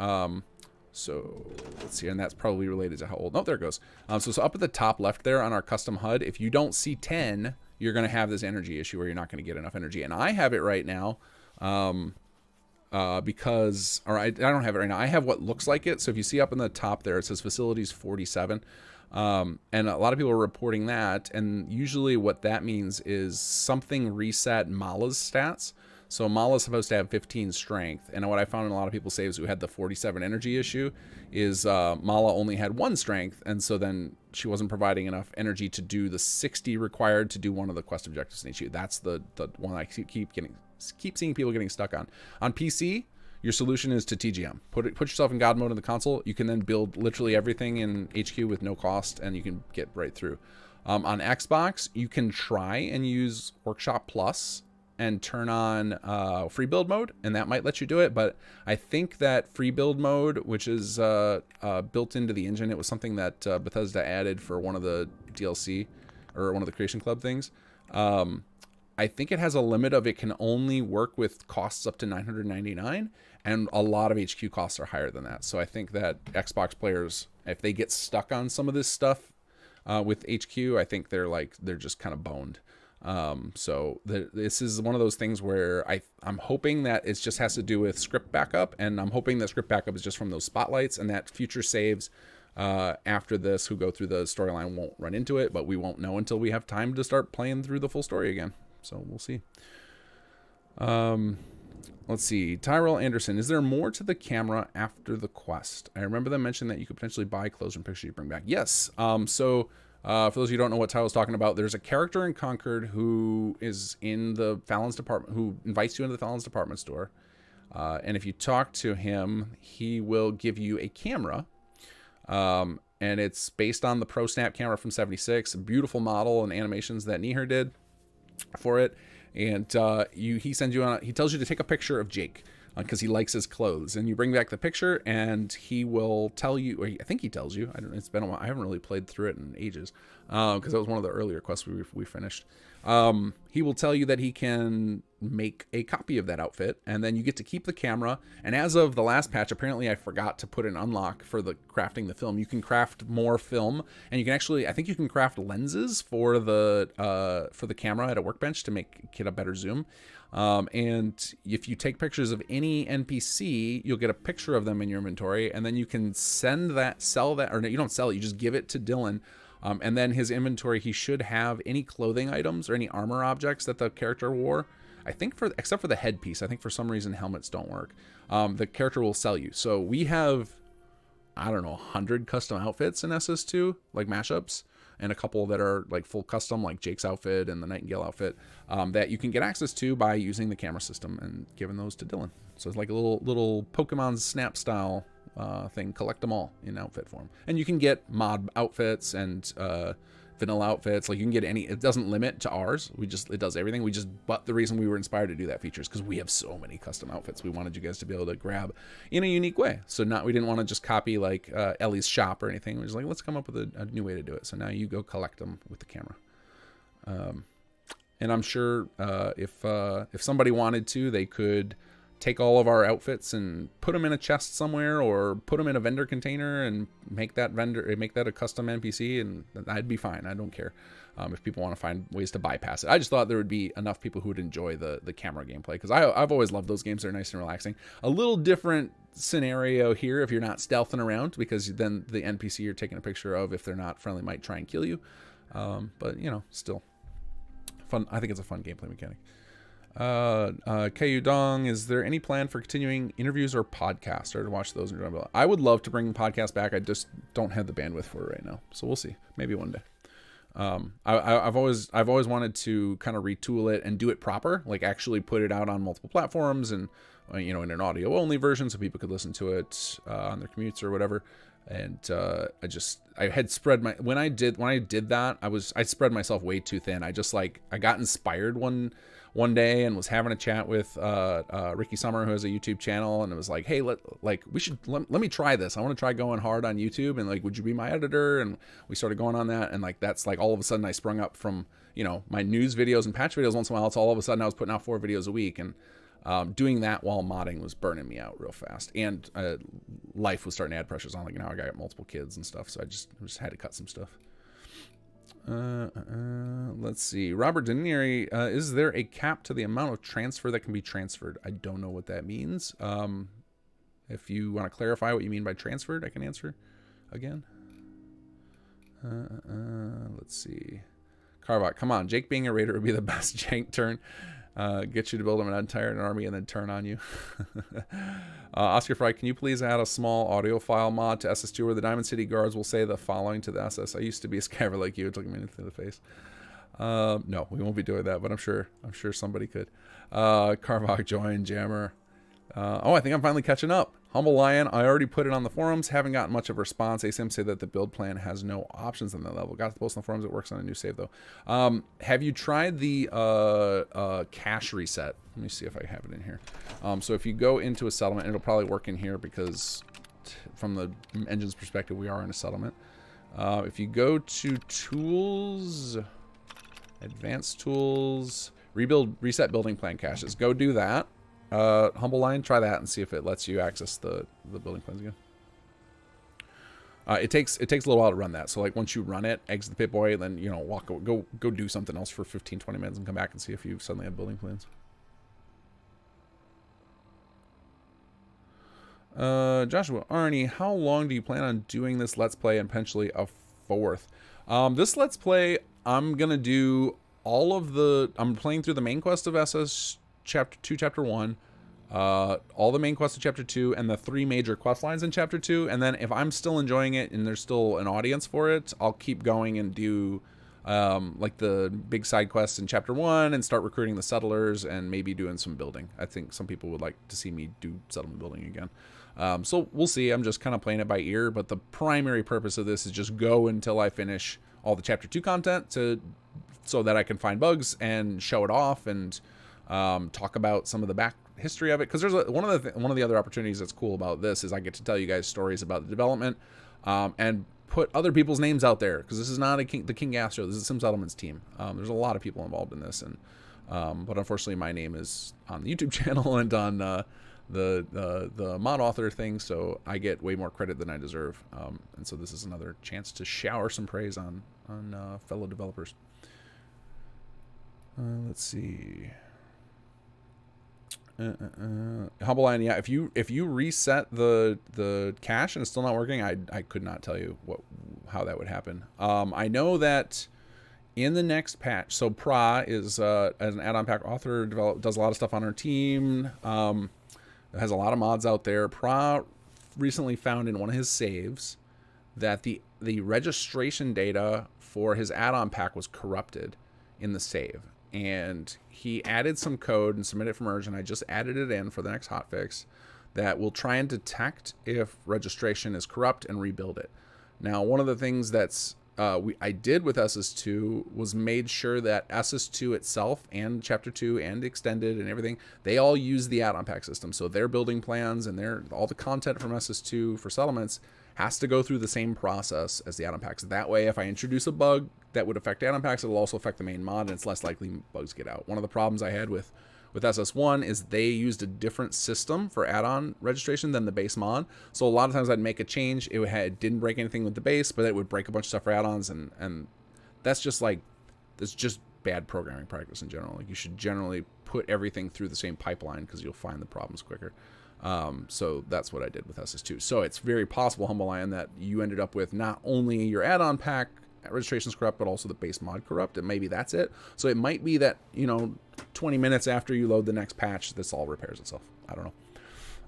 So let's see, and that's probably related to how old. Oh, there it goes. So up at the top left there on our custom HUD, if you don't see 10, you're going to have this energy issue where you're not going to get enough energy. And I have it right now because, or I don't have it right now. I have what looks like it. So if you see up in the top there, it says facilities 47. And a lot of people are reporting that. And usually what that means is something reset Mala's stats. So Mala's supposed to have 15 strength. And what I found in a lot of people's saves who had the 47 energy issue is Mala only had 1 strength. And so then she wasn't providing enough energy to do the 60 required to do one of the quest objectives in HQ. That's the one I keep seeing people getting stuck on. On PC, your solution is to TGM. Put yourself in God mode in the console. You can then build literally everything in HQ with no cost, and you can get right through. On Xbox, you can try and use Workshop Plus and turn on free build mode, and that might let you do it. But I think that free build mode, which is built into the engine, it was something that Bethesda added for one of the DLC or one of the Creation Club things. I think it has a limit of it can only work with costs up to $999, and a lot of HQ costs are higher than that. So I think that Xbox players, if they get stuck on some of this stuff with HQ, I think they're just kind of boned. This is one of those things where I'm hoping that it just has to do with script backup, and I'm hoping that script backup is just from those spotlights, and that future saves after this who go through the storyline won't run into it, but we won't know until we have time to start playing through the full story again. So we'll see. Let's see. Tyrell Anderson, is there more to the camera after the quest? I remember them mentioning that you could potentially buy clothes and pictures you bring back. Yes. For those of you who don't know what Tyrell's talking about, there's a character in Concord who is in the Fallon's department, who invites you into the Fallon's department store. And if you talk to him, he will give you a camera. and it's based on the Pro Snap camera from '76. A beautiful model and animations that Neher did for it. And he sends you on. He tells you to take a picture of Jake because he likes his clothes, and you bring back the picture, and he will tell you. Or I think he tells you. I don't. It's been a while. I haven't really played through it in ages because that was one of the earlier quests we finished. He will tell you that he can make a copy of that outfit, and then you get to keep the camera. And as of the last patch, apparently I forgot to put an unlock for the crafting the film. You can craft more film, and you can actually, I think you can craft lenses for the camera at a workbench to get a better zoom. And if you take pictures of any NPC, you'll get a picture of them in your inventory, and then you can sell that, or no, you don't sell it, you just give it to Dylan. And then his inventory, he should have any clothing items or any armor objects that the character wore. I think except for the headpiece, I think for some reason helmets don't work. The character will sell you. So we have, I don't know, 100 custom outfits in SS2, like mashups, and a couple that are like full custom, like Jake's outfit and the Nightingale outfit, that you can get access to by using the camera system and giving those to Dylan. So it's like a little Pokemon Snap style thing. Collect them all in outfit form, and you can get mod outfits and vanilla outfits. Like you can get any. It doesn't limit to ours. It does everything. But the reason we were inspired to do that feature is because we have so many custom outfits. We wanted you guys to be able to grab in a unique way. So we didn't want to just copy like Ellie's shop or anything. We were just like, let's come up with a new way to do it. So now you go collect them with the camera. And I'm sure if somebody wanted to, they could take all of our outfits and put them in a chest somewhere, or put them in a vendor container and make that a custom NPC, and I'd be fine. I don't care if people want to find ways to bypass it. I just thought there would be enough people who would enjoy the camera gameplay, because I've always loved those games. They're nice and relaxing. A little different scenario here if you're not stealthing around, because then the NPC you're taking a picture of, if they're not friendly, might try and kill you. But you know, still fun. I think it's a fun gameplay mechanic. Kayu Dong, is there any plan for continuing interviews or podcasts, or to watch those? I would love to bring podcasts back. I just don't have the bandwidth for it right now, so we'll see. Maybe one day. I've always wanted to kind of retool it and do it proper, like actually put it out on multiple platforms, and you know, in an audio only version, so people could listen to it on their commutes or whatever. And I had spread my when I did that, I spread myself way too thin. I got inspired one day and was having a chat with Ricky Summer, who has a YouTube channel, and it was like, hey, let me try this. I want to try going hard on YouTube, and like, would you be my editor? And we started going on that, and like that's like all of a sudden I sprung up from, you know, my news videos and patch videos once in a while. It's all of a sudden I was putting out 4 videos a week, and doing that while modding was burning me out real fast, and life was starting to add pressures on. Like now I got multiple kids and stuff, so I just had to cut some stuff. Let's see. Robert Denieri, is there a cap to the amount of transfer that can be transferred? I don't know what that means. If you want to clarify what you mean by transferred, I can answer again. Let's see. Carvot, come on. Jake being a raider would be the best jank turn. Get you to build him an entire army and then turn on you. Oscar Fry, can you please add a small audio file mod to SS2 where the Diamond City guards will say the following to the SS? I used to be a scaver like you. It took me into the face. No, we won't be doing that, but I'm sure somebody could. Carvok, join, Jammer. I think I'm finally catching up. Humble Lion, I already put it on the forums. Haven't gotten much of a response. ASAM say that the build plan has no options on that level. Got to post on the forums. It works on a new save, though. Have you tried the cache reset? Let me see if I have it in here. So if you go into a settlement, it'll probably work in here because from the engine's perspective, we are in a settlement. If you go to Tools, Advanced Tools, Reset Building Plan Caches, go do that. Humble Line, try that and see if it lets you access the building plans again. It takes a little while to run that. So like once you run it, exit the Pip-Boy, then you know go do something else for 15-20 minutes and come back and see if you suddenly have building plans. Joshua Arnie, how long do you plan on doing this Let's Play and potentially a 4th? This Let's Play, I'm gonna do all of I'm playing through the main quest of SS Chapter 2, Chapter 1, all the main quests of Chapter 2, and the 3 major quest lines in Chapter 2, and then if I'm still enjoying it and there's still an audience for it, I'll keep going and do like the big side quests in Chapter 1 and start recruiting the settlers and maybe doing some building. I think some people would like to see me do settlement building again. So we'll see. I'm just kind of playing it by ear, but the primary purpose of this is just go until I finish all the Chapter 2 content so that I can find bugs and show it off and talk about some of the back history of it. Because there's one of the other opportunities that's cool about this is I get to tell you guys stories about the development and put other people's names out there, because this is not the King Gas show. This is Sim Settlements team. There's a lot of people involved in this, and but unfortunately my name is on the YouTube channel and on the mod author thing, so I get way more credit than I deserve. And so this is another chance to shower some praise on fellow developers. Let's see. Humble Lion, yeah. If you reset the cache and it's still not working, I could not tell you how that would happen. I know that in the next patch, so Pra is as an add-on pack author, does a lot of stuff on our team. Has a lot of mods out there. Pra recently found in one of his saves that the registration data for his add-on pack was corrupted in the save. And he added some code and submitted it for merge, and I just added it in for the next hotfix that will try and detect if registration is corrupt and rebuild it. Now, one of the things that's I did with SS2 was made sure that SS2 itself and Chapter 2 and Extended and everything, they all use the add-on pack system. So their building plans and all the content from SS2 for settlements has to go through the same process as the add-on packs. That way, if I introduce a bug that would affect add-on packs, it'll also affect the main mod, and it's less likely bugs get out. One of the problems I had with SS1 is they used a different system for add-on registration than the base mod. So a lot of times I'd make a change, it didn't break anything with the base, but it would break a bunch of stuff for add-ons, and that's just bad programming practice in general. Like, you should generally put everything through the same pipeline because you'll find the problems quicker. So that's what I did with SS2. So it's very possible, Humble Lion, that you ended up with not only your add-on pack registration's corrupt, but also the base mod corrupt, and maybe that's it. So it might be that, 20 minutes after you load the next patch, this all repairs itself. I don't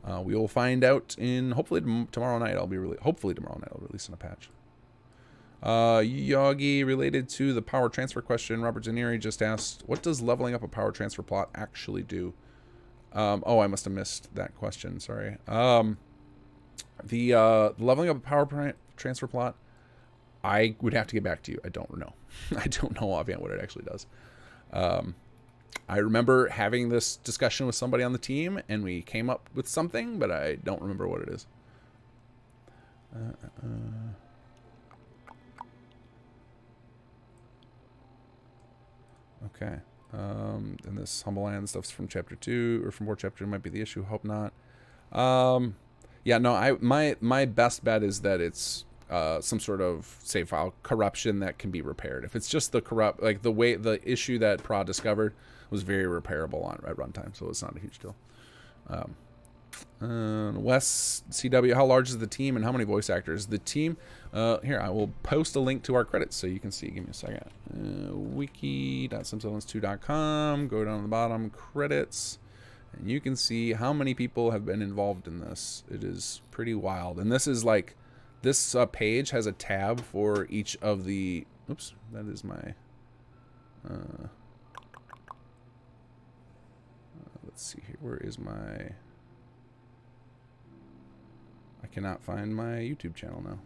know. We will find out hopefully tomorrow night. Hopefully tomorrow night I'll release in a patch. Yogi, related to the power transfer question, Robert Zaneri just asked, what does leveling up a power transfer plot actually do? Oh, I must have missed that question. Sorry. The leveling up a power transfer plot, I would have to get back to you. I don't know. I don't know offhand what it actually does. I remember having this discussion with somebody on the team, and we came up with something, but I don't remember what it is. Okay. And this Humble Land stuff's from Chapter 2, or from more Chapter 2 might be the issue. Hope not. Yeah, no, my best bet is that it's some sort of save file corruption that can be repaired. If it's just the issue that Pra discovered was very repairable at runtime, so it's not a huge deal. Wes CW, how large is the team and how many voice actors? The team, here, I will post a link to our credits so you can see. Give me a second. Wiki.simsettlements2.com, go down to the bottom, credits, and you can see how many people have been involved in this. It is pretty wild. And this is like, this page has a tab for each of the, oops, that is my, let's see here, where is my, I cannot find my YouTube channel now.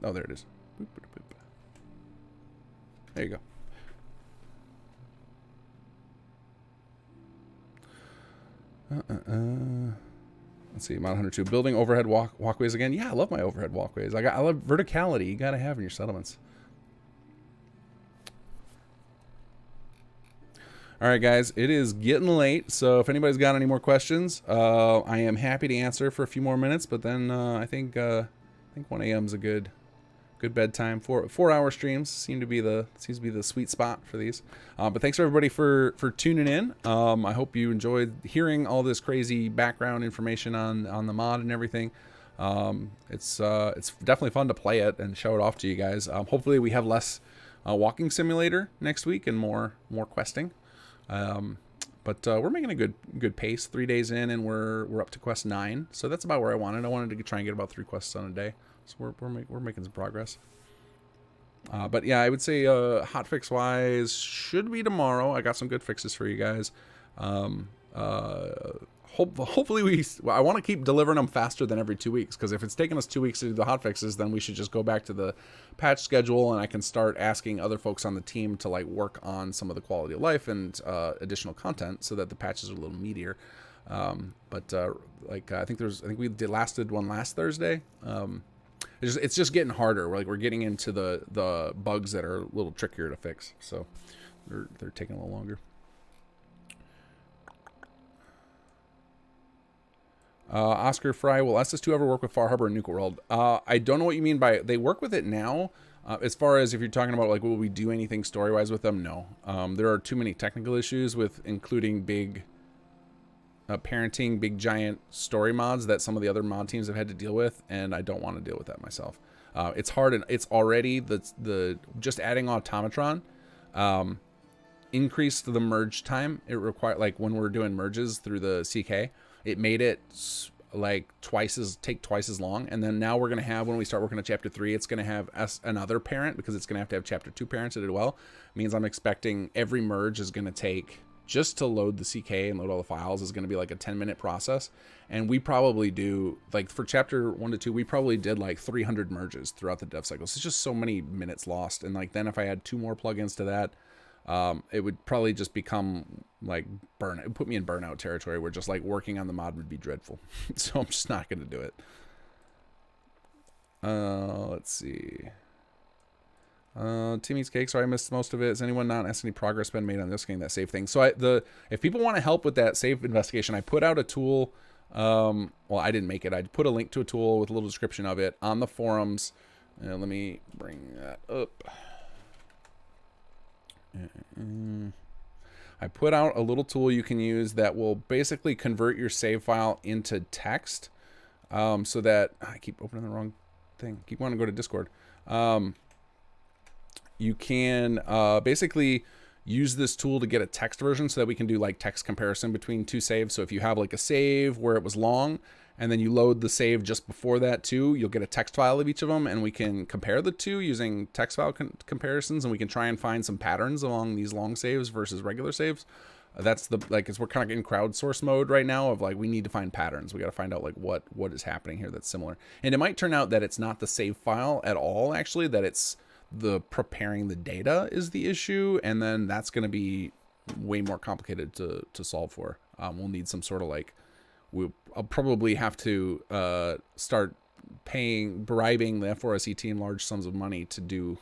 Oh, there it is. There you go. Let's see, Mod 102. Building overhead walkways again. Yeah, I love my overhead walkways. I love verticality. You gotta have in your settlements. All right, guys, it is getting late, so if anybody's got any more questions, I am happy to answer for a few more minutes. But then I think 1 a.m. is a good bedtime. 4-hour streams seems to be the sweet spot for these. But thanks everybody for tuning in. I hope you enjoyed hearing all this crazy background information on the mod and everything. It's definitely fun to play it and show it off to you guys. Hopefully we have less walking simulator next week and more questing. But we're making a good pace. 3 days in, and we're up to quest 9. So that's about where I wanted. I wanted to try and get about 3 quests on a day. So we're making some progress. But yeah, I would say hotfix wise should be tomorrow. I got some good fixes for you guys. hopefully I want to keep delivering them faster than every 2 weeks, because if it's taking us 2 weeks to do the hotfixes, then we should just go back to the patch schedule, and I can start asking other folks on the team to like work on some of the quality of life and additional content so that the patches are a little meatier. I think we did one last Thursday. It's just getting harder. We're getting into the bugs that are a little trickier to fix, so they're taking a little longer. Oscar Fry, will SS2 ever work with Far Harbor and Nuke World? I don't know what you mean by they work with it now. As far as if you're talking about like will we do anything story-wise with them, no. There are too many technical issues with including big parenting, big giant story mods that some of the other mod teams have had to deal with, and I don't want to deal with that myself. It's hard, and it's already the just adding Automatron increased the merge time. It required, like when we're doing merges through the CK, it made it like take twice as long. And then now we're going to have, when we start working on chapter 3, it's going to have another parent, because it's going to have chapter 2 parents as well. It means I'm expecting every merge is going to take, just to load the CK and load all the files, is going to be like a 10-minute process. And we probably do, like for chapter 1 to 2, we probably did like 300 merges throughout the dev cycle. So it's just so many minutes lost. And like then if I add 2 more plugins to that, it would probably just become like burnout. It would put me in burnout territory where just like working on the mod would be dreadful. So I'm just not going to do it. Let's see. Team Eats Cake. Sorry, I missed most of it. Has anyone not asked any progress been made on this getting that save thing? So if people want to help with that save investigation, I put out a tool. Well, I didn't make it. I put a link to a tool with a little description of it on the forums. Let me bring that up. I put out a little tool you can use that will basically convert your save file into text, so that I keep opening the wrong thing. Keep wanting to go to Discord. You can basically use this tool to get a text version so that we can do like text comparison between 2 saves. So if you have like a save where it was long and then you load the save just before that too, you'll get a text file of each of them, and we can compare the two using text file comparisons, and we can try and find some patterns along these long saves versus regular saves. That's we're kind of in crowdsource mode right now of like, we need to find patterns. We got to find out like what is happening here that's similar. And it might turn out that it's not the save file at all, actually, that it's the preparing the data is the issue, and then that's going to be way more complicated to solve for. We'll need some sort of like, I'll probably have to start bribing the F4SE team large sums of money to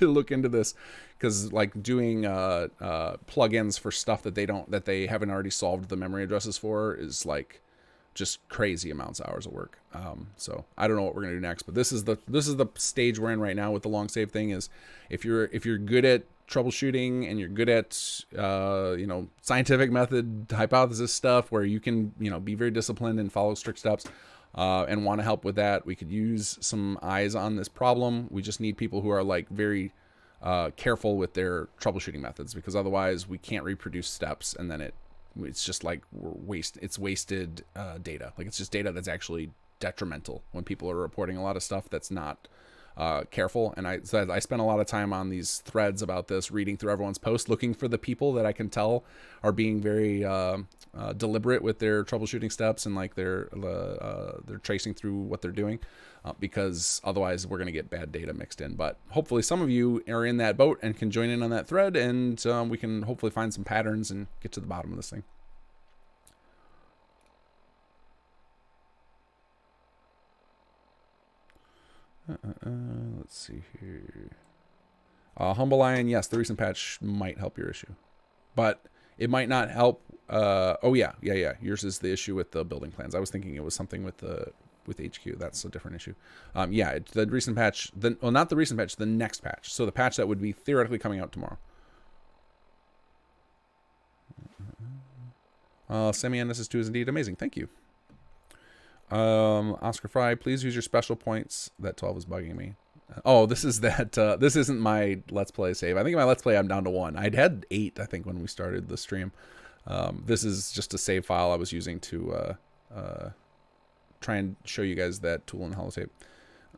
look into this, because like doing plugins for stuff that they haven't already solved the memory addresses for is like just crazy amounts of hours of work. So I don't know what we're gonna do next, but this is the stage we're in right now with the long save thing. Is if you're good at troubleshooting and you're good at scientific method hypothesis stuff where you can be very disciplined and follow strict steps, and want to help with that, we could use some eyes on this problem. We just need people who are like very careful with their troubleshooting methods, because otherwise we can't reproduce steps, and then it's just like wasted data. Like it's just data that's actually detrimental when people are reporting a lot of stuff that's not careful. And I spent a lot of time on these threads about this, reading through everyone's posts, looking for the people that I can tell are being very deliberate with their troubleshooting steps, and like they're tracing through what they're doing, because otherwise we're going to get bad data mixed in. But hopefully some of you are in that boat and can join in on that thread, and we can hopefully find some patterns and get to the bottom of this thing. Let's see here. Humble Lion, yes, the recent patch might help your issue, but it might not help. Oh yeah. Yours is the issue with the building plans. I was thinking it was something with HQ. That's a different issue. Yeah, the recent patch. Not the recent patch. The next patch. So the patch that would be theoretically coming out tomorrow. Semi-NSS2 is indeed amazing. Thank you. Oscar Fry, please use your special points. That 12 is bugging me. Oh, this is that. This isn't my Let's Play save. I think in my Let's Play I'm down to 1. I'd had 8, I think, when we started the stream. This is just a save file I was using to try and show you guys that tool in holotape.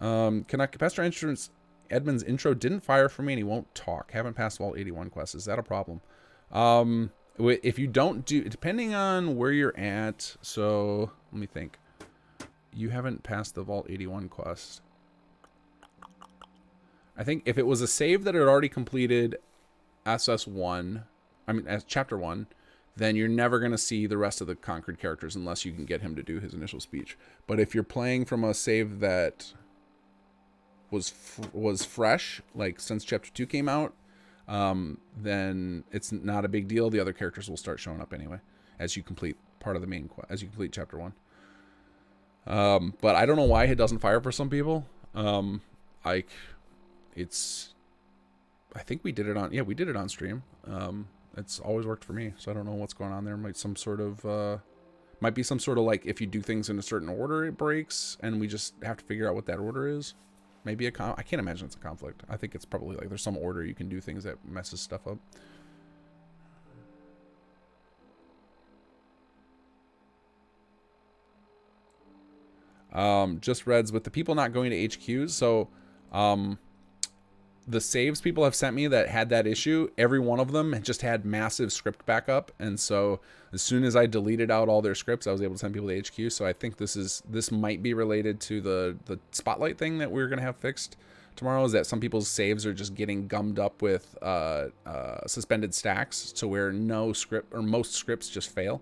Capacitor Edmund's intro didn't fire for me, and he won't talk. Haven't passed Vault 81 quests. Is that a problem? if you don't do, depending on where you're at, so let me think. You haven't passed the Vault 81 quest. I think if it was a save that had already completed SS1, I mean, as Chapter 1, then you're never going to see the rest of the Conquered characters unless you can get him to do his initial speech. But if you're playing from a save that was fresh, like since Chapter 2 came out, then it's not a big deal. The other characters will start showing up anyway as you complete part of the main quest, as you complete Chapter 1. But I don't know why it doesn't fire for some people. I think we did it on, we did it on stream. It's always worked for me, so I don't know what's going on there. Might be some sort of like, if you do things in a certain order, it breaks, and we just have to figure out what that order is. Maybe I can't imagine it's a conflict. I think it's probably like there's some order you can do things that messes stuff up. Just Reds, with the people not going to HQs, so the saves people have sent me that had that issue, every one of them just had massive script backup, and so as soon as I deleted out all their scripts, I was able to send people to HQ. So I think this might be related to the spotlight thing that we're gonna have fixed tomorrow, is that some people's saves are just getting gummed up with suspended stacks to where no script or most scripts just fail.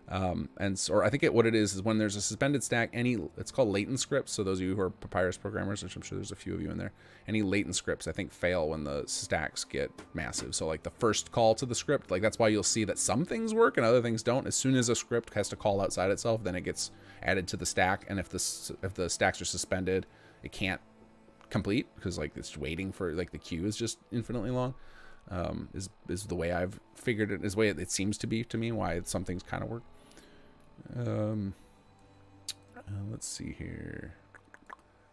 Or I think what it is when there's a suspended stack, it's called latent scripts. So those of you who are Papyrus programmers, which I'm sure there's a few of you in there, any latent scripts I think fail when the stacks get massive. So like the first call to the script, like that's why you'll see that some things work and other things don't. As soon as a script has to call outside itself, then it gets added to the stack. And if the stacks are suspended, it can't complete because like it's waiting for, like the queue is just infinitely long. Is the way I've figured it, is the way it seems to be to me, why some things kind of work. Let's see here.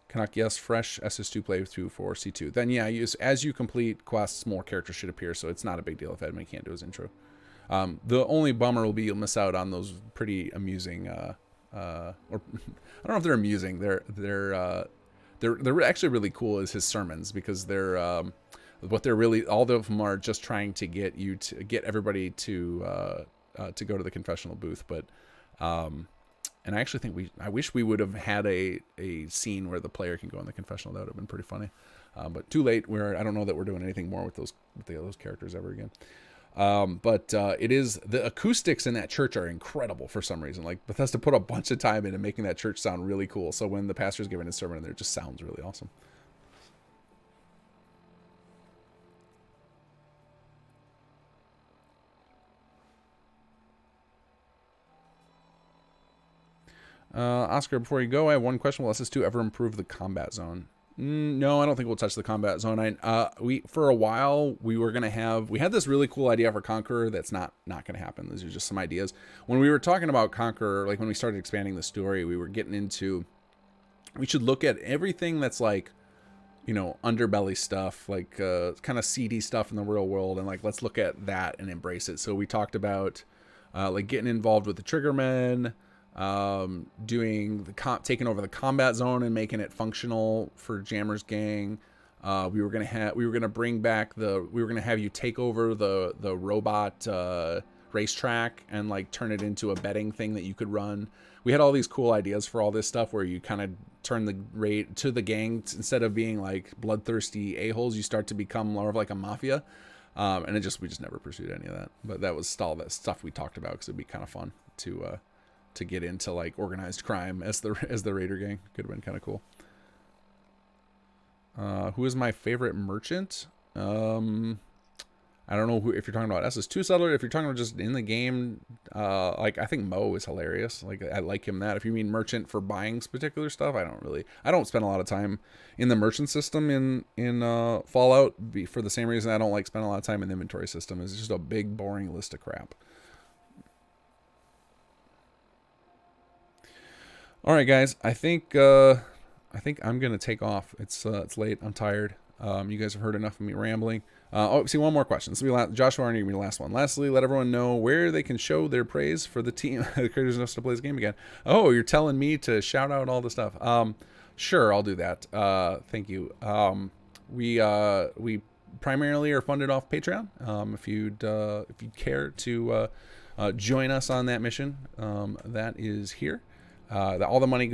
Canuck, yes, fresh SS2 playthrough for C2. Then yeah, as you complete quests, more characters should appear, so it's not a big deal if Edmund can't do his intro. The only bummer will be you'll miss out on those pretty amusing, or I don't know if they're amusing. They're actually really cool is his sermons, because they're all of them are just trying to get everybody to go to the confessional booth, but. And I actually think I wish we would have had a scene where the player can go in the confessional. That would have been pretty funny. But too late. I don't know that we're doing anything more with those characters ever again. But it is, the acoustics in that church are incredible for some reason. Like Bethesda put a bunch of time into making that church sound really cool. So when the pastor's giving his sermon in there, it just sounds really awesome. Oscar, before you go, I have one question. Will SS2 ever improve the combat zone? No, I don't think we'll touch the combat zone. For a while, we had this really cool idea for Conqueror that's not going to happen. These are just some ideas. When we were talking about Conqueror, like when we started expanding the story, we were getting into, we should look at everything that's like, underbelly stuff, like kind of seedy stuff in the real world, and like let's look at that and embrace it. So we talked about like getting involved with the Triggermen, taking over the combat zone and making it functional for Jammer's gang. We were gonna have you take over the robot racetrack and like turn it into a betting thing that you could run. We had all these cool ideas for all this stuff where you kind of turn the raid to the gang, instead of being like bloodthirsty a-holes, you start to become more of like a mafia. And we just never pursued any of that. But that was all that stuff we talked about, because it'd be kind of fun to get into like organized crime as the Raider gang. Could have been kind of cool. Who is my favorite merchant? I don't know if you're talking about SS2 Settler, if you're talking about just in the game, like I think Mo is hilarious. Like I like him that. If you mean merchant for buying particular stuff, I don't spend a lot of time in the merchant system in Fallout, for the same reason I don't like spending a lot of time in the inventory system. It's just a big boring list of crap. All right, guys. I think I'm gonna take off. It's late. I'm tired. You guys have heard enough of me rambling. See, one more question. This will be Joshua, are going to be the last one. Lastly, let everyone know where they can show their praise for the team. The creators know to play this game again. Oh, you're telling me to shout out all the stuff. Sure, I'll do that. Thank you. We primarily are funded off Patreon. If you'd care to join us on that mission, that is here. All the money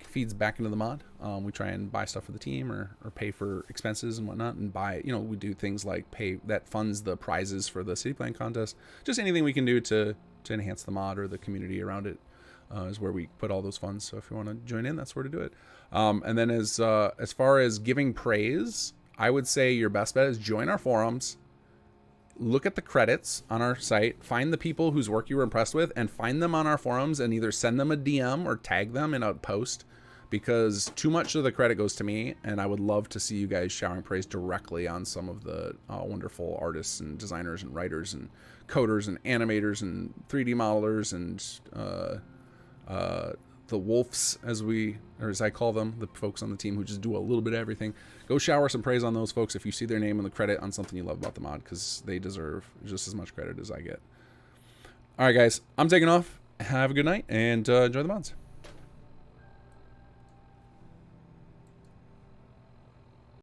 feeds back into the mod. We try and buy stuff for the team or pay for expenses and whatnot, and buy, we do things like that funds the prizes for the city plan contest. Just anything we can do to enhance the mod or the community around it is where we put all those funds. So if you want to join in, that's where to do it. And then as far as giving praise, I would say your best bet is join our forums, look at the credits on our site, find the people whose work you were impressed with, and find them on our forums and either send them a DM or tag them in a post, because too much of the credit goes to me, and I would love to see you guys showering praise directly on some of the wonderful artists and designers and writers and coders and animators and 3D modelers and the wolves, as I call them, the folks on the team who just do a little bit of everything. Go shower some praise on those folks if you see their name in the credit on something you love about the mod, because they deserve just as much credit as I get. All right, guys, I'm taking off. Have a good night and enjoy the mods.